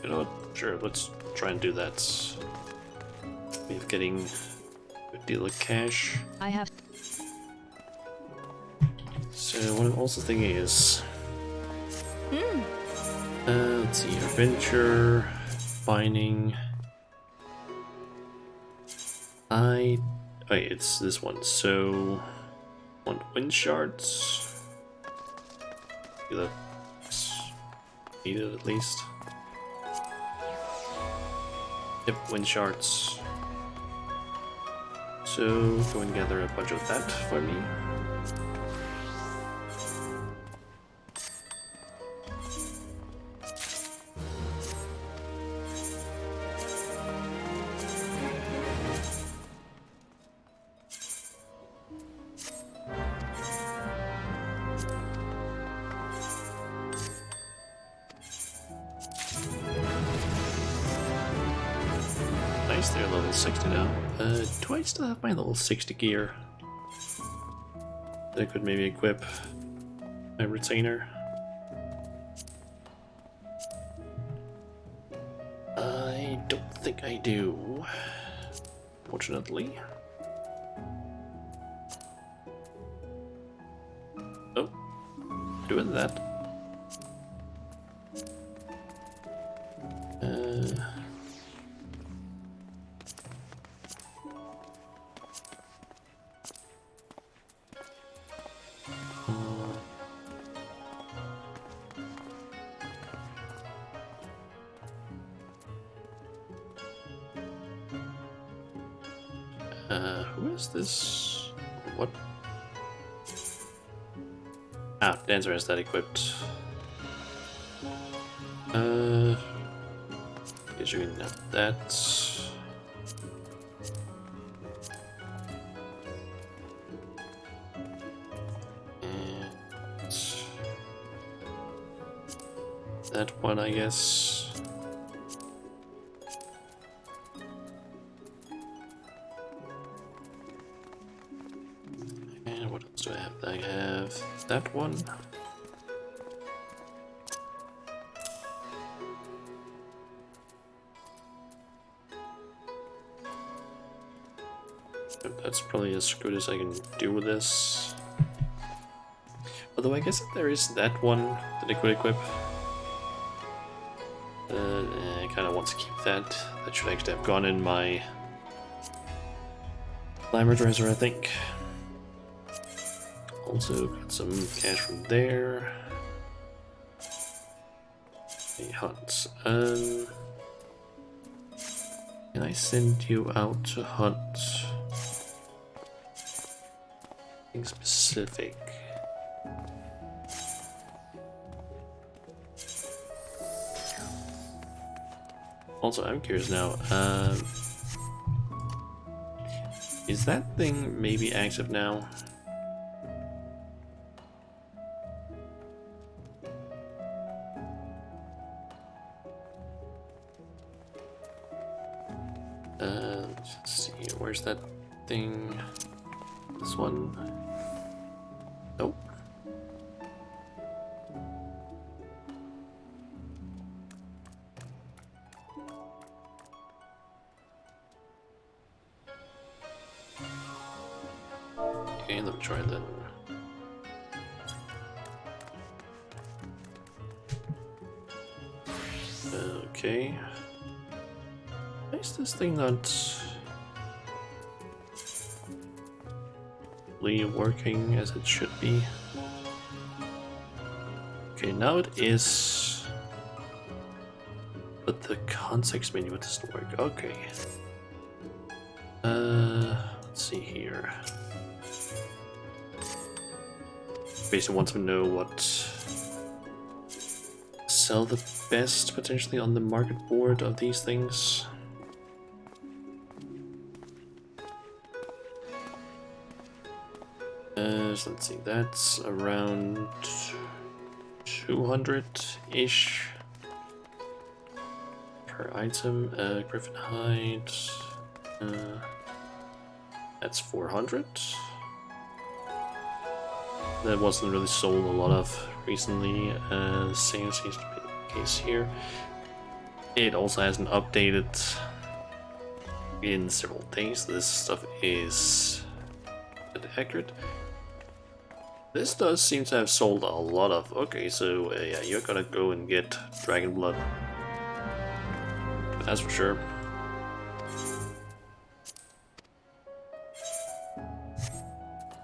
You know what? Sure, let's try and do that. We're getting a good deal of cash. I have. So what I'm also thinking is, let's see, adventure, mining. Wait, it's this one. So, want wind shards. That's needed at least. Yep, wind shards. So go and gather a bunch of that for me. Nice, they're level 60 now. Do I still have my level 60 gear? That I could maybe equip my retainer. I don't think I do, fortunately. Oh, doing that. Who is this? What? Ah, Dancer has that equipped. Guess you can have that. And that one, I guess. Do I have? I have that one. That's probably as good as I can do with this. Although I guess there is that one that I could equip. I kind of want to keep that. That should actually have gone in my climber dresser, I think. Also got some cash from there. Hey, Hunt. Can I send you out to hunt something specific? Also, I'm curious now. Is that thing maybe active now? Let's see, where's that thing? This one? Nope. Okay, let me try that. Okay. Why is this thing not really working as it should be? Okay, now it is, but the context menu doesn't work. Okay. Let's see here. Basically want to know what sell the best potentially on the market board of these things. So let's see, that's around 200-ish per item. Griffin hide, that's 400. That wasn't really sold a lot of recently. Same seems to be the case here. It also hasn't updated in several days. This stuff is accurate. This does seem to have sold a lot of. Okay, so yeah, you're gonna go and get Dragon Blood. That's for sure.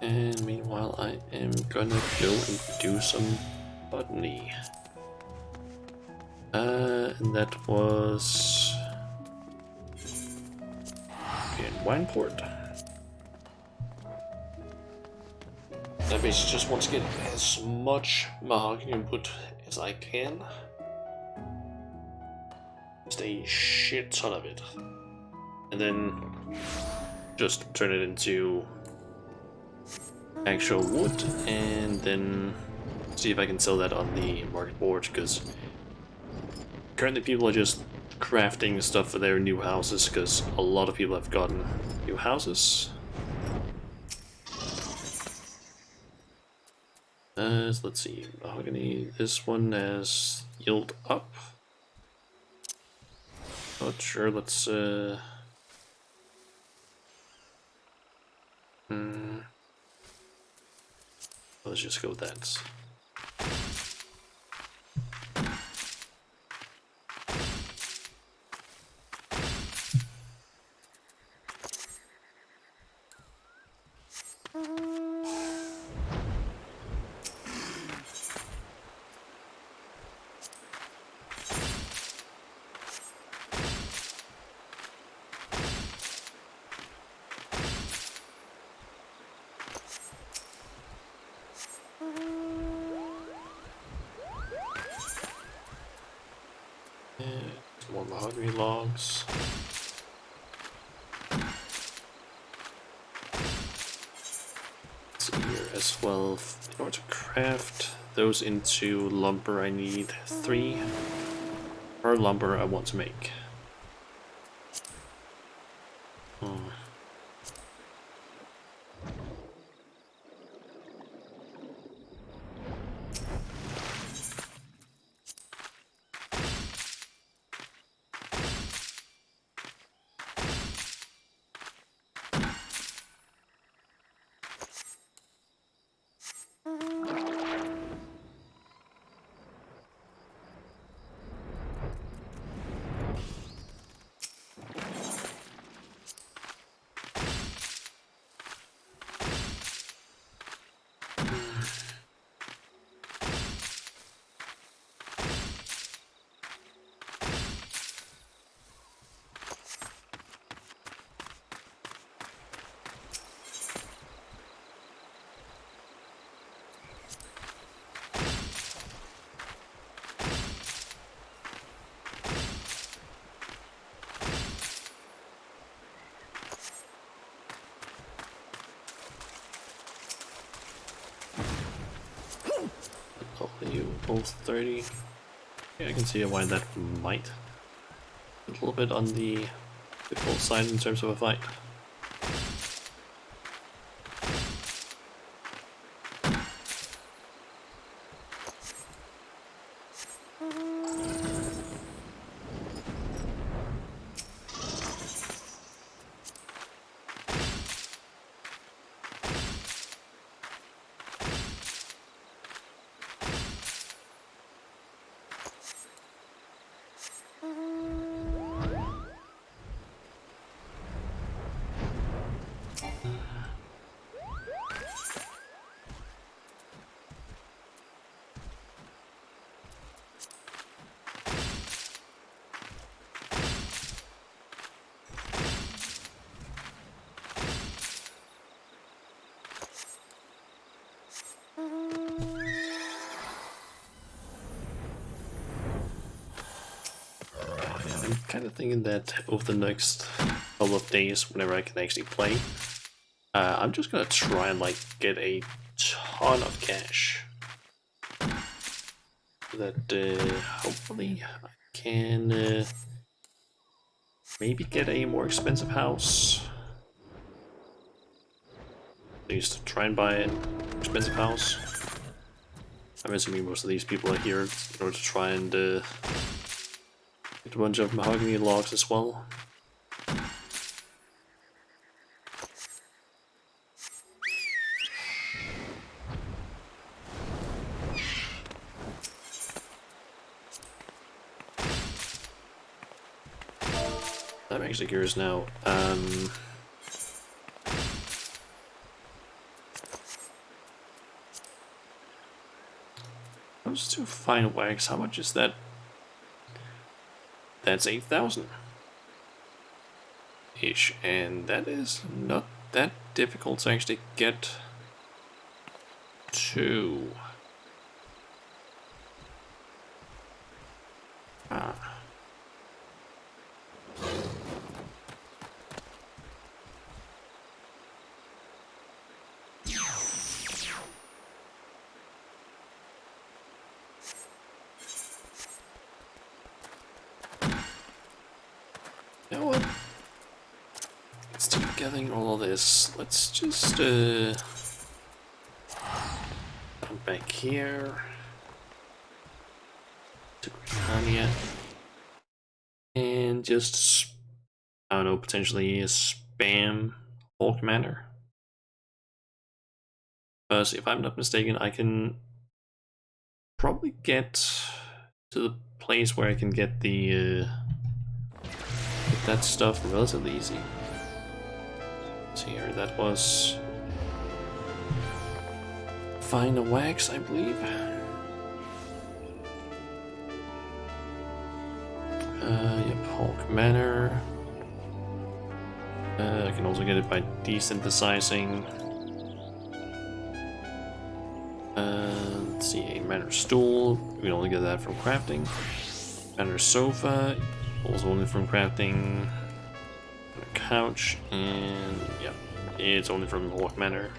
And meanwhile, I am gonna go and do some botany. And that was in Wineport. That means just want to get as much mahogany input as I can. Just a shit ton of it. And then just turn it into actual wood, and then see if I can sell that on the market board, because currently people are just crafting stuff for their new houses, because a lot of people have gotten new houses. Let's see, mahogany, this one has yield up. Not sure, let's let's just go with that. Some more mahogany logs. Let's see here as well. In order to craft those into lumber, I need 3 per lumber I want to make. You both 30. Yeah, I can see why that might be a little bit on the difficult side in terms of a fight. I'm kind of thinking that over the next couple of days, whenever I can actually play, I'm just gonna try and like get a ton of cash. So that hopefully I can maybe get a more expensive house. I used to try and buy an expensive house. I'm assuming most of these people are here in order to try and Get a bunch of mahogany logs as well. I'm actually curious now. Those two fine wax, how much is that? That's 8,000 ish, and that is not that difficult to actually get to. You know what? Instead of gathering all of this, let's just come back here to Britannia and just, I don't know, potentially spam Hulk Manor. Because if I'm not mistaken, I can probably get to the place where I can get the that stuff relatively easy. So here, that was find a wax, I believe. Yep, Hulk Manor. I can also get it by desynthesizing. Let's see, a Manor stool. We can only get that from crafting. Manor sofa. Also only from crafting. A couch, and yeah, it's only from Hulk Manor.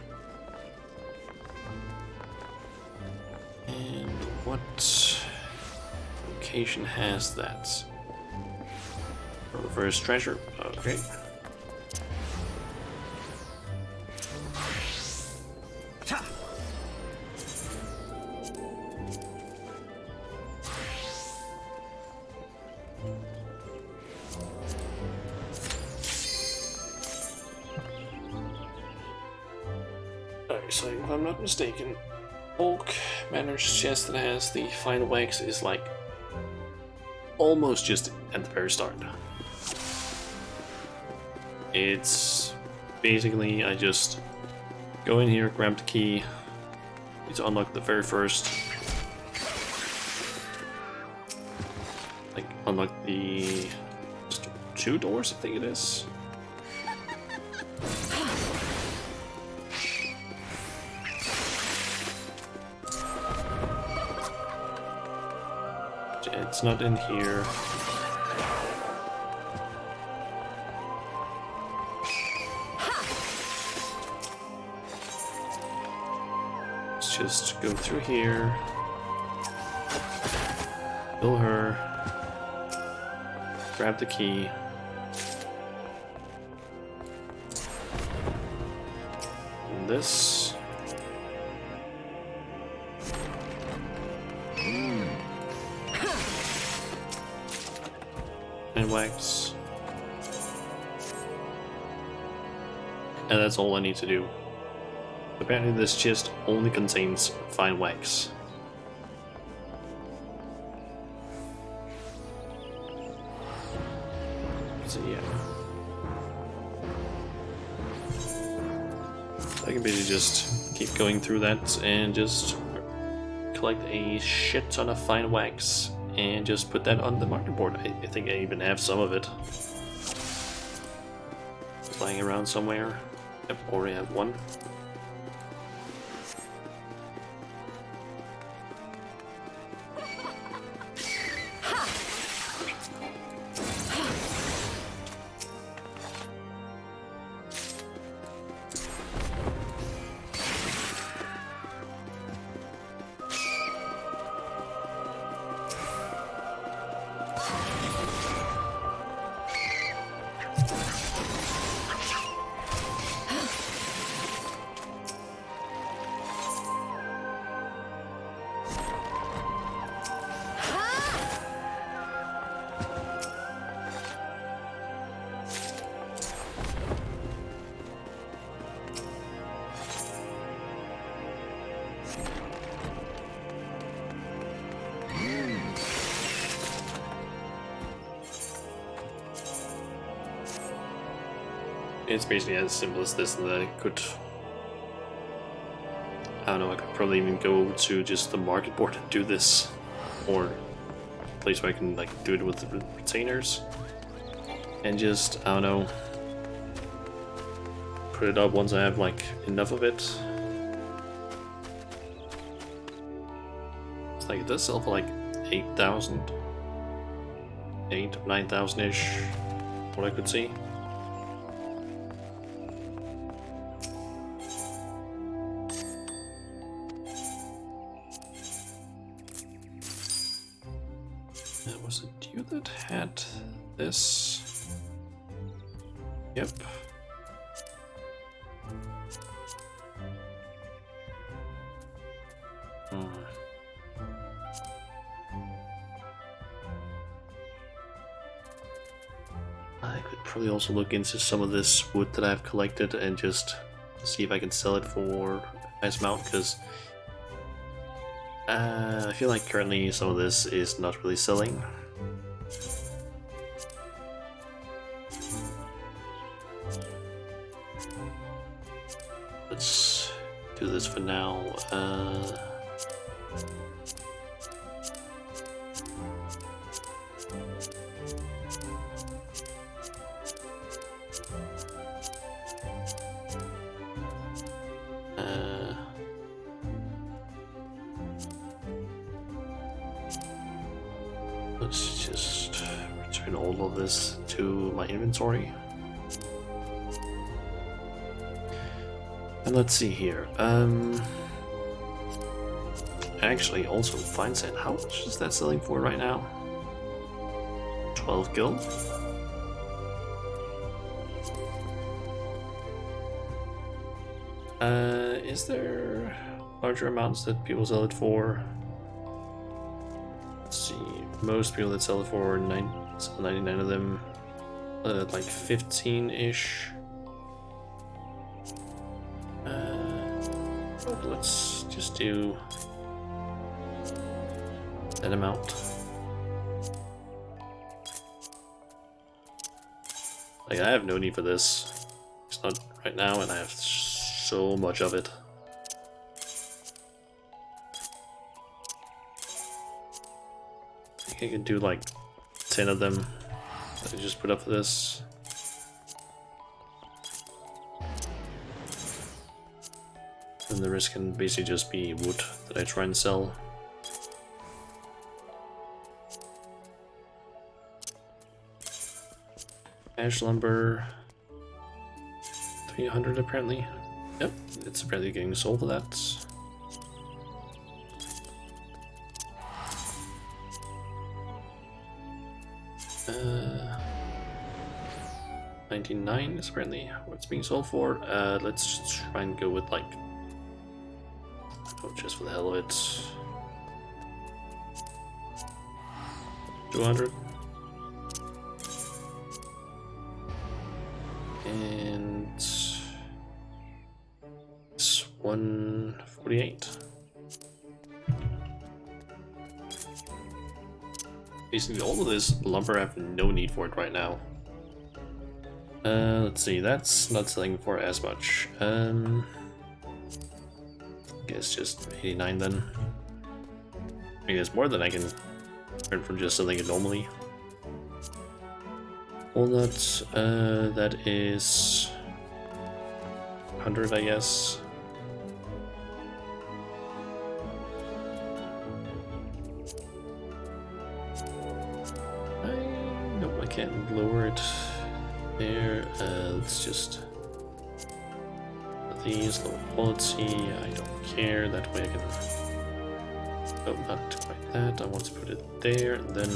And what location has that? Reverse treasure. Okay. So if I'm not mistaken, Hulk Manor's chest that has the final wax is like almost just at the very start. It's basically I just go in here, grab the key, to unlock the very first, like unlock the just 2 doors, I think it is. It's not in here. Let's just go through here. Kill her. Grab the key. And this. And wax. And that's all I need to do. Apparently this chest only contains fine wax. So yeah. I can basically just keep going through that and just collect a shit ton of fine wax and just put that on the market board. I think I even have some of it lying around somewhere. Yep, already have one. It's basically as simple as this, and that I could... I don't know, I could probably even go to just the market board and do this. Or a place where I can like do it with the retainers. And just, I don't know, put it up once I have like enough of it. It's like it does sell for like 8,000. 8 or 9,000-ish, what I could see. Was it you that had this? Yep. I could probably also look into some of this wood that I've collected and just see if I can sell it for a nice amount, because I feel like currently some of this is not really selling. Let's do this for now. Let's just return all of this to my inventory. And let's see here. Actually, also fine sand. How much is that selling for right now? 12 gil. Is there larger amounts that people sell it for? Let's see. Most people that sell it for 99 of them, like 15-ish. Let's just do that amount. Like, I have no need for this. It's not right now, and I have so much of it. I think I can do like 10 of them that I just put up for this. And the rest can basically just be wood that I try and sell. Ash lumber, 300 apparently. Yep, it's apparently getting sold for that. 99 is apparently what it's being sold for. Let's try and go with like, oh, just for the hell of it, 200. And it's 148. Basically all of this lumber, I have no need for it right now. Let's see, that's not selling for as much. Guess just 89 then. I mean, there's more than I can earn from just selling it normally. Walnut, that is 100, I guess. Nope, I can't lower it there. Let's just put these low quality. I don't care. That way I can. Oh, not quite that. I want to put it there, and then.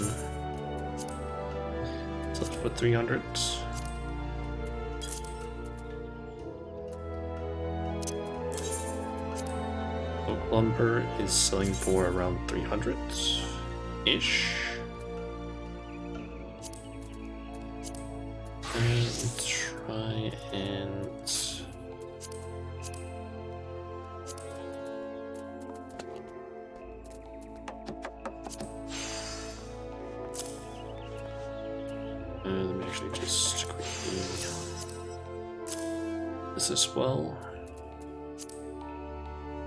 So let's put 300. Oak lumber is selling for around 300-ish. And try and... let me actually just quickly this as well.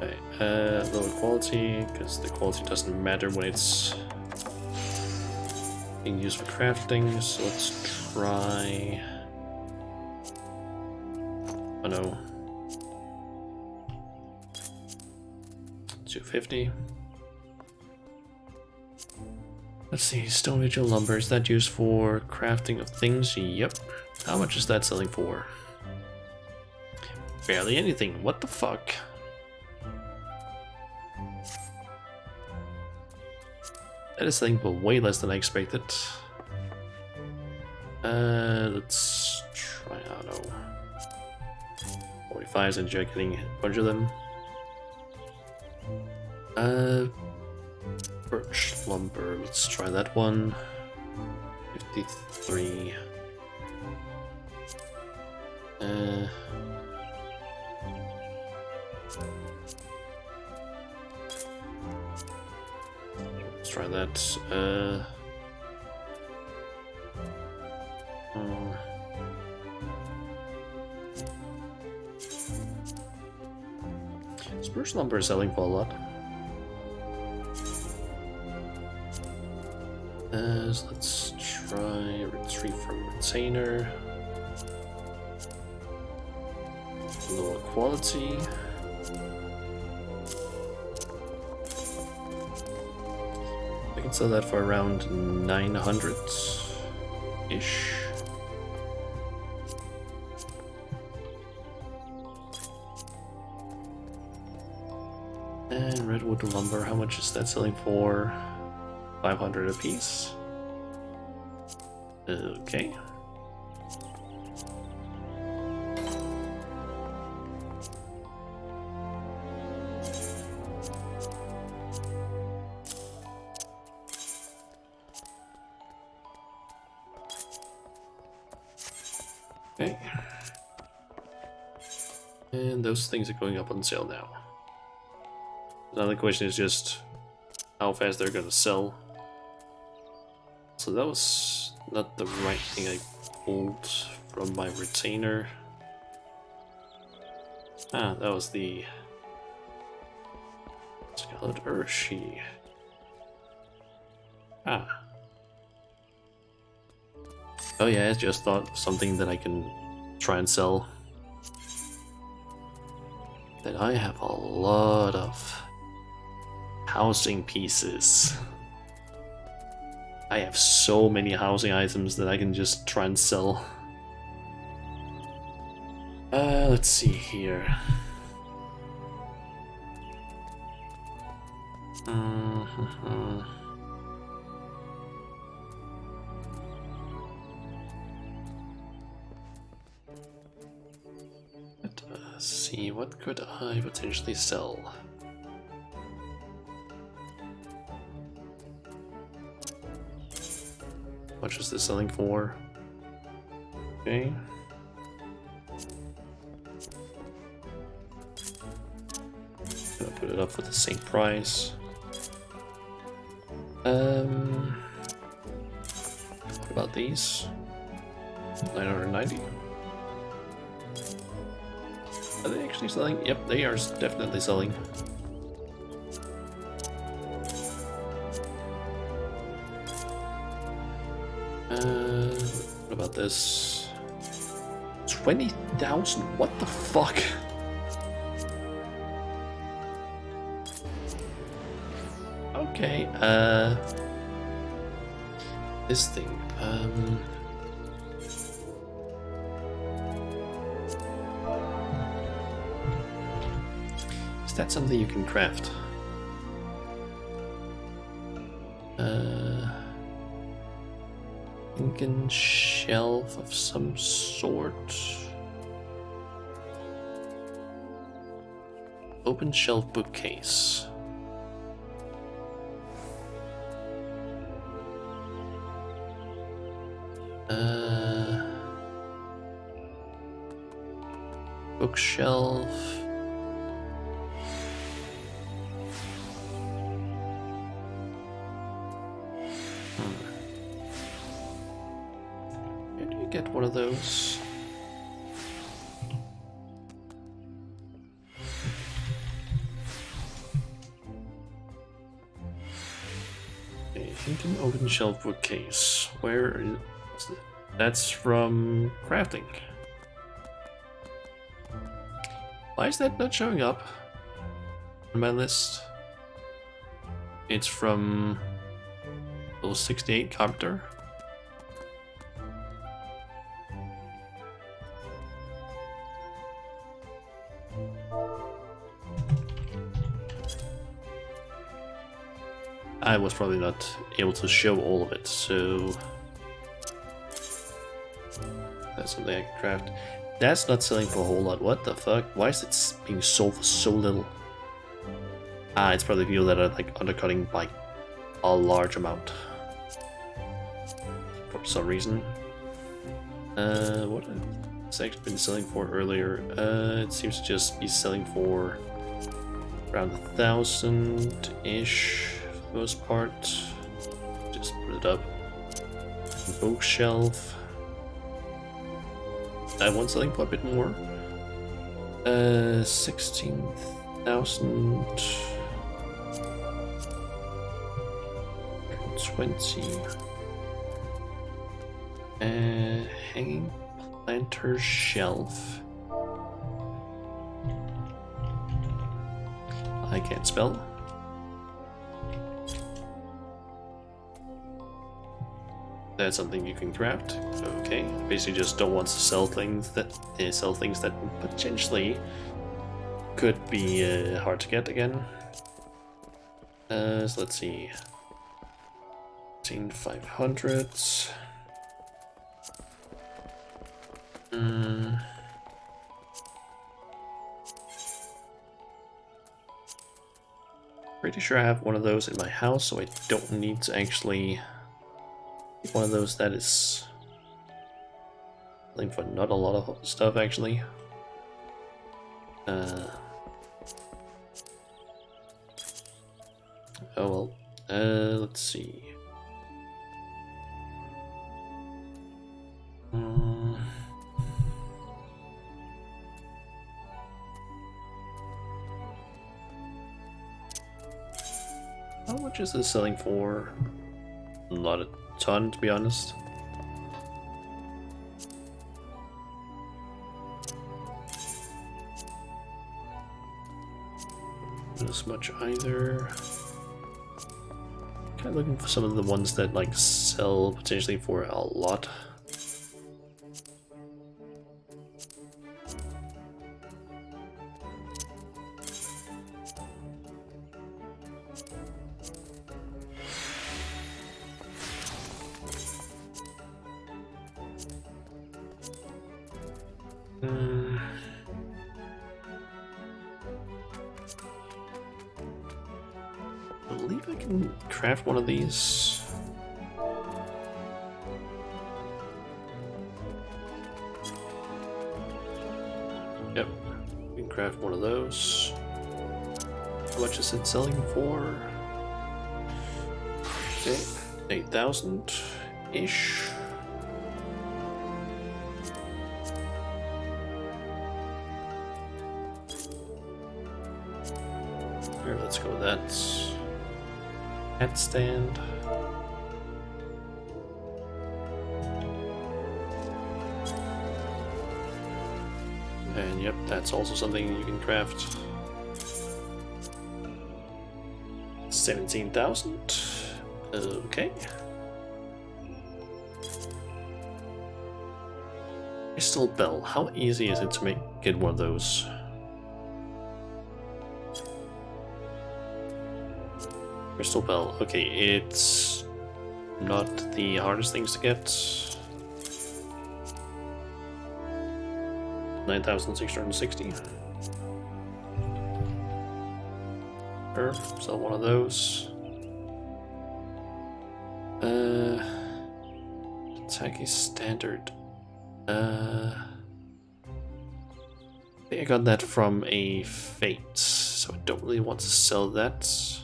Okay, lower quality, because the quality doesn't matter when it's being used for crafting, so let's try... Oh no. 250. Let's see, stone vigil lumber, is that used for crafting of things? Yep. How much is that selling for? Barely anything, what the fuck? That is selling for way less than I expected. Let's try, I don't know. 45 since you're getting a bunch of them. Birch lumber, let's try that one. 53. Let's try that. Spruce lumber is selling for a lot. So let's try retreat from retainer. Lower quality. I can sell that for around 900-ish. And redwood lumber, how much is that selling for? 500 apiece. Okay. Okay. And those things are going up on sale now. Another question is just how fast they're gonna sell. So that was not the right thing I pulled from my retainer. Ah, that was the Scarlet Urshi. Ah. Oh yeah, I just thought something that I can try and sell. That I have a lot of housing pieces. I have so many housing items that I can just try and sell. Let's see here. Let's see, what could I potentially sell? How much is this selling for? Okay. Gonna put it up for the same price. What about these? 990. Are they actually selling? Yep, they are definitely selling. What about this? 20,000? What the fuck? Okay, this thing, is that something you can craft? Incan shelf of some sort. Open shelf bookcase. Bookshelf. Where do you get one of those? Hidden open shelf bookcase. Where is it? That's from crafting. Why is that not showing up on my list? It's from level 68 carpenter. I was probably not able to show all of it, so that's something I can craft. That's not selling for a whole lot. What the fuck? Why is it being sold for so little? Ah, it's probably people that are like undercutting by a large amount for some reason. What has it's actually been selling for earlier? It seems to just be selling for around 1,000-ish. Most part, just put it up. Bookshelf. That one's selling for a bit more. 16,000. 20. Hanging planter shelf. I can't spell. That's something you can craft. Okay, basically just don't want to sell things that potentially could be hard to get again. So let's see. 500. Pretty sure I have one of those in my house, so I don't need to actually. One of those that is selling for not a lot of stuff actually. Oh well. Let's see. How much is this selling for? Not a ton, to be honest. Not as much either. Kind of looking for some of the ones that like sell potentially for a lot. I believe I can craft one of these. Yep, we can craft one of those. How much is it selling for? Okay, 8,000-ish. Here, let's go with that. Hat stand. And yep, that's also something you can craft. 17,000. Okay. Crystal bell. How easy is it to get one of those? Crystal bell. Okay, it's not the hardest things to get. 9,660. Sure, sell one of those. Attack is standard. I think I got that from a fate, so I don't really want to sell that.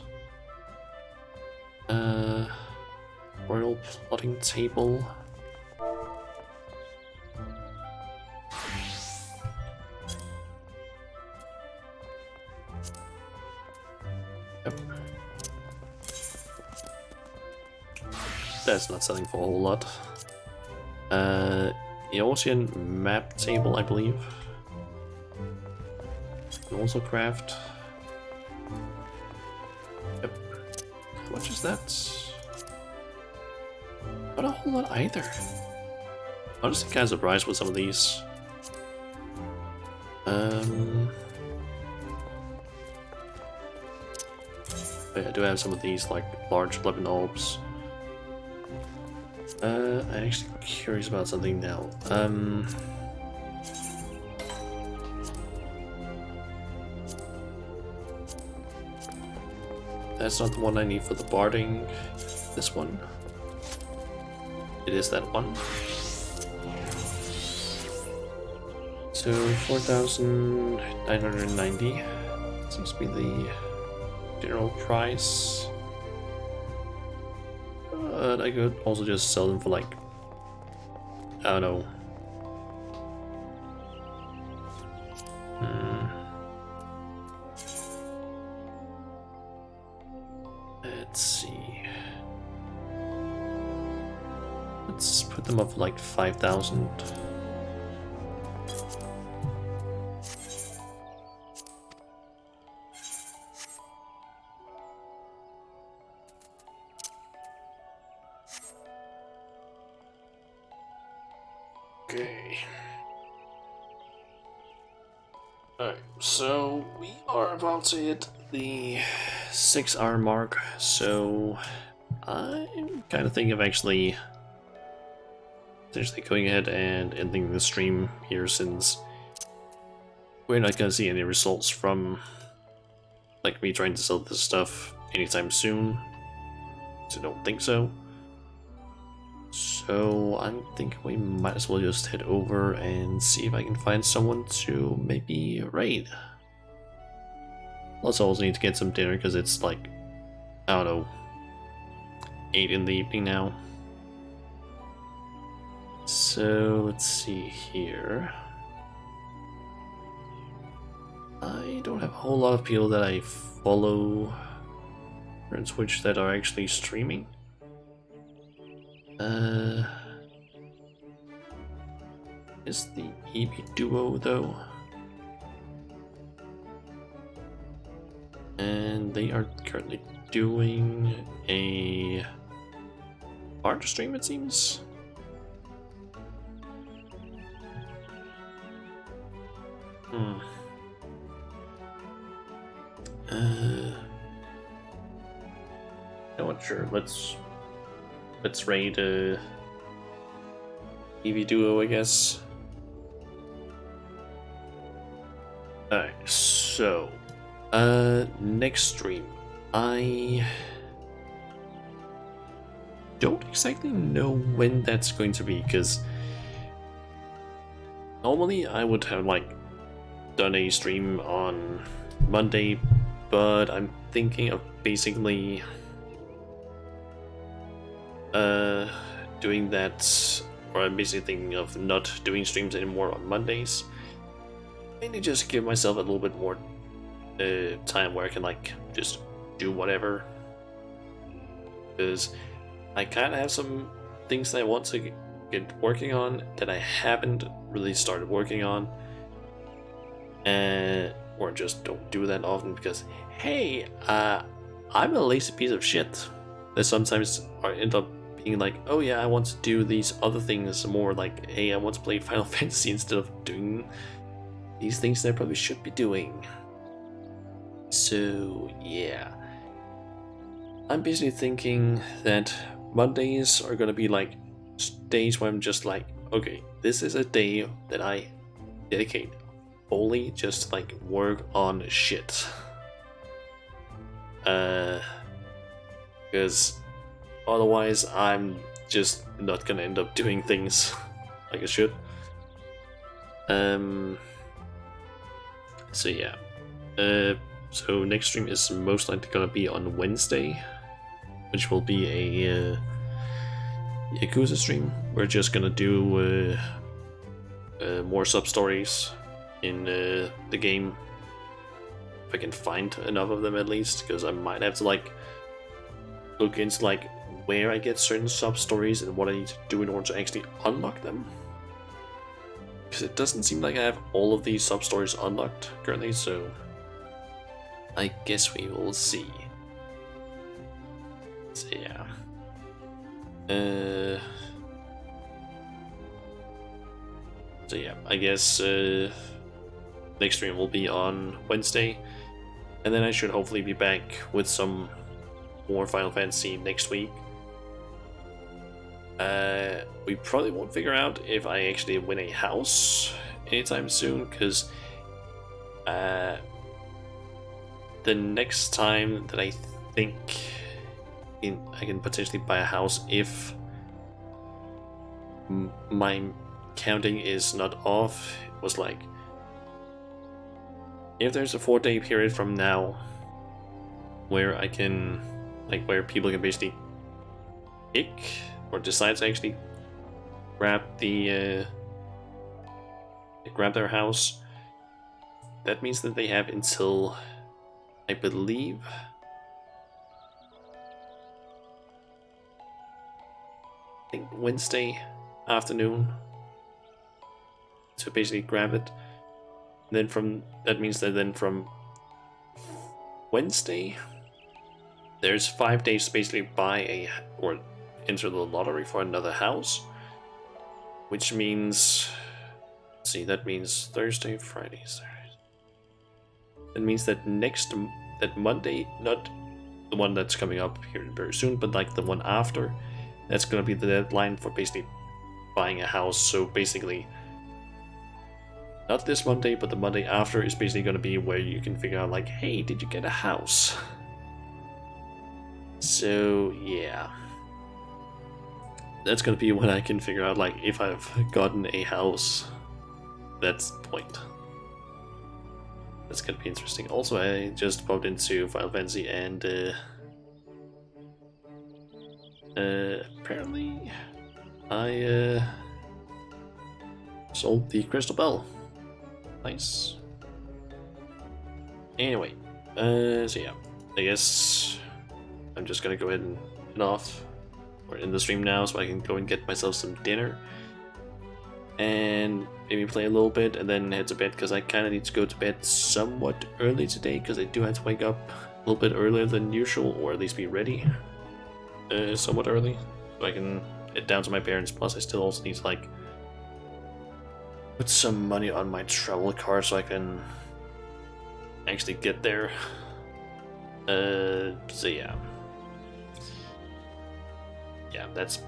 Royal plotting table. Yep. That's not selling for a whole lot. Eotian map table, I believe. Can also craft. Yep. How much is that? Not a whole lot either. Honestly, kind of surprised with some of these. I do have some of these, like large weapon orbs. I'm actually curious about something now. That's not the one I need for the barding. This one. It is that one. So 4,990 seems to be the general price. But I could also just sell them for like, I don't know. Let's see. Let's put them up for like 5,000. Okay. Alright, so we are about to hit the 6-hour mark, so I'm kind of thinking of actually potentially going ahead and ending the stream here, since we're not going to see any results from like me trying to sell this stuff anytime soon, so I don't think so. So I'm thinking we might as well just head over and see if I can find someone to maybe raid. Plus I also need to get some dinner because it's like, I don't know, 8 in the evening now. So let's see here. I don't have a whole lot of people that I follow on Twitch that are actually streaming. Is the EB duo though, and they are currently doing a large stream, it seems. I'm not sure. Let's raid EV duo, I guess. Alright, so next stream, I don't exactly know when that's going to be, because normally I would have like done a stream on Monday, but I'm thinking of basically doing that, or I'm basically thinking of not doing streams anymore on Mondays. Mainly just give myself a little bit more time where I can like just do whatever, because I kind of have some things that I want to get working on that I haven't really started working on, or just don't do that often because, hey, I'm a lazy piece of shit that sometimes I end up being like, oh yeah, I want to do these other things more, like, hey, I want to play Final Fantasy instead of doing these things that I probably should be doing. So yeah, I'm basically thinking that Mondays are gonna be like days where I'm just like, okay, this is a day that I dedicate only just to like work on shit. Because otherwise I'm just not gonna end up doing things like I should. So yeah. So next stream is most likely gonna be on Wednesday, which will be a Yakuza stream. We're just gonna do more sub-stories in the game, if I can find enough of them at least, because I might have to like look into like where I get certain sub-stories and what I need to do in order to actually unlock them. Because it doesn't seem like I have all of these sub-stories unlocked currently, so I guess we will see. So yeah. So yeah, I guess next stream will be on Wednesday, and then I should hopefully be back with some more Final Fantasy next week. We probably won't figure out if I actually win a house anytime soon, because the next time that I think I can potentially buy a house, if my counting is not off, it was like, if there's a 4-day period from now where I can, like, where people can basically pick or decide to actually grab their house, that means that they have until, I believe, I think Wednesday afternoon to basically grab it. And then that means that then from Wednesday, there's 5 days to basically buy or enter the lottery for another house, which means, let's see, that means Thursday, Friday, Saturday. That means that that Monday, not the one that's coming up here very soon, but like the one after, that's gonna be the deadline for basically buying a house. So basically, not this Monday, but the Monday after is basically gonna be where you can figure out, like, hey, did you get a house? So yeah, that's gonna be when I can figure out, like, if I've gotten a house. That's the point. That's gonna be interesting. Also, I just popped into Final Fantasy, and apparently I sold the Crystal Bell. Nice. Anyway, so yeah, I guess I'm just gonna go ahead and head off. We're in the stream now, so I can go and get myself some dinner and maybe play a little bit and then head to bed, because I kind of need to go to bed somewhat early today, because I do have to wake up a little bit earlier than usual, or at least be ready somewhat early, so I can head down to my parents'. Plus I still also need to, like, put some money on my travel card so I can actually get there. So yeah, that's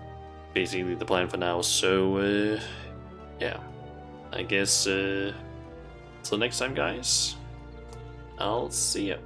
basically the plan for now. So yeah, I guess till next time, guys, I'll see ya.